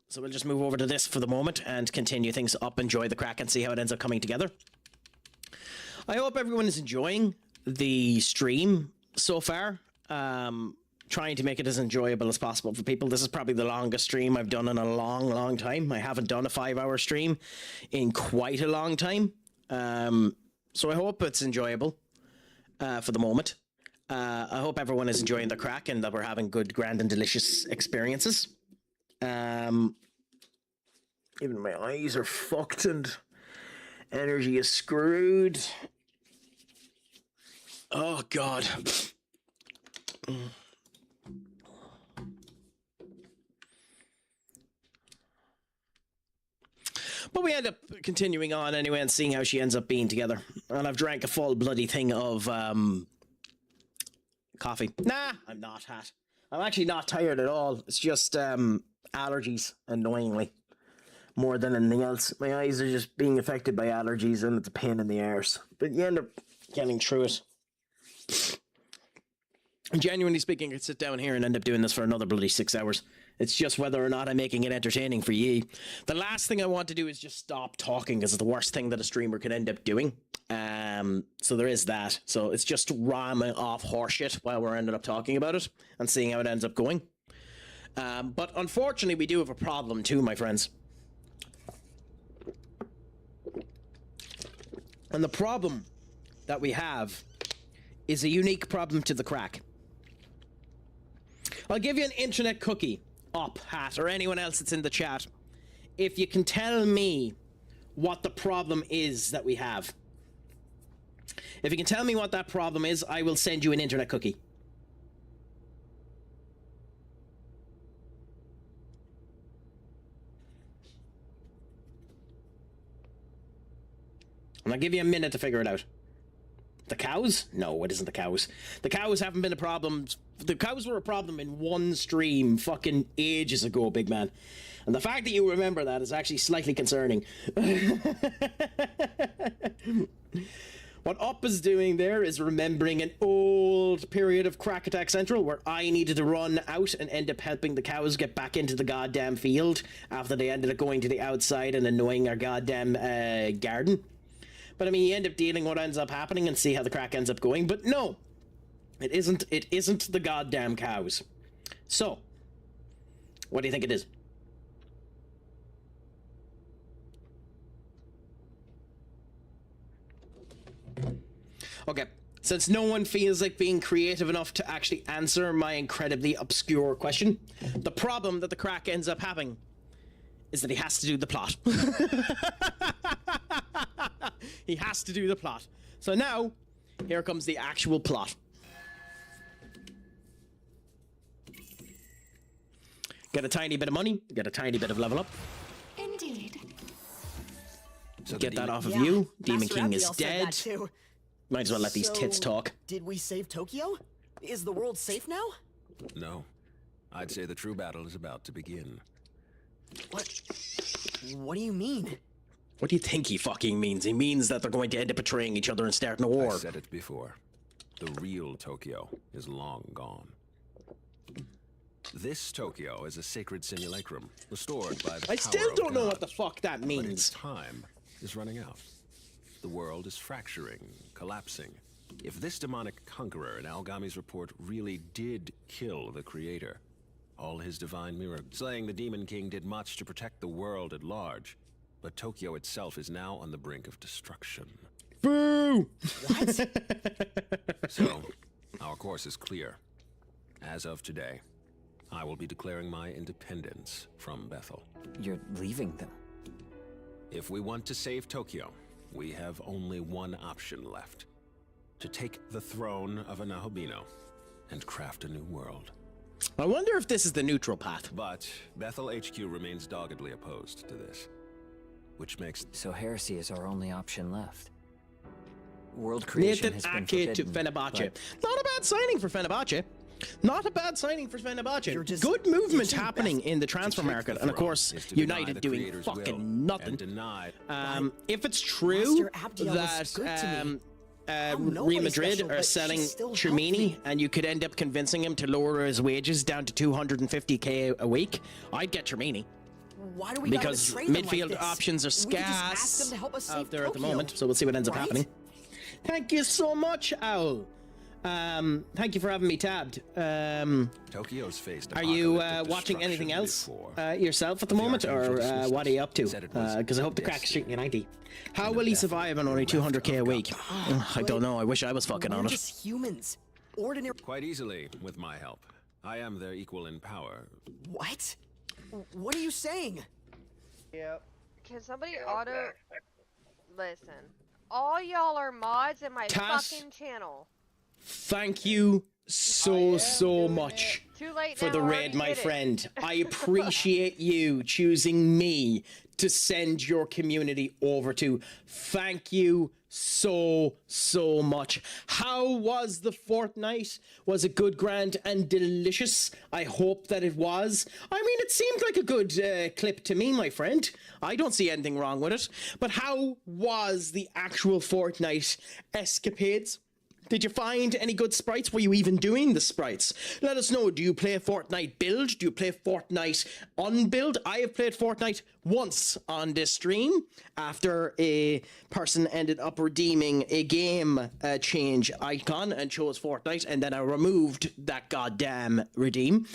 So we'll just move over to this for the moment and continue things up, enjoy the crack, and see how it ends up coming together. I hope everyone is enjoying the stream so far. Trying to make it as enjoyable as possible for people. This is probably the longest stream I've done in a long, long time. I haven't done a 5-hour stream in quite a long time. So I hope it's enjoyable for the moment. I hope everyone is enjoying the crack and that we're having good, grand, and delicious experiences. Even my eyes are fucked and energy is screwed. Oh, God. But we end up continuing on anyway and seeing how she ends up being together. And I've drank a full bloody thing of coffee. Nah, I'm not, Hat. I'm actually not tired at all. It's just allergies, annoyingly, more than anything else. My eyes are just being affected by allergies and it's a pain in the arse. But you end up getting through it. Genuinely speaking, I could sit down here and end up doing this for another bloody 6 hours. It's just whether or not I'm making it entertaining for ye. The last thing I want to do is just stop talking, because it's the worst thing that a streamer can end up doing. So there is that. So it's just ramming off horseshit while we're ended up talking about it and seeing how it ends up going. But unfortunately, we do have a problem too, my friends. And the problem that we have is a unique problem to the crack. I'll give you an internet cookie, up, Hat, or anyone else that's in the chat, if you can tell me what the problem is that we have. If you can tell me what that problem is, I will send you an internet cookie. And I'll give you a minute to figure it out. The cows? No, it isn't the cows. The cows haven't been a problem. The cows were a problem in one stream fucking ages ago, big man. And the fact that you remember that is actually slightly concerning. What Up is doing there is remembering an old period of CraicAttackCentral where I needed to run out and end up helping the cows get back into the goddamn field after they ended up going to the outside and annoying our goddamn garden. But I mean, you end up dealing what ends up happening and see how the crack ends up going. But no, it isn't. It isn't the goddamn cows. So, what do you think it is? Okay, since no one feels like being creative enough to actually answer my incredibly obscure question, the problem that the crack ends up having is that he has to do the plot. He has to do the plot. So now, here comes the actual plot. Get a tiny bit of money, get a tiny bit of level up. Indeed. So get that off of Yeah, you. Demon Master King is Abiel said dead. that too. Might as well let these tits talk. Did we save Tokyo? Is the world safe now? No. I'd say the true battle is about to begin. What do you mean? What do you think he fucking means? He means that they're going to end up betraying each other and starting a war. I said it before. The real Tokyo is long gone. This Tokyo is a sacred simulacrum, restored by the I power still of don't know God. what the fuck that But means. its time is running out. The world is fracturing, collapsing. If this demonic conqueror in Algami's report really did kill the creator, all his divine mirror, slaying the Demon King did much to protect the world at large. But Tokyo itself is now on the brink of destruction. Boo! So, our course is clear. As of today, I will be declaring my independence from Bethel. You're leaving them? If we want to save Tokyo, we have only one option left. To take the throne of Anahobino and craft a new world. I wonder if this is the neutral path. But Bethel HQ remains doggedly opposed to this. Which makes... So heresy is our only option left. World creation has been Nathan Ake to forbidden, Fenerbahce. but- Not a bad signing for Fenerbahce. Not a bad signing for Fenerbahce. just Good movement ditching happening in the transfer market, and of course, is to deny United the doing creator's will fucking nothing. and deny... If it's true Master Abdiel was good to me. that I'm nobody Real Madrid special, are but selling she's still Chermini, healthy. and you could end up convincing him to lower his wages down to 250k a week, I'd get Chermini. Why do we Because gotta betray them midfield like this? options are We could just ask scarce them to help us save out there at the Tokyo, moment, so we'll see what ends up right? happening. Thank you so much, Owl. Thank you for having me tabbed. Tokyo's faced Are you apocalyptic watching anything destruction else yourself at the moment, or what are you up to? said it was Because I hope the crack's shooting you 90. How will he survive on only 200k a week? I don't know. I wish I was fucking on We're it. just humans. Ordinary. Quite easily, with my help. I am their equal in power. What? What are you saying? Yep. Can somebody listen? All y'all are mods in my Tass? fucking channel. Thank you so much Too late for now, the I raid, already my did it. friend. I appreciate you choosing me to send your community over to. Thank you so much. How was the fortnight? Was it good, grand, and delicious? I hope that it was. I mean, it seemed like a good clip to me, my friend. I don't see anything wrong with it. But how was the actual fortnight escapades? Did you find any good sprites? Were you even doing the sprites? Let us know. Do you play Fortnite build? Do you play Fortnite unbuild? I have played Fortnite once on this stream after a person ended up redeeming a game change icon and chose Fortnite, and then I removed that goddamn redeem.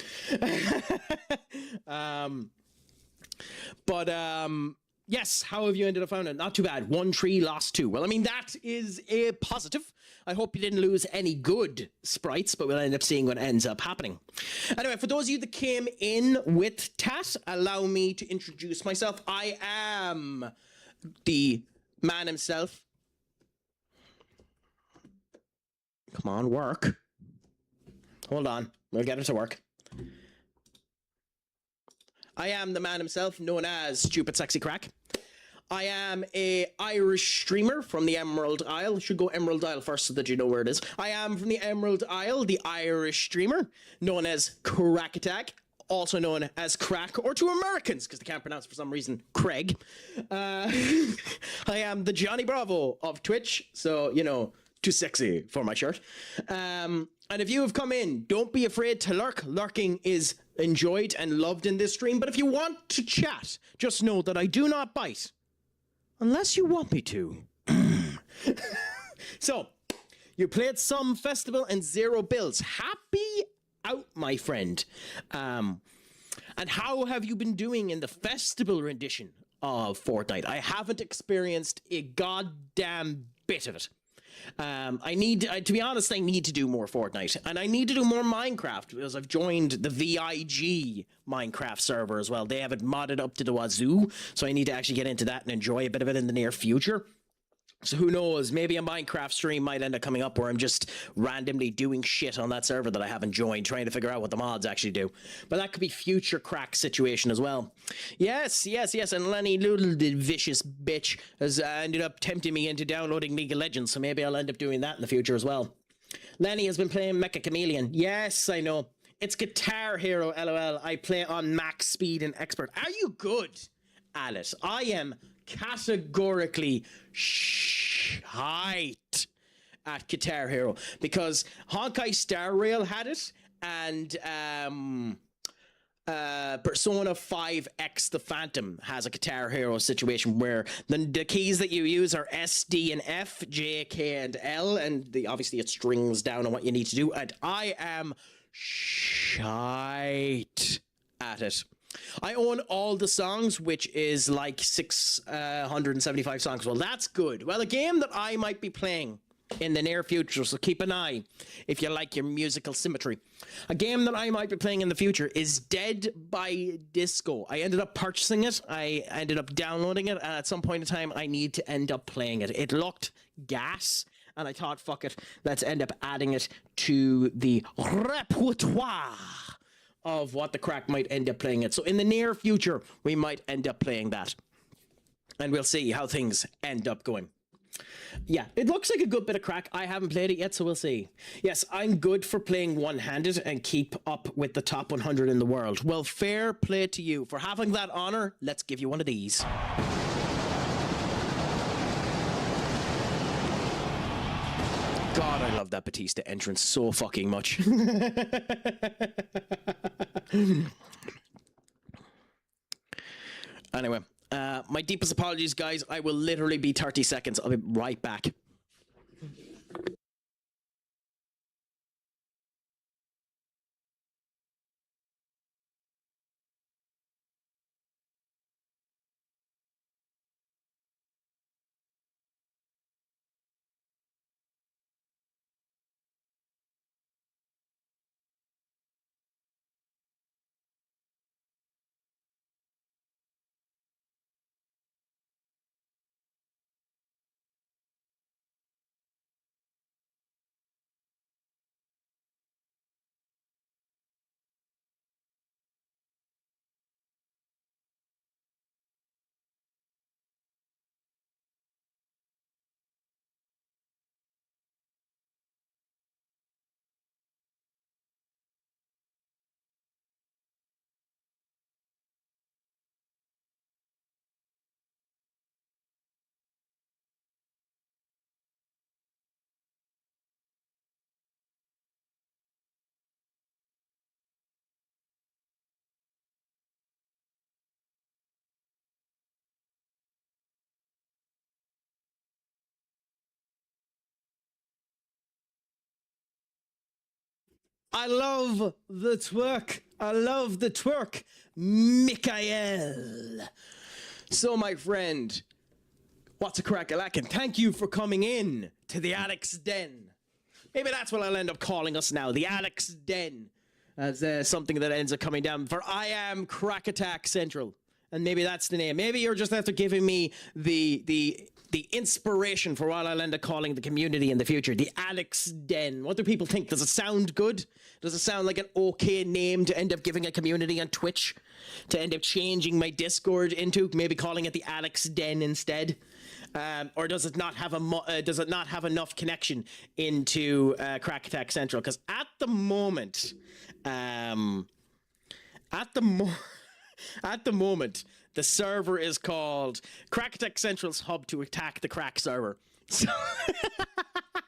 Yes, how have you ended up finding it? Not too bad. 1 tree, lost 2. Well, I mean, that is a positive. I hope you didn't lose any good sprites, but we'll end up seeing what ends up happening. Anyway, for those of you that came in with Tat, allow me to introduce myself. I am the man himself. Come on, work. Hold on. We'll get it to work. I am the man himself, known as Stupid Sexy Craic. I am a Irish streamer from the Emerald Isle. Should go Emerald Isle first so that you know where it is. I am from the Emerald Isle, the Irish streamer, known as CraicAttack, also known as Craic, or to Americans, because they can't pronounce for some reason, Craig. I am the Johnny Bravo of Twitch, so, you know, too sexy for my shirt. And if you have come in, don't be afraid to lurk. Lurking is enjoyed and loved in this stream, but if you want to chat, just know that I do not bite. Unless you want me to. So, you played some festival and 0 builds. Happy out, my friend. And how have you been doing in the festival rendition of Fortnite? I haven't experienced a goddamn bit of it. To be honest, I need to do more Fortnite, and I need to do more Minecraft, because I've joined the VIG Minecraft server as well. They have it modded up to the wazoo, so I need to actually get into that and enjoy a bit of it in the near future. So who knows, maybe a Minecraft stream might end up coming up where I'm just randomly doing shit on that server that I haven't joined, trying to figure out what the mods actually do. But that could be future Craic situation as well. Yes, and Lenny Little, the vicious bitch, has ended up tempting me into downloading League of Legends, so maybe I'll end up doing that in the future as well. Lenny has been playing Mecha Chameleon. Yes, I know. It's Guitar Hero, lol. I play on max speed and expert. Are you good at it? I am categorically shite at Guitar Hero, because Honkai Star Rail had it, and Persona 5X The Phantom has a Guitar Hero situation where the keys that you use are S, D, and F, J, K, and L, and obviously it strings down on what you need to do, and I am shite at it. I own all the songs, which is like 675 songs. Well, that's good. Well, a game that I might be playing in the near future, so keep an eye if you like your musical symmetry. A game that I might be playing in the future is Dead by Disco. I ended up purchasing it. I ended up downloading it, and at some point in time, I need to end up playing it. It looked gas, and I thought, fuck it, let's end up adding it to the repertoire of what the Craic might end up playing it. So in the near future, we might end up playing that. And we'll see how things end up going. Yeah, it looks like a good bit of Craic. I haven't played it yet, so we'll see. Yes, I'm good for playing one-handed and keep up with the top 100 in the world. Well, fair play to you. For having that honor, let's give you one of these. God, I love that Batista entrance so fucking much. Anyway, my deepest apologies, guys. I will literally be 30 seconds. I'll be right back. I love the twerk. I love the twerk, Mikael. So, my friend, what's a crack-a-lackin'? Thank you for coming in to the Alex Den. Maybe that's what I'll end up calling us now, the Alex Den, as something that ends up coming down. For I am CraicAttackCentral, and maybe that's the name. Maybe you're just after giving me the inspiration for what I'll end up calling the community in the future, the Alex Den. What do people think? Does it sound good? Does it sound like an okay name to end up giving a community on Twitch? To end up changing my Discord into, maybe calling it the Alex Den instead? Or does it not have enough connection into CraicAttackCentral? Because at the moment, the server is called CraicAttackCentral's hub to attack the Craic server. So,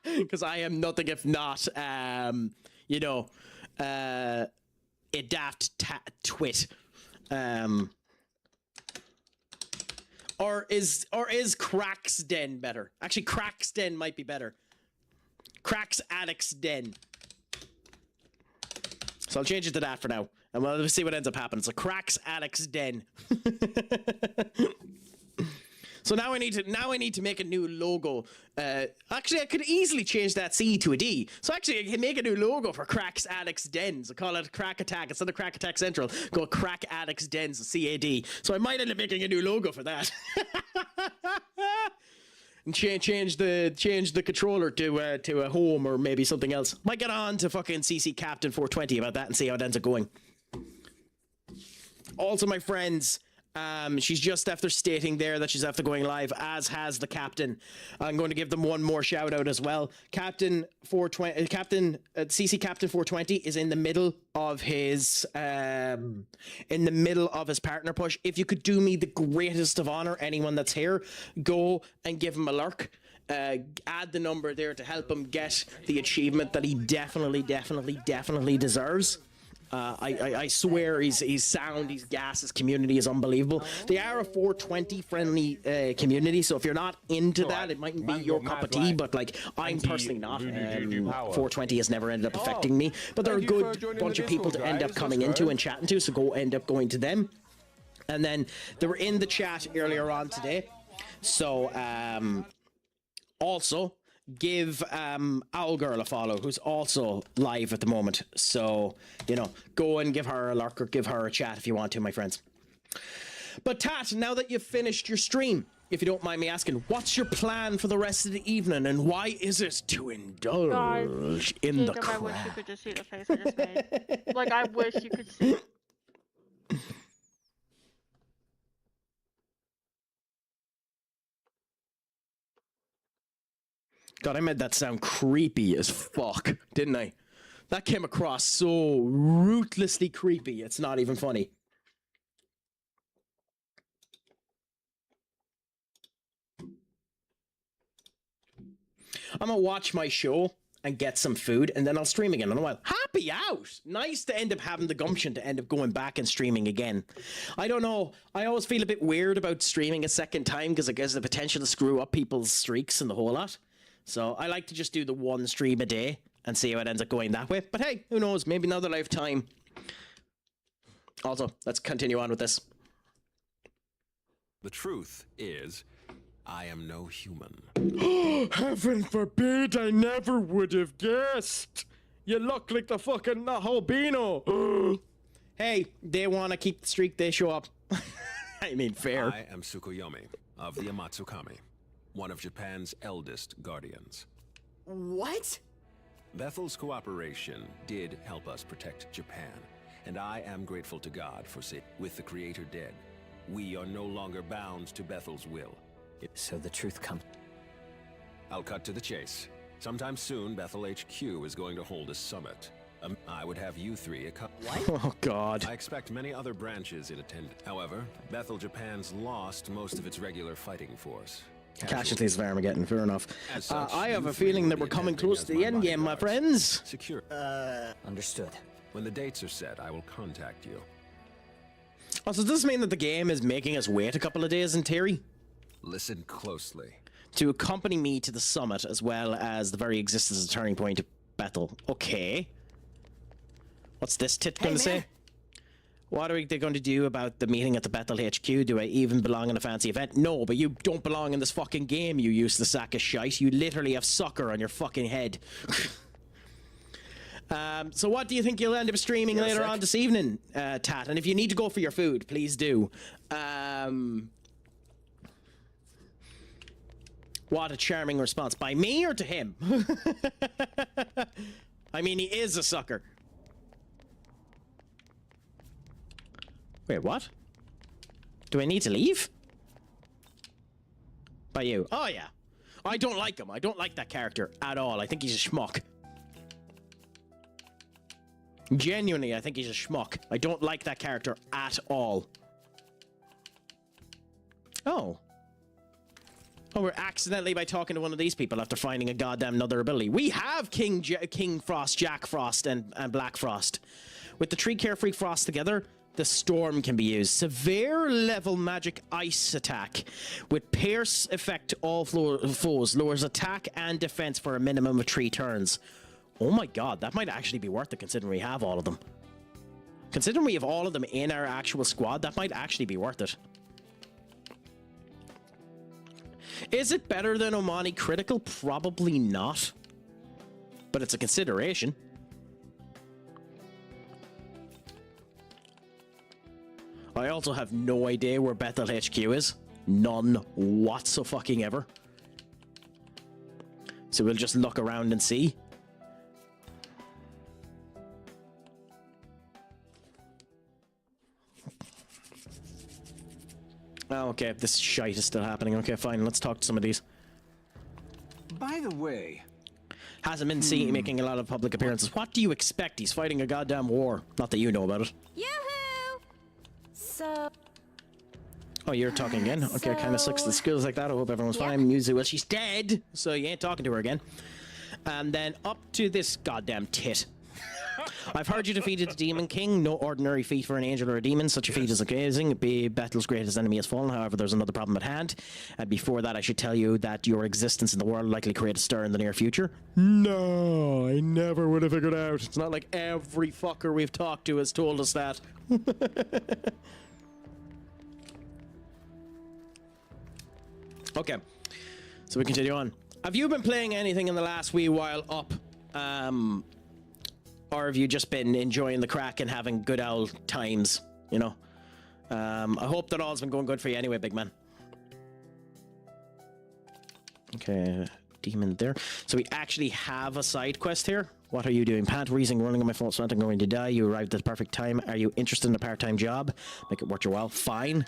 because I am nothing if not, a daft twit. Or is Craic's Den better? Actually, Craic's Den might be better. Craic's Addict's Den. So I'll change it to that for now. And we'll see what ends up happening. So Craic's Addict's Den. So now I need to make a new logo. Actually, I could easily change that C to a D. So actually, I can make a new logo for Craic's Addict's Den. So call it Craic Attack instead of Craic Attack Central. Go Craic Addict's Dens, CAD. So I might end up making a new logo for that. And change the controller to a home or maybe something else. Might get on to fucking CC Captain 420 about that and see how it ends up going. Also, my friends. She's just after stating there that she's after going live, as has the captain. I'm going to give them one more shout out as well. CC Captain 420 is in the middle of his partner push. If you could do me the greatest of honor, anyone that's here, go and give him a lurk. Add the number there to help him get the achievement that he definitely deserves. I swear he's sound, he's gas, his community is unbelievable. They are a 420 friendly community, so if you're not into that, it mightn't be your cup of tea, but like, I'm personally not. 420 has never ended up affecting me, but they're a good bunch of people to end up coming into and chatting to, so go end up going to them. And then they were in the chat earlier on today, so also give Owlgirl a follow, who's also live at the moment. So, you know, go and give her a lurk or give her a chat if you want to, my friends. But Tat, now that you've finished your stream, if you don't mind me asking, what's your plan for the rest of the evening, and why is it to indulge in the crap? I wish you could just see the face I just made. Like, I wish you could see. God, I made that sound creepy as fuck, didn't I? That came across so ruthlessly creepy, it's not even funny. I'm gonna watch my show and get some food, and then I'll stream again in a while. Happy out! Nice to end up having the gumption to end up going back and streaming again. I don't know, I always feel a bit weird about streaming a second time, because I guess the potential to screw up people's streaks and the whole lot. So I like to just do the one stream a day and see how it ends up going that way. But hey, who knows? Maybe another lifetime. Also, let's continue on with this. The truth is, I am no human. Heaven forbid, I never would have guessed. You look like the fucking albino. Hey, they want to keep the streak, they show up. I mean, fair. I am Tsukuyomi of the Amatsukami, one of Japan's eldest guardians. What? Bethel's cooperation did help us protect Japan, and I am grateful to God for it. With the Creator dead, we are no longer bound to Bethel's will. So the truth comes. I'll cut to the chase. Sometime soon, Bethel HQ is going to hold a summit. I would have you three Oh, God. I expect many other branches in attendance. However, Bethel Japan's lost most of its regular fighting force. Casualties of Armageddon, fair enough. I have a feeling that we're coming close to the end game, my friends. Secure. Understood. When the dates are set, I will contact you. Oh, so does this mean that the game is making us wait a couple of days in theory? Listen closely. To accompany me to the summit, as well as the very existence of Turning Point of Bethel. Okay. What's this tit going to say? What are they going to do about the meeting at the Bethel HQ? Do I even belong in a fancy event? No, but you don't belong in this fucking game, you useless sack of shite. You literally have sucker on your fucking head. So what do you think you'll end up streaming later on this evening, Tat? And if you need to go for your food, please do. What a charming response. By me or to him? I mean, he is a sucker. Wait, what? Do I need to leave? By you. Oh, yeah. I don't like him. I don't like that character at all. I think he's a schmuck. Genuinely, I think he's a schmuck. I don't like that character at all. Oh. Oh, we're accidentally by talking to one of these people after finding a goddamn another ability. We have King Frost, Jack Frost, and Black Frost. With the three Carefree Frost together, the storm can be used. Severe level magic ice attack with pierce effect to all foes. Lowers attack and defense for a minimum of 3 turns. Oh my god, that might actually be worth it considering we have all of them. Considering we have all of them in our actual squad, that might actually be worth it. Is it better than Omani Critical? Probably not. But it's a consideration. I also have no idea where Bethel HQ is. None whatsoever. So we'll just look around and see. Oh, okay, this shite is still happening. Okay, fine, let's talk to some of these. By the way... Hasn't been seen making a lot of public appearances. What do you expect? He's fighting a goddamn war. Not that you know about it. Yoo-hoo! So... Oh, you're talking again? Okay, kind of sucks the skills like that. I hope everyone's fine. Music, well, she's dead, so you ain't talking to her again. And then up to this goddamn tit. I've heard you defeated the Demon King. No ordinary feat for an angel or a demon. Such a feat is amazing. Bethel's greatest enemy has fallen. However, there's another problem at hand. And before that, I should tell you that your existence in the world likely create a stir in the near future. No, I never would have figured out. It's not like every fucker we've talked to has told us that. Okay, so we continue on. Have you been playing anything in the last wee while up? Or have you just been enjoying the crack and having good old times, you know? I hope that all's been going good for you anyway, big man. Okay, demon there. So we actually have a side quest here. What are you doing? Pant, wheezing, running on my phone, sweat, I'm going to die. You arrived at the perfect time. Are you interested in a part-time job? Make it worth your while. Fine.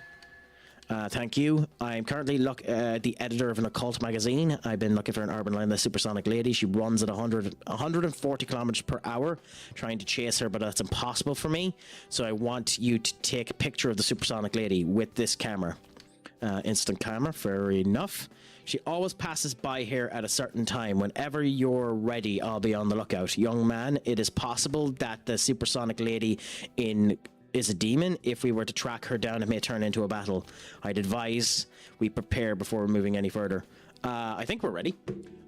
Thank you. I'm currently the editor of an occult magazine. I've been looking for an urban land, the supersonic lady. She runs at 140 kilometers per hour, trying to chase her, but that's impossible for me. So I want you to take a picture of the supersonic lady with this camera. Instant camera, fair enough. She always passes by here at a certain time. Whenever you're ready, I'll be on the lookout. Young man, it is possible that the supersonic lady is a demon. If we were to track her down, it may turn into a battle. I'd advise we prepare before moving any further. I think we're ready.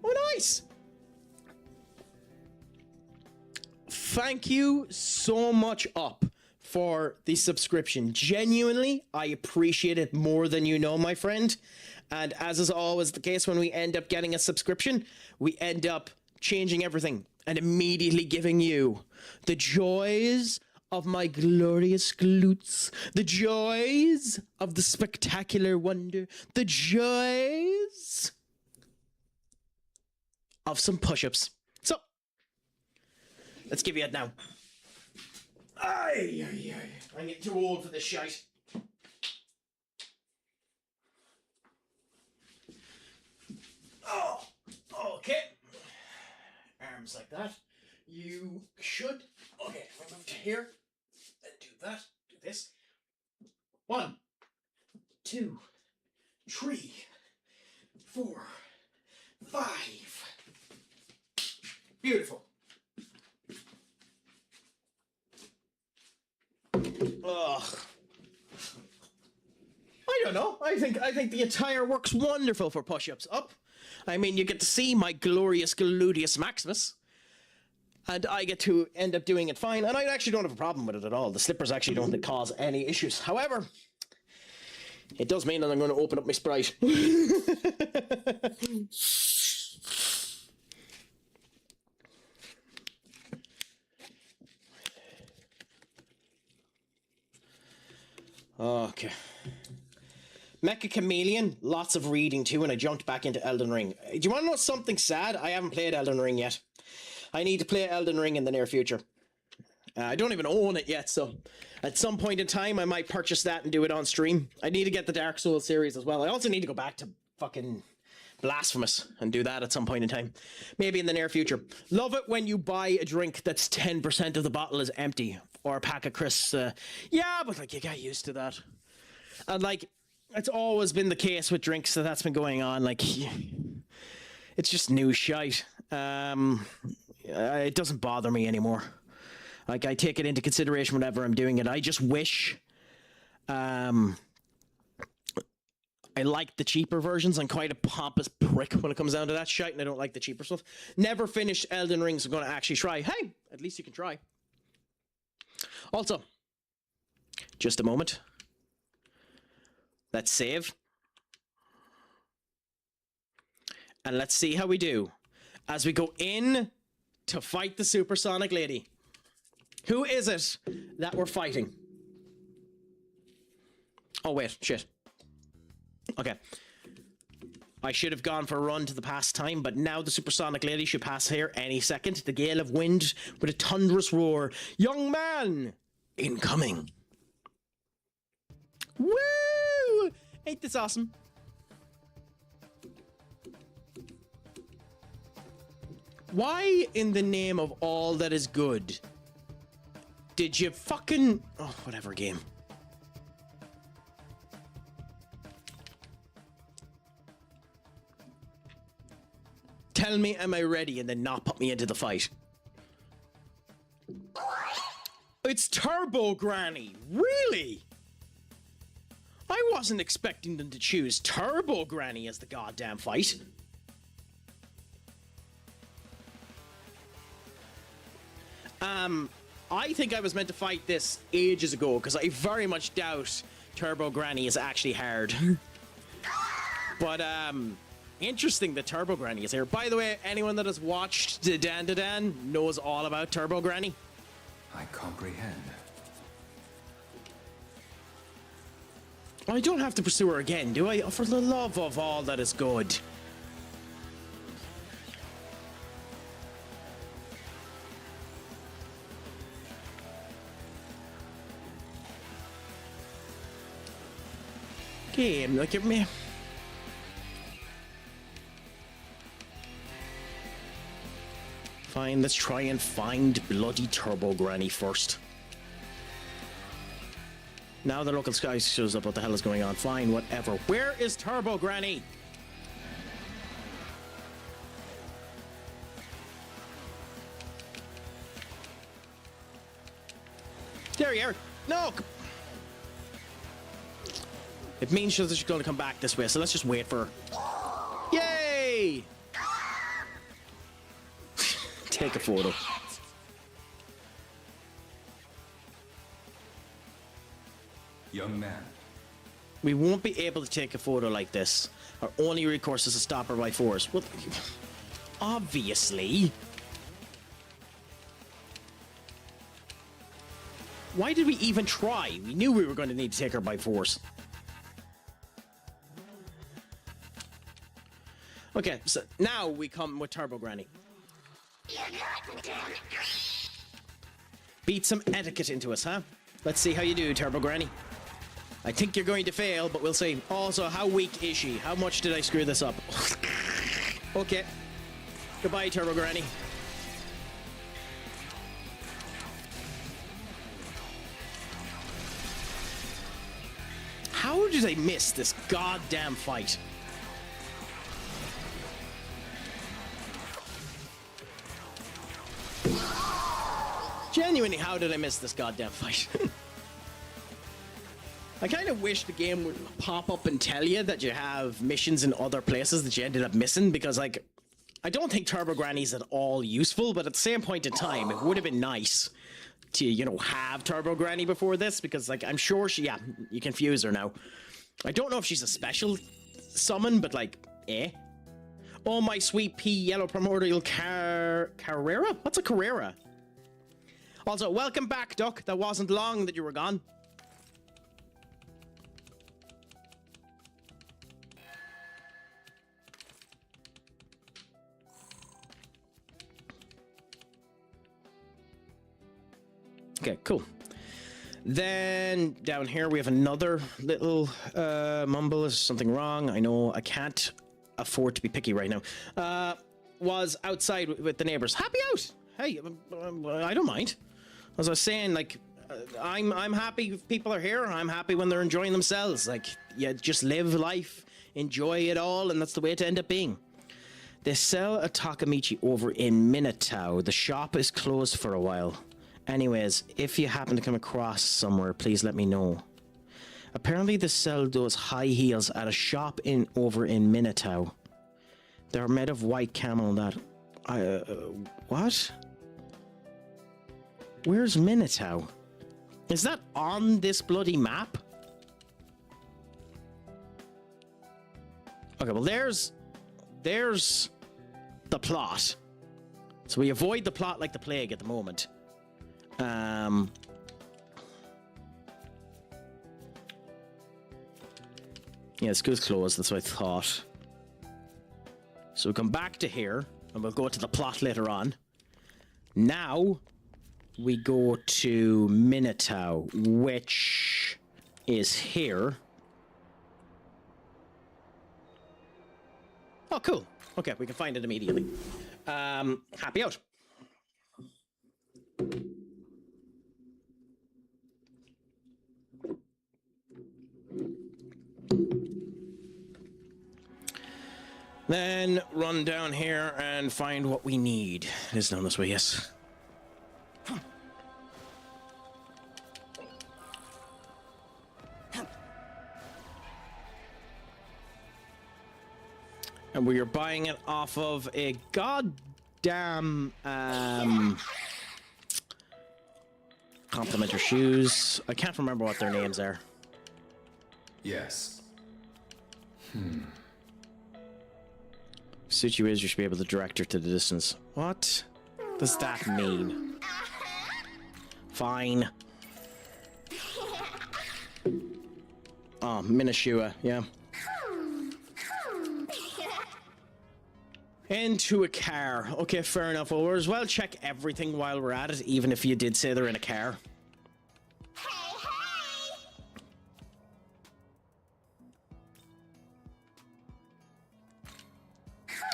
Oh, nice! Thank you so much, Up, for the subscription. Genuinely, I appreciate it more than you know, my friend. And as is always the case when we end up getting a subscription, we end up changing everything and immediately giving you the joys of my glorious glutes, the joys of the spectacular wonder, the joys of some push-ups. So, let's give you it now. Aye. I'm getting too old for this shite. Oh, okay. Arms like that. You should. Okay, if I move to here. Do that, do this. 1, 2, 3, 4, 5. Beautiful. Ugh. I don't know. I think the attire works wonderful for push-ups. Up. I mean, you get to see my glorious gluteus maximus. And I get to end up doing it fine, and I actually don't have a problem with it at all. The slippers actually don't cause any issues. However, it does mean that I'm going to open up my Sprite. Okay. Mecha Chameleon, lots of reading too, and I jumped back into Elden Ring. Do you want to know something sad? I haven't played Elden Ring yet. I need to play Elden Ring in the near future. I don't even own it yet, so at some point in time I might purchase that and do it on stream. I need to get the Dark Souls series as well. I also need to go back to fucking Blasphemous and do that at some point in time. Maybe in the near future. Love it when you buy a drink that's 10% of the bottle is empty. Or a pack of crisps. Yeah, but like you get used to that. And like, it's always been the case with drinks that's been going on. Like, it's just new shite. It doesn't bother me anymore. Like, I take it into consideration whenever I'm doing it. I just wish I like the cheaper versions. I'm quite a pompous prick when it comes down to that shite, and I don't like the cheaper stuff. Never finished Elden Ring, so I'm going to actually try. Hey, at least you can try. Also, just a moment. Let's save. And let's see how we do as we go in to fight the supersonic lady. Who is it that we're fighting? Oh, wait, shit. Okay. I should have gone for a run to the past time, but now the supersonic lady should pass here any second. The gale of wind with a thunderous roar. Young man! Incoming. Woo! Ain't this awesome? Why in the name of all that is good did you fucking... Oh, whatever game. Tell me, am I ready, and then not put me into the fight? It's Turbo Granny! Really? I wasn't expecting them to choose Turbo Granny as the goddamn fight. I think I was meant to fight this ages ago, because I very much doubt Turbo Granny is actually hard. But, interesting that Turbo Granny is here. By the way, anyone that has watched Dan knows all about Turbo Granny. I comprehend. I don't have to pursue her again, do I? For the love of all that is good. Game, look at me. Fine, let's try and find bloody Turbo Granny first. Now the local sky shows up, what the hell is going on? Fine, whatever. Where is Turbo Granny? There you are. No! It means she's going to come back this way, so let's just wait for her. Yay! Take a photo. Young man. We won't be able to take a photo like this. Our only recourse is to stop her by force. Well, obviously. Why did we even try? We knew we were going to need to take her by force. Okay, so now we come with Turbo Granny. Beat some etiquette into us, huh? Let's see how you do, Turbo Granny. I think you're going to fail, but we'll see. Also, how weak is she? How much did I screw this up? Okay. Goodbye, Turbo Granny. How did I miss this goddamn fight? Genuinely, how did I miss this goddamn fight? I kind of wish the game would pop up and tell you that you have missions in other places that you ended up missing, because, like, I don't think Turbo Granny's at all useful, but at the same point in time, it would have been nice to, you know, have Turbo Granny before this, because, like, I'm sure she, yeah, you confuse her now. I don't know if she's a special summon, but, like, eh? Oh, my sweet pea yellow primordial Carrera? What's a Carrera? Also, welcome back, Duck. That wasn't long that you were gone. Okay, cool. Then down here we have another little mumble. Is something wrong? I know I can't afford to be picky right now. Was outside with the neighbors. Happy out. Hey, I don't mind. As I was saying, like, I'm happy if people are here. I'm happy when they're enjoying themselves. Like, you just live life, enjoy it all, and that's the way to end up being. They sell a Takamichi over in Minatow. The shop is closed for a while. Anyways, if you happen to come across somewhere, please let me know. Apparently they sell those high heels at a shop over in Minotaur. They're made of white camel that... what? Where's Minotaur? Is that on this bloody map? Okay, well there's the plot. So we avoid the plot like the plague at the moment. Yeah, school's closed, that's what I thought. So we'll come back to here, and we'll go to the plot later on. Now, we go to Minotaur, which is here. Oh, cool. Okay, we can find it immediately. Happy out. Then run down here and find what we need. It is down this way, yes. And we are buying it off of a goddamn complimentary shoes. I can't remember what their names are. Yes. Suit you is you should be able to direct her to the distance. What does that mean? Fine. Oh, Minashua, yeah. Into a car. Okay, fair enough. Well, we'll as well check everything while we're at it, even if you did say they're in a car.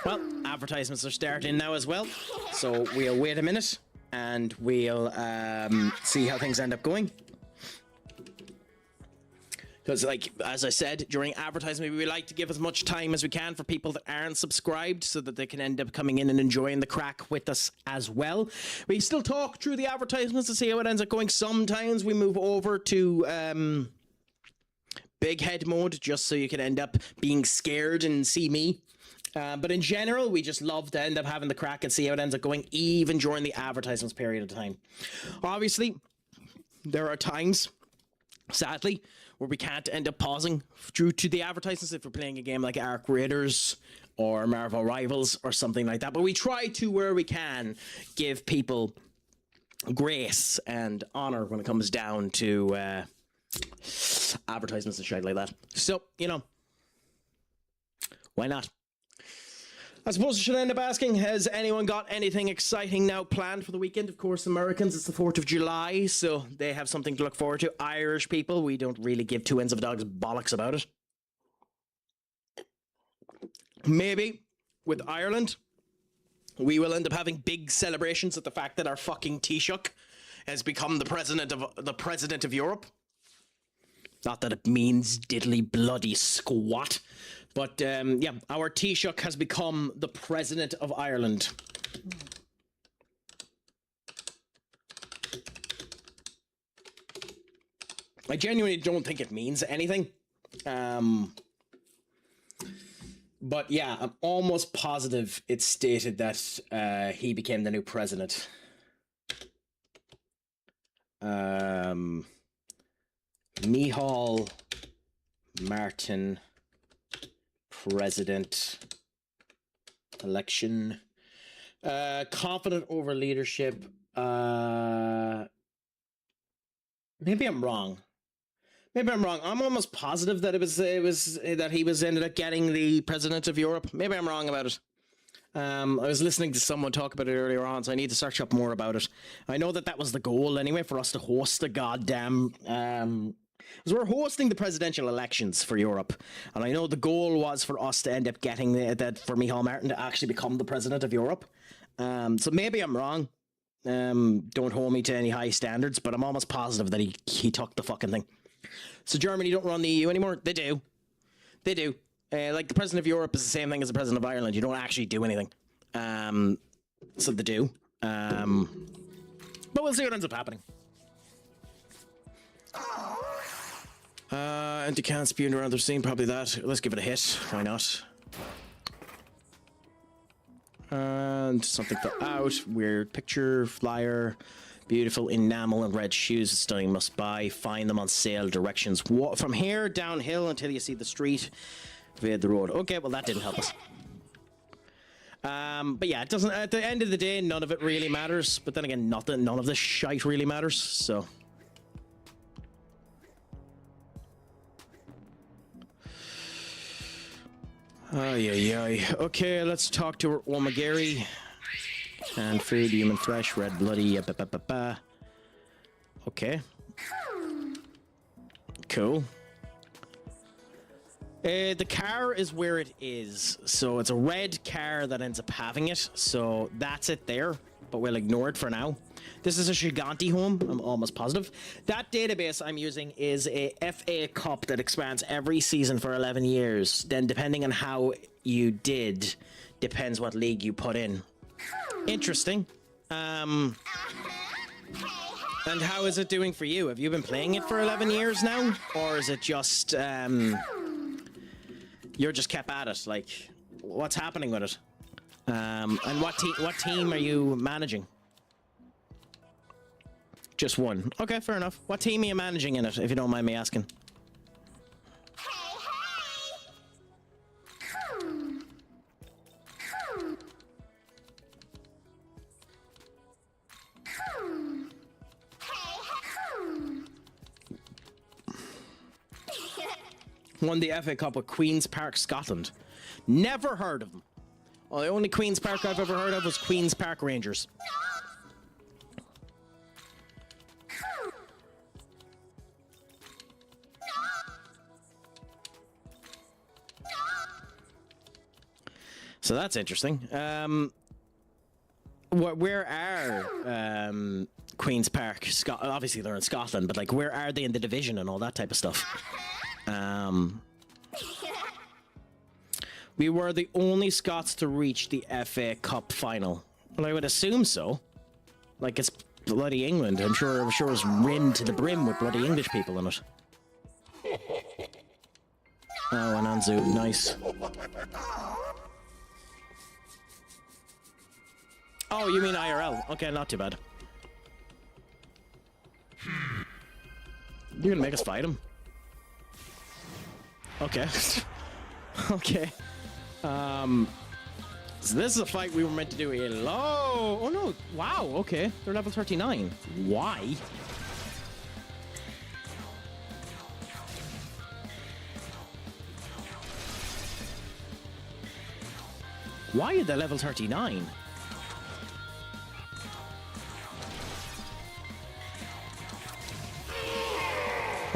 Well, advertisements are starting now as well, so we'll wait a minute and we'll see how things end up going. Because, like, as I said, during advertisement, we like to give as much time as we can for people that aren't subscribed so that they can end up coming in and enjoying the crack with us as well. We still talk through the advertisements to see how it ends up going. Sometimes we move over to big head mode just so you can end up being scared and see me. But in general, we just love to end up having the crack and see how it ends up going, even during the advertisements period of time. Obviously, there are times, sadly, where we can't end up pausing due to the advertisements if we're playing a game like Ark Raiders or Marvel Rivals or something like that. But we try to, where we can, give people grace and honor when it comes down to advertisements and shit like that. So, you know, why not? I suppose I should end up asking, has anyone got anything exciting now planned for the weekend? Of course, Americans, it's the 4th of July, so they have something to look forward to. Irish people, we don't really give two ends of a dog's bollocks about it. Maybe, with Ireland, we will end up having big celebrations at the fact that our fucking Taoiseach has become the president of Europe. Not that it means diddly bloody squat. But, yeah, our Taoiseach has become the President of Ireland. I genuinely don't think it means anything. But, yeah, I'm almost positive it's stated that he became the new president. Micheál Martin... President election. Confident over leadership. Maybe I'm wrong. I'm almost positive that it was that he was ended up getting the president of Europe. Maybe I'm wrong about it. I was listening to someone talk about it earlier on, so I need to search up more about it. I know that was the goal anyway, for us to host the goddamn because we're hosting the presidential elections for Europe, and I know the goal was for us to end up getting that for Micheál Martin to actually become the president of Europe. So maybe I'm wrong. Don't hold me to any high standards, but I'm almost positive that he took the fucking thing. So Germany don't run the EU anymore? They do. Like the president of Europe is the same thing as the president of Ireland. You don't actually do anything. So they do. But But we'll see what ends up happening. Empty can spewing around the scene, probably that. Let's give it a hit. Why not? And something fell out. Weird picture, flyer. Beautiful enamel and red shoes. Stunning, must buy. Find them on sale. Directions. From here downhill until you see the street. Via the road. Okay, well that didn't help us. But yeah, it doesn't. At the end of the day, none of it really matters. But then again, none of this shite really matters. So. Ay. Okay, let's talk to her Omagiri. And food, human flesh, red bloody. Okay. Cool. The car is where it is. So it's a red car that ends up having it. So that's it there. But we'll ignore it for now. This is a Shiganti home, I'm almost positive. That database I'm using is a FA Cup that expands every season for 11 years. Then depending on how you did, depends what league you put in. Interesting. And how is it doing for you? Have you been playing it for 11 years now? Or is it just, you're just kept at it? Like, what's happening with it? And what team are you managing? Just one. Okay, fair enough. What team are you managing in it, if you don't mind me asking? Won the FA Cup with Queen's Park, Scotland. Never heard of them. Well, the only Queen's Park I've ever heard of was Queen's Park Rangers. So that's interesting. Where are Queen's Park? Obviously they're in Scotland, but like, where are they in the division and all that type of stuff? We were the only Scots to reach the FA Cup final. Well, I would assume so. Like, it's bloody England. I'm sure it's rimmed to the brim with bloody English people in it. Oh, and Anzu, nice. Oh, you mean IRL? Okay, not too bad. You're gonna make us fight him? Okay. Okay. So this is a fight we were meant to do here. Oh no! Wow. Okay, they're level 39. Why? Why are they level 39?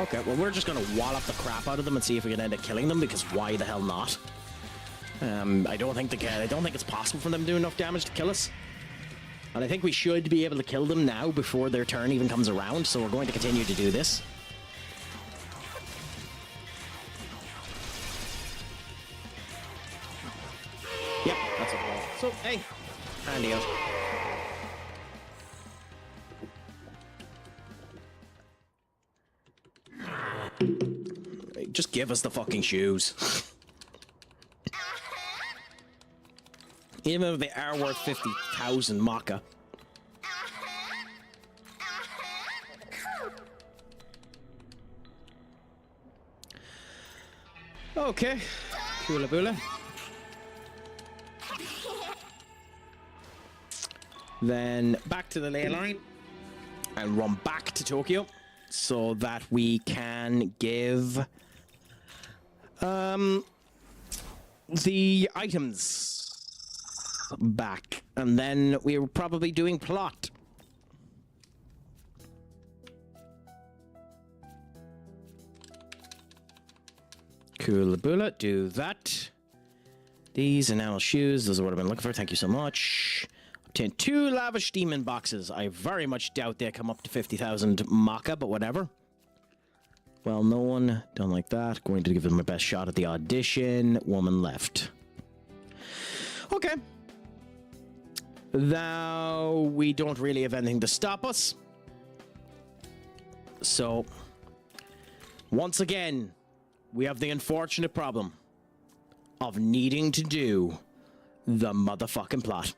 Okay, well we're just gonna wallop the crap out of them and see if we can end up killing them, because why the hell not? I don't think it's possible for them to do enough damage to kill us. And I think we should be able to kill them now before their turn even comes around, so we're going to continue to do this. Yep, that's it. So, hey, handy out. Just give us the fucking shoes. Even if they are worth 50,000 Maka. Okay. Kula bula. Then back to the ley line and run back to Tokyo so that we can give the items back, and then we're probably doing plot. Cool bullet, do that. These enamel shoes, those are what I've been looking for. Thank you so much. Obtain 2 lavish demon boxes. I very much doubt they come up to 50,000 Maka, but whatever. Well known, don't like that. Going to give them my best shot at the audition. Woman left. Okay. Now we don't really have anything to stop us. So, once again, we have the unfortunate problem of needing to do the motherfucking plot.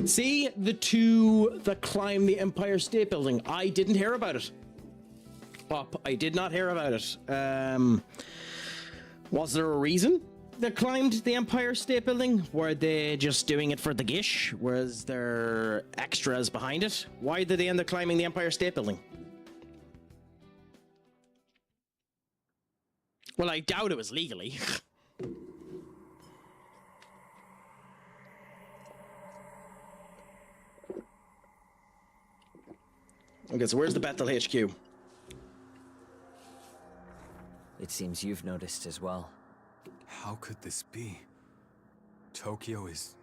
See, the two that climbed the Empire State Building. I didn't hear about it. I did not hear about it. Was there a reason they climbed the Empire State Building? Were they just doing it for the gish? Was there extras behind it? Why did they end up climbing the Empire State Building? Well, I doubt it was legally. Okay, so where's the Bethel HQ? It seems you've noticed as well. How could this be? Tokyo is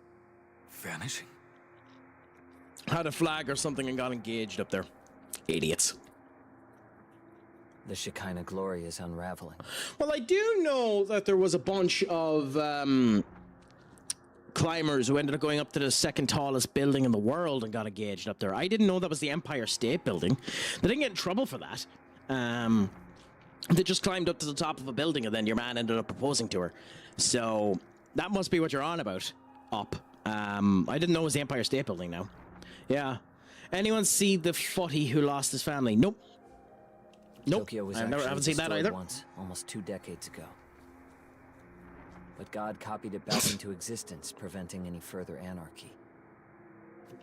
vanishing? Had a flag or something and got engaged up there. Idiots. The Shekinah glory is unraveling. Well, I do know that there was a bunch of climbers who ended up going up to the second tallest building in the world and got engaged up there. I didn't know that was the Empire State Building. They didn't get in trouble for that. They just climbed up to the top of a building and then your man ended up proposing to her. So that must be what you're on about. Up. I didn't know it was the Empire State Building now. Yeah. Anyone see the footy who lost his family? Nope. Nope. Tokyo was I haven't seen that either. Once, almost 2 decades ago. But God copied it back into existence, preventing any further anarchy.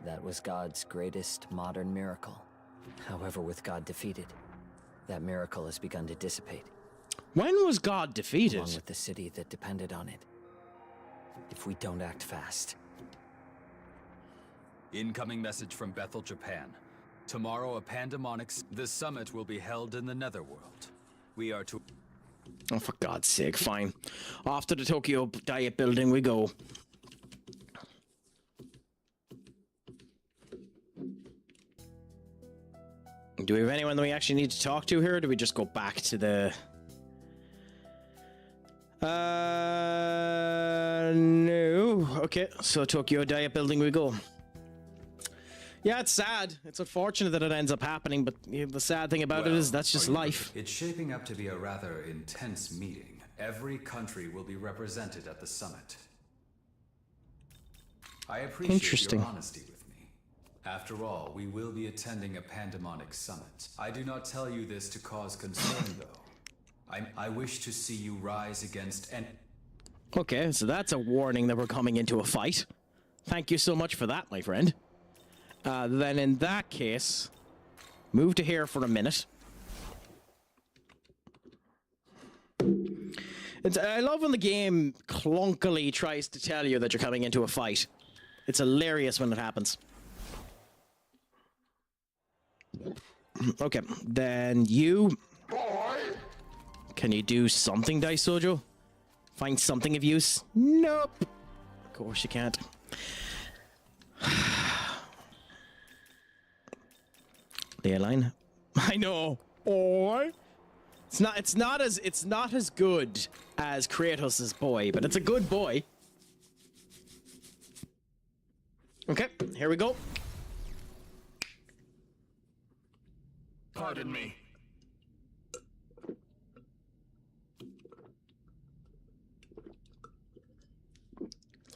That was God's greatest modern miracle. However, with God defeated, that miracle has begun to dissipate. When was God defeated? Along with the city that depended on it. If we don't act fast. Incoming message from Bethel, Japan. Tomorrow, a pandemonic. The summit will be held in the Netherworld. We are to... Oh, for God's sake, fine. Off to the Tokyo Diet Building we go. Do we have anyone that we actually need to talk to here, or do we just go back to the... No. Okay, so Tokyo Diet Building we go. Yeah, it's sad. It's unfortunate that it ends up happening, but the sad thing about it is that's just life. It's shaping up to be a rather intense meeting. Every country will be represented at the summit. I appreciate your honesty with me. After all, we will be attending a pandemonic summit. I do not tell you this to cause concern, though. I wish to see you rise against any... Okay, so that's a warning that we're coming into a fight. Thank you so much for that, my friend. Then in that case, move to here for a minute. I love when the game clunkily tries to tell you that you're coming into a fight. It's hilarious when it happens. Okay, then you... Can you do something, Daisojo? Find something of use? Nope. Of course you can't. The line. I know. Or it's not as good as Kratos' boy, but it's a good boy. Okay, here we go. Pardon me.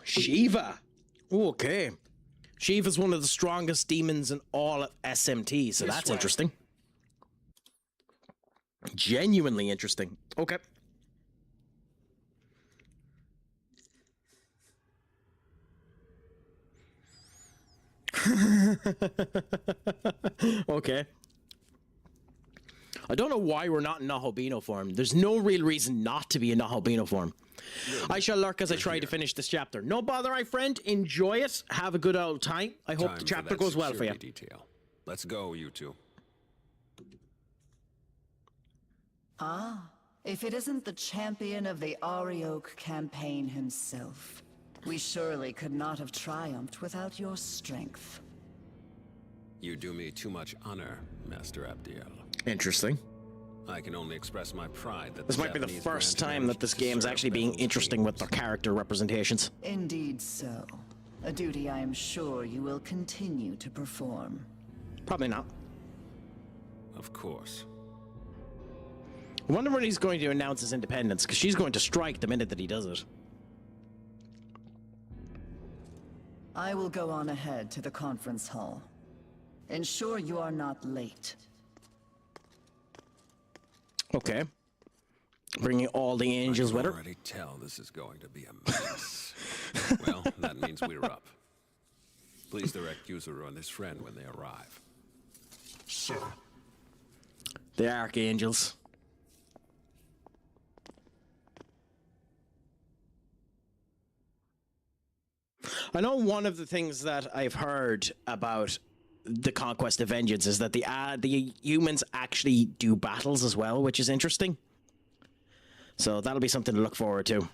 Shiva. Okay. Shiva's one of the strongest demons in all of SMT, so that's interesting. Genuinely interesting. Okay. Okay. I don't know why we're not in Nahobino form. There's no real reason not to be in Nahobino form. I shall lurk as I try to finish this chapter. No bother, my friend. Enjoy it. Have a good old time. I hope the chapter goes well for you. Detail. Let's go, you two. Ah, if it isn't the champion of the Arioch campaign himself, we surely could not have triumphed without your strength. You do me too much honor, Master Abdiel. Interesting. I can only express my pride that this might be the first time that this game's actually being interesting with their character representations. Indeed so. A duty I am sure you will continue to perform. Probably not. Of course. I wonder when he's going to announce his independence, because she's going to strike the minute that he does it. I will go on ahead to the conference hall. Ensure you are not late. Okay. Bringing all the angels with her. I can already tell this is going to be a mess. Well, that means we're up. Please direct Yuzuru and his friend when they arrive. Sir. The archangels. I know one of the things that I've heard about the Conquest of Vengeance is that the humans actually do battles as well, which is interesting. So that'll be something to look forward to.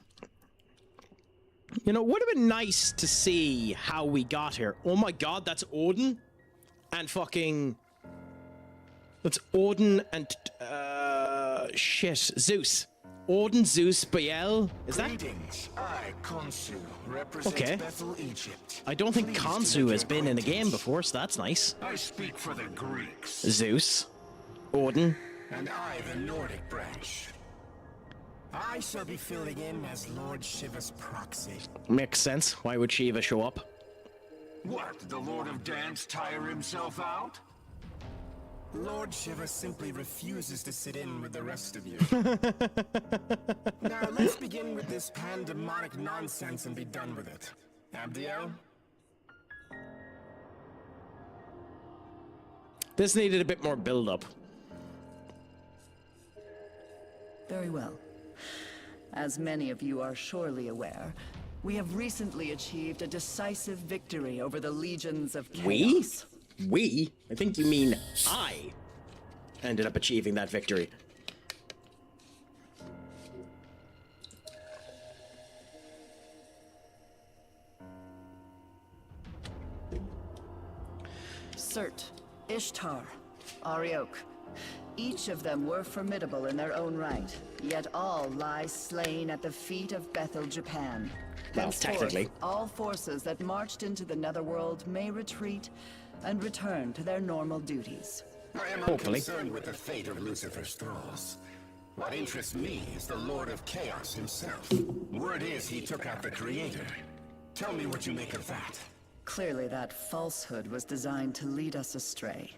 You know, it would have been nice to see how we got here. Oh my god, that's Odin and fucking... That's Odin and... shit, Zeus. Odin, Zeus, Baal. Is that? Greetings. I, Khonsu, represent Okay. Bethel, Egypt. I don't think Pleased to Khonsu make has your been in the game acquaintance. before, so that's nice. I speak for the Greeks. Zeus. Odin. And I, the Nordic branch. I shall be filling in as Lord Shiva's proxy. Makes sense. Why would Shiva show up? What, the Lord of Dance tire himself out? Lord Shiva simply refuses to sit in with the rest of you. Now, let's begin with this pandemonic nonsense and be done with it. Abdiel? This needed a bit more build-up. Very well. As many of you are surely aware, we have recently achieved a decisive victory over the legions of chaos. We? I think you mean I ended up achieving that victory. Surt, Ishtar, Ariok. Each of them were formidable in their own right, yet all lie slain at the feet of Bethel, Japan. Well, Henceforth, technically. all forces that marched into the Netherworld may retreat and return to their normal duties. I am Hopefully. unconcerned with the fate of Lucifer's thralls. What interests me is the Lord of Chaos himself. Word is he took out the Creator. Tell me what you make of that. Clearly that falsehood was designed to lead us astray.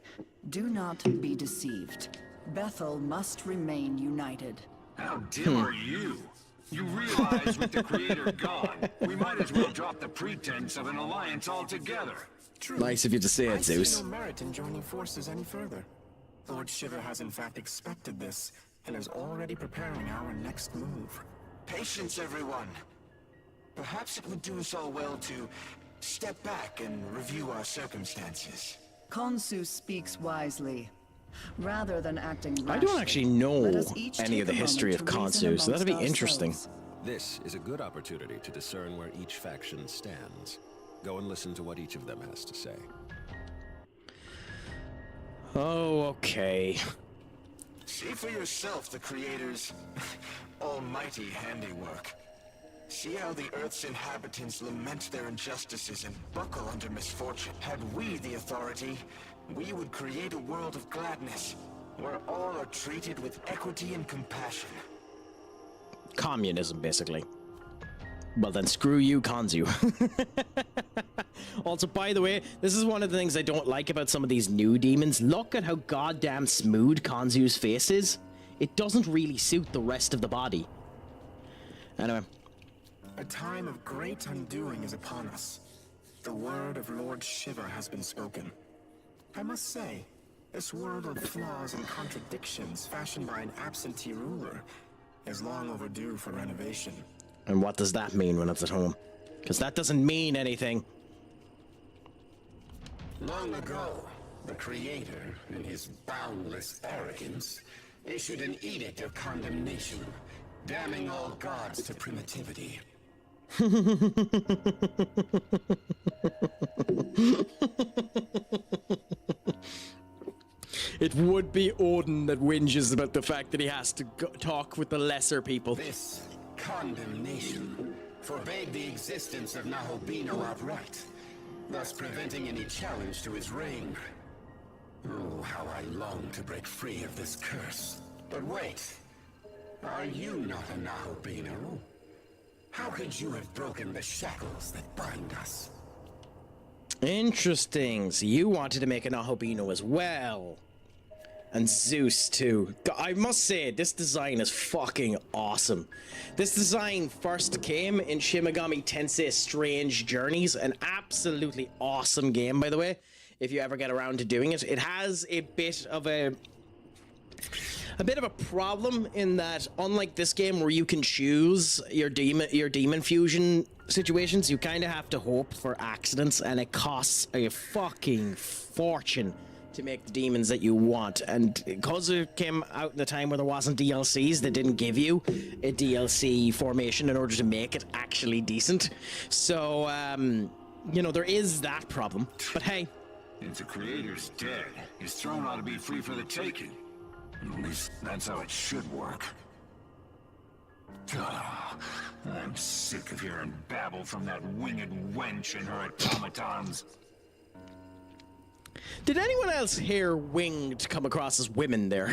Do not be deceived. Bethel must remain united. How dare you? You realize with the Creator gone, we might as well drop the pretense of an alliance altogether. True. Nice of you to say it, I see Zeus. no merit in joining forces any further. Lord Shiva has in fact expected this, and is already preparing our next move. Patience, everyone. Perhaps it would do us all well to step back and review our circumstances. Khonsu speaks wisely. Rather than acting rashly, I don't actually know let us each any take of the a history of moment to reason Khonsu, so that'd be amongst interesting. ourselves. This is a good opportunity to discern where each faction stands. Go and listen to what each of them has to say. Oh, okay. See for yourself the Creator's almighty handiwork. See how the Earth's inhabitants lament their injustices and buckle under misfortune. Had we the authority, we would create a world of gladness, where all are treated with equity and compassion. Communism, basically. Well then, screw you, Khonsu. Also, by the way, this is one of the things I don't like about some of these new demons. Look at how goddamn smooth Khonsu's face is. It doesn't really suit the rest of the body. Anyway. A time of great undoing is upon us. The word of Lord Shiva has been spoken. I must say, this world of flaws and contradictions fashioned by an absentee ruler is long overdue for renovation. And what does that mean when it's at home? Because that doesn't mean anything. Long ago, the Creator, in his boundless arrogance, issued an edict of condemnation, damning all gods to primitivity. It would be Odin that whinges about the fact that he has to talk with the lesser people. This condemnation forbade the existence of Nahobino outright, thus preventing any challenge to his reign. Oh, how I long to break free of this curse. But wait, are you not a Nahobino? How could you have broken the shackles that bind us? Interesting. So you wanted to make an Nahobino as well. And Zeus too. I must say, this design is fucking awesome. This design first came in Shin Megami Tensei Strange Journeys. An absolutely awesome game, by the way. If you ever get around to doing it. It has a bit of a problem in that, unlike this game where you can choose your demon fusion situations, you kind of have to hope for accidents, and it costs a fucking fortune to make the demons that you want. And because it came out in a time where there wasn't DLCs, they didn't give you a DLC formation in order to make it actually decent. So, you know, there is that problem. But hey. If the creator's dead, his throne ought to be free for the taking. At least that's how it should work. I'm sick of hearing babble from that winged wench and her automatons. Did anyone else hear winged come across as women there?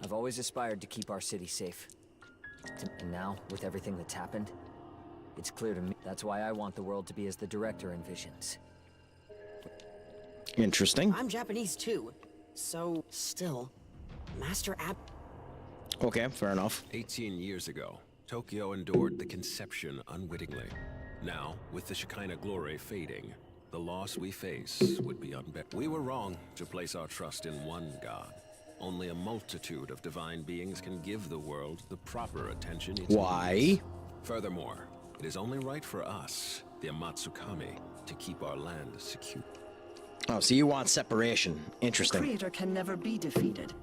I've always aspired to keep our city safe. And now, with everything that's happened, it's clear to me. That's why I want the world to be as the director envisions. Interesting. I'm Japanese too, so still, Master Ab. Okay, fair enough. 18 years ago, Tokyo endured the conception unwittingly. Now, with the Shekinah glory fading, the loss we face would be unbearable. We were wrong to place our trust in one god. Only a multitude of divine beings can give the world the proper attention it Why? needs. Furthermore, it is only right for us, the Amatsukami, to keep our land secure. Oh, so you want separation. Interesting. The creator can never be defeated.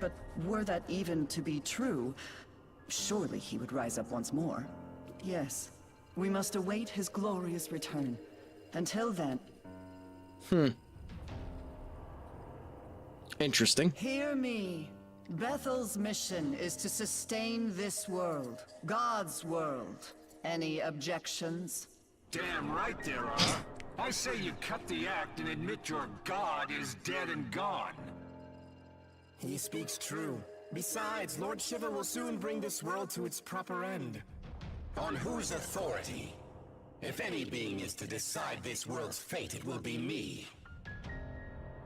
But were that even to be true, surely he would rise up once more. Yes, we must await his glorious return. Until then... Interesting. Hear me. Bethel's mission is to sustain this world. God's world. Any objections? Damn right there are. I say you cut the act and admit your god is dead and gone. He speaks true. Besides, Lord Shiva will soon bring this world to its proper end. On whose authority? If any being is to decide this world's fate, it will be me.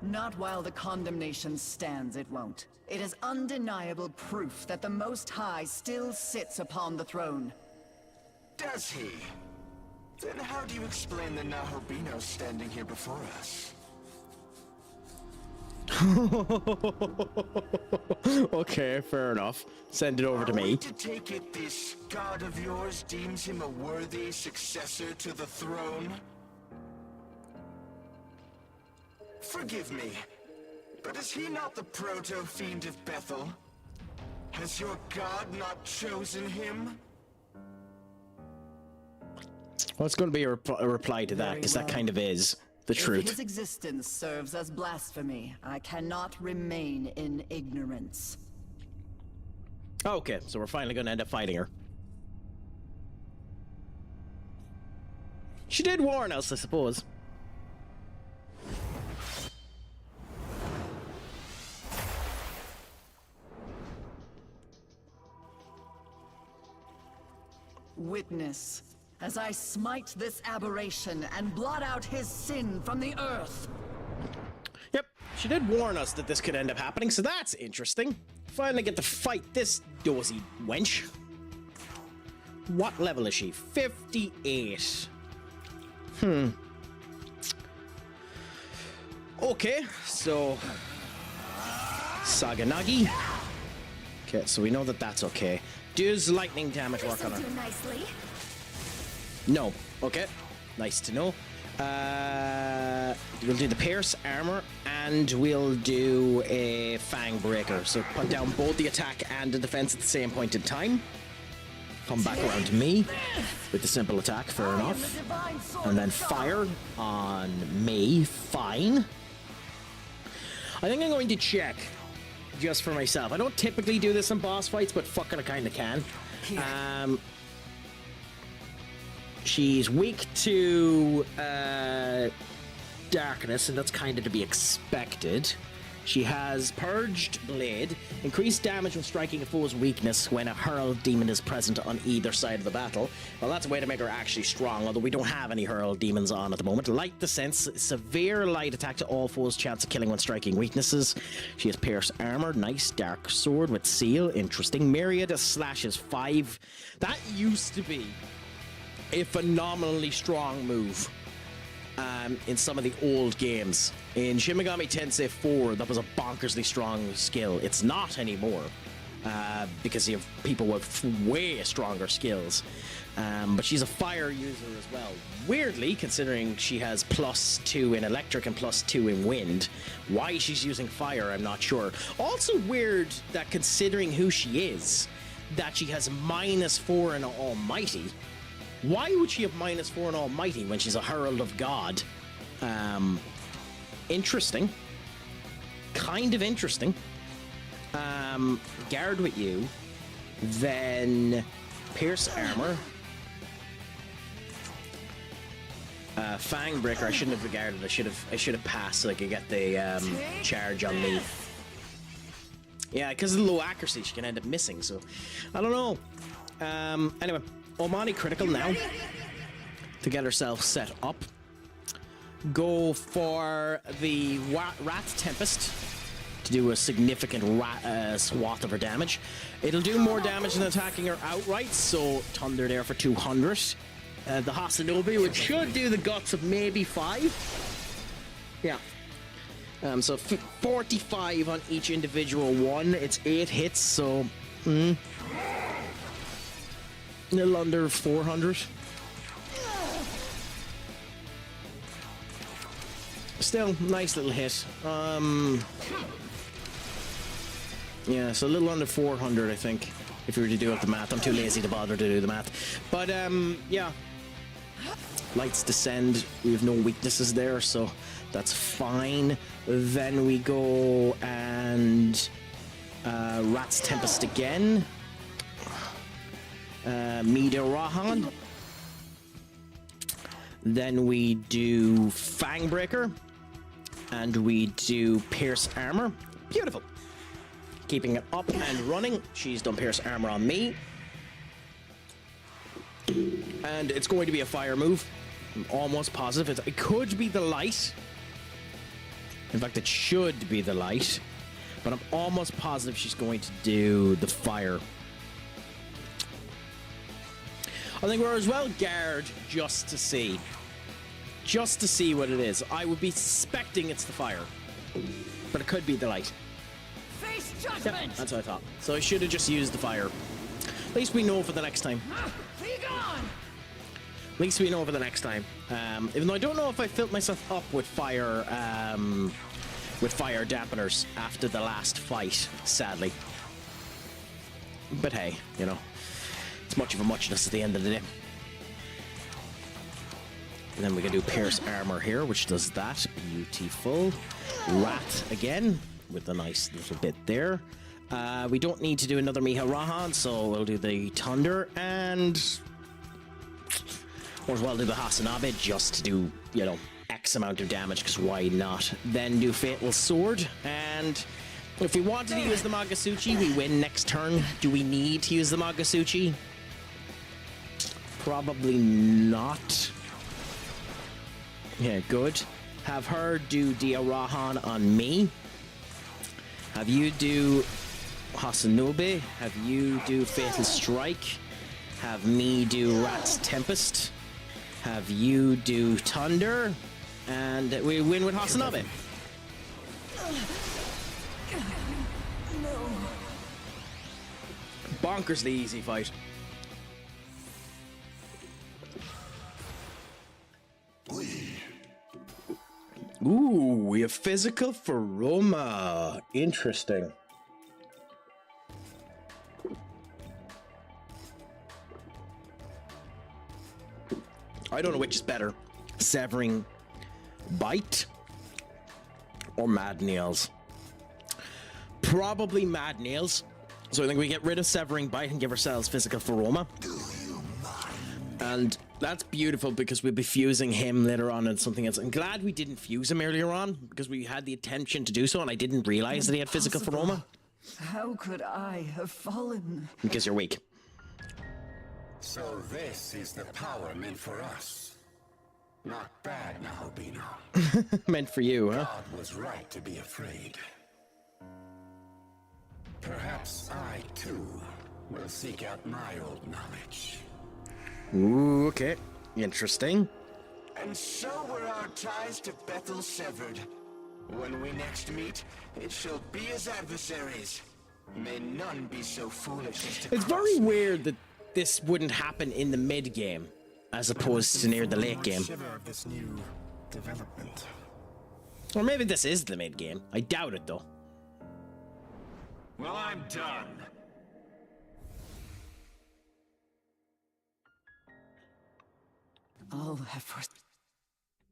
Not while the condemnation stands, it won't. It is undeniable proof that the Most High still sits upon the throne. Does he? Then how do you explain the Nahobino standing here before us? Okay, fair enough. Send it over to me. Are we to take it this god of yours deems him a worthy successor to the throne? Forgive me, but is he not the proto-fiend of Bethel? Has your god not chosen him? Well, it's going to be a reply to that, because that kind of is the truth. If his existence serves as blasphemy, I cannot remain in ignorance. Okay, so we're finally going to end up fighting her. She did warn us, I suppose. Witness, as I smite this aberration and blot out his sin from the earth. Yep, she did warn us that this could end up happening, so that's interesting. Finally get to fight this dozy wench. What level is she? 58. Okay, so... Saganagi. Okay, so we know that that's okay. Does lightning damage work on her? No. Okay. Nice to know. We'll do the pierce armor, and we'll do a fang breaker. So put down both the attack and the defense at the same point in time. Come back around to me with the simple attack, fair enough. And then fire on me, fine. I think I'm going to check just for myself. I don't typically do this in boss fights, but fucking I kind of can. She's weak to darkness, and that's kind of to be expected. She has Purged Blade, increased damage when striking a foe's weakness when a hurled demon is present on either side of the battle. Well, that's a way to make her actually strong, although we don't have any hurled demons on at the moment. Light Defense, severe light attack to all foes, chance of killing when striking weaknesses. She has Pierce Armor, nice. Dark Sword with Seal, interesting. Myriad slashes 5. That used to be a phenomenally strong move in some of the old games. In Shin Megami Tensei IV, that was a bonkersly strong skill. It's not anymore, because you have people with way stronger skills. But she's a fire user as well. Weirdly, considering she has +2 in electric and +2 in wind, why she's using fire, I'm not sure. Also weird that considering who she is, that she has -4 in Almighty. Why would she have -4 in Almighty when she's a Herald of God? Interesting. Kind of interesting. Guard with you. Then Pierce Armor. Fang Breaker. I shouldn't have guarded. I should have passed so I could get the charge on me. Yeah, because of the low accuracy, she can end up missing. So I don't know. Anyway, Omani critical now to get herself set up. Go for the Rat Tempest to do a significant swath of her damage. It'll do more damage than attacking her outright, so Thunder there for 200. The Hasanobi, which should do the guts of maybe 5. Yeah. So 45 on each individual one. It's 8 hits, so a little under 400. Still, nice little hit. Yeah, so a little under 400, I think, if you were to do up the math. I'm too lazy to bother to do the math. But, yeah. Lights descend. We have no weaknesses there, so that's fine. Then we go and Rat's Tempest again. Mida Rahan. Then we do Fangbreaker. And we do Pierce Armor. Beautiful. Keeping it up and running. She's done Pierce Armor on me. And it's going to be a fire move. I'm almost positive. It could be the light. In fact, it should be the light. But I'm almost positive she's going to do the fire. I think we're as well guard just to see. Just to see what it is. I would be suspecting it's the fire. But it could be the light. Face judgment! Yep, that's what I thought. So I should have just used the fire. At least we know for the next time. Be gone! At least we know for the next time. Even though I don't know if I filled myself up with fire dampeners after the last fight, sadly. But hey, you know, it's much of a muchness at the end of the day. And then we can do Pierce Armor here, which does that. Beautiful. Rat again, with a nice little bit there. We don't need to do another Miha Rahan, so we'll do the Thunder, and or as well do the Hasanabe just to do, you know, X amount of damage, because why not? Then do Fatal Sword, and if we wanted to use the Magasuchi, we win next turn. Do we need to use the Magasuchi? Probably not. Yeah, good. Have her do Dia Rahan on me. Have you do Hasanobe. Have you do Fatal Strike. Have me do Rat's Tempest. Have you do Thunder. And we win with Hasanobe. Bonkersly easy fight. Ooh, we have physical for Roma. Interesting. I don't know which is better. Severing Bite or Mad Nails. probably mad nails. So I think we get rid of Severing Bite and give ourselves Physical Pheroma. And that's beautiful because we'll be fusing him later on and something else. I'm glad we didn't fuse him earlier on because we had the intention to do so and I didn't realize that he had Physical Pheroma. How could I have fallen? Because you're weak. So this is the power meant for us. Not bad now, Bino. Meant for you, huh? God was right to be afraid. Perhaps I, too, will seek out my old knowledge. Ooh, okay. Interesting. And so were our ties to Bethel severed. When we next meet, it shall be as adversaries. May none be so foolish as to It's very weird that this wouldn't happen in the mid-game, as opposed to near the late game. Of this new development. Or maybe this is the mid-game. I doubt it, though. Well, I'm done. All have for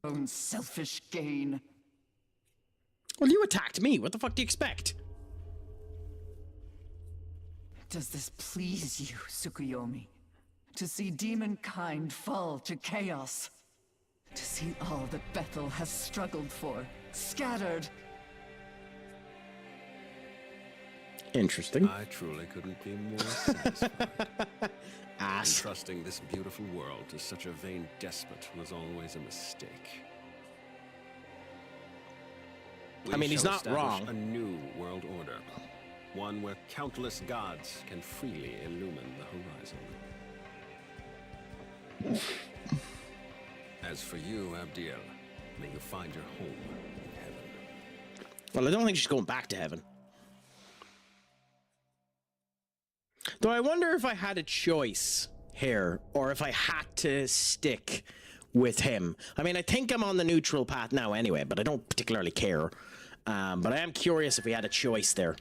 their own selfish gain. Well, you attacked me. What the fuck do you expect? Does this please you, Tsukuyomi? To see demonkind fall to chaos? To see all that Bethel has struggled for, scattered? Interesting. I truly couldn't be more satisfied. Entrusting this beautiful world to such a vain despot was always a mistake. I mean, he's shall not establish wrong. A new world order. One where countless gods can freely illumine the horizon. As for you, Abdiel, may you find your home in heaven. Well, I don't think she's going back to heaven. Though I wonder if I had a choice here, or if I had to stick with him. I mean, I think I'm on the neutral path now anyway, but I don't particularly care. But I am curious if we had a choice there.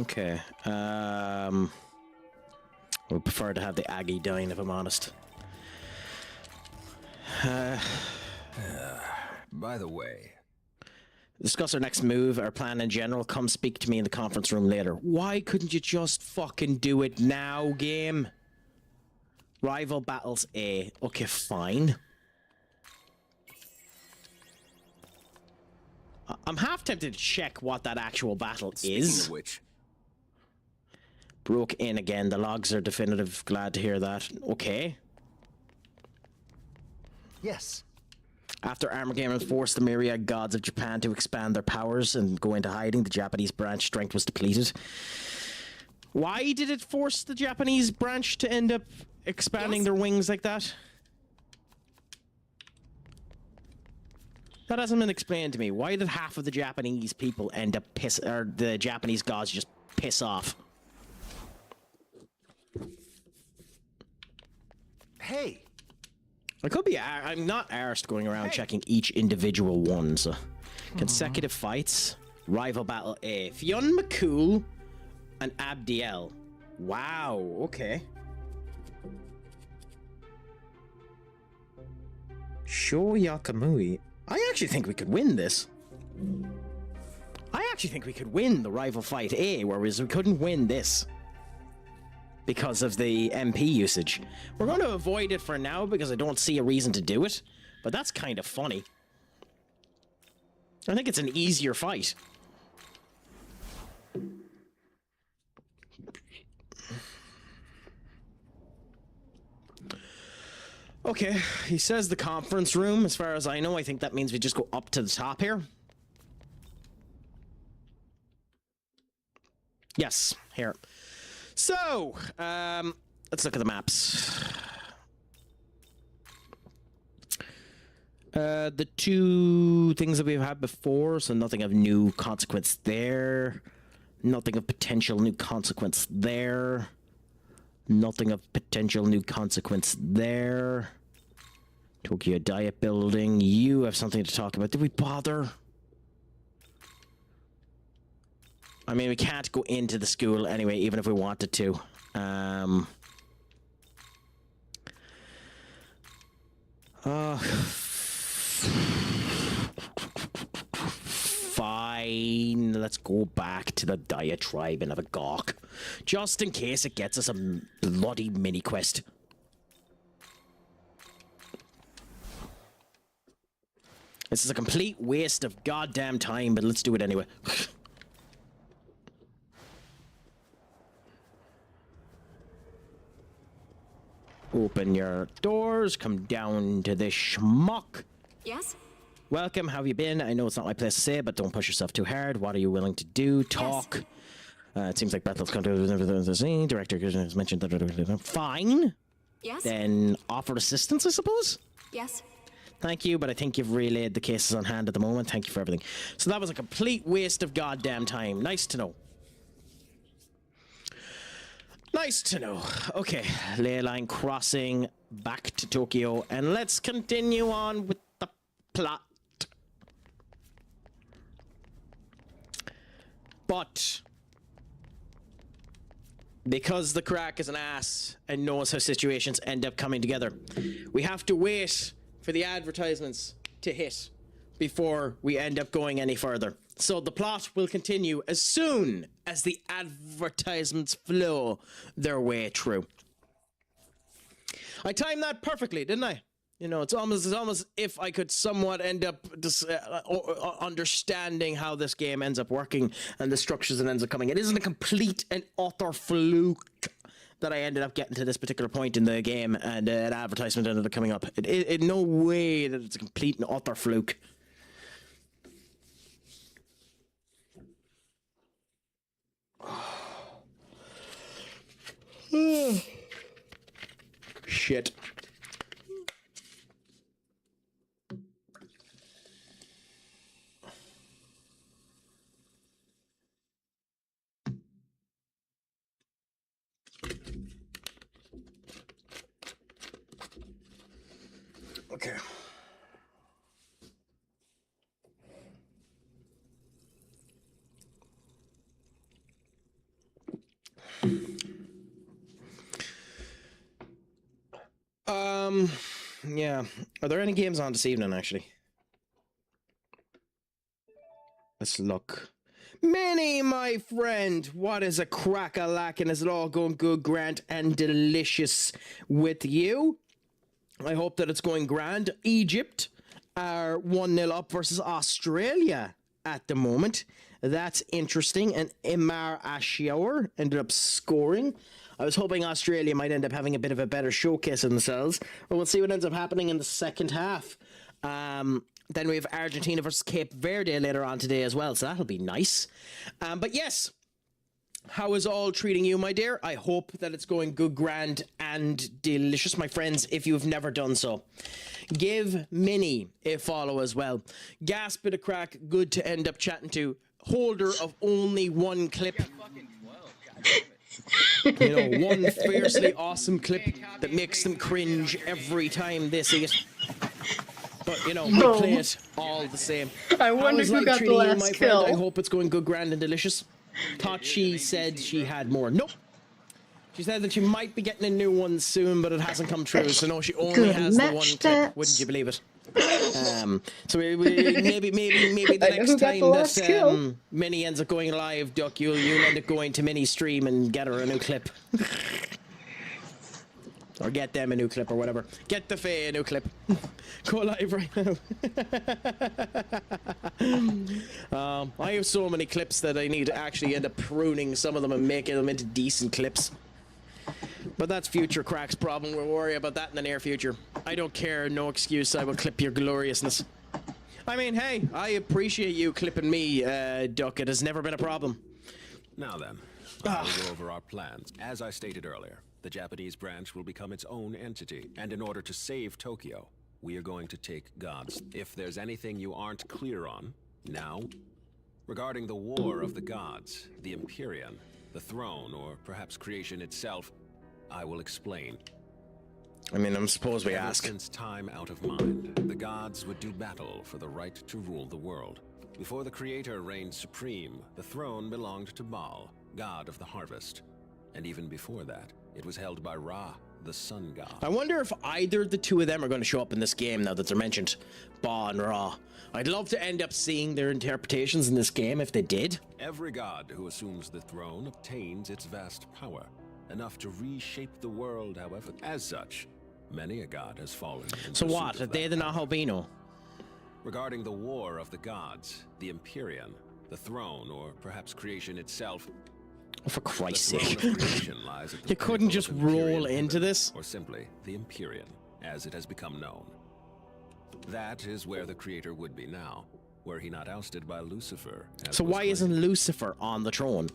Okay. I would prefer to have the Aggie dying, if I'm honest. By the way, discuss our next move, our plan in general. Come speak to me in the conference room later. Why couldn't you just fucking do it now, game? Rival battles A. Okay, fine. I'm half tempted to check what that actual battle is. Speaking of which, broke in again. The logs are definitive. Glad to hear that. Okay. Yes. After Armageddon forced the myriad gods of Japan to expand their powers and go into hiding, the Japanese branch strength was depleted. Why did it force the Japanese branch to end up expanding their wings like that? That hasn't been explained to me. Why did half of the Japanese people end up or the Japanese gods just piss off? Hey. I could be. I'm not arsed going around checking each individual one. So, consecutive fights, rival battle A, Fionn McCool, and Abdiel. Wow. Okay. Sho Yakamui. I actually think we could win this. I actually think we could win the rival fight A, whereas we couldn't win this because of the MP usage. We're going to avoid it for now because I don't see a reason to do it, but that's kind of funny. I think it's an easier fight. Okay, he says the conference room. As far as I know, I think that means we just go up to the top here. Yes, here. So, let's look at the maps. The two things that we've had before, so nothing of new consequence there. Nothing of potential new consequence there. Nothing of potential new consequence there. Tokyo Diet Building. You have something to talk about. Did we bother? I mean, we can't go into the school anyway, even if we wanted to. Fine, let's go back to the diatribe and have a gawk. Just in case it gets us a bloody mini-quest. This is a complete waste of goddamn time, but let's do it anyway. Open your doors, come down to this schmuck. Yes? Welcome, how have you been? I know it's not my place to say, but don't push yourself too hard. What are you willing to do? Talk. Yes. It seems like Bethel's come to the director has mentioned that. Fine. Yes? Then offer assistance, I suppose? Yes. Thank you, but I think you've relayed the cases on hand at the moment. Thank you for everything. So that was a complete waste of goddamn time. Nice to know. Nice to know. Okay, ley line crossing back to Tokyo, and let's continue on with the plot. But because the Craic is an ass and knows how situations end up coming together, we have to wait for the advertisements to hit before we end up going any further. So the plot will continue as soon as the advertisements flow their way through. I timed that perfectly, didn't I? You know, it's almost if I could somewhat end up understanding how this game ends up working and the structures that ends up coming. It isn't a complete and utter fluke that I ended up getting to this particular point in the game and an advertisement ended up coming up. In no way that it's a complete and utter fluke. Shit. Okay. Yeah. Are there any games on this evening, actually? Let's look. Minnie, my friend, what is a crack-a-lackin'? Is it all going good, grand, and delicious with you? I hope that it's going grand. Egypt are 1-0 up versus Australia at the moment. That's interesting. And Imar Ashior ended up scoring. I was hoping Australia might end up having a bit of a better showcase of themselves. But we'll see what ends up happening in the second half. Then we have Argentina versus Cape Verde later on today as well. So that'll be nice. But yes. How is all treating you, my dear? I hope that it's going good, grand, and delicious, my friends, if you've never done so. Give Minnie a follow as well. Gas bit of crack, good to end up chatting to. Holder of only one clip. You know, one fiercely awesome clip that makes them cringe every time they see it. But, you know, we play it all the same. I wonder who got the last kill. I hope it's going good, grand, and delicious. Thought she said she had more. Nope. She said that she might be getting a new one soon, but it hasn't come true. So no, she only has the one clip. Wouldn't you believe it? So maybe the next time that Minnie ends up going live, Duck, you'll end up going to Minnie's stream and get her a new clip. Or get them a new clip or whatever. Get the Fae a new clip. Go live right now. I have so many clips that I need to actually end up pruning some of them and making them into decent clips. But that's future Crack's problem. We'll worry about that in the near future. I don't care. No excuse. I will clip your gloriousness. I mean, hey, I appreciate you clipping me, Duck. It has never been a problem. Now then, I'll go over our plans. As I stated earlier, the Japanese branch will become its own entity, and in order to save Tokyo, we are going to take gods. If there's anything you aren't clear on, now, regarding the War of the Gods, the Empyrean, the throne, or perhaps creation itself, I will explain. I mean, I'm supposed we ask. Since time out of mind, the gods would do battle for the right to rule the world. Before the Creator reigned supreme, the throne belonged to Baal, god of the harvest. And even before that, it was held by Ra, the sun god. I wonder if either the two of them are going to show up in this game now that they're mentioned, Ba and Ra. I'd love to end up seeing their interpretations in this game if they did. Every god who assumes the throne obtains its vast power, enough to reshape the world, however. As such, many a god has fallen. So what? Are they the Nahabino? Regarding the war of the gods, the Empyrean, the throne, or perhaps creation itself. Oh, for Christ's the sake. throne of creation lies at the You couldn't just pinnacle of roll Empyrean into heaven, this? Or simply the Empyrean, as it has become known. That is where the creator would be now, were he not ousted by Lucifer. So why isn't Lucifer on the throne?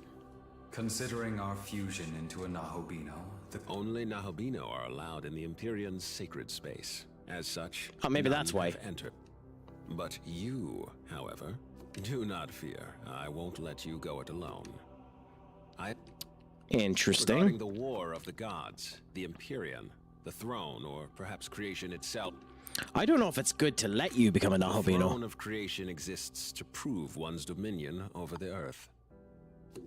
Considering our fusion into a Nahabino, the only Nahabino are allowed in the Empyrean's sacred space. As such, oh, maybe none that's why. have entered. But you, however, do not fear. I won't let you go it alone. Interesting. Regarding the war of the gods, the Empyrean, the throne, or perhaps creation itself. I don't know if it's good to let you become a The Nahabino. throne of creation exists to prove one's dominion over the earth.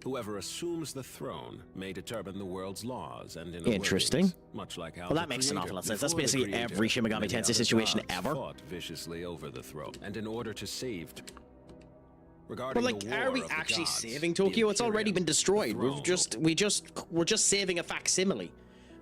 Whoever assumes the throne may determine the world's laws and inner Interesting. workings, much like how Well, that makes an awful lot of sense. That's basically every Shin Megami Tensei situation ever. Fought viciously over the throne, and in order to save. Regarding But like, the war are we of the actually gods, saving Tokyo? It's already been destroyed. the We're just saving a facsimile.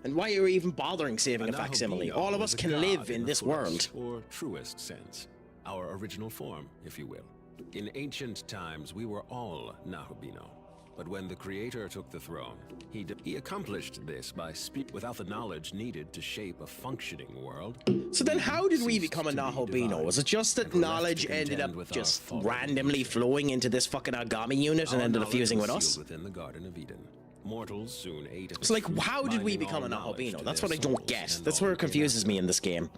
And why are we even bothering saving a facsimile? Nahabino All of us is a can god live in in the this world. fullest or truest sense, our original form, if you will. In ancient times, we were all Nahabino. But when the Creator took the throne, he accomplished this by without the knowledge needed to shape a functioning world. So then how did we become a Nahabino? Was it just that knowledge ended up just randomly flowing into this fucking Agami unit and ended up fusing with us? Within the Garden of Eden. Mortals soon ate So like, how did we become a Nahabino? That's what I don't get. That's where it confuses me in this game.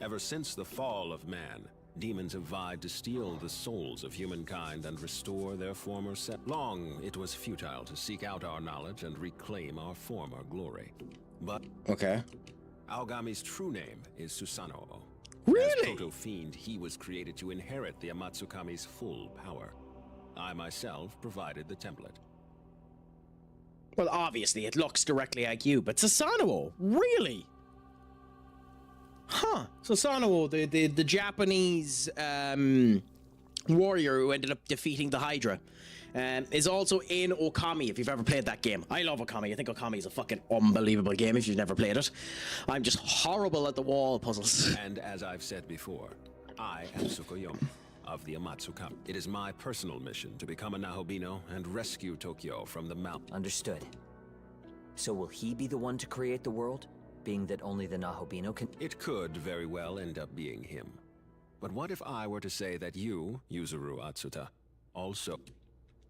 Ever since the fall of man, demons have vied to steal the souls of humankind and restore their former set. Long it was futile to seek out our knowledge and reclaim our former glory. But okay, Aogami's true name is Susanoo. Really? As proto-fiend, he was created to inherit the Amatsukami's full power. I myself provided the template. Well, obviously it looks directly like you, but Susanoo, really? Huh. Susanoo, the Japanese warrior who ended up defeating the Hydra, is also in Okami, if you've ever played that game. I love Okami. I think Okami is a fucking unbelievable game if you've never played it. I'm just horrible at the wall puzzles. And as I've said before, I am Tsukuyomi of the Amatsukami. It is my personal mission to become a Nahabino and rescue Tokyo from the mountain. Understood. So will he be the one to create the world? Being that only the Nahabino can— It could very well end up being him. But what if I were to say that you, Yuzuru Atsuta, also—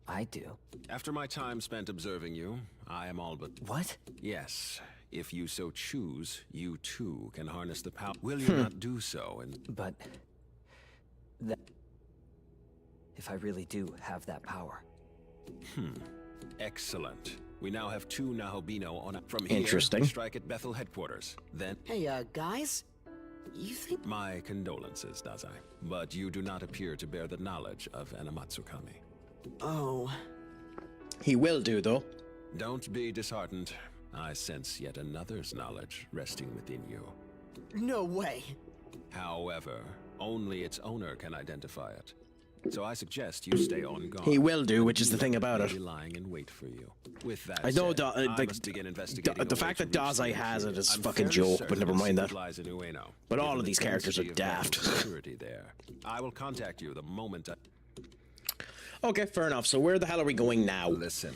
I do. After my time spent observing you, I am all but— What? Yes. If you so choose, you too can harness the power. Will you not do so? And But— if I really do have that power. Excellent. We now have two Nahabino on from here. Interesting. We strike at Bethel headquarters. Then— Hey, guys? You think— My condolences, Dazai. But you do not appear to bear the knowledge of an Amatsukami. Oh. He will do, though. Don't be disheartened. I sense yet another's knowledge resting within you. No way. However, only its owner can identify it. So I suggest you stay on guard. He will do, which is the thing about it. Be lying in wait for you. With that I know said, I must begin investigating the a fact way that to reach Dazai the has it intruder. is I'm fucking fairly joke, certain but never the mind secret that. lies in Ueno, But all given of the these characters are density of daft. security there. I will contact you the moment I... Okay, fair enough. So where the hell are we going now? Listen.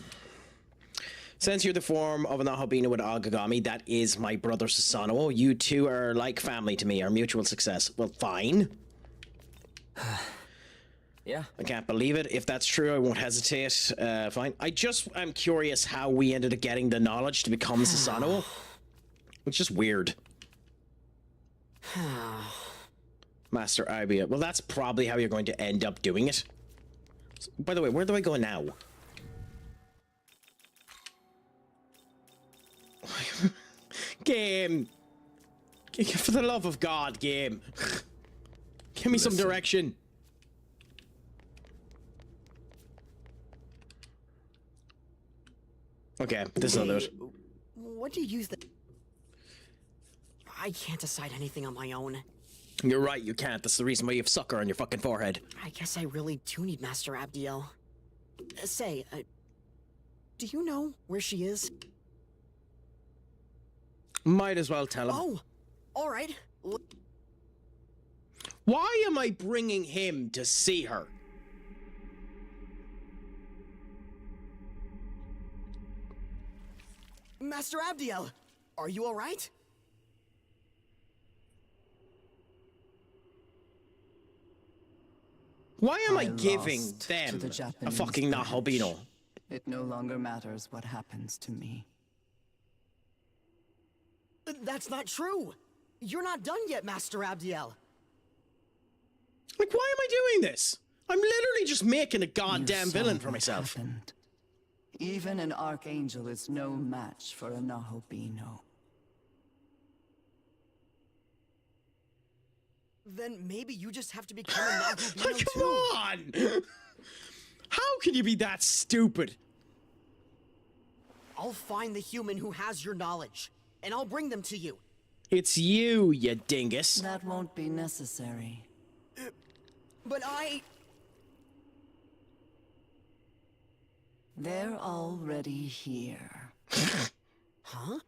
Since you're the form of an Nahabino with Agagami, that is my brother Susanoo. You two are like family to me, our mutual success. Well, fine. Yeah. I can't believe it. If that's true, I won't hesitate. Fine. I'm curious how we ended up getting the knowledge to become Susanoo. It's just weird. Master Ibia. Well, that's probably how you're going to end up doing it. By the way, where do I go now? Game! For the love of God, game. Give me some direction. Okay, this will do it. What do you use that? I can't decide anything on my own. You're right, you can't. That's the reason why you have sucker on your fucking forehead. I guess I really do need Master Abdiel. Say, do you know where she is? Might as well tell him. Oh, all right. Why am I bringing him to see her? Master Abdiel, are you all right? Why am I giving lost to them the a Japanese fucking bridge. Nahobino? It no longer matters what happens to me. That's not true. You're not done yet, Master Abdiel. Like, why am I doing this? I'm literally just making a goddamn You saw villain for what myself. happened. Even an archangel is no match for a Nahobino. Then maybe you just have to become a Nahobino Like, too. come on! How can you be that stupid? I'll find the human who has your knowledge, and I'll bring them to you. It's you, you dingus. That won't be necessary. But They're already here. Huh?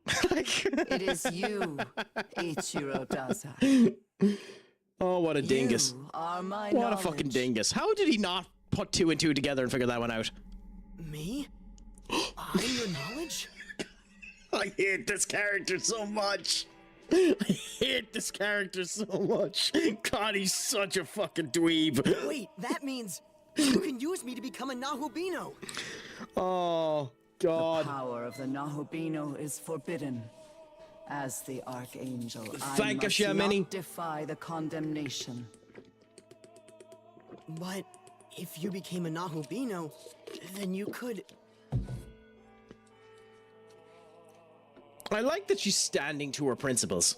It is you, Ichiro Dazai. Oh, what a dingus. You are my What a fucking dingus. How did he not put 2 and 2 together and figure that one out? Me? I'm your knowledge? I hate this character so much. I hate this character so much. God, he's such a fucking dweeb. Wait, that means you can use me to become a Nahobino. Oh, God. The power of the Nahobino is forbidden. As the Archangel, Thank I you, must Shamini. not defy the condemnation. But if you became a Nahobino, then you could... I like that she's standing to her principles.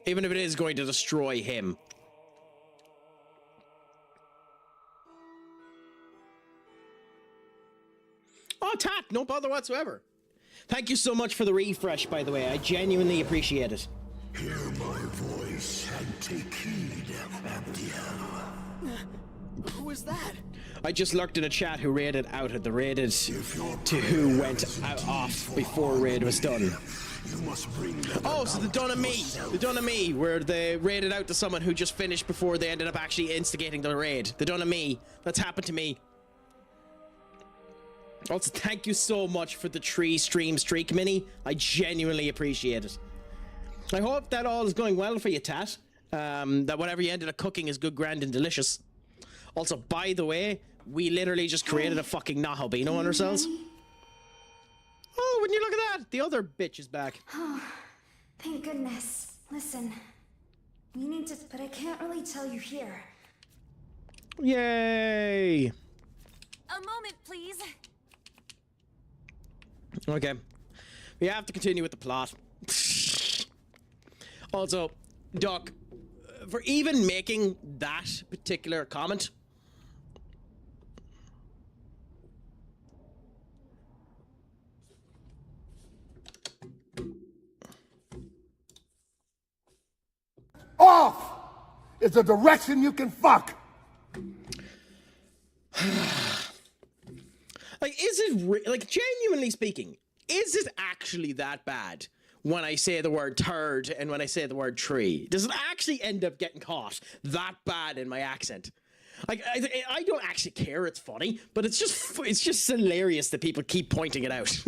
Even if it is going to destroy him. Oh, Tat, no bother whatsoever. Thank you so much for the refresh, by the way. I genuinely appreciate it. Hear my voice and take heed, Abdiel. Who is that? I just lurked in a chat who raided out at the raided to who went out off before raid was done. Oh, so the done of me. The done of me, where they raided out to someone who just finished before they ended up actually instigating the raid. The done of me. That's happened to me. Also, thank you so much for the tree stream streak mini. I genuinely appreciate it. I hope that all is going well for you, Tat. That whatever you ended up cooking is good, grand, and delicious. Also, by the way, we literally just created a fucking Nahobino on ourselves. Oh, when you look at that, the other bitch is back. Oh, thank goodness. Listen, we need to, but I can't really tell you here. Yay! A moment, please. Okay. We have to continue with the plot. Also, Doc, for even making that particular comment, Off is the direction you can fuck. like, is it like, genuinely speaking, is it actually that bad when I say the word turd and when I say the word tree? Does it actually end up getting caught that bad in my accent? Like, I don't actually care. It's funny, but it's just hilarious that people keep pointing it out.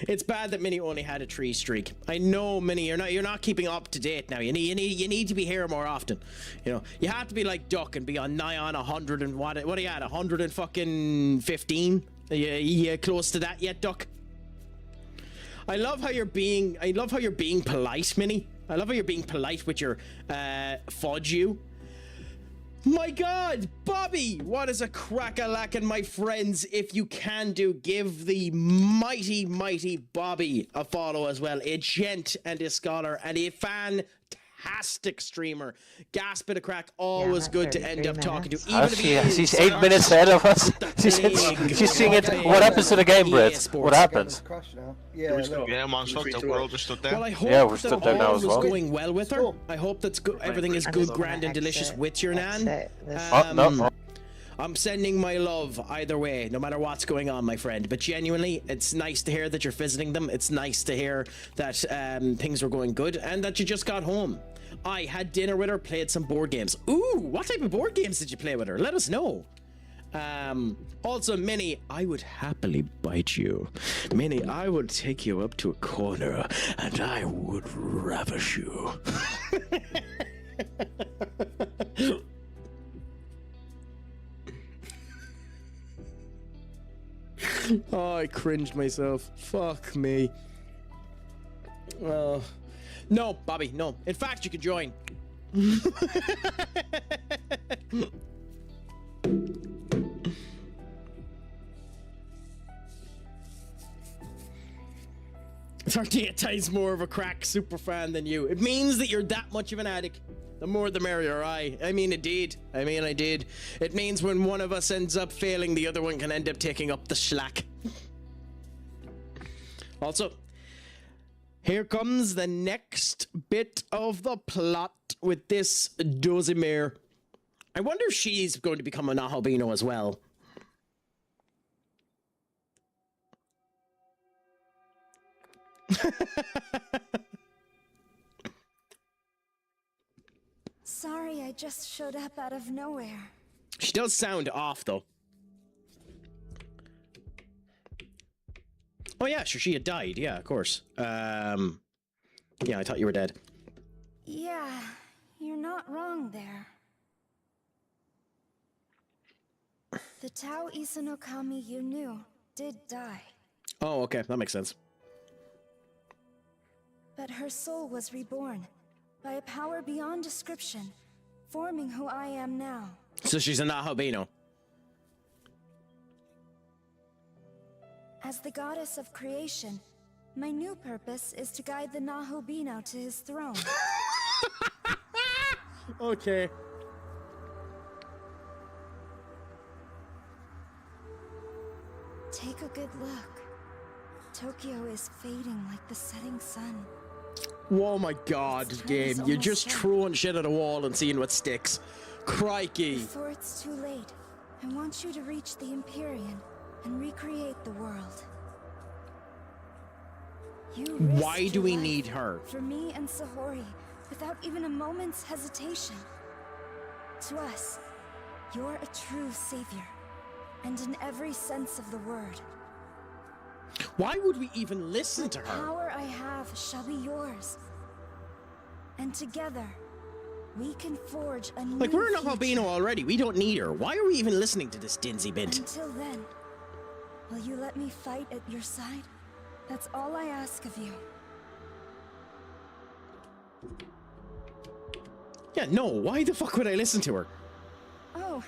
It's bad that Minnie only had a tree streak. I know, Minnie, you're not keeping up to date now. You need to be here more often. You know, you have to be like Duck and be on nigh on 100 and what are you at? 115? You close to that yet, Duck? I love how you're being polite, Minnie. I love how you're being polite with your fudge you. My God, Bobby, what is a crack-a-lackin', my friends? If you can give the mighty Bobby a follow as well. A gent and a scholar and a fantastic streamer. Gas bit of crack, always good to end up talking to. Oh, she's 8 minutes ahead of us. She's seeing it. What happens to the game, Brett? What happens? Yeah, man, the world just stood there. Well, I hope we're stood that there now all as was well. going well with her. I hope that's good. Everything is good, grand, and delicious with your nan. No. I'm sending my love either way, no matter what's going on, my friend. But genuinely, it's nice to hear that you're visiting them. It's nice to hear that things were going good and that you just got home. I had dinner with her, played some board games. Ooh, what type of board games did you play with her? Let us know. Also, Minnie, I would happily bite you. Minnie, I would take you up to a corner and I would ravish you. Oh, I cringed myself. Fuck me. No, Bobby, no. In fact, you can join. Sardiata's more of a crack super fan than you. It means that you're that much of an addict. The more the merrier, I mean, it did. I did. It means when one of us ends up failing, the other one can end up taking up the slack. Also, here comes the next bit of the plot with this Dozimir. I wonder if she's going to become an Albino as well. Sorry, I just showed up out of nowhere. She does sound off, though. Oh yeah, sure, she had died. Yeah, of course. Yeah, I thought you were dead. Yeah, you're not wrong there. The Tao Isanokami you knew did die. Oh, okay, that makes sense. But her soul was reborn by a power beyond description, forming who I am now. So she's an Albino. As the goddess of creation, my new purpose is to guide the Nahobino to his throne. Okay. Take a good look. Tokyo is fading like the setting sun. Oh my god, game. You're just throwing shit at a wall and seeing what sticks. Crikey. Before it's too late, I want you to reach the Empyrean and recreate the world. Why do we need her? For me and Sahori, without even a moment's hesitation. To us, you're a true savior, and in every sense of the word. Why would we even listen to her? The power I have shall be yours. And together, we can forge a new Like, we're an future. Albino already. We don't need her. Why are we even listening to this dinsy bint? Until then, will you let me fight at your side? That's all I ask of you. Yeah, no. Why the fuck would I listen to her? Oh,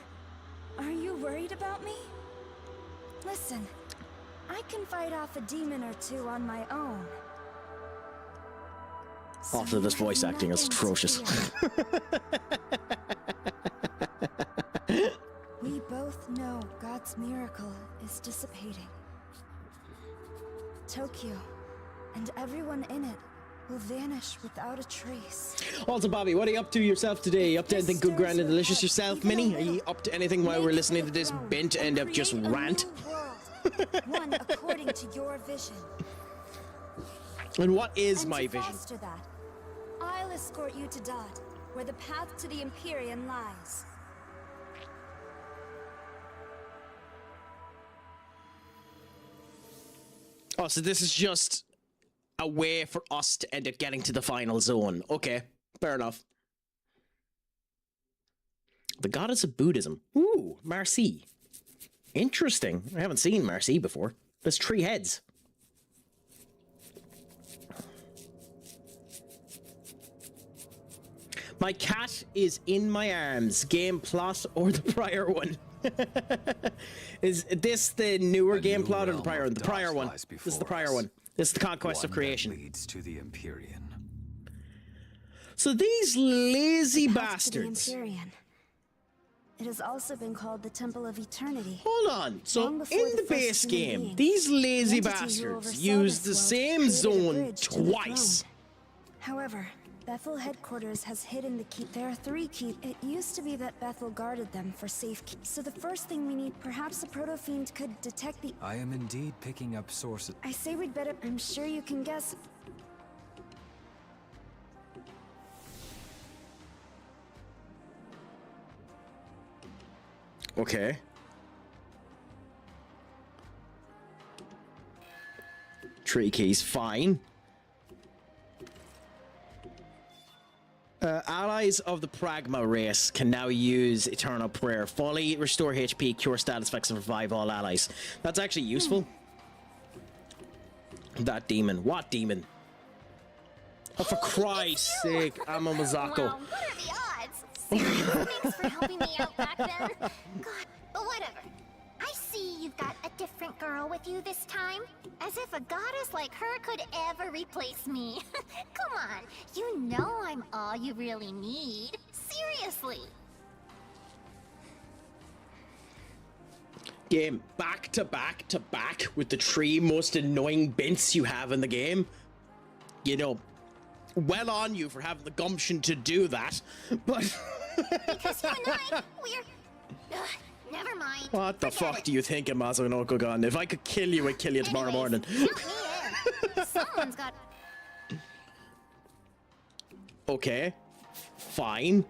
are you worried about me? Listen, I can fight off a demon or two on my own. Also, this voice acting is atrocious. We both know God's miracle is dissipating. Tokyo and everyone in it will vanish without a trace. Also, Bobby, what are you up to yourself today? Up to anything good, grand, and delicious yourself, Minnie? Are you up to anything while we're listening to this bint end up just rant? One according to your vision. And what is And my to vision? foster that, I'll escort you to Dot, where the path to the Empyrean lies. Oh, so this is just a way for us to end up getting to the final zone. Okay, fair enough. The goddess of Buddhism. Ooh, Marcy. Interesting. I haven't seen Marcy before. There's 3 heads. My cat is in my arms. Game plot or the prior one? Is this the newer game plot or the prior one? The prior one. This is the prior one. This is the conquest of creation. Leads to the Empyrean. So these lazy To the bastards. Empyrean. It has also been called the Temple of Eternity. Hold on. So Long before in the first base human game, being, these lazy the entity who bastards oversaw used the this world same created a zone bridge to the twice. throne. However, Bethel headquarters has hidden the key. There are 3 keys. It used to be that Bethel guarded them for safekeeping. So the first thing we need, perhaps a proto-fiend could detect the... I am indeed picking up sources. I say we'd better... I'm sure you can guess... Okay. Tree keys, fine. Allies of the Pragma race can now use Eternal Prayer. Fully restore HP, cure status effects, and revive all allies. That's actually useful. That demon. What demon? Oh, for Christ's sake, I'm a Mazako. Wow, what are the odds? Seriously, thanks for helping me out back then. God, but whatever. I see you've got a different girl with you this time. As if a goddess like her could ever replace me. Come on, you know I'm all you really need. Seriously. Game back to back to back with the 3 most annoying bints you have in the game. You know, well on you for having the gumption to do that, but... Because you and I, we're... never mind. What the fuck do you think, Mazo no Kogan? If I could kill you, I'd kill you tomorrow morning. Someone's got... Okay. Fine.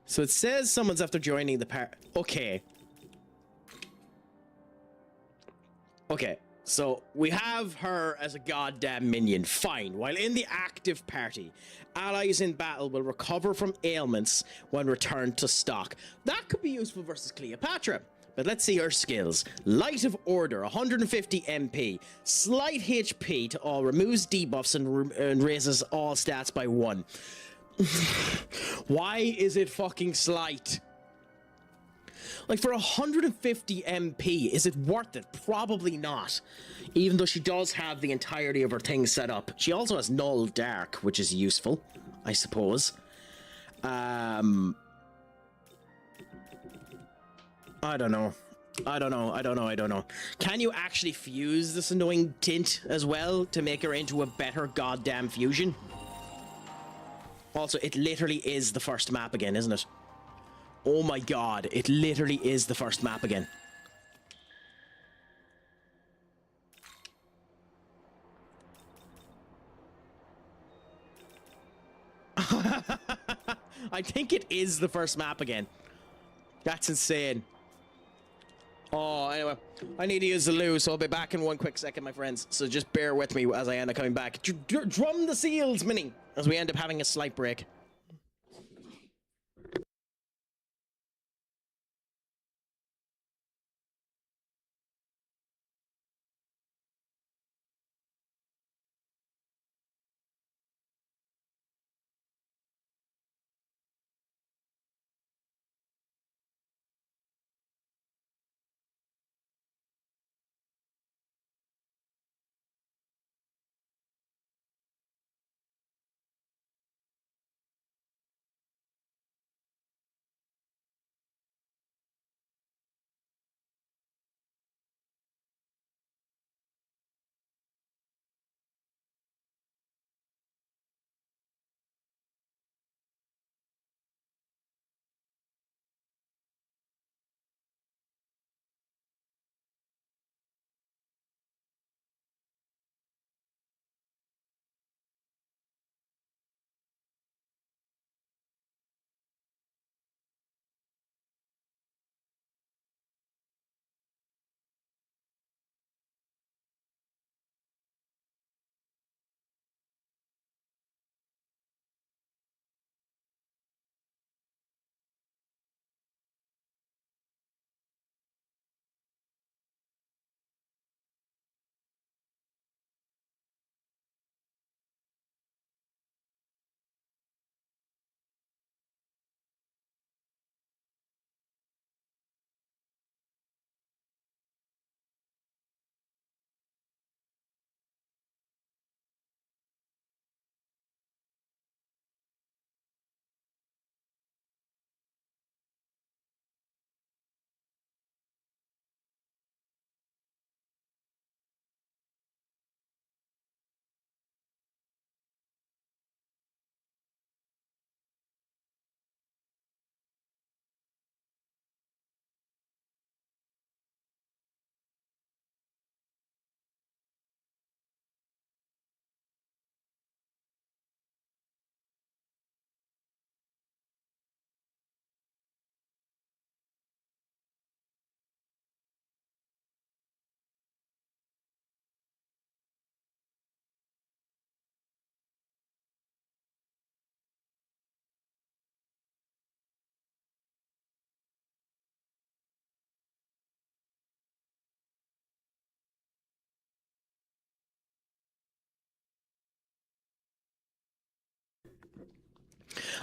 So it says someone's after joining the par- Okay. Okay. So we have her as a goddamn minion. Fine. While in the active party, allies in battle will recover from ailments when returned to stock. That could be useful versus Cleopatra. But let's see her skills. Light of Order, 150 MP. Slight HP to all, removes debuffs and raises all stats by 1. Why is it fucking slight? Like, for 150 MP, is it worth it? Probably not. Even though she does have the entirety of her thing set up. She also has Null Dark, which is useful, I suppose. I don't know. I don't know. Can you actually fuse this annoying tint as well to make her into a better goddamn fusion? Also, it literally is the first map again, isn't it? Oh my god, it literally is the first map again. I think it is the first map again. That's insane. Oh, anyway, I need to use the loo, so I'll be back in one quick second, my friends. So just bear with me as I end up coming back. Drum the seals, Mini, as we end up having a slight break.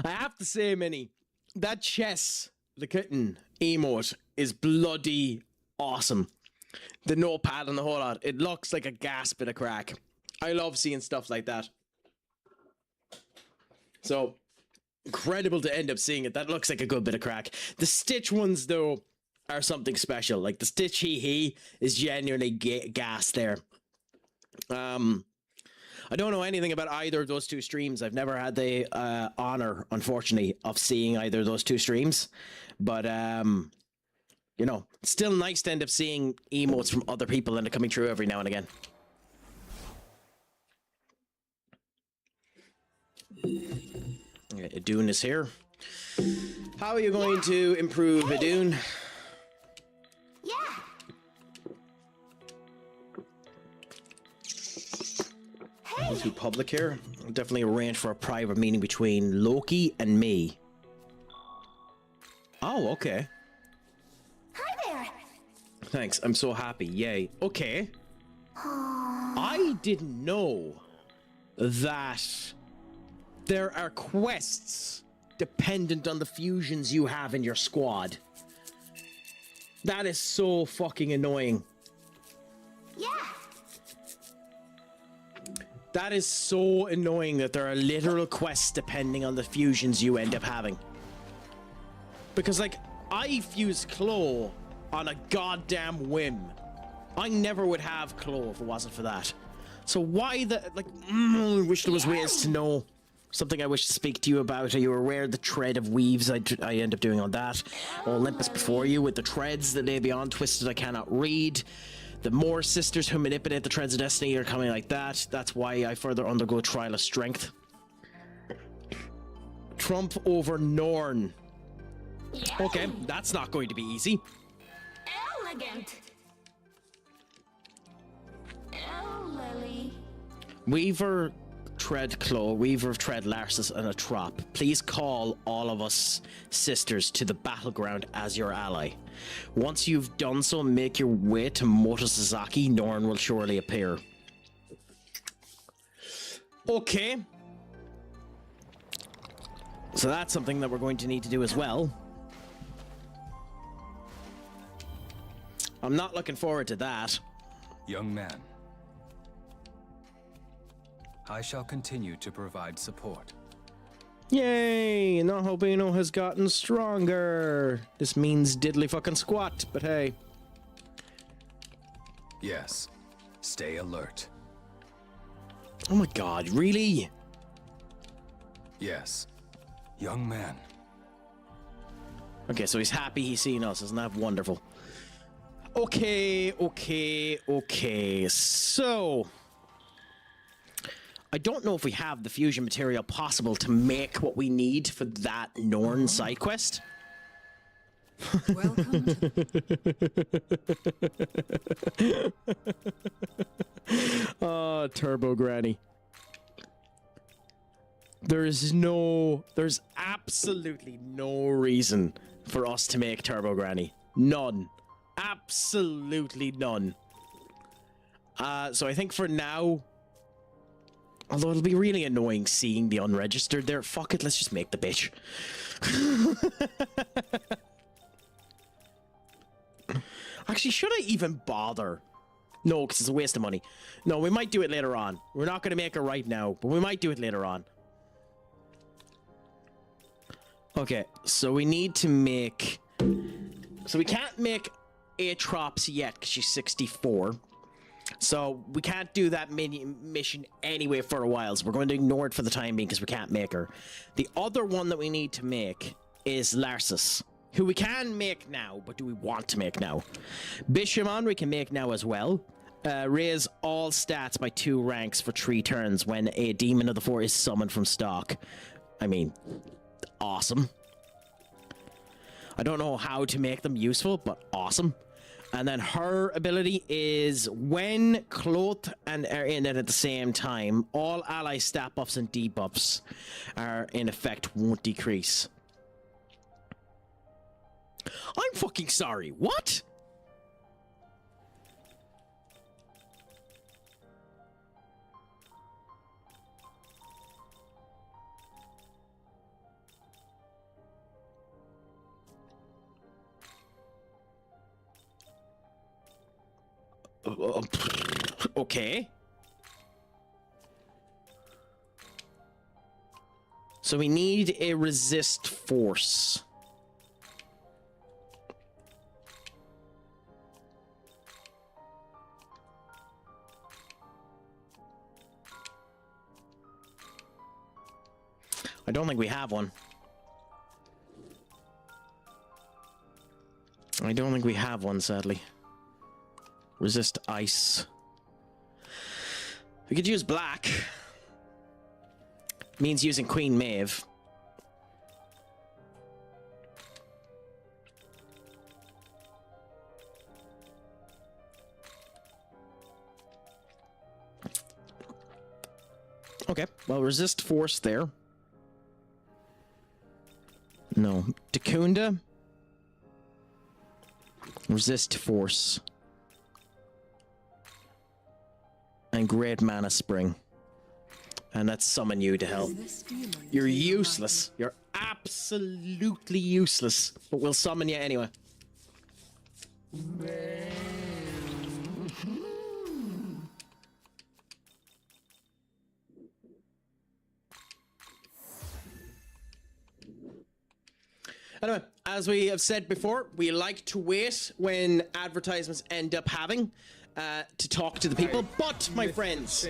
I have to say, Minnie, that chess, the kitten emote is bloody awesome. The notepad and the whole lot. It looks like a gas bit of crack. I love seeing stuff like that. So, incredible to end up seeing it. That looks like a good bit of crack. The Stitch ones, though, are something special. Like, the Stitch he is genuinely gas there. I don't know anything about either of those two streams. I've never had the honor, unfortunately, of seeing either of those two streams. But, you know, it's still nice to end up seeing emotes from other people and coming through every now and again. Okay, Idun is here. How are you going to improve, Idun? Yeah. Let's be public here. I'll definitely arrange for a private meeting between Loki and me. Oh, okay. Hi there. Thanks, I'm so happy. Yay. Okay. I didn't know that there are quests dependent on the fusions you have in your squad. That is so fucking annoying. Yeah. That is so annoying that there are literal quests depending on the fusions you end up having. Because, like, I fused Claw on a goddamn whim. I never would have Claw if it wasn't for that. So why the, like, I wish there was ways to know. Something I wish to speak to you about. Are you aware of the tread of weaves I end up doing on that? Olympus before you with the treads that lay beyond twisted I cannot read. The more sisters who manipulate the treads of destiny are coming like that. That's why I further undergo trial of strength. Trump over Norn. Okay, that's not going to be easy. Elegant. Lily. Weaver Tread Claw, Weaver of Tread Larsus, and a Trop. Please call all of us sisters to the battleground as your ally. Once you've done so, make your way to Moto Sasaki. Norn will surely appear. Okay. So that's something that we're going to need to do as well. I'm not looking forward to that. Young man, I shall continue to provide support. Yay! Nahobino has gotten stronger. This means diddly fucking squat, but hey. Yes, stay alert. Oh my god, really? Yes, young man. Okay, so he's happy he's seeing us. Isn't that wonderful? Okay. So, I don't know if we have the fusion material possible to make what we need for that Norn side quest. Welcome to Oh, Turbo Granny. There's absolutely no reason for us to make Turbo Granny. None. Absolutely none. So I think for now, although it'll be really annoying seeing the unregistered there, fuck it, let's just make the bitch. Actually, should I even bother? No, because it's a waste of money. No, we might do it later on. We're not going to make her right now, but we might do it later on. Okay, so we need to make... So we can't make Atrops yet, because she's 64. So we can't do that mission anyway for a while, so we're going to ignore it for the time being, because we can't make her. The other one that we need to make is Larsus, who we can make now, but do we want to make now? Bishamon we can make now as well. Raise all stats by 2 ranks for 3 turns when a Demon of the Four is summoned from stock. I mean, awesome. I don't know how to make them useful, but awesome. And then her ability is when clothed and are in it at the same time, all ally stat buffs and debuffs are in effect won't decrease. I'm fucking sorry. What? Okay. So we need a resist force. I don't think we have one. I don't think we have one, sadly. Resist ice. We could use black. Means using Queen Maeve. Okay, well, resist force there. No. Dacunda. Resist force. And Great Mana Spring. And let's summon you to hell. You're useless. You're absolutely useless. But we'll summon you anyway. Anyway, as we have said before, we like to wait when advertisements end up having to talk to the people. But, my friends,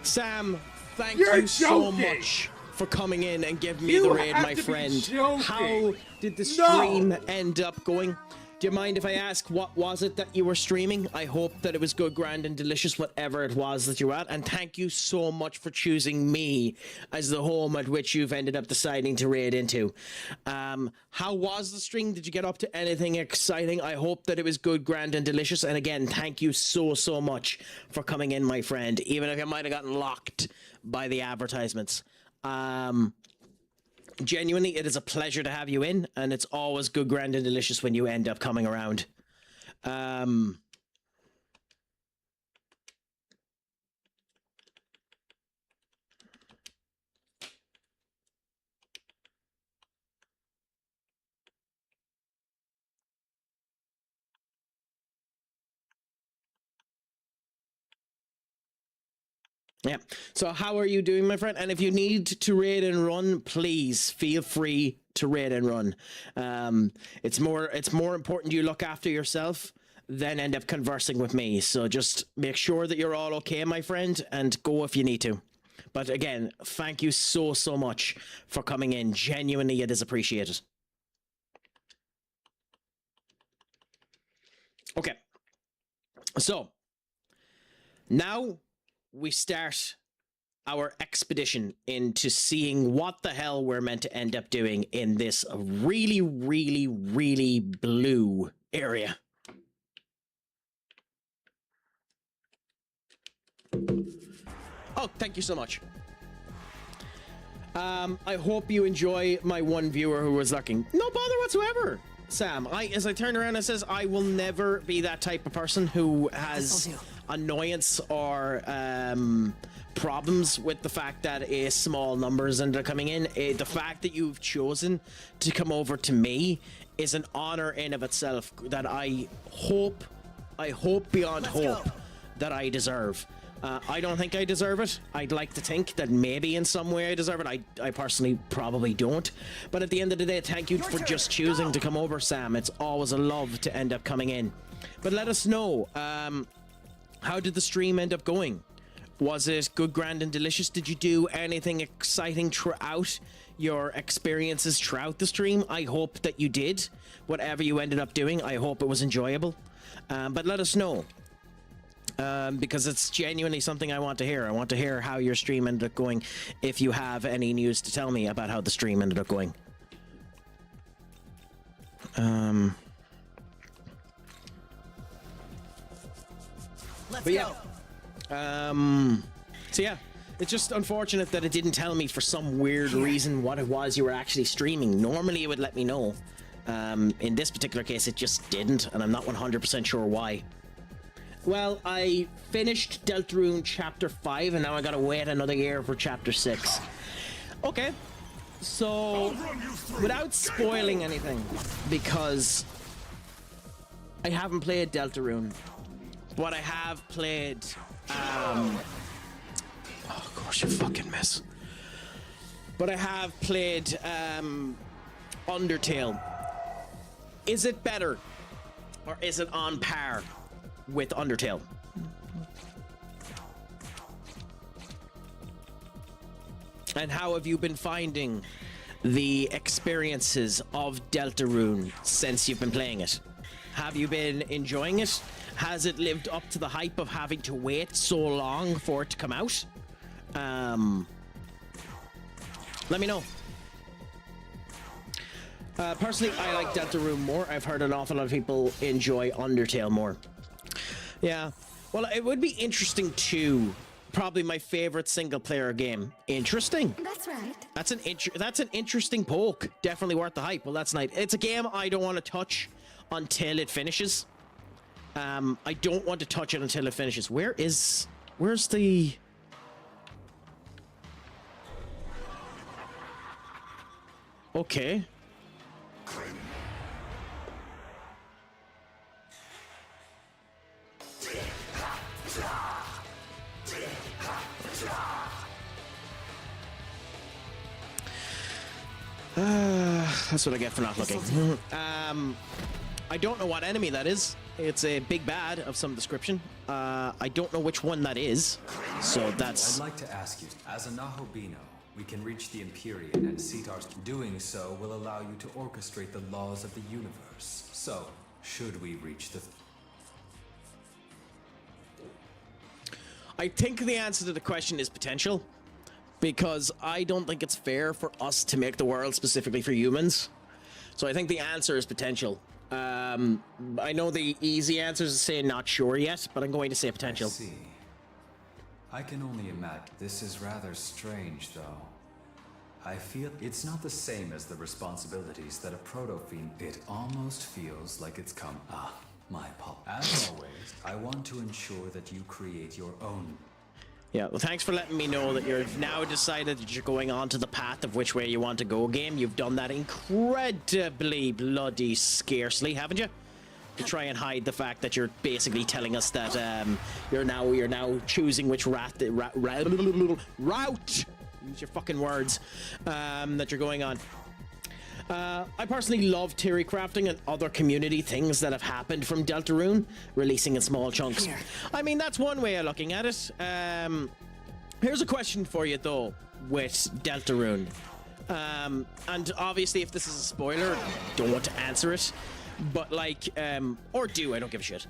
Sam, thank you so much for coming in and giving me the raid, my friend. How did the stream end up going? Do you mind if I ask, what was it that you were streaming? I hope that it was good, grand, and delicious, whatever it was that you were at. And thank you so much for choosing me as the home at which you've ended up deciding to raid into. How was the stream? Did you get up to anything exciting? I hope that it was good, grand, and delicious. And again, thank you so much for coming in, my friend, even if you might have gotten locked by the advertisements. Genuinely, it is a pleasure to have you in, and it's always good, grand, and delicious when you end up coming around. Yeah. So how are you doing, my friend? And if you need to raid and run, please feel free to raid and run. It's more important you look after yourself than end up conversing with me. So just make sure that you're all okay, my friend, and go if you need to. But again, thank you so much for coming in. Genuinely, it is appreciated. Okay. So now we start our expedition into seeing what the hell we're meant to end up doing in this really blue area. Oh, thank you so much. I hope you enjoy my one viewer who was lurking. No bother whatsoever, Sam. As I turn around and says, I will never be that type of person who has annoyance or problems with the fact that a small numbers end up coming in. The fact that you've chosen to come over to me is an honor in of itself that I hope beyond hope that I deserve. I don't think I deserve it. I'd like to think that maybe in some way I deserve it. I personally probably don't. But at the end of the day, thank you for just choosing to come over, Sam. It's always a love to end up coming in. But let us know, how did the stream end up going? Was it good, grand, and delicious? Did you do anything exciting throughout your experiences throughout the stream? I hope that you did. Whatever you ended up doing, I hope it was enjoyable. But let us know. Because it's genuinely something I want to hear. I want to hear how your stream ended up going, if you have any news to tell me about how the stream ended up going. But yeah. So yeah, it's just unfortunate that it didn't tell me for some weird reason what it was you were actually streaming. Normally it would let me know. In this particular case, it just didn't, and I'm not 100% sure why. Well, I finished Deltarune Chapter 5, and now I gotta wait another year for Chapter 6. Okay, so without spoiling anything, because I haven't played Deltarune, But I have played, oh, of course you fucking miss. But I have played, Undertale. Is it better? Or is it on par with Undertale? And how have you been finding the experiences of Deltarune since you've been playing it? Have you been enjoying it? Has it lived up to the hype of having to wait so long for it to come out? Let me know. Personally, I like Deltarune more. I've heard an awful lot of people enjoy Undertale more. Yeah. Well, it would be interesting too. Probably my favorite single-player game. Interesting. That's right. That's an interesting poke. Definitely worth the hype. Well, that's nice. It's a game I don't want to touch until it finishes. I don't want to touch it until it finishes. Where's the... Okay. That's what I get for not looking. I don't know what enemy that is. It's a big bad of some description. I don't know which one that is. So that's... I'd like to ask you, as a Nahobino, we can reach the Empyrean and seat our... Doing so will allow you to orchestrate the laws of the universe. So, should we reach the... I think the answer to the question is potential. Because I don't think it's fair for us to make the world specifically for humans. So I think the answer is potential. I know the easy answer is to say not sure yet, but I'm going to say potential. I see. I can only imagine. This is rather strange, though. I feel it's not the same as the responsibilities that a proto-fiend. It almost feels like it's come. My apologies. As always, I want to ensure that you create your own. Yeah, well, thanks for letting me know that you've now decided that you're going on to the path of which way you want to go game. You've done that incredibly bloody scarcely, haven't you? To try and hide the fact that you're basically telling us that you're now choosing which route, use your fucking words, that you're going on. I personally love theory crafting and other community things that have happened from Deltarune, releasing in small chunks. I mean, that's one way of looking at it. Here's a question for you, though, with Deltarune. And obviously, if this is a spoiler, don't want to answer it. But, like, or do, I don't give a shit.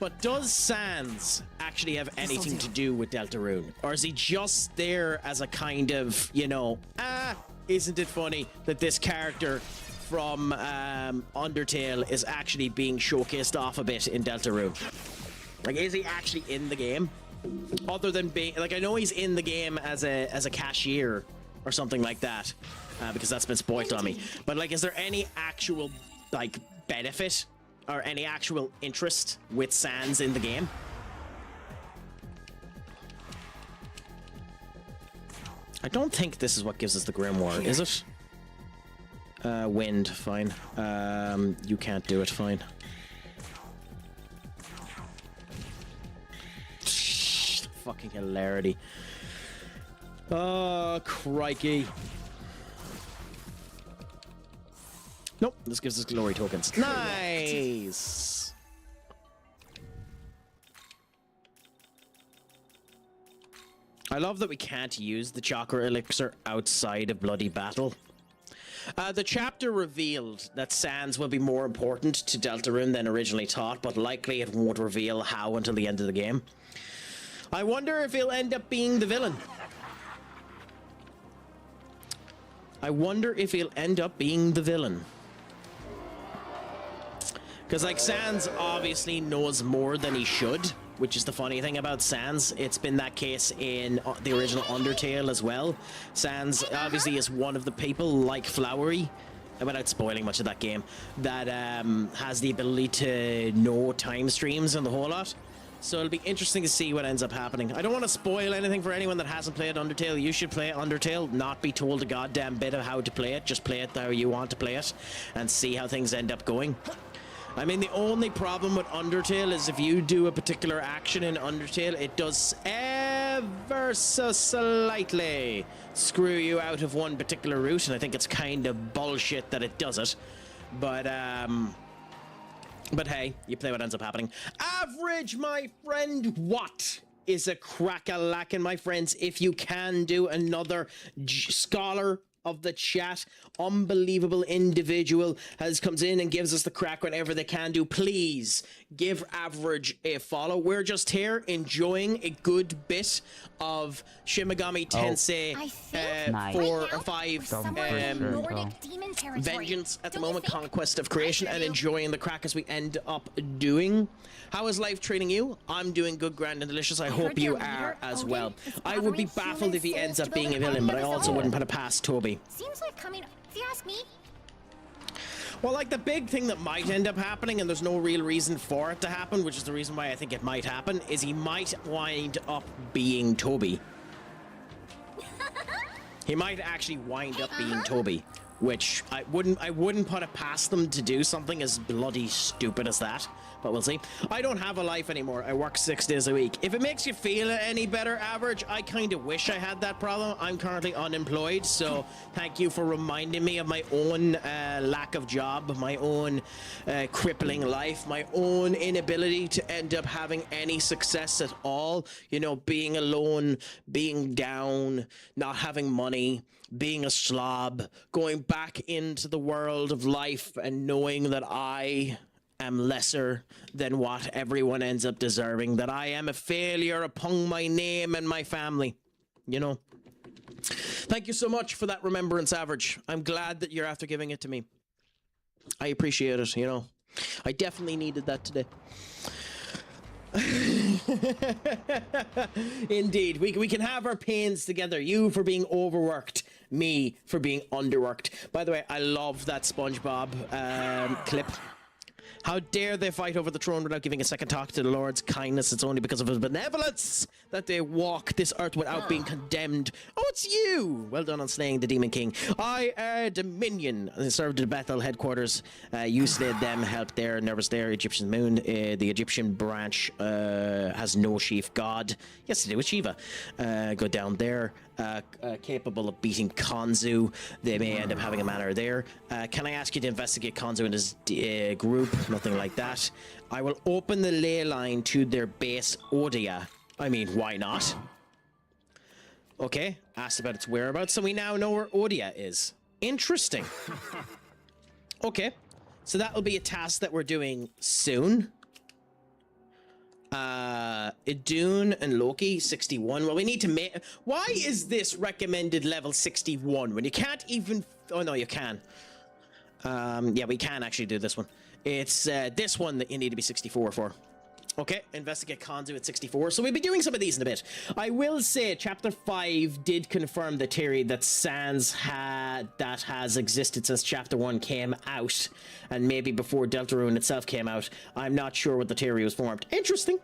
But does Sans actually have anything to do with Deltarune? Or is he just there as a kind of, you know, isn't it funny that this character from Undertale is actually being showcased off a bit in Deltarune? Like, is he actually in the game? Other than being, like, I know he's in the game as a cashier or something like that, because that's been spoiled on me. But, like, is there any actual, like, benefit or any actual interest with Sans in the game? I don't think this is what gives us the Grimoire, is it? Wind, fine. You can't do it, fine. Fucking hilarity. Oh, crikey. Nope, this gives us glory tokens. Nice! I love that we can't use the chakra elixir outside of bloody battle. The chapter revealed that Sans will be more important to Deltarune than originally thought, but likely it won't reveal how until the end of the game. I wonder if he'll end up being the villain. I wonder if he'll end up being the villain. Because, like, Sans obviously knows more than he should, which is the funny thing about Sans. It's been that case in the original Undertale as well. Sans obviously is one of the people, like Flowery, without spoiling much of that game, that has the ability to know time streams and the whole lot. So it'll be interesting to see what ends up happening. I don't want to spoil anything for anyone that hasn't played Undertale. You should play Undertale, not be told a goddamn bit of how to play it. Just play it how you want to play it and see how things end up going. I mean, the only problem with Undertale is if you do a particular action in Undertale, it does ever so slightly screw you out of one particular route, and I think it's kind of bullshit that it does it. But hey, you play what ends up happening. Average, my friend, what is a crack-a-lackin', my friends? If you can do another scholar of the chat, unbelievable individual comes in and gives us the crack whenever they can do, please give Average a follow. We're just here enjoying a good bit of Shin Megami Tensei 4 or 5 Vengeance at the moment, Conquest of Creation, and enjoying the crack as we end up doing. How is life treating you? I'm doing good, grand, and delicious. I hope you are as well. I would be baffled if he ends up being a villain, but I also wouldn't put it past Toby. Seems like coming, if you ask me. Well, like, the big thing that might end up happening, and there's no real reason for it to happen, which is the reason why I think it might happen, is he might wind up being Toby. He might actually wind up being Toby, which I wouldn't put it past them to do something as bloody stupid as that. But we'll see. I don't have a life anymore. I work 6 days a week. If it makes you feel any better, Average, I kind of wish I had that problem. I'm currently unemployed, so thank you for reminding me of my own lack of job, my own crippling life, my own inability to end up having any success at all. You know, being alone, being down, not having money, being a slob, going back into the world of life and knowing that I am lesser than what everyone ends up deserving, that I am a failure upon my name and my family, you know. Thank you so much for that remembrance, Average. I'm glad that you're after giving it to me. I appreciate it, you know. I definitely needed that today. Indeed, we can have our pains together. You for being overworked, me for being underworked. By the way, I love that SpongeBob clip. How dare they fight over the throne without giving a second talk to the Lord's kindness? It's only because of his benevolence that they walk this earth without being condemned. Oh, it's you! Well done on slaying the Demon King. I, Dominion, served at Bethel headquarters. You slayed them, helped there, nervous there, Egyptian moon. The Egyptian branch has no chief god. Yes, they do, it's Shiva. Go down there. Capable of beating Konzu. They may end up having a manor there. Can I ask you to investigate Konzu and his group? Nothing like that. I will open the ley line to their base Odia. I mean, why not? Okay, asked about its whereabouts, so we now know where Odia is. Interesting. Okay, so that will be a task that we're doing soon. Idun and Loki, 61. Well, we need to make... Why is this recommended level 61 when you can't even... Oh, no, you can. Yeah, we can actually do this one. It's this one that you need to be 64 for. Okay, investigate Konzu at 64. So we'll be doing some of these in a bit. I will say Chapter 5 did confirm the theory that Sans has existed since Chapter 1 came out. And maybe before Deltarune itself came out. I'm not sure what the theory was formed. Interesting.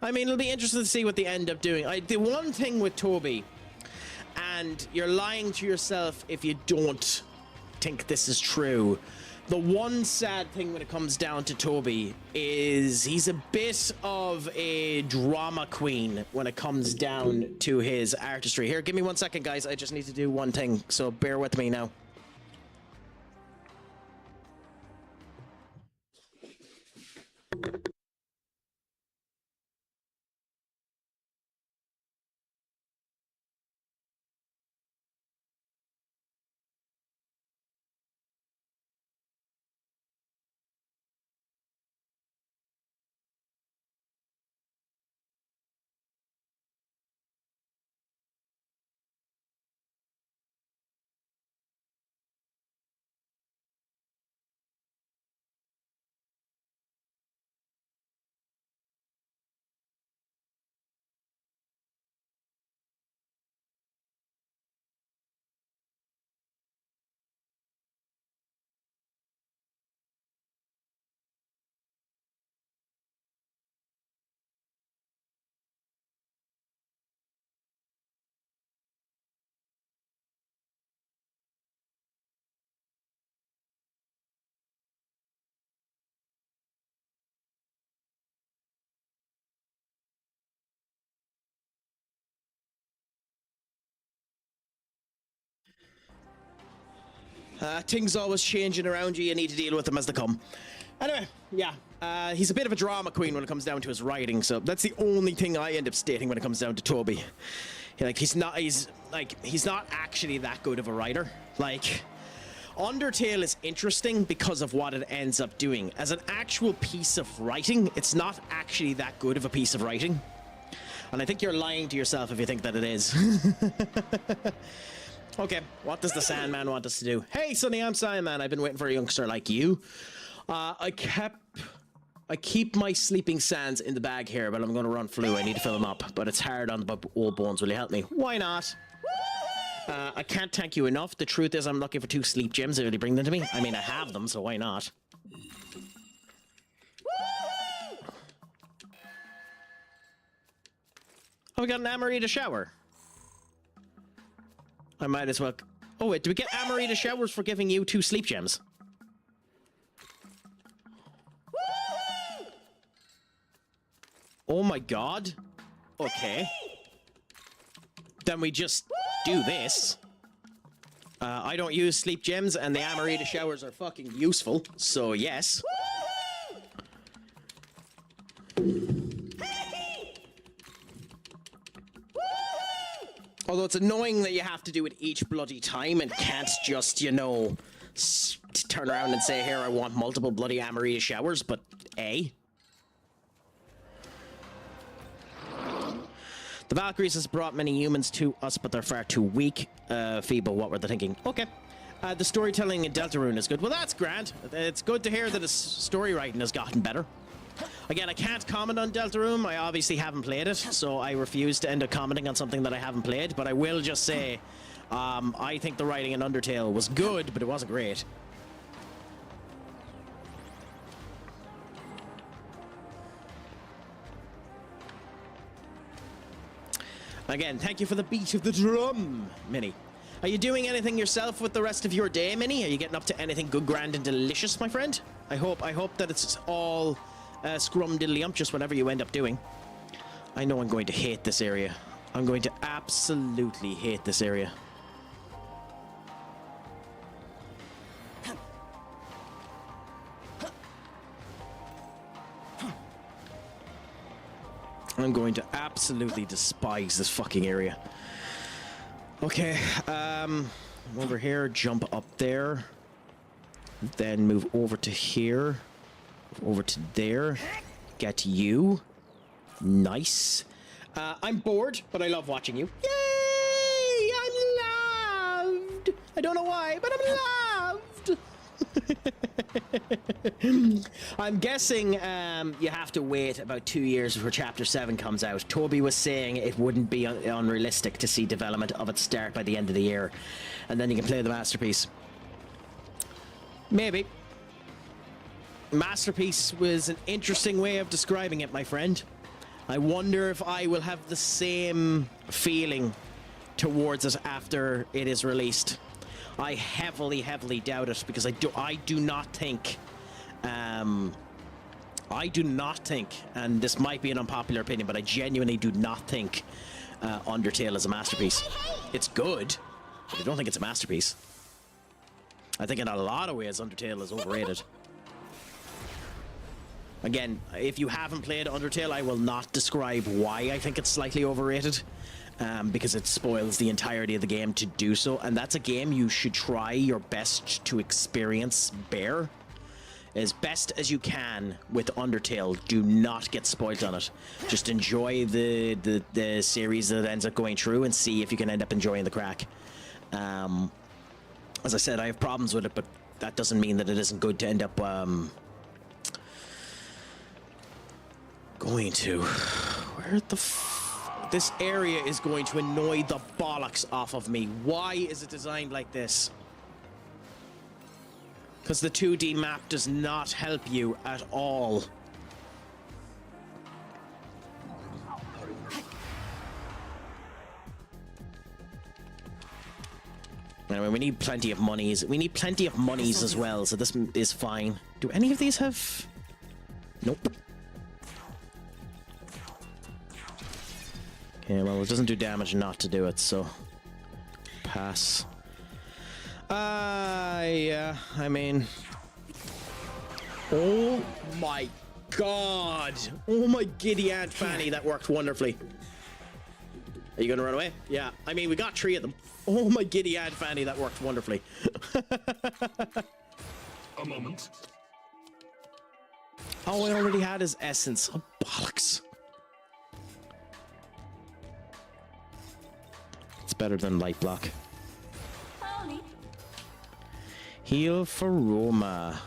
I mean, it'll be interesting to see what they end up doing. The one thing with Toby, and you're lying to yourself if you don't think this is true. The one sad thing when it comes down to Toby is he's a bit of a drama queen when it comes down to his artistry. Here, give me 1 second, guys. I just need to do one thing, so bear with me now. Things always changing around you. You need to deal with them as they come. Anyway, yeah. He's a bit of a drama queen when it comes down to his writing, so that's the only thing I end up stating when it comes down to Toby. Like, he's not actually that good of a writer. Like, Undertale is interesting because of what it ends up doing. As an actual piece of writing, it's not actually that good of a piece of writing. And I think you're lying to yourself if you think that it is. Okay, what does the Sandman want us to do? Hey, Sonny, I'm Sandman. I've been waiting for a youngster like you. I keep my sleeping sands in the bag here, but I'm going to run flu. I need to fill them up, but it's hard on the old bones. Will you help me? Why not? I can't thank you enough. The truth is I'm looking for 2 sleep gems. Will you bring them to me? I mean, I have them, so why not? Oh, we got an Amarita shower. I might as well... Oh, wait, do we get Amarita showers for giving you 2 sleep gems? Oh my god. Okay. Then we just do this. I don't use sleep gems, and the Amarita showers are fucking useful, so yes. Although it's annoying that you have to do it each bloody time and can't just, you know, turn around and say, here, I want multiple bloody Amarita showers, but A. The Valkyries has brought many humans to us, but they're far too weak. Feeble, what were they thinking? Okay. The storytelling in Deltarune is good. Well, that's grand. It's good to hear that his story writing has gotten better. Again, I can't comment on Deltarune. I obviously haven't played it, so I refuse to end up commenting on something that I haven't played. But I will just say, I think the writing in Undertale was good, but it wasn't great. Again, thank you for the beat of the drum, Minnie. Are you doing anything yourself with the rest of your day, Minnie? Are you getting up to anything good, grand, and delicious, my friend? I hope that it's all scrum-diddly-umptious, whatever you end up doing. I know I'm going to hate this area. I'm going to absolutely hate this area. I'm going to absolutely despise this fucking area. Okay, over here, jump up there. Then move over to here. Over to there. Get you. Nice. I'm bored, but I love watching you. Yay! I'm loved! I don't know why, but I'm loved! I'm guessing you have to wait about 2 years before Chapter 7 comes out. Toby was saying it wouldn't be unrealistic to see development of it start by the end of the year. And then you can play the Masterpiece. Maybe. Masterpiece was an interesting way of describing it, my friend. I wonder if I will have the same feeling towards it after it is released. I heavily doubt it, because I do not think, and this might be an unpopular opinion, but I genuinely do not think Undertale is a masterpiece. It's good, but I don't think it's a masterpiece. I think in a lot of ways Undertale is overrated. Again, if you haven't played Undertale, I will not describe why I think it's slightly overrated. Because it spoils the entirety of the game to do so, and that's a game you should try your best to experience bare. As best as you can with Undertale. Do not get spoiled on it. Just enjoy the series that ends up going through and see if you can end up enjoying the Craic. As I said, I have problems with it, but that doesn't mean that it isn't good to end up going to... Where the this area is going to annoy the bollocks off of me. Why is it designed like this? Because the 2D map does not help you at all. Anyway, we need plenty of monies. We need plenty of monies as well, so this is fine. Do any of these have... Nope. Okay, well, it doesn't do damage not to do it, so... Pass. Yeah, I mean... Oh my god! Oh my giddy Aunt Fanny, that worked wonderfully. Are you gonna run away? Yeah, I mean, we got 3 of them. Oh my giddy Aunt Fanny, that worked wonderfully. A moment. Oh, I already had his essence. Oh, bollocks. It's better than light block. Heal for Roma.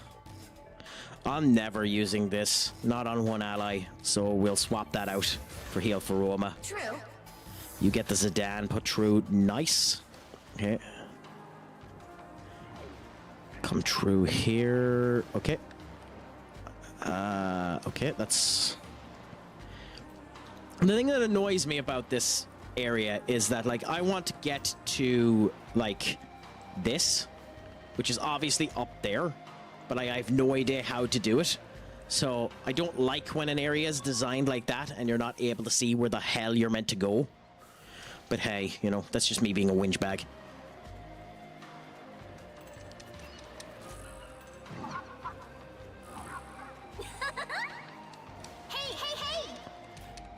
I'm never using this. Not on one ally. So we'll swap that out for heal for Roma. True. You get the Zidane put through. Nice. Okay. Come through here. Okay. Okay, that's... The thing that annoys me about this area is that, like, I want to get to, like, this, which is obviously up there, but I have no idea how to do it. So I don't like when an area is designed like that and you're not able to see where the hell you're meant to go. But hey, you know, that's just me being a whinge bag.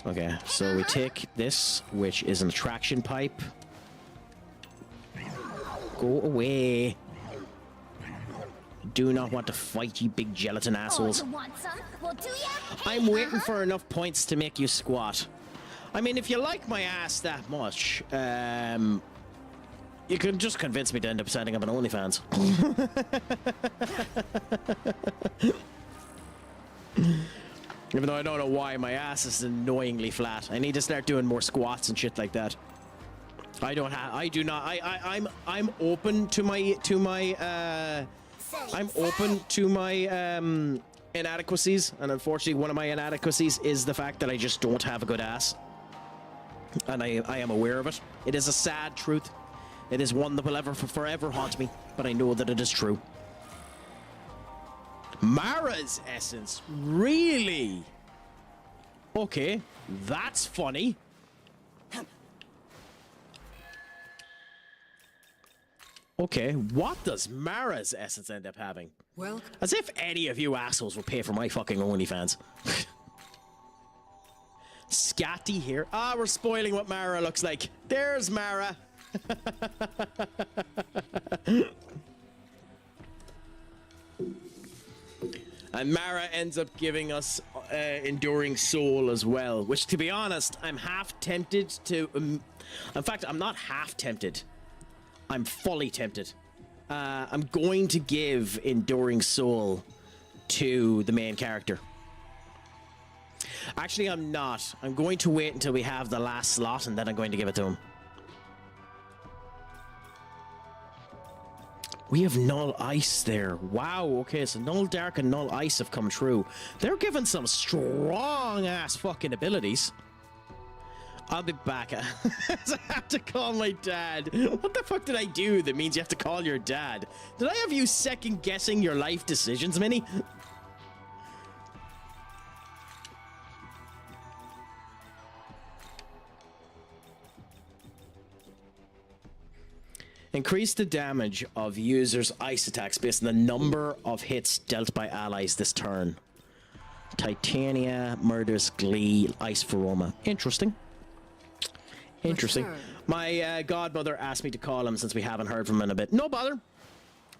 Okay, so we take this, which is an attraction pipe. Go away. Do not want to fight, you big gelatin assholes. I'm waiting for enough points to make you squat. I mean, if you like my ass that much, you can just convince me to end up setting up an OnlyFans. Even though I don't know why my ass is annoyingly flat. I need to start doing more squats and shit like that. I'm open to my inadequacies, and unfortunately one of my inadequacies is the fact that I just don't have a good ass. And I am aware of it. It is a sad truth. It is one that will forever haunt me, but I know that it is true. Mara's essence? Really? Okay, that's funny. Okay, what does Mara's essence end up having? Well, as if any of you assholes will pay for my fucking OnlyFans. Scatty here. Ah, we're spoiling what Mara looks like. There's Mara. And Mara ends up giving us Enduring Soul as well, which, to be honest, I'm half tempted to... in fact, I'm not half tempted. I'm fully tempted. I'm going to give Enduring Soul to the main character. Actually, I'm not. I'm going to wait until we have the last slot, and then I'm going to give it to him. We have Null Ice there. Wow, okay, so Null Dark and Null Ice have come true. They're given some strong-ass fucking abilities. I'll be back. I have to call my dad. What the fuck did I do that means you have to call your dad? Did I have you second-guessing your life decisions, Minnie? Increase the damage of users' ice attacks based on the number of hits dealt by allies this turn. Titania, Murders, Glee, Ice for Roma. Interesting. Interesting. My godmother asked me to call him since we haven't heard from him in a bit. No bother.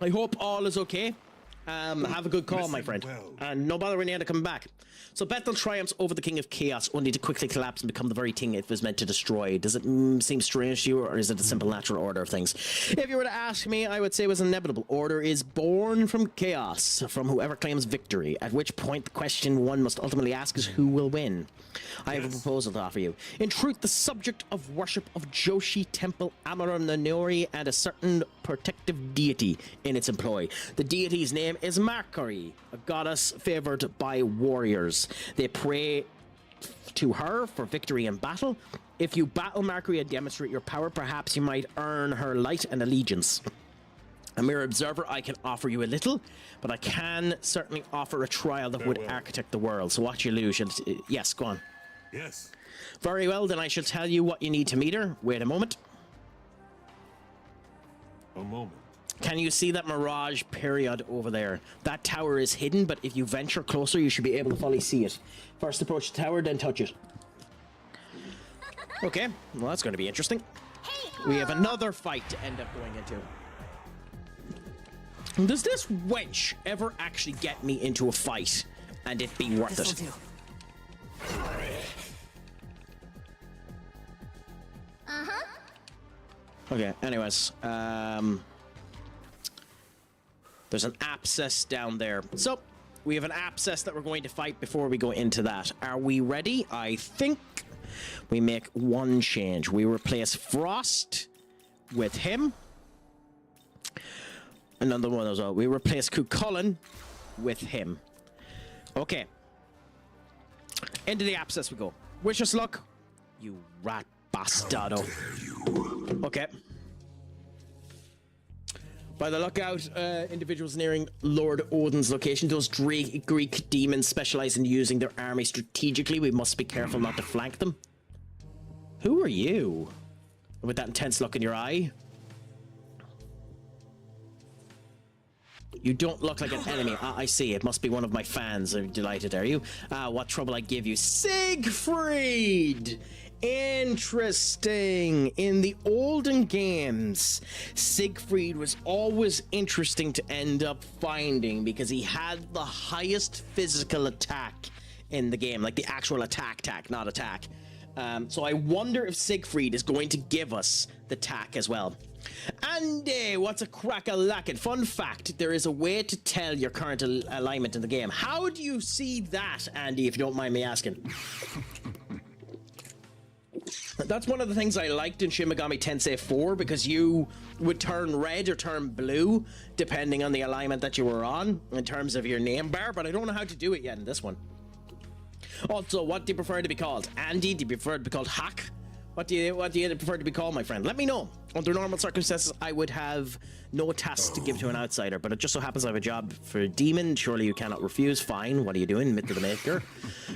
I hope all is okay. Have a good call, my friend. And no bother when you had to come back. So Bethel triumphs over the King of Chaos, only to quickly collapse and become the very thing it was meant to destroy. Does it seem strange to you, or is it a simple natural order of things? If you were to ask me, I would say it was inevitable. Order is born from chaos, from whoever claims victory, at which point the question one must ultimately ask is who will win. I have a proposal to offer you. In truth, the subject of worship of Joshi Temple Amara Nanori and a certain protective deity in its employ. The deity's name is Mercury, a goddess favored by warriors. They pray to her for victory in battle. If you battle Mercury and demonstrate your power, perhaps you might earn her light and allegiance. A mere observer, I can offer you a little, but I can certainly offer a trial that would architect the world. So what you lose, yes, go on. Yes. Very well, then I shall tell you what you need to meet her. Wait a moment. A moment. Can you see that mirage period over there? That tower is hidden, but if you venture closer, you should be able to fully see it. First approach the tower, then touch it. Okay, well that's going to be interesting. We have another fight to end up going into. Does this wench ever actually get me into a fight and it be worth it? Okay, anyways, there's an abscess down there. So, we have an abscess that we're going to fight before we go into that. Are we ready? I think we make one change. We replace Frost with him. Another one as well. We replace Cucullin with him. Okay. Into the abscess we go. Wish us luck, you rat bastardo. Okay. By the lookout, individuals nearing Lord Odin's location. Those Greek demons specialize in using their army strategically. We must be careful not to flank them. Who are you? With that intense look in your eye? You don't look like an enemy. I see. It must be one of my fans. I'm delighted. Are you? What trouble I give you. Siegfried! Interesting. In the olden games, Siegfried was always interesting to end up finding because he had the highest physical attack in the game. Like the actual attack, not attack. So I wonder if Siegfried is going to give us the tack as well. Andy, what's a crack-a-lackin'? Fun fact, there is a way to tell your current alignment in the game. How do you see that, Andy, if you don't mind me asking? That's one of the things I liked in Shin Megami Tensei IV, because you would turn red or turn blue depending on the alignment that you were on in terms of your name bar, but I don't know how to do it yet in this one. Also, what do you prefer to be called? Andy, do you prefer to be called Hack? What do you prefer to be called, my friend? Let me know. Under normal circumstances, I would have no tasks to give to an outsider, but it just so happens I have a job for a demon. Surely you cannot refuse. Fine. What are you doing? Myth of the Maker.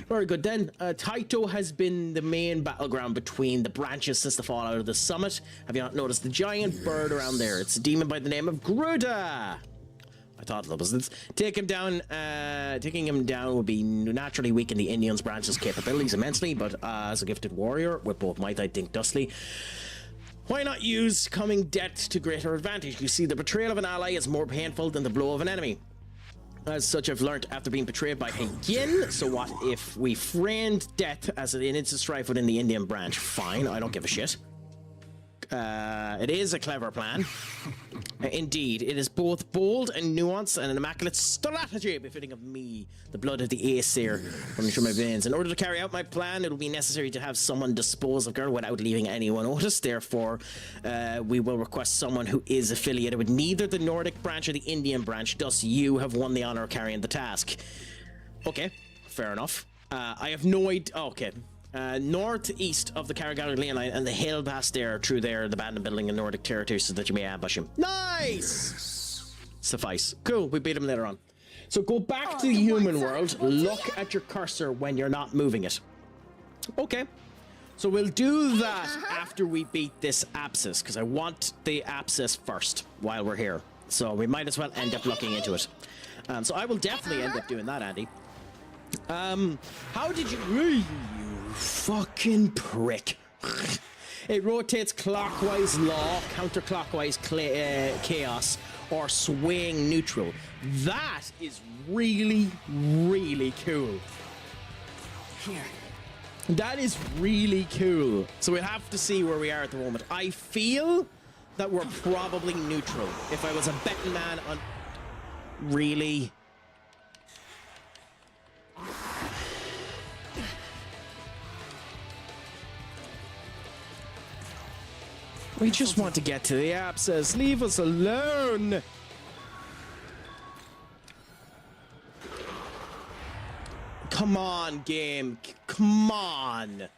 Very good then. Taito has been the main battleground between the branches since the fallout of the summit. Have you not noticed the giant bird around there? It's a demon by the name of Gruda. I thought it was. Taking him down would be naturally weaken the Indian's branch's capabilities immensely, but as a gifted warrior with both might, I think thusly. Why not use coming death to greater advantage? You see, the betrayal of an ally is more painful than the blow of an enemy. As such, I've learnt after being betrayed by Hengin. So what if we framed death as an instant strife within the Indian branch? Fine, I don't give a shit. It is a clever plan. Indeed, it is both bold and nuanced and an immaculate strategy befitting of me, the blood of the Aesir running through my veins. In order to carry out my plan, it will be necessary to have someone dispose of her without leaving anyone noticed. Therefore, we will request someone who is affiliated with neither the Nordic branch or the Indian branch. Thus, you have won the honor of carrying the task. Okay, fair enough. I have no idea. Oh, okay. Northeast of the Caragalian line and the hill past there, through there, the abandoned building in Nordic territory, so that you may ambush him. Nice! Suffice. Cool, we beat him later on. So go back to the human world, look at your cursor when you're not moving it. Okay. So we'll do that after we beat this abscess, because I want the abscess first while we're here. So we might as well end up looking into it. So I will definitely end up doing that, Andy. How did you... You fucking prick. It rotates clockwise law, counterclockwise chaos, or swaying neutral. That is really, really cool. Here. That is really cool. So we'll have to see where we are at the moment. I feel that we're probably neutral. If I was a betting man on... Really? We just want to get to the abscess. Leave us alone. Come on, game. Come on.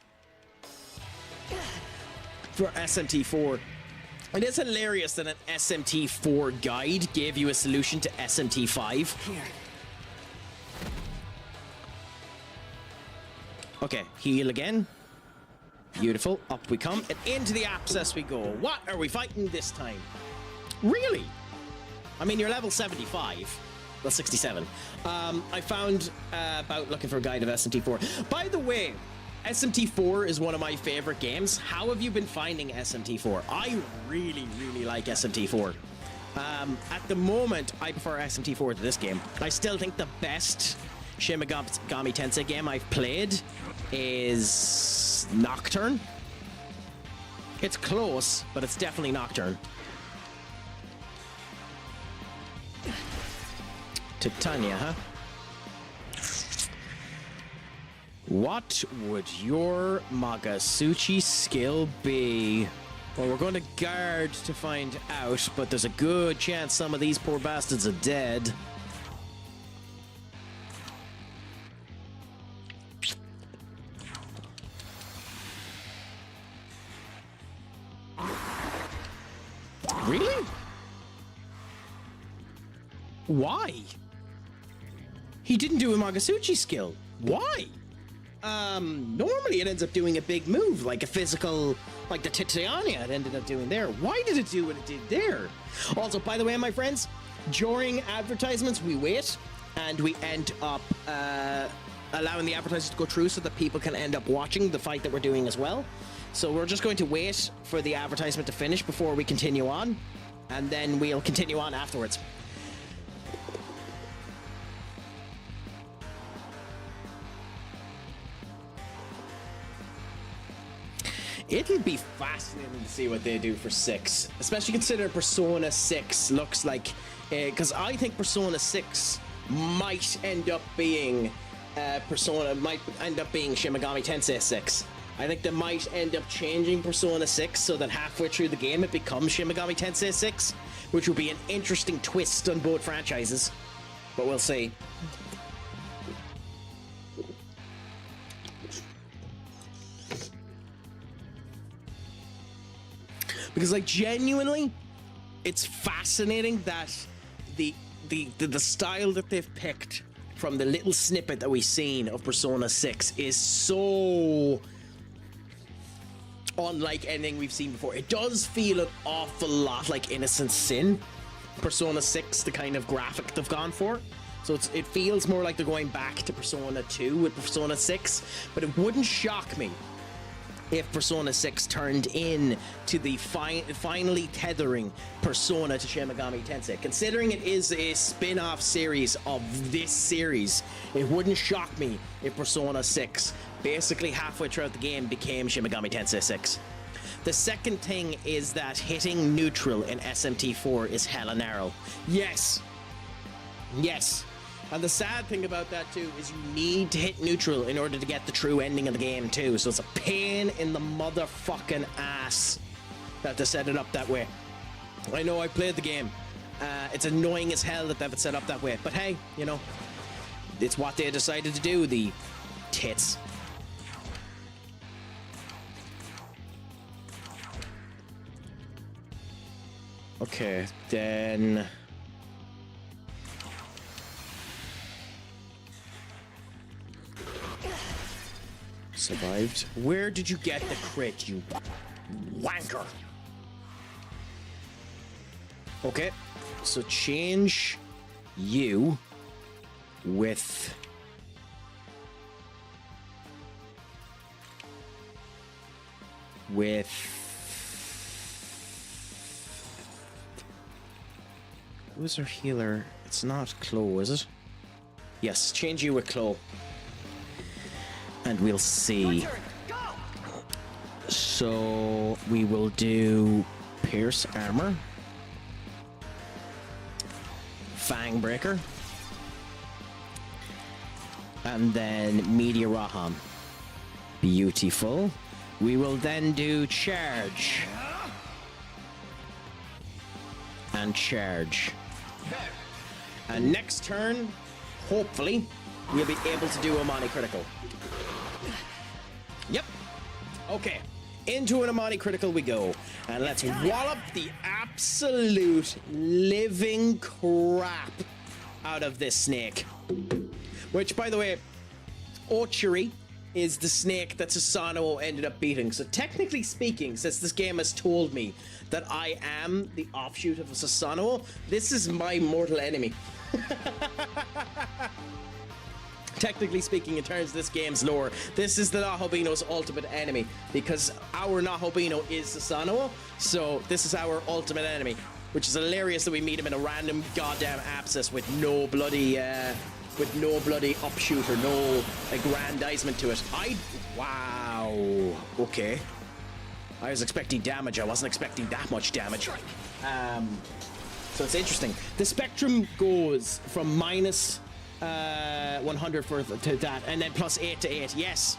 For SMT4. It is hilarious that an SMT4 guide gave you a solution to SMT5. Here. Okay, heal again. Beautiful. Up we come, and into the abscess we go. What are we fighting this time? Really? I mean, you're level 75. Well, 67. I found about looking for a guide of SMT4. By the way, SMT4 is one of my favorite games. How have you been finding SMT4? I really, really like SMT4. At the moment, I prefer SMT4 to this game. I still think the best Shin Megami Tensei game I've played is Nocturne. It's close, but it's definitely Nocturne. Titania, huh? What would your Magasuchi skill be? Well, we're going to guard to find out, but there's a good chance some of these poor bastards are dead. Really? Why? He didn't do a Magasuchi skill. Why? Normally it ends up doing a big move, like a physical, like the Titania it ended up doing there. Why did it do what it did there? Also, by the way, my friends, during advertisements, we wait, and we end up allowing the advertisers to go through so that people can end up watching the fight that we're doing as well. So we're just going to wait for the advertisement to finish before we continue on, and then we'll continue on afterwards. It'll be fascinating to see what they do for 6, especially considering Persona 6 looks like, because I think Persona 6 might end up being Shin Megami Tensei 6. I think they might end up changing Persona 6 so that halfway through the game it becomes Shin Megami Tensei 6, which would be an interesting twist on both franchises. But we'll see. Because, like, genuinely, it's fascinating that the style that they've picked from the little snippet that we've seen of Persona 6 is so unlike anything we've seen before. It does feel an awful lot like Innocent Sin, Persona 6, the kind of graphic they've gone for. So it feels more like they're going back to Persona 2 with Persona 6, but it wouldn't shock me if Persona 6 turned in to the finally tethering Persona to Shin Megami Tensei. Considering it is a spin-off series of this series, it wouldn't shock me if Persona 6, basically halfway throughout the game, became Shin Megami Tensei 6. The second thing is that hitting neutral in SMT4 is hella narrow. Yes. Yes. And the sad thing about that too is you need to hit neutral in order to get the true ending of the game too. So it's a pain in the motherfucking ass that they set it up that way. I know I played the game. It's annoying as hell that they have it set up that way. But hey, you know, it's what they decided to do, the tits. Okay, then... Survived. Where did you get the crit, you wanker? Okay, so change you with who's our healer? It's not Chloe, is it? Yes, change you with Chloe. And we'll see. So we will do Pierce Armor, Fang Breaker, and then Media Raham. Beautiful. We will then do Charge. And Charge. And next turn, hopefully, we'll be able to do a Amani Critical. Yep. Okay. Into an Amani Critical we go. And let's wallop the absolute living crap out of this snake. Which, by the way, Ochiri is the snake that Susanoo ended up beating. So technically speaking, since this game has told me that I am the offshoot of a Susanoo, this is my mortal enemy. Technically speaking, in terms of this game's lore, this is the Nahobino's ultimate enemy, because our Nahobino is Susanoo, so this is our ultimate enemy, which is hilarious that we meet him in a random goddamn abscess with no bloody upshoot or no aggrandizement to it. Wow. Okay. I was expecting damage. I wasn't expecting that much damage. So it's interesting. The spectrum goes from minus 100 to that, and then plus 8 to 8. Yes.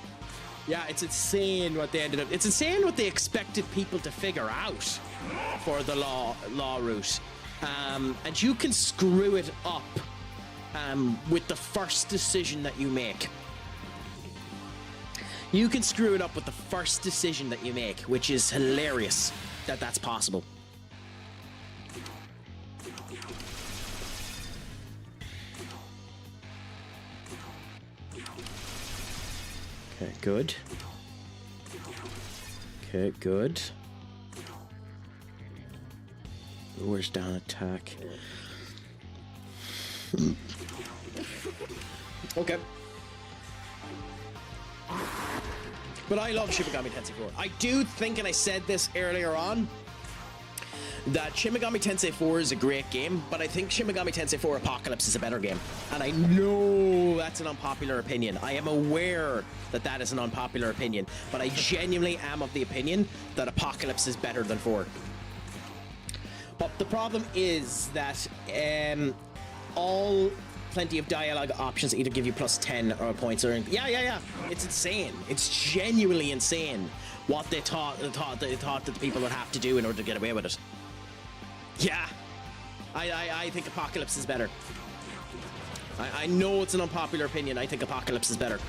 Yeah, it's insane what they ended up. It's insane what they expected people to figure out for the law route. And you can screw it up with the first decision that you make. You can screw it up with the first decision that you make, which is hilarious that that's possible. Okay, good. Okay, good. Lowers down attack. Okay. But I love Shin Megami Tensei IV. I do think, and I said this earlier on, that Shin Megami Tensei IV is a great game, but I think Shin Megami Tensei IV Apocalypse is a better game. And I know that's an unpopular opinion. I am aware that that is an unpopular opinion, but I genuinely am of the opinion that Apocalypse is better than 4. But the problem is that all plenty of dialogue options either give you plus 10 or points or yeah. It's insane. It's genuinely insane what they thought that the people would have to do in order to get away with it. Yeah, I think Apocalypse is better. I know it's an unpopular opinion. I think Apocalypse is better.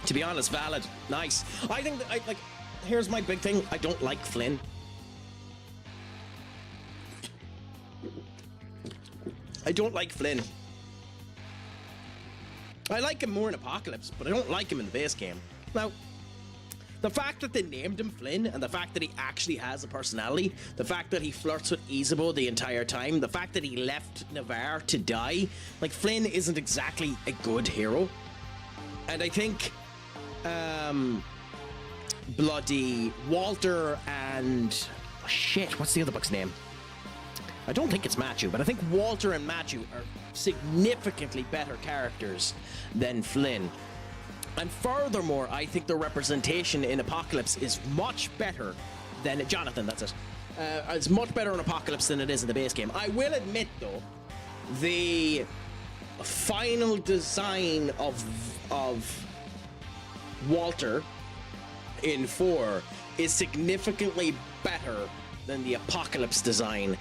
To be honest, valid. Nice. I think that here's my big thing. I don't like Flynn. I don't like Flynn. I like him more in Apocalypse, but I don't like him in the base game. Now, the fact that they named him Flynn, and the fact that he actually has a personality, the fact that he flirts with Isabeau the entire time, the fact that he left Navarre to die, like, Flynn isn't exactly a good hero. And I think, bloody Walter and... oh, shit, what's the other book's name? I don't think it's Matthew, but I think Walter and Matthew are significantly better characters than Flynn. And furthermore, I think the representation in Apocalypse is much better than... Jonathan, that's it. It's much better in Apocalypse than it is in the base game. I will admit, though, the final design of Walter in 4 is significantly better than the Apocalypse design.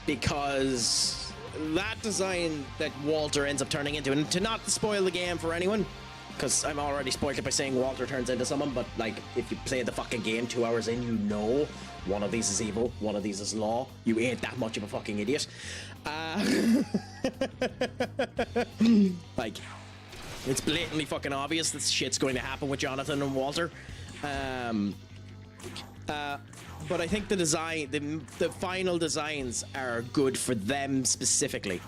Because that design that Walter ends up turning into, and to not spoil the game for anyone, because I'm already spoiled it by saying Walter turns into someone, but like, if you play the fucking game 2 hours in, you know one of these is evil, one of these is law. You ain't that much of a fucking idiot. Like, it's blatantly fucking obvious that shit's going to happen with Jonathan and Walter. But I think the design, the final designs are good for them specifically.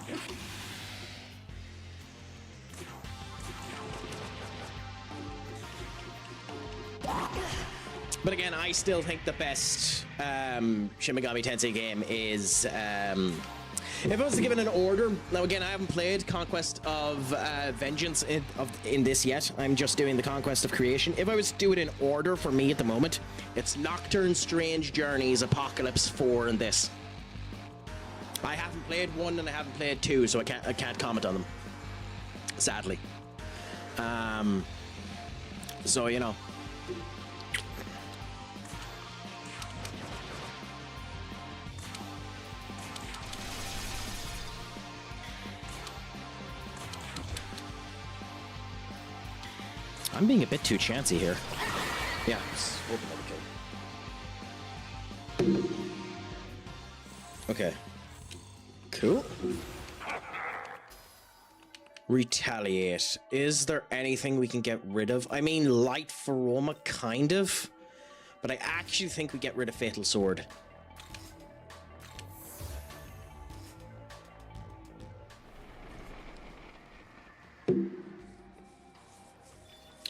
But again, I still think the best Shin Megami Tensei game is... if I was to give it an order, now again, I haven't played Conquest of Vengeance in this yet. I'm just doing the Conquest of Creation. If I was to do it in order for me at the moment, it's Nocturne, Strange Journeys, Apocalypse 4, and this. I haven't played 1 and I haven't played 2, so I can't comment on them. Sadly. So, you know. I'm being a bit too chancy here. Yeah, just hoping that we can. Okay. Cool. Retaliate. Is there anything we can get rid of? I mean, Light Pheroma, kind of. But I actually think we get rid of Fatal Sword.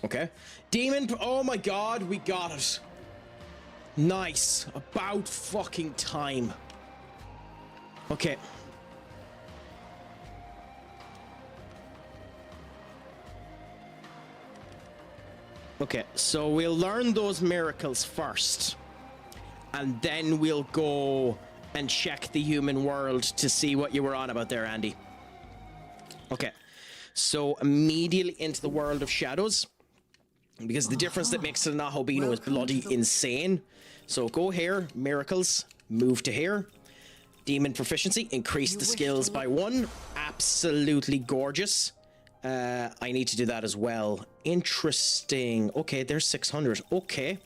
Okay. Demon... Oh my god, we got it. Nice. About fucking time. Okay. Okay, so we'll learn those miracles first. And then we'll go and check the human world to see what you were on about there, Andy. Okay. So immediately into the world of shadows. Because the difference that makes it an Ahobino is bloody insane. So go here, miracles, move to here. Demon proficiency, increase the skills by 1. Absolutely gorgeous. I need to do that as well. Interesting. Okay, there's 600. Okay.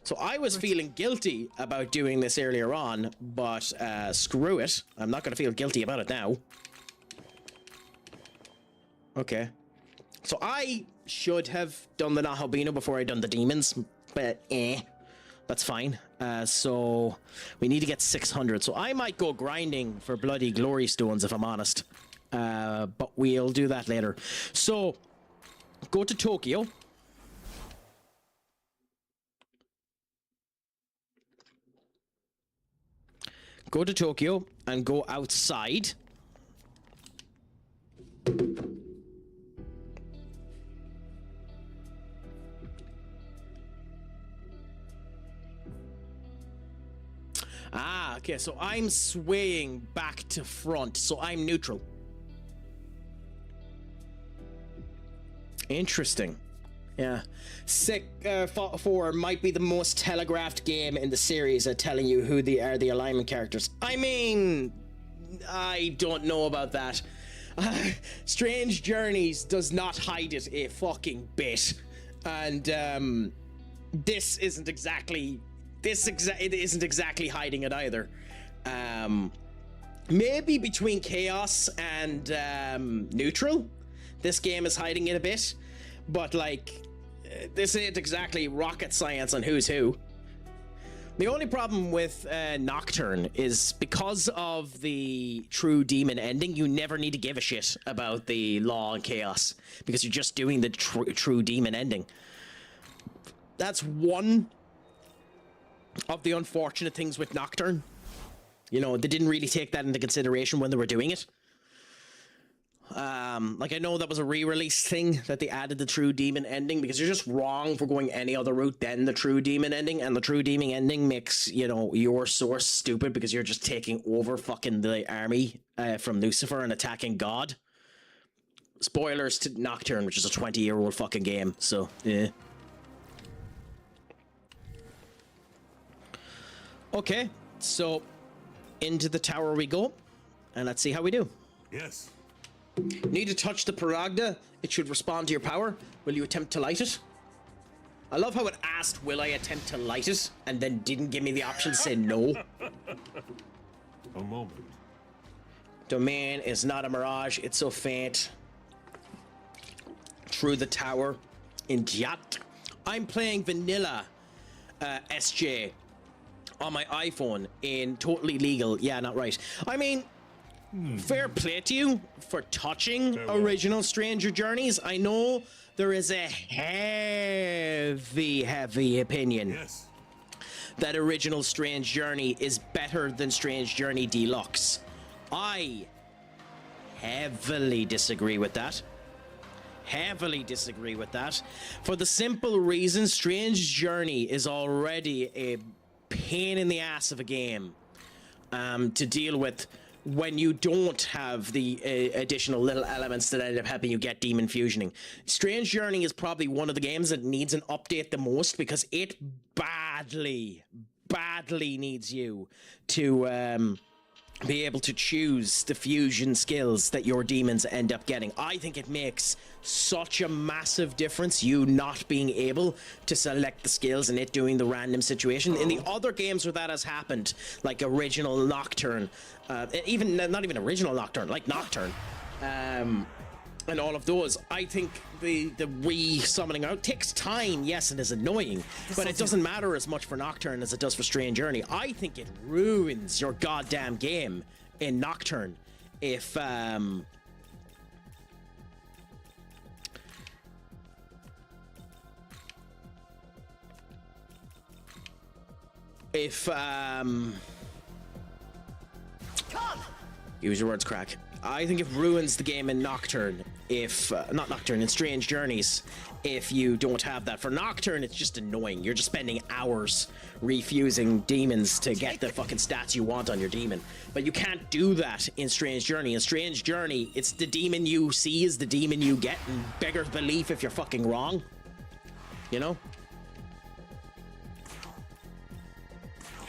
So I was feeling guilty about doing this earlier on, but screw it. I'm not going to feel guilty about it now. Okay. So I should have done the Nahobino before I done the demons, but that's fine. So we need to get 600. So I might go grinding for bloody glory stones if I'm honest. But we'll do that later. So go to Tokyo. Go to Tokyo and go outside. Ah, okay, so I'm swaying back to front, so I'm neutral. Interesting. Yeah. Sick 4 might be the most telegraphed game in the series at telling you who are the alignment characters. I mean, I don't know about that. Strange Journeys does not hide it a fucking bit. And this isn't exactly... it isn't exactly hiding it either. Maybe between Chaos and Neutral, this game is hiding it a bit. But, like, this ain't exactly rocket science on who's who. The only problem with Nocturne is because of the true demon ending, you never need to give a shit about the law and chaos because you're just doing the true demon ending. That's one of the unfortunate things with Nocturne. You know, they didn't really take that into consideration when they were doing it. Like, I know that was a re-release thing that they added the true demon ending because you're just wrong for going any other route than the true demon ending, and the true demon ending makes, you know, your source stupid because you're just taking over fucking the army from Lucifer and attacking God. Spoilers to Nocturne, which is a 20-year-old fucking game, so, yeah. Okay, so into the tower we go, and let's see how we do. Yes. Need to touch the Paragda. It should respond to your power. Will you attempt to light it? I love how it asked, will I attempt to light it? And then didn't give me the option to say no. A moment. Domain is not a mirage. It's so faint. Through the tower. In Jat. I'm playing vanilla SJ on my iPhone in totally legal. Yeah, not right. I mean... fair play to you for touching original Stranger Journeys. I know there is a heavy opinion that original Strange Journey is better than Strange Journey Deluxe. I heavily disagree with that. Heavily disagree with that. For the simple reason, Strange Journey is already a pain in the ass of a game to deal with when you don't have the additional little elements that end up helping you get demon fusioning. Strange Journey is probably one of the games that needs an update the most because it badly needs you to be able to choose the fusion skills that your demons end up getting. I think it makes such a massive difference, you not being able to select the skills and it doing the random situation. In the other games where that has happened, like original Nocturne, even not even original Nocturne, like Nocturne, and all of those. I think the re-summoning out takes time, yes, and is annoying, but it doesn't matter as much for Nocturne as it does for Strange Journey. I think it ruins your goddamn game in Nocturne if use your words, Craic. I think it ruins the game in Nocturne if not Nocturne, in Strange Journeys, if you don't have that. For Nocturne, it's just annoying. You're just spending hours refusing demons to get the fucking stats you want on your demon. But you can't do that in Strange Journey. In Strange Journey, it's the demon you see is the demon you get, and beggars belief if you're fucking wrong. You know?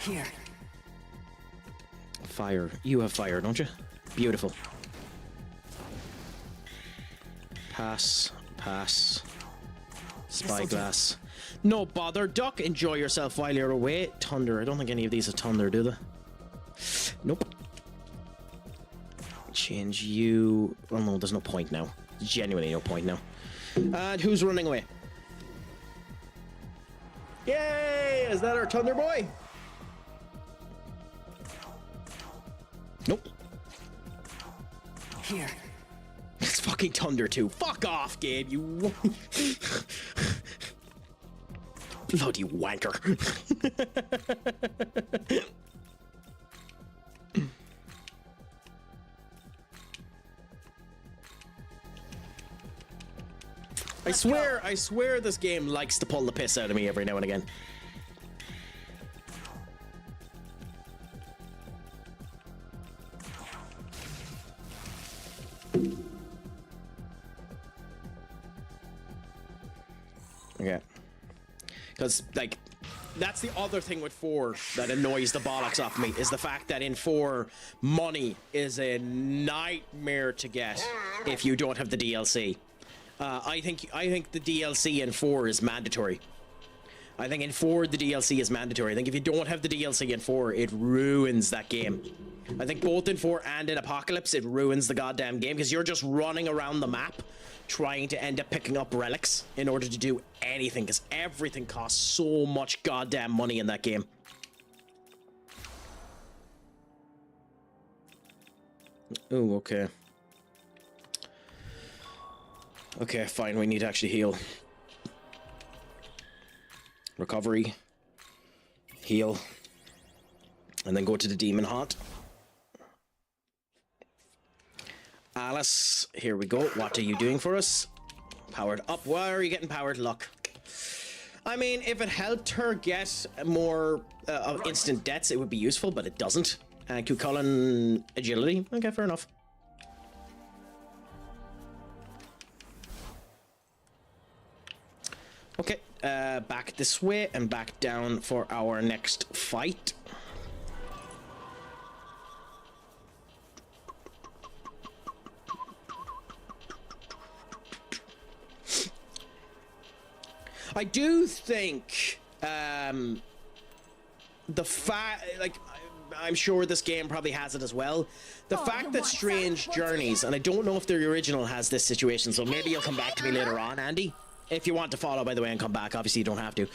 Here. Fire. You have fire, don't you? Beautiful. Pass. Pass. Spyglass. No bother, Duck. Enjoy yourself while you're away. Thunder. I don't think any of these are Thunder, do they? Nope. Change you. Oh no, there's no point now. Genuinely no point now. And who's running away? Yay! Is that our Thunder boy? Nope. Here. It's fucking Thunder too. Fuck off, Gabe, you bloody wanker. I swear this game likes to pull the piss out of me every now and again. Okay. Because, like, that's the other thing with 4 that annoys the bollocks off me, is the fact that in 4, money is a nightmare to get if you don't have the DLC. I think the DLC in 4 is mandatory. I think in 4 the DLC is mandatory. I think if you don't have the DLC in 4, it ruins that game. I think both in 4 and in Apocalypse, it ruins the goddamn game, because you're just running around the map trying to end up picking up relics in order to do anything, because everything costs so much goddamn money in that game. Oh, okay. Okay, fine, we need to actually heal. Recovery. Heal. And then go to the demon haunt. Alice, here we go. What are you doing for us? Powered up. Why are you getting powered? Luck. I mean, if it helped her get more of instant deaths, it would be useful, but it doesn't. And Cucullin agility. Okay, fair enough. Okay, back this way and back down for our next fight. I do think the fact, like, I'm sure this game probably has it as well. The fact that Strange Journeys, and I don't know if the original has this situation, so maybe you'll come back to me later on, Andy. If you want to follow, by the way, and come back, obviously you don't have to.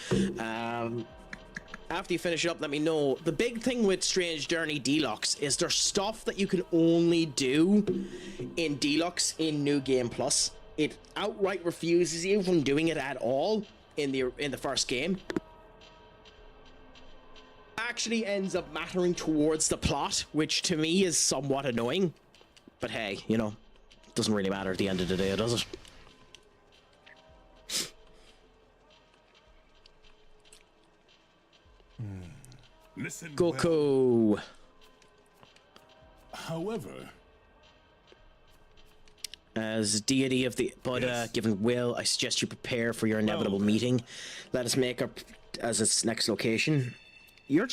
After you finish it up, let me know. The big thing with Strange Journey Deluxe is there's stuff that you can only do in Deluxe in New Game Plus. It outright refuses you from doing it at all in the first game. Actually ends up mattering towards the plot, which to me is somewhat annoying. But hey, you know, it doesn't really matter at the end of the day, does it? Listen, Goku. Well, however, as deity of the Buddha, given will, I suggest you prepare for your inevitable meeting. Let us make up as its next location. You're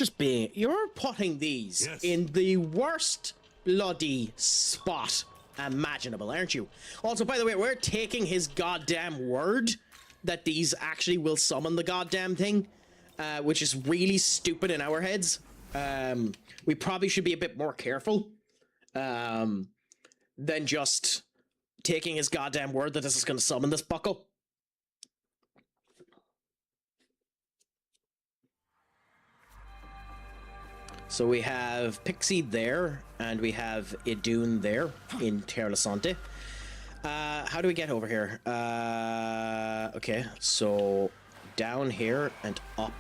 putting these in the worst bloody spot imaginable, aren't you? Also, by the way, we're taking his goddamn word that these actually will summon the goddamn thing, which is really stupid in our heads. We probably should be a bit more careful than just taking his goddamn word that this is going to summon this buckle. So we have Pixie there, and we have Idun there in Terra Lasante. How do we get over here? Okay, so down here and up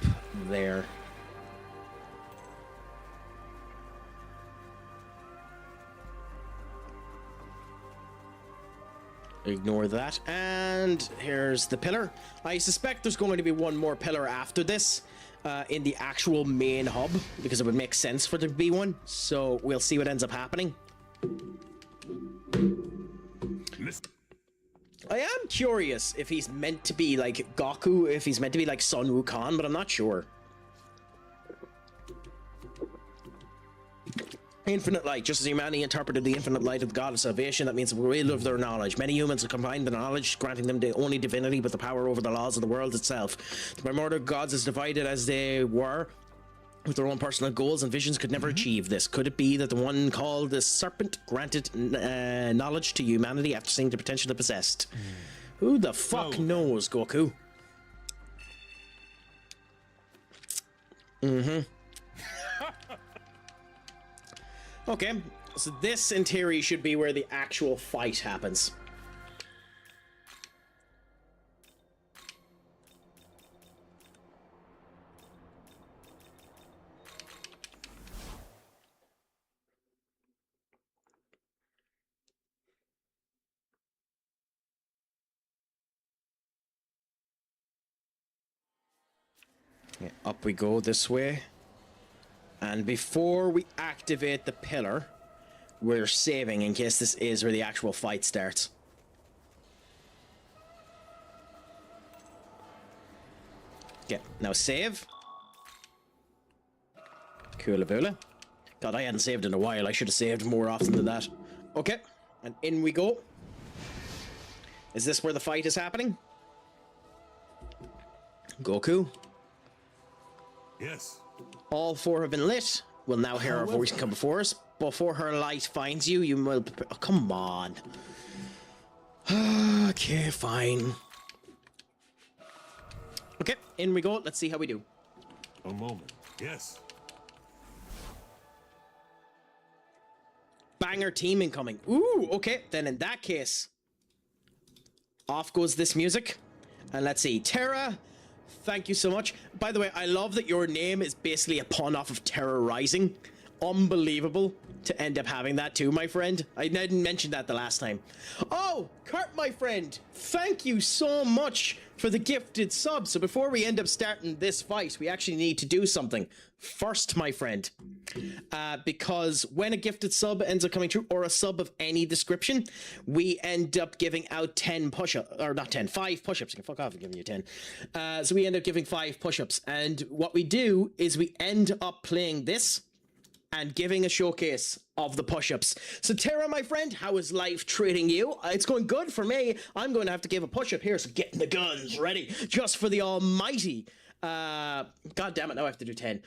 there. Ignore that. And here's the pillar. I suspect there's going to be one more pillar after this in the actual main hub, because it would make sense for there to be one. So we'll see what ends up happening. I am curious if he's meant to be like Goku, if he's meant to be like Sun Wukong, but I'm not sure. Infinite light, just as humanity interpreted the infinite light of the god of salvation, that means the will of their knowledge. Many humans have combined the knowledge, granting them the only divinity but the power over the laws of the world itself. The primordial gods, as divided as they were, with their own personal goals and visions, could never achieve this. Could it be that the one called the serpent granted knowledge to humanity after seeing the potential it possessed? Who the fuck knows, Goku? Okay, so this in theory should be where the actual fight happens. Yeah, up we go this way. And before we activate the pillar, we're saving in case this is where the actual fight starts. Okay, now save. Coolaboola. God, I hadn't saved in a while. I should have saved more often than that. Okay, and in we go. Is this where the fight is happening? Goku? Yes. All four have been lit. We'll now hear our voice come before us. Before her light finds you, you will... Oh, come on. Okay, fine. Okay, in we go. Let's see how we do. A moment. Yes. Banger team incoming. Ooh, okay. Then in that case, off goes this music. And let's see. Terra... Thank you so much. By the way, I love that your name is basically a pun off of Terror Rising. Unbelievable to end up having that too, my friend. I didn't mention that the last time. Oh, Kurt, my friend, thank you so much for the gifted sub. So before we end up starting this fight, we actually need to do something first, my friend. Because when a gifted sub ends up coming through, or a sub of any description, we end up giving out 10 push-ups, or not 10, 5 push-ups. You can fuck off, I'm giving you 10. So we end up giving 5 push-ups. And what we do is we end up playing this and giving a showcase of the push-ups. So Terra, my friend, how is life treating you? It's going good for me. I'm going to have to give a push-up here, so getting the guns ready just for the almighty. God damn it, now I have to do 10.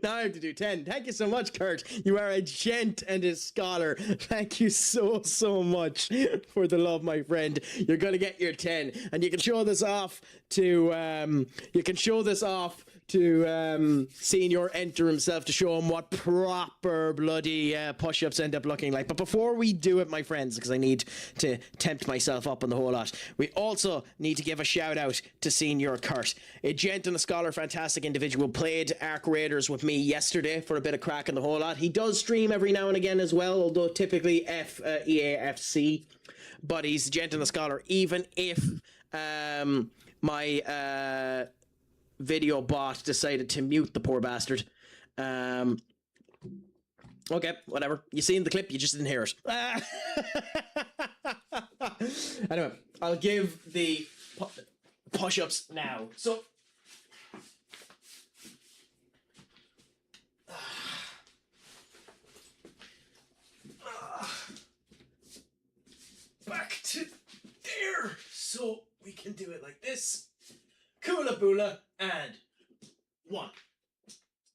Now I have to do 10. Thank you so much, Kurt. You are a gent and a scholar. Thank you so, so much for the love, my friend. You're going to get your 10. And you can show this off to, Senior Enter himself to show him what proper bloody push-ups end up looking like. But before we do it, my friends, because I need to tempt myself up on the whole lot, we also need to give a shout out to Senior Kurt. A gent and a scholar, fantastic individual, played Arc Raiders with me yesterday for a bit of crack in the whole lot. He does stream every now and again as well, although typically EAFC. But he's a gent and a scholar, even if my video bot decided to mute the poor bastard. Okay, whatever. You seen the clip, you just didn't hear it. Anyway, I'll give the push-ups now. So, back to there, so we can do it like this. Kula Bula, and 1,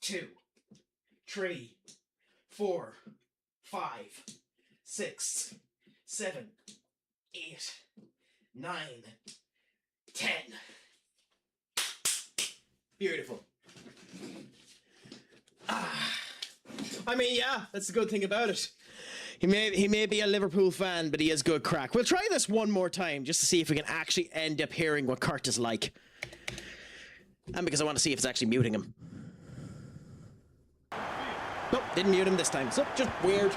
2, 3, 4, 5, 6, 7, 8, 9, 10. Beautiful. I mean, yeah, that's the good thing about it. He may be a Liverpool fan, but he has good crack. We'll try this one more time just to see if we can actually end up hearing what Kurt is like. And because I want to see if it's actually muting him. Nope, didn't mute him this time. So, just weird.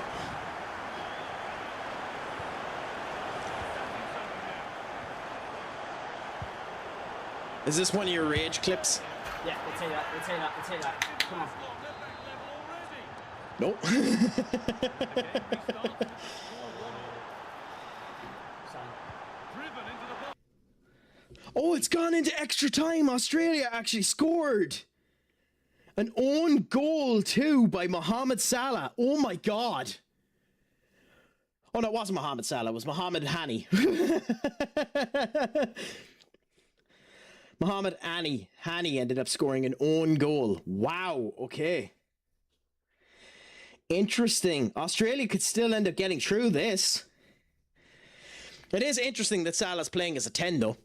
Is this one of your rage clips? Yeah, let's say that, let's say that, let's say that. Come on. Nope. Oh, it's gone into extra time. Australia actually scored. An own goal too by Mohamed Salah. Oh my God. Oh no, it wasn't Mohamed Salah, it was Mohamed Hani. Mohamed Hani ended up scoring an own goal. Wow, okay. Interesting. Australia could still end up getting through this. It is interesting that Salah's playing as a 10 though.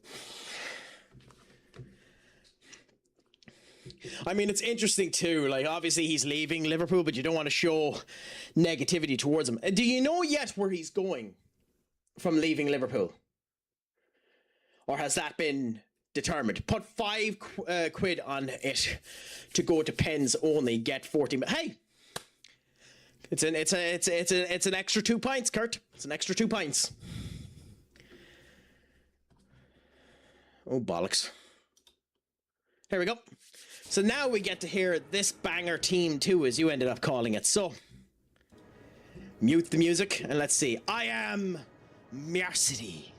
I mean, it's interesting too, like obviously he's leaving Liverpool, but you don't want to show negativity towards him. Do you know yet where he's going from leaving Liverpool? Or has that been determined? Put 5 quid on it to go to pens only, get 40. Hey! It's an extra 2 pints, Kurt. It's an extra 2 pints. Oh, bollocks. Here we go. So now we get to hear this banger team too, as you ended up calling it. So, mute the music and let's see. I am Mercity,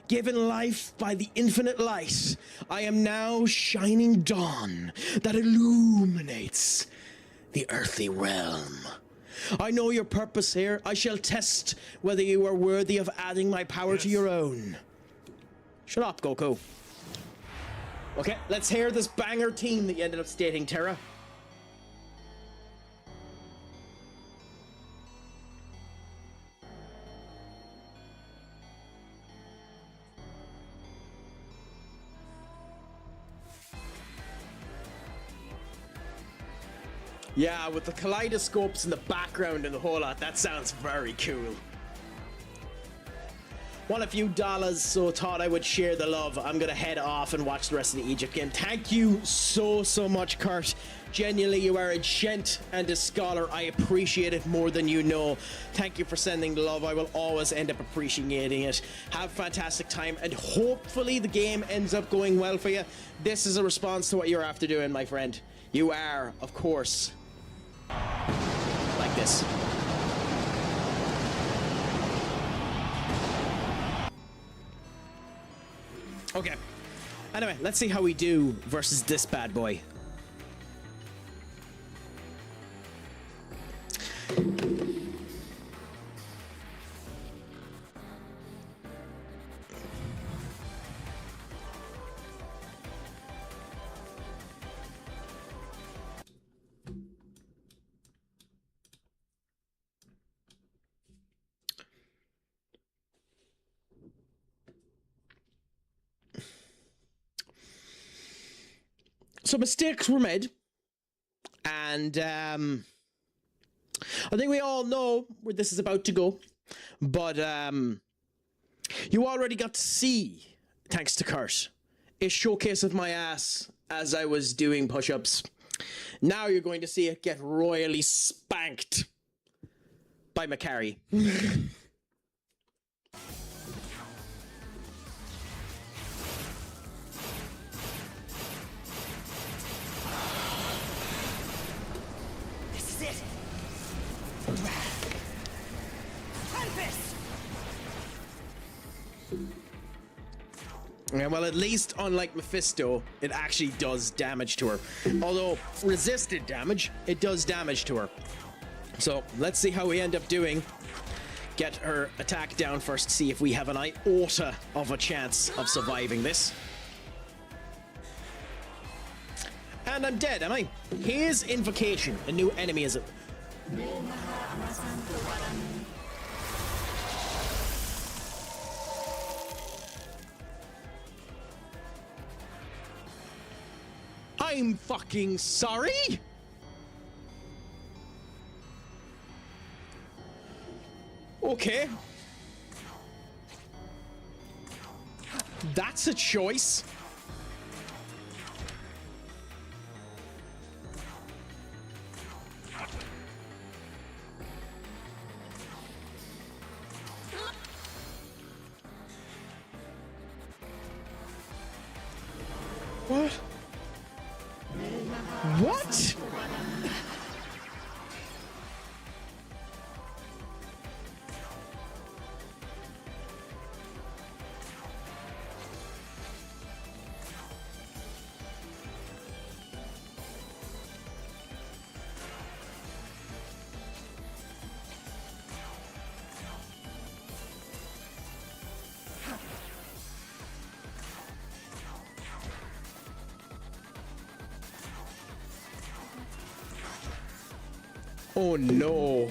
given life by the infinite light. I am now shining dawn that illuminates the earthly realm. I know your purpose here. I shall test whether you are worthy of adding my power to your own. Shut up, Goku. Okay, let's hear this banger team that you ended up stating, Terra. Yeah, with the kaleidoscopes in the background and the whole lot, that sounds very cool. Won a few dollars, so thought I would share the love. I'm gonna head off and watch the rest of the Egypt game. Thank you so much, Kurt. Genuinely, you are a gent and a scholar. I appreciate it more than you know. Thank you for sending the love. I will always end up appreciating it. Have a fantastic time, and hopefully the game ends up going well for you. This is a response to what you're after doing, my friend. You are, of course, like this. Okay. Anyway, let's see how we do versus this bad boy. So mistakes were made, and I think we all know where this is about to go, but you already got to see, thanks to Kurt, a showcase of my ass as I was doing push-ups. Now you're going to see it get royally spanked by Macari. Yeah, well, at least, unlike Mephisto, it actually does damage to her. Although, resisted damage, it does damage to her. So, let's see how we end up doing. Get her attack down first, see if we have an iota of a chance of surviving this. And I'm dead, am I? Here's Invocation, a new enemy is it. I'm fucking sorry? Okay. That's a choice. What? What? Oh no.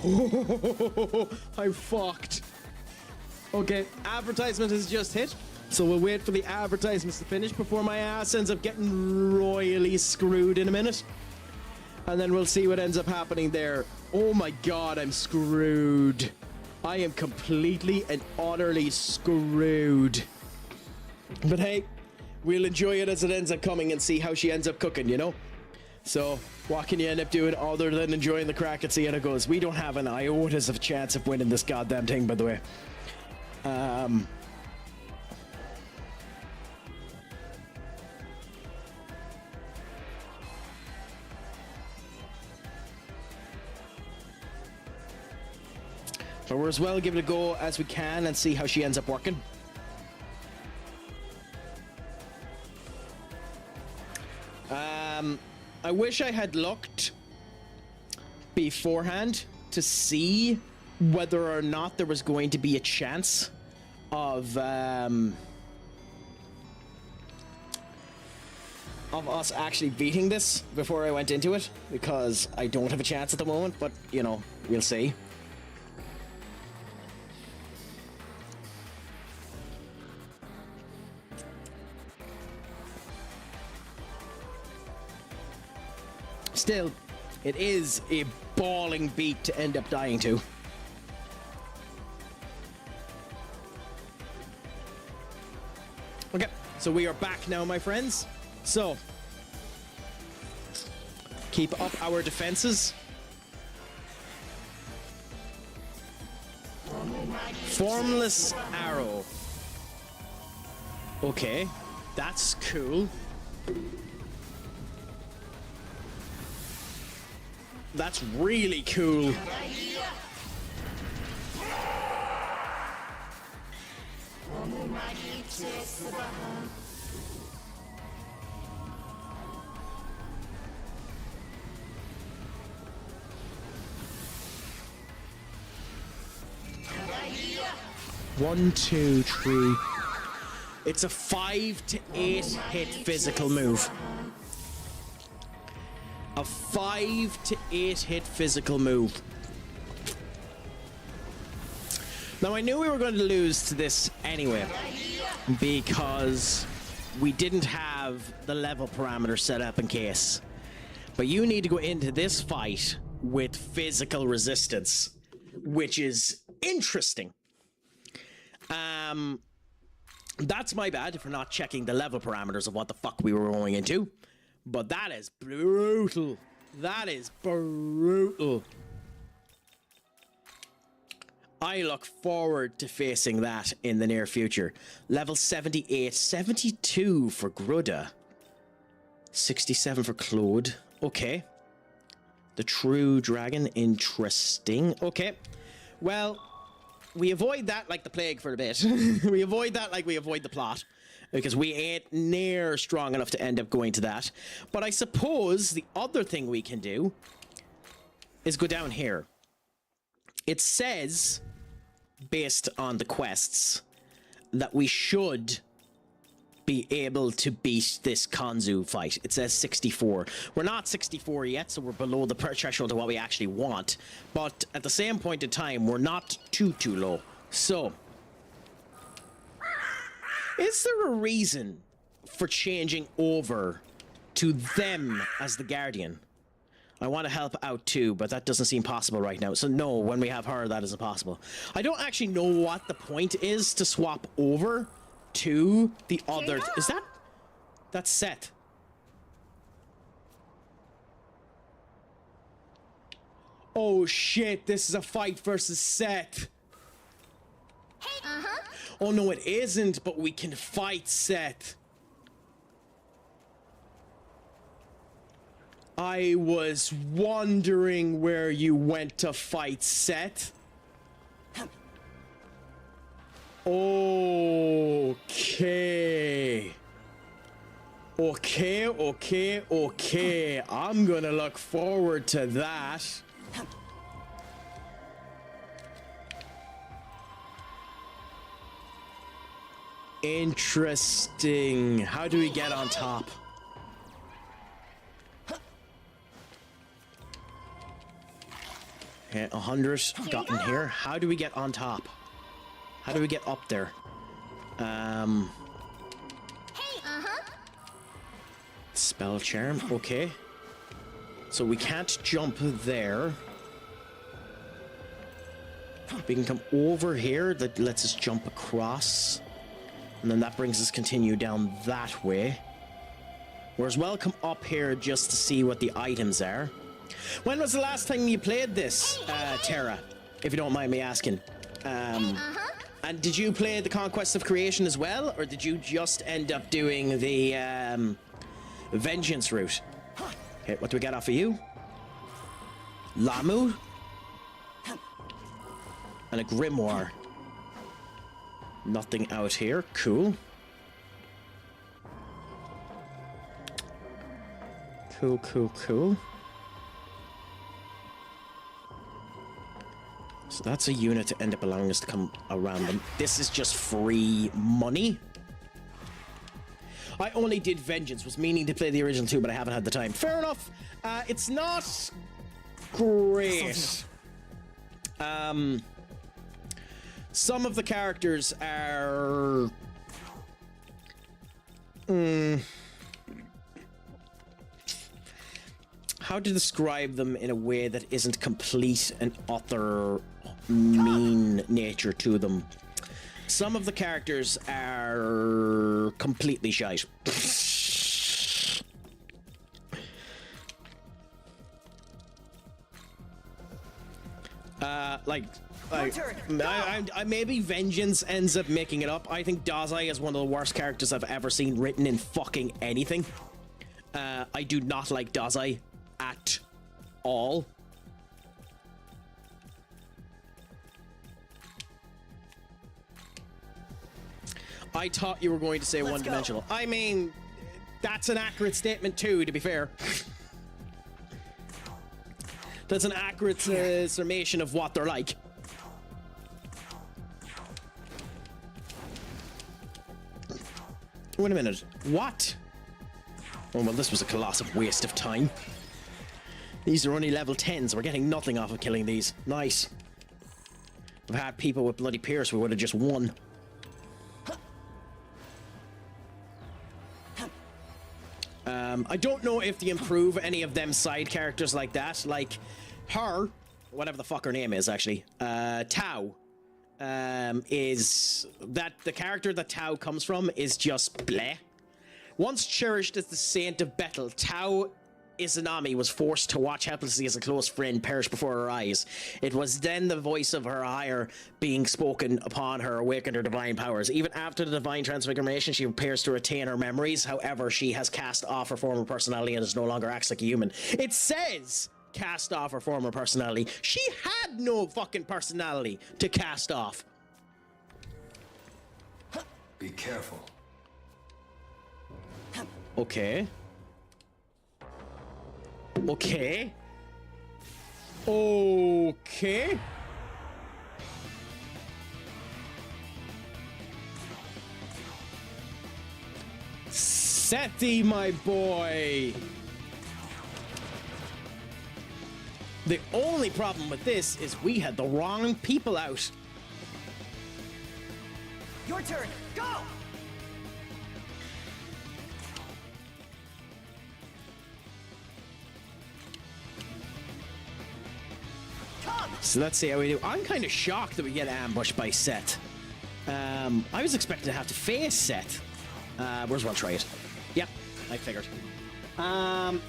I'm fucked. Okay, advertisement has just hit. So we'll wait for the advertisements to finish before my ass ends up getting royally screwed in a minute. And then we'll see what ends up happening there. Oh my god, I'm screwed. I am completely and utterly screwed. But hey, we'll enjoy it as it ends up coming and see how she ends up cooking, you know? So, what can you end up doing other than enjoying the crack and see how it goes? We don't have an iota of a chance of winning this goddamn thing, by the way. But we're as well give it a go as we can and see how she ends up working. I wish I had looked beforehand to see whether or not there was going to be a chance of us actually beating this before I went into it, because I don't have a chance at the moment, but you know, we'll see. Still, it is a balling beat to end up dying to. Okay, so we are back now, my friends. So, keep up our defenses. Formless arrow. Okay, that's cool. That's really cool. One, two, three. It's a 5 to 8 hit physical move. A 5 to 8 hit physical move. Now I knew we were going to lose to this anyway, because we didn't have the level parameter set up in case. But you need to go into this fight with physical resistance, which is interesting. That's my bad for not checking the level parameters of what the fuck we were going into. But that is brutal. That is brutal. I look forward to facing that in the near future. Level 78, 72 for Gruda. 67 for Claude. Okay. The True Dragon, interesting. Okay. Well, we avoid that like the plague for a bit. We avoid that like we avoid the plot, because we ain't near strong enough to end up going to that. But I suppose the other thing we can do is go down here. It says, based on the quests, that we should be able to beat this Kanzu fight. It says 64. We're not 64 yet, so we're below the threshold of what we actually want. But at the same point in time, we're not too low. So, is there a reason for changing over to them as the Guardian? I want to help out too, but that doesn't seem possible right now. So no, when we have her, that isn't possible. I don't actually know what the point is to swap over to the other. Is that's Seth? Oh shit, this is a fight versus Seth. Oh no, it isn't, but we can fight Seth. I was wondering where you went to fight Seth. Okay. Okay. I'm gonna look forward to that. Interesting. How do we get on top? Okay, 100 gotten here. How do we get on top? How do we get up there? Spell charm, okay. So we can't jump there. We can come over here, that lets us jump across. And then that brings us continue down that way. We're as well come up here just to see what the items are. When was the last time you played this, Terra? If you don't mind me asking. And did you play the Conquest of Creation as well? Or did you just end up doing the Vengeance route? Okay, what do we get off of you? Lamu? And a Grimoire. Nothing out here. Cool. Cool. So that's a unit to end up allowing us to come around them. This is just free money. I only did Vengeance, was meaning to play the original too, but I haven't had the time. Fair enough. It's not great. Some of the characters are... how to describe them in a way that isn't complete and utter mean nature to them. Some of the characters are completely shite. Maybe Vengeance ends up making it up. I think Dazai is one of the worst characters I've ever seen written in fucking anything. I do not like Dazai at all. I thought you were going to say one-dimensional. I mean, that's an accurate statement too, to be fair. That's an accurate summation of what they're like. Wait a minute. What? Oh, well, this was a colossal waste of time. These are only level 10s. We're getting nothing off of killing these. Nice. If I had people with bloody Pierce, we would have just won. I don't know if they improve any of them side characters like that. Like her, whatever the fuck her name is, actually. Tau. Is that the character that Tau comes from is just bleh. Once cherished as the saint of Bethel, Tau Izanami was forced to watch helplessly as a close friend perish before her eyes. It was then the voice of her higher being spoken upon her awakened her divine powers. Even after the divine transfiguration, she appears to retain her memories. However, she has cast off her former personality and is no longer acts like a human. It says cast off her former personality. She had no fucking personality to cast off. Be careful. Okay. Okay. Okay. Seti, my boy! The only problem with this is we had the wrong people out. Your turn. Go! So let's see how we do. I'm kind of shocked that we get ambushed by Set. I was expecting to have to face Set. Where's one try it? Yep, I figured.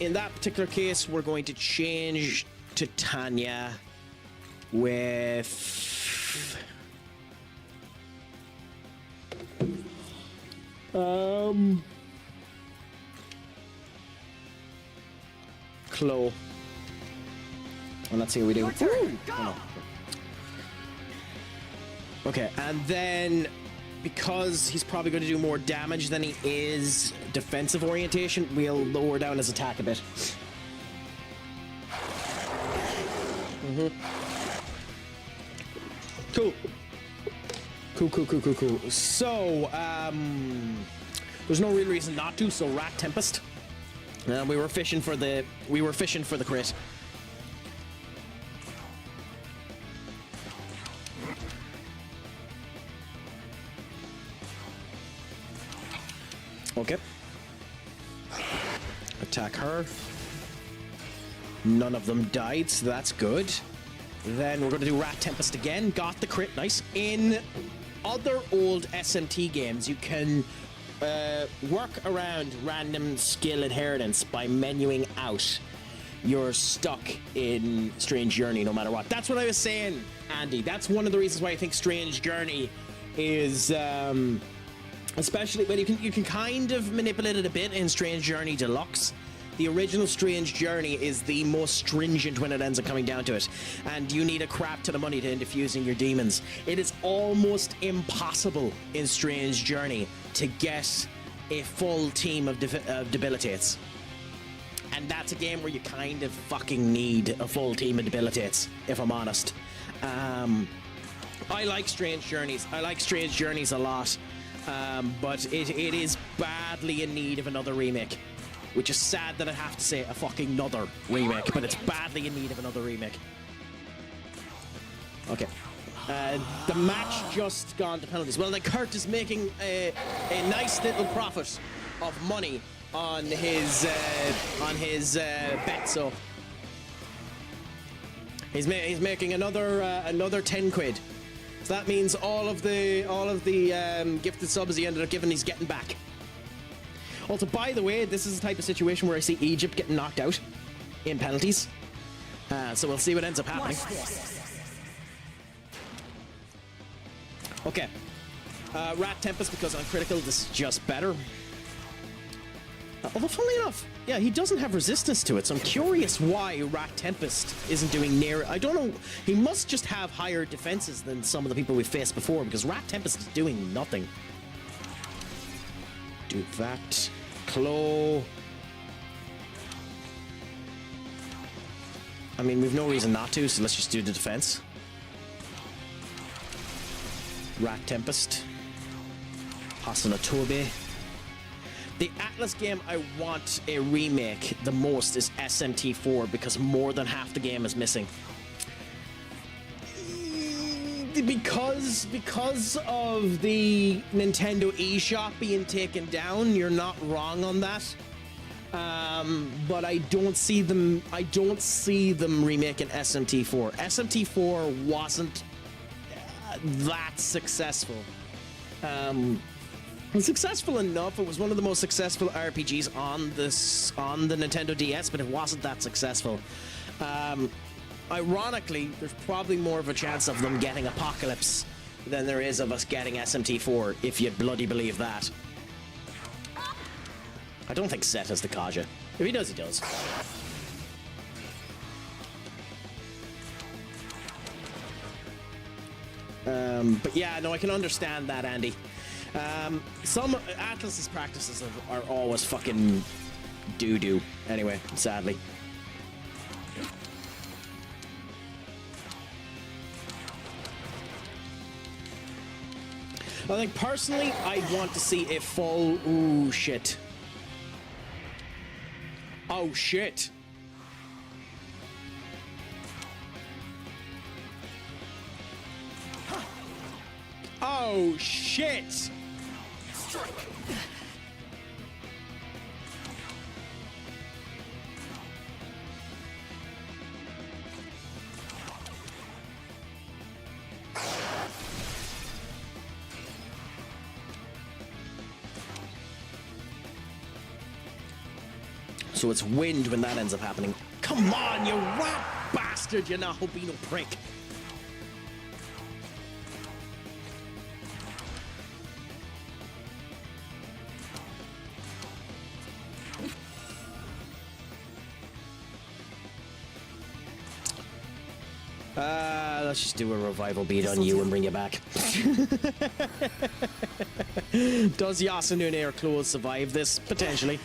In that particular case, we're going to change to Tanya with... Chloe. And let's see what we do. Ooh. Oh, no. Okay, and then because he's probably going to do more damage than he is defensive orientation, we'll lower down his attack a bit. Cool. Cool. So, there's no real reason not to. So, Rat Tempest. We were fishing for the crit. Okay. Attack her. None of them died, so that's good. Then we're going to do Rat Tempest again. Got the crit, nice. In other old SMT games, you can work around random skill inheritance by menuing out. You're stuck in Strange Journey no matter what. That's what I was saying, Andy. That's one of the reasons why I think Strange Journey is... especially when you can kind of manipulate it a bit in Strange Journey Deluxe. The original Strange Journey is the most stringent when it ends up coming down to it, and you need a crap ton of money to end up using your demons. It is almost impossible in Strange Journey to get a full team of debilitates, and that's a game where you kind of fucking need a full team of debilitates, if I'm honest. I like Strange Journeys. I like Strange Journeys a lot. But it is badly in need of another remake, which is sad that I have to say a fucking another remake, but it's badly in need of another remake. Okay. The match just gone to penalties. Well, then Kurt is making a nice little profit of money on his bet, so he's making another 10 quid. So that means all of the gifted subs he ended up giving, he's getting back. Also, by the way, this is the type of situation where I see Egypt getting knocked out in penalties. So we'll see what ends up happening. Okay. Rat Tempest, because I'm critical, this is just better. Although, funnily enough, yeah, he doesn't have resistance to it, so I'm curious why Rat Tempest isn't doing near... I don't know. He must just have higher defenses than some of the people we've faced before, because Rat Tempest is doing nothing. Do that. Claw. I mean, we've no reason not to, so let's just do the defense. Rat Tempest. Hasana Tobe. The Atlas game I want a remake the most is SMT4, because more than half the game is missing. Because of the Nintendo eShop being taken down, you're not wrong on that. But I don't see them remaking SMT4. SMT4 wasn't that successful. Successful enough. It was one of the most successful RPGs on the Nintendo DS, but it wasn't that successful. Ironically, there's probably more of a chance of them getting Apocalypse than there is of us getting SMT4, if you bloody believe that. I don't think Seth has the Kaja. If he does, he does. But yeah, no, I can understand that, Andy. Some Atlas's practices are always fucking doo-doo, anyway, sadly. I think personally, I'd want to see a full... Ooh, shit. Oh, shit. Oh, shit. So it's wind when that ends up happening. Come on, you rat bastard, you Nahobino prick. Let's just do a revival beat on you and bring you back. Does Yasunune or Clothes survive this? Potentially.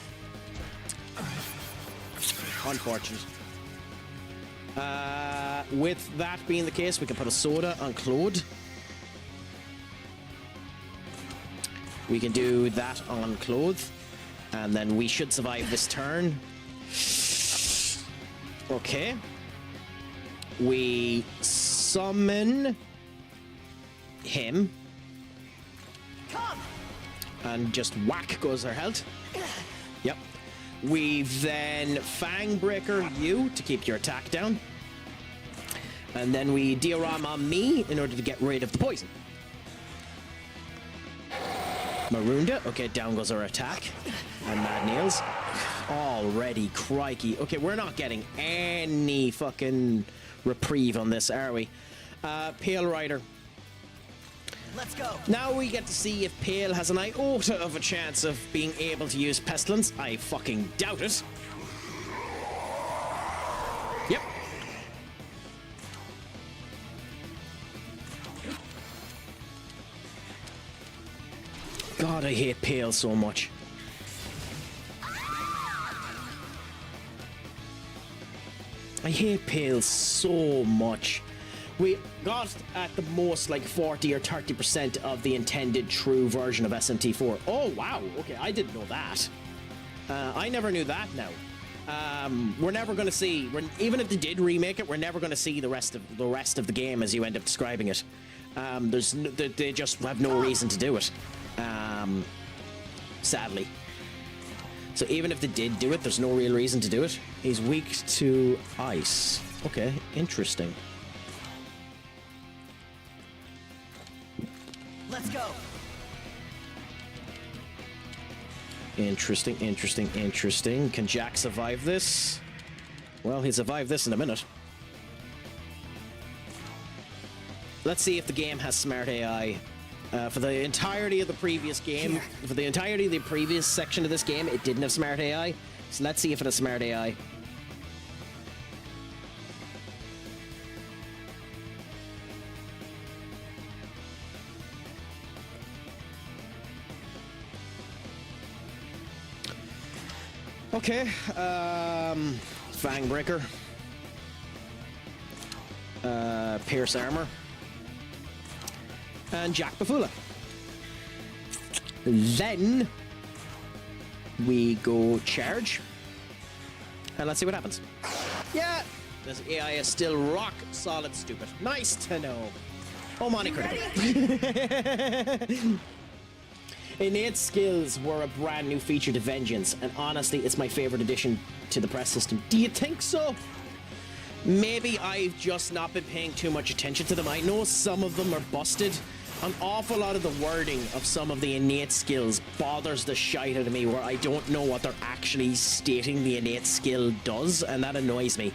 Unfortunate. With that being the case, we can put a soda on Claude. We can do that on Claude. And then we should survive this turn. Okay. We summon him. And just whack goes our health. Yep. We then Fang Breaker you to keep your attack down. And then we Diorama me in order to get rid of the poison. Marunda, okay, down goes our attack. And Mad Nails. Already crikey. Okay, we're not getting any fucking reprieve on this, are we? Pale Rider. Let's go. Now we get to see if Pale has an iota of a chance of being able to use Pestilence. I fucking doubt it. Yep. God, I hate Pale so much. I hate Pale so much. We got at the most like 40 or 30% of the intended true version of SMT4. Oh wow, okay, I didn't know that. I never knew that now. We're never going to see, even if they did remake it, we're never going to see the rest of the game as you end up describing it. They just have no reason to do it. Sadly. So even if they did do it, there's no real reason to do it. He's weak to ice. Okay, interesting. Let's go. Interesting, interesting, interesting. Can Jack survive this? Well, he'll survive this in a minute. Let's see if the game has smart AI. For the entirety of the previous game, for the entirety of the previous section of this game, it didn't have smart AI. So let's see if it has smart AI. Okay, Fang Breaker. Pierce Armor. And Jack Bafula. Then we go charge. And let's see what happens. Yeah, this AI is still rock solid stupid. Nice to know. Oh, Monty critical. Innate skills were a brand new feature to Vengeance, and honestly, it's my favorite addition to the press system. Do you think so? Maybe I've just not been paying too much attention to them. I know some of them are busted. An awful lot of the wording of some of the innate skills bothers the shite out of me, where I don't know what they're actually stating the innate skill does, and that annoys me.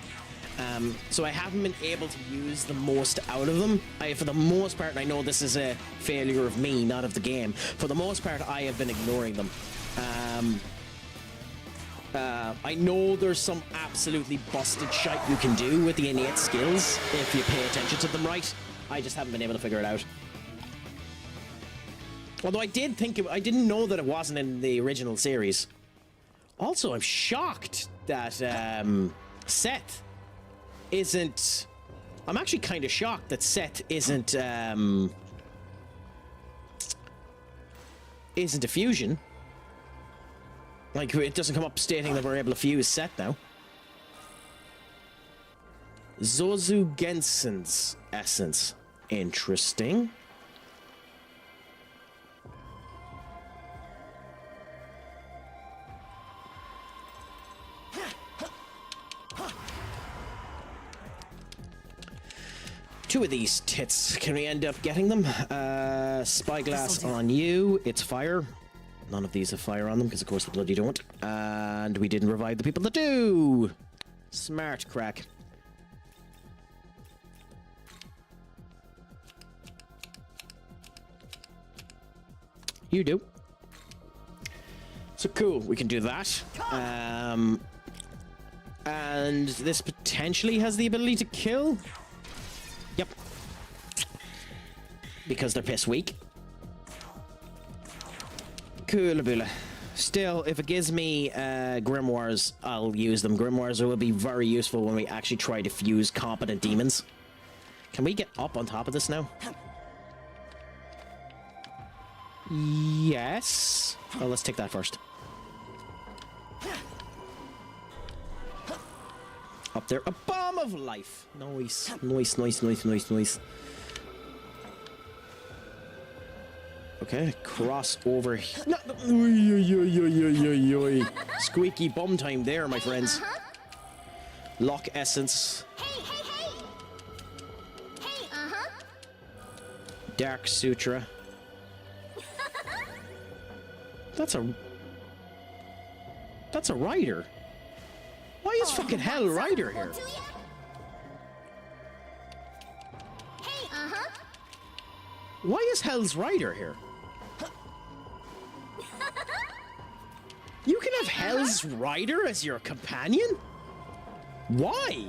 So I haven't been able to use the most out of them. For the most part, and I know this is a failure of me, not of the game, for the most part I have been ignoring them. I know there's some absolutely busted shite you can do with the innate skills if you pay attention to them right. I just haven't been able to figure it out. Although I didn't know that it wasn't in the original series. Also, I'm shocked that Seth isn't... I'm actually kind of shocked that Seth isn't a fusion. Like, it doesn't come up stating that we're able to fuse set now. Zozu Gensen's essence. Interesting. Two of these tits. Can we end up getting them? Spyglass on you. It's fire. None of these have fire on them, because of course the bloody don't. And we didn't revive the people that do. Smart Craic. You do. So cool, we can do that. And this potentially has the ability to kill. Yep. Because they're piss weak. Coolaboola. Still, if it gives me grimoires, I'll use them. Grimoires will be very useful when we actually try to fuse competent demons. Can we get up on top of this now? Yes. Oh, let's take that first. Up there. A bomb of life. Nice. Nice, nice, nice, nice, nice. Okay, cross over. No, squeaky bum time there, my friends. Lock essence. Dark Sutra. That's a rider. Why is fucking hell rider here? Why is Hell's Rider here? You can have Hell's Rider as your companion? Why?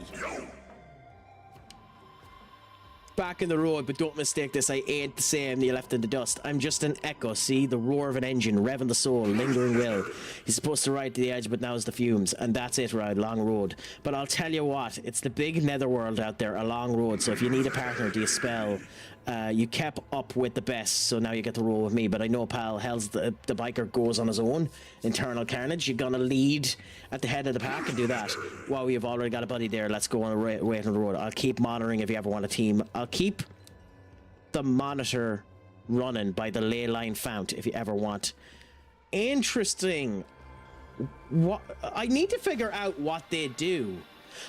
Back in the road, but don't mistake this, I ain't the same you left in the dust. I'm just an echo, see? The roar of an engine, revving the soul, lingering will. He's supposed to ride to the edge, but now's the fumes. And that's it, ride, long road. But I'll tell you what, it's the big netherworld out there, a long road. So if you need a partner to spell, you kept up with the best, so now you get to roll with me. But I know, pal, Hell's the biker goes on his own. Internal carnage, you're gonna lead at the head of the pack and do that. Wow, we've already got a buddy there. Let's go on a wait on the road. I'll keep monitoring if you ever want a team. I'll keep the monitor running by the ley line fount if you ever want. Interesting. What I need to figure out what they do.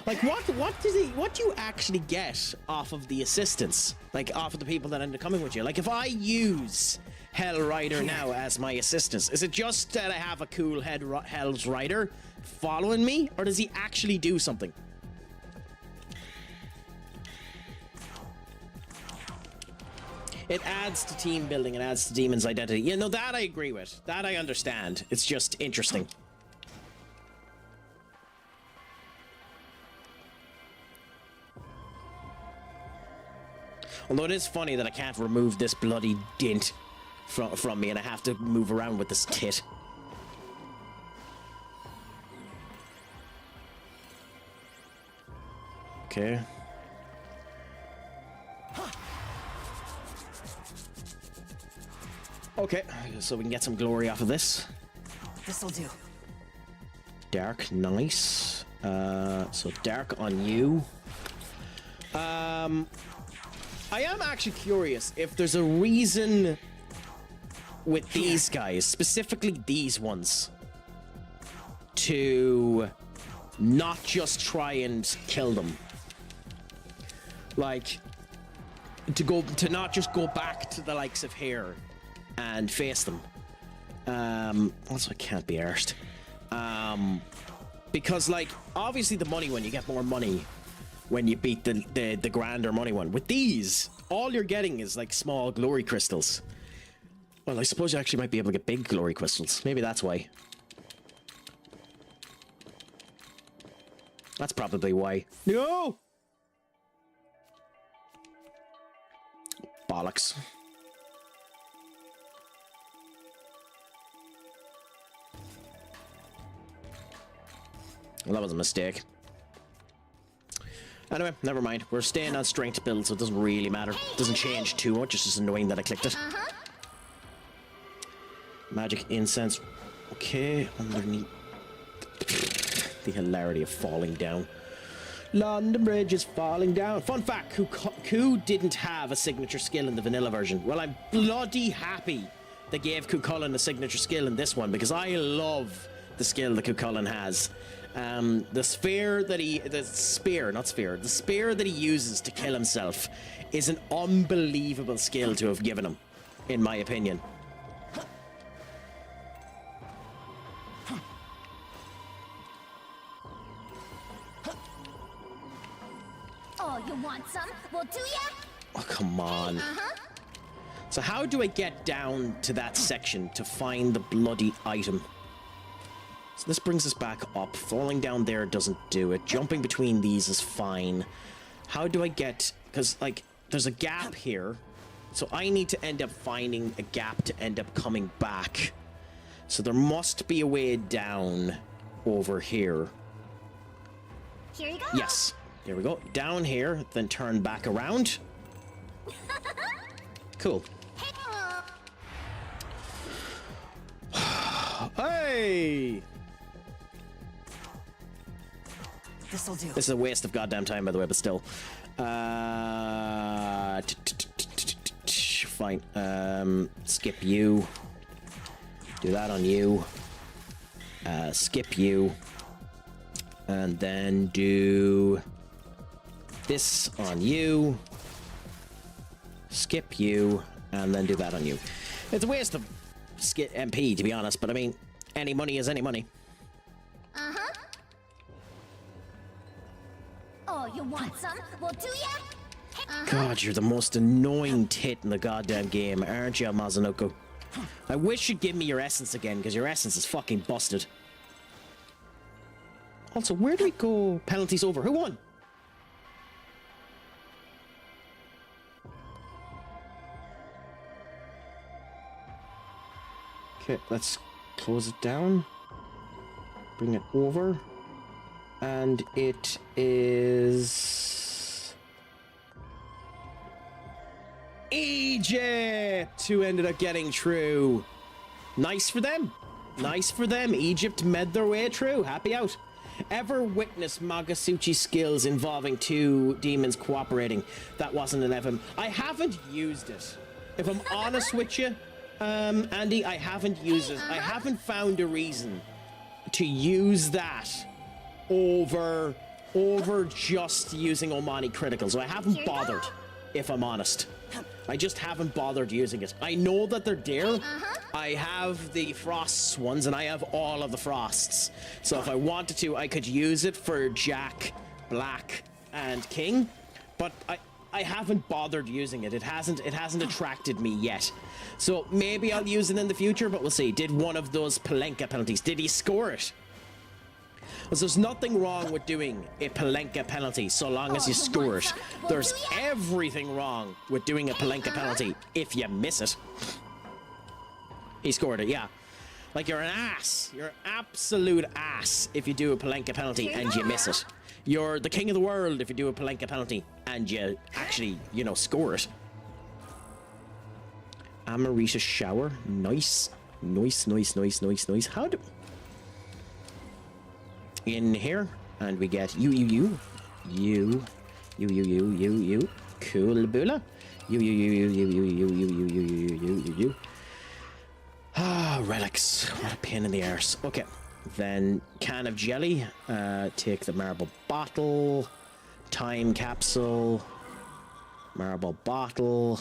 Like, what do you actually get off of the assistants? Like, off of the people that end up coming with you? Like, if I use Hell Rider now as my assistants, is it just that I have a cool Hell's Rider following me? Or does he actually do something? It adds to team building, it adds to Demon's identity. You know, that I agree with. That I understand. It's just interesting. Although it is funny that I can't remove this bloody dint from me and I have to move around with this tit. Okay. Okay, so we can get some glory off of this. This'll do. Dark, nice. So dark on you. I am actually curious if there's a reason with these guys, specifically these ones, to not just try and kill them. Like, to not just go back to the likes of here and face them. Also, I can't be arsed. Because, like, obviously the money one, you get more money when you beat the grander money one. With these, all you're getting is like small glory crystals. Well, I suppose you actually might be able to get big glory crystals. Maybe that's why. That's probably why. No! Bollocks. Well, that was a mistake. Anyway, never mind. We're staying on strength build, so it doesn't really matter. It doesn't change too much, it's just annoying that I clicked it. Magic incense. Okay, underneath. The hilarity of falling down. London Bridge is falling down. Fun fact, Ku didn't have a signature skill in the vanilla version. Well, I'm bloody happy they gave Cuchulainn a signature skill in this one, because I love the skill that Cuchulainn has. The spear that the spear that he uses to kill himself is an unbelievable skill to have given him, in my opinion. Oh, you want some? Well, do ya? Oh, come on. So how do I get down to that section to find the bloody item? So this brings us back up. Falling down there doesn't do it. Jumping between these is fine. How do I get... Because, like, there's a gap here. So I need to end up finding a gap to end up coming back. So there must be a way down over here. Here you go. Yes. Here we go. Down here, then turn back around. Cool. Hey! This'll do. This is a waste of goddamn time, by the way, but still. Fine. Skip you. Do that on you. Skip you. And then do this on you. Skip you. And then do that on you. It's a waste of MP, to be honest, but I mean, any money is any money. Oh, you want some? Well, do ya? God, you're the most annoying tit in the goddamn game, aren't you, Mazanuku? I wish you'd give me your essence again, because your essence is fucking busted. Also, where do we go? Penalties over. Who won? Okay, let's close it down. Bring it over. And it is... Egypt! Who ended up getting through. Nice for them. Nice for them. Egypt made their way through. Happy out. Ever witnessed Magasuchi skills involving two demons cooperating? That wasn't an FM. I haven't used it. If I'm honest with you, Andy, I haven't used it. I haven't found a reason to use that over just using Omani Critical. So I haven't bothered, if I'm honest. I just haven't bothered using it. I know that they're there. I have the Frosts ones, and I have all of the Frosts. So if I wanted to, I could use it for Jack, Black, and King. But I haven't bothered using it. It hasn't attracted me yet. So maybe I'll use it in the future, but we'll see. Did one of those Palenka penalties, did he score it? Because there's nothing wrong with doing a Palenka penalty so long as you score it. There's everything wrong with doing a Palenka penalty if you miss it. He scored it, yeah. Like, you're an ass. You're an absolute ass if you do a Palenka penalty and you miss it. You're the king of the world if you do a Palenka penalty and you actually, you know, score it. Amarita shower. Nice. Nice, nice, nice, nice, nice. How do... In here, and we get you. Cool bula. You. Ah, relics. What a pain in the arse. Okay, then can of jelly. Take the marble bottle. Time capsule. Marble bottle.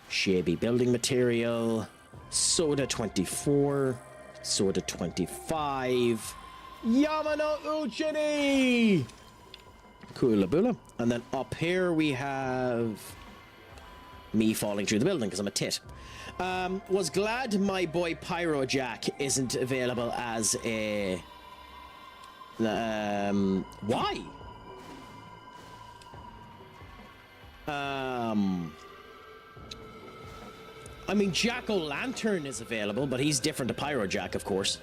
Shabby building material. Soda 24. Soda 25. Yamano Uchini! Coolabula. And then up here we have me falling through the building because I'm a tit. Was glad my boy Pyro Jack isn't available as a... why? I mean, Jack-o'-lantern is available, but he's different to Pyro Jack, of course.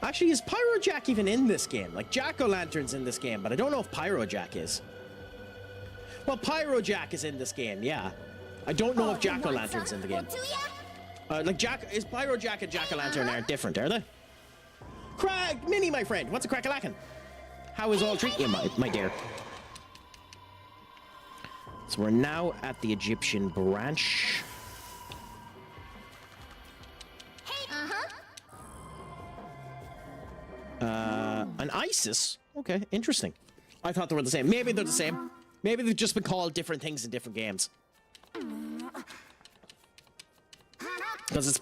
Actually, is Pyro Jack even in this game? Like, Jack-o'-lantern's in this game, but I don't know if Pyro Jack is. Well, Pyro Jack is in this game, yeah. I don't know if Jack-o'-lantern's in the game. Is Pyro Jack and Jack-o'-lantern aren't different, are they? Craic, Minnie, my friend, what's a crack-a-lackin'? How is all treating you, my dear? So we're now at the Egyptian branch. An ISIS? Okay, interesting. I thought they were the same. Maybe they're the same. Maybe they've just been called different things in different games. Because it's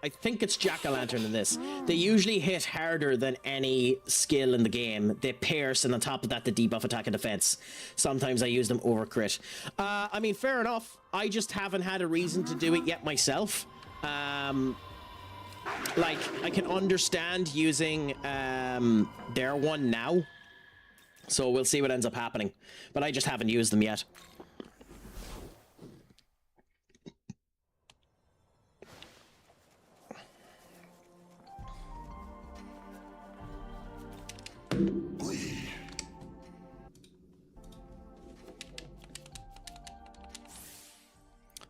I think it's Jack-o'-lantern in this. They usually hit harder than any skill in the game. They pierce, and on top of that, they debuff attack and defense. Sometimes I use them over crit. I mean, fair enough. I just haven't had a reason to do it yet myself. Like, I can understand using their one now. So we'll see what ends up happening. But I just haven't used them yet.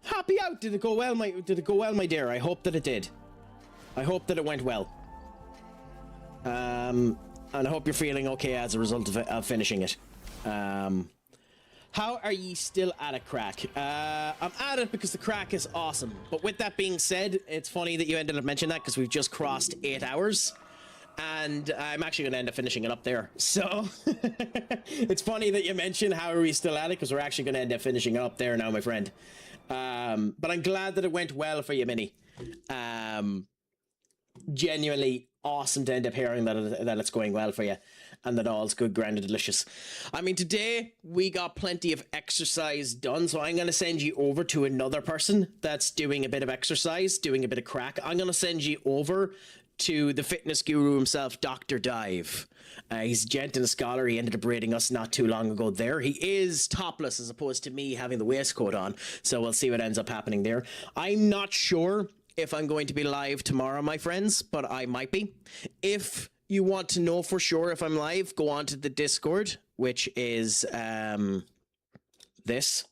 Happy out. Did it go well, my dear? I hope that it did. I hope that it went well. And I hope you're feeling okay as a result of finishing it. How are ye still at it, Craic? I'm at it because the Craic is awesome. But with that being said, it's funny that you ended up mentioning that because we've just crossed 8 hours. And I'm actually going to end up finishing it up there. So, it's funny that you mentioned how are we still at it, because we're actually going to end up finishing it up there now, my friend. But I'm glad that it went well for you, Minnie. Genuinely awesome to end up hearing that it's going well for you. And that all's good, grand, and delicious. I mean, today we got plenty of exercise done, so I'm going to send you over to another person that's doing a bit of exercise, doing a bit of crack. I'm going to send you over to the fitness guru himself, Dr. Dive. He's a gent and a scholar. He ended up raiding us not too long ago there. He is topless as opposed to me having the waistcoat on, so we'll see what ends up happening there. I'm not sure if I'm going to be live tomorrow, my friends, but I might be. If you want to know for sure if I'm live, go on to the Discord, which is this.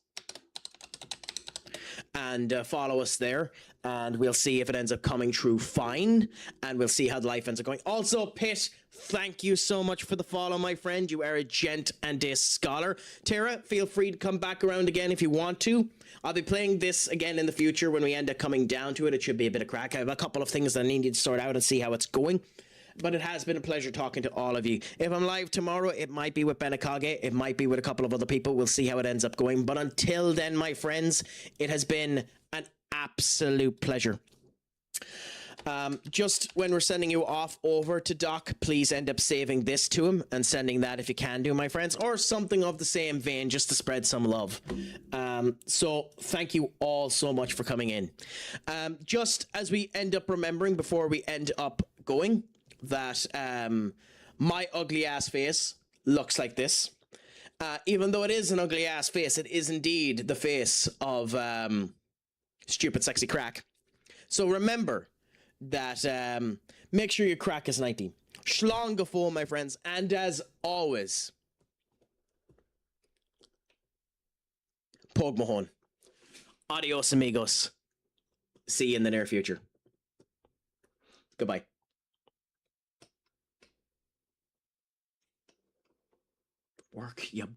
And follow us there, and we'll see if it ends up coming true fine, and we'll see how life ends up going. Also, Pitt, thank you so much for the follow, my friend. You are a gent and a scholar. Tara, feel free to come back around again if you want to. I'll be playing this again in the future when we end up coming down to it. It should be a bit of crack. I have a couple of things that I need to sort out and see how it's going. But it has been a pleasure talking to all of you. If I'm live tomorrow, it might be with Benakage. It might be with a couple of other people. We'll see how it ends up going. But until then, my friends, it has been an absolute pleasure. Just when we're sending you off over to Doc, please end up saving this to him and sending that if you can do, my friends, or something of the same vein just to spread some love. So thank you all so much for coming in. Just as we end up remembering before we end up going, that my ugly ass face looks like this. Even though it is an ugly ass face, it is indeed the face of stupid sexy Craic. So remember that make sure your Craic is 90. Shlong gafo, my friends, and as always, Pog Mahon. Adios amigos. See you in the near future. Goodbye. Work, you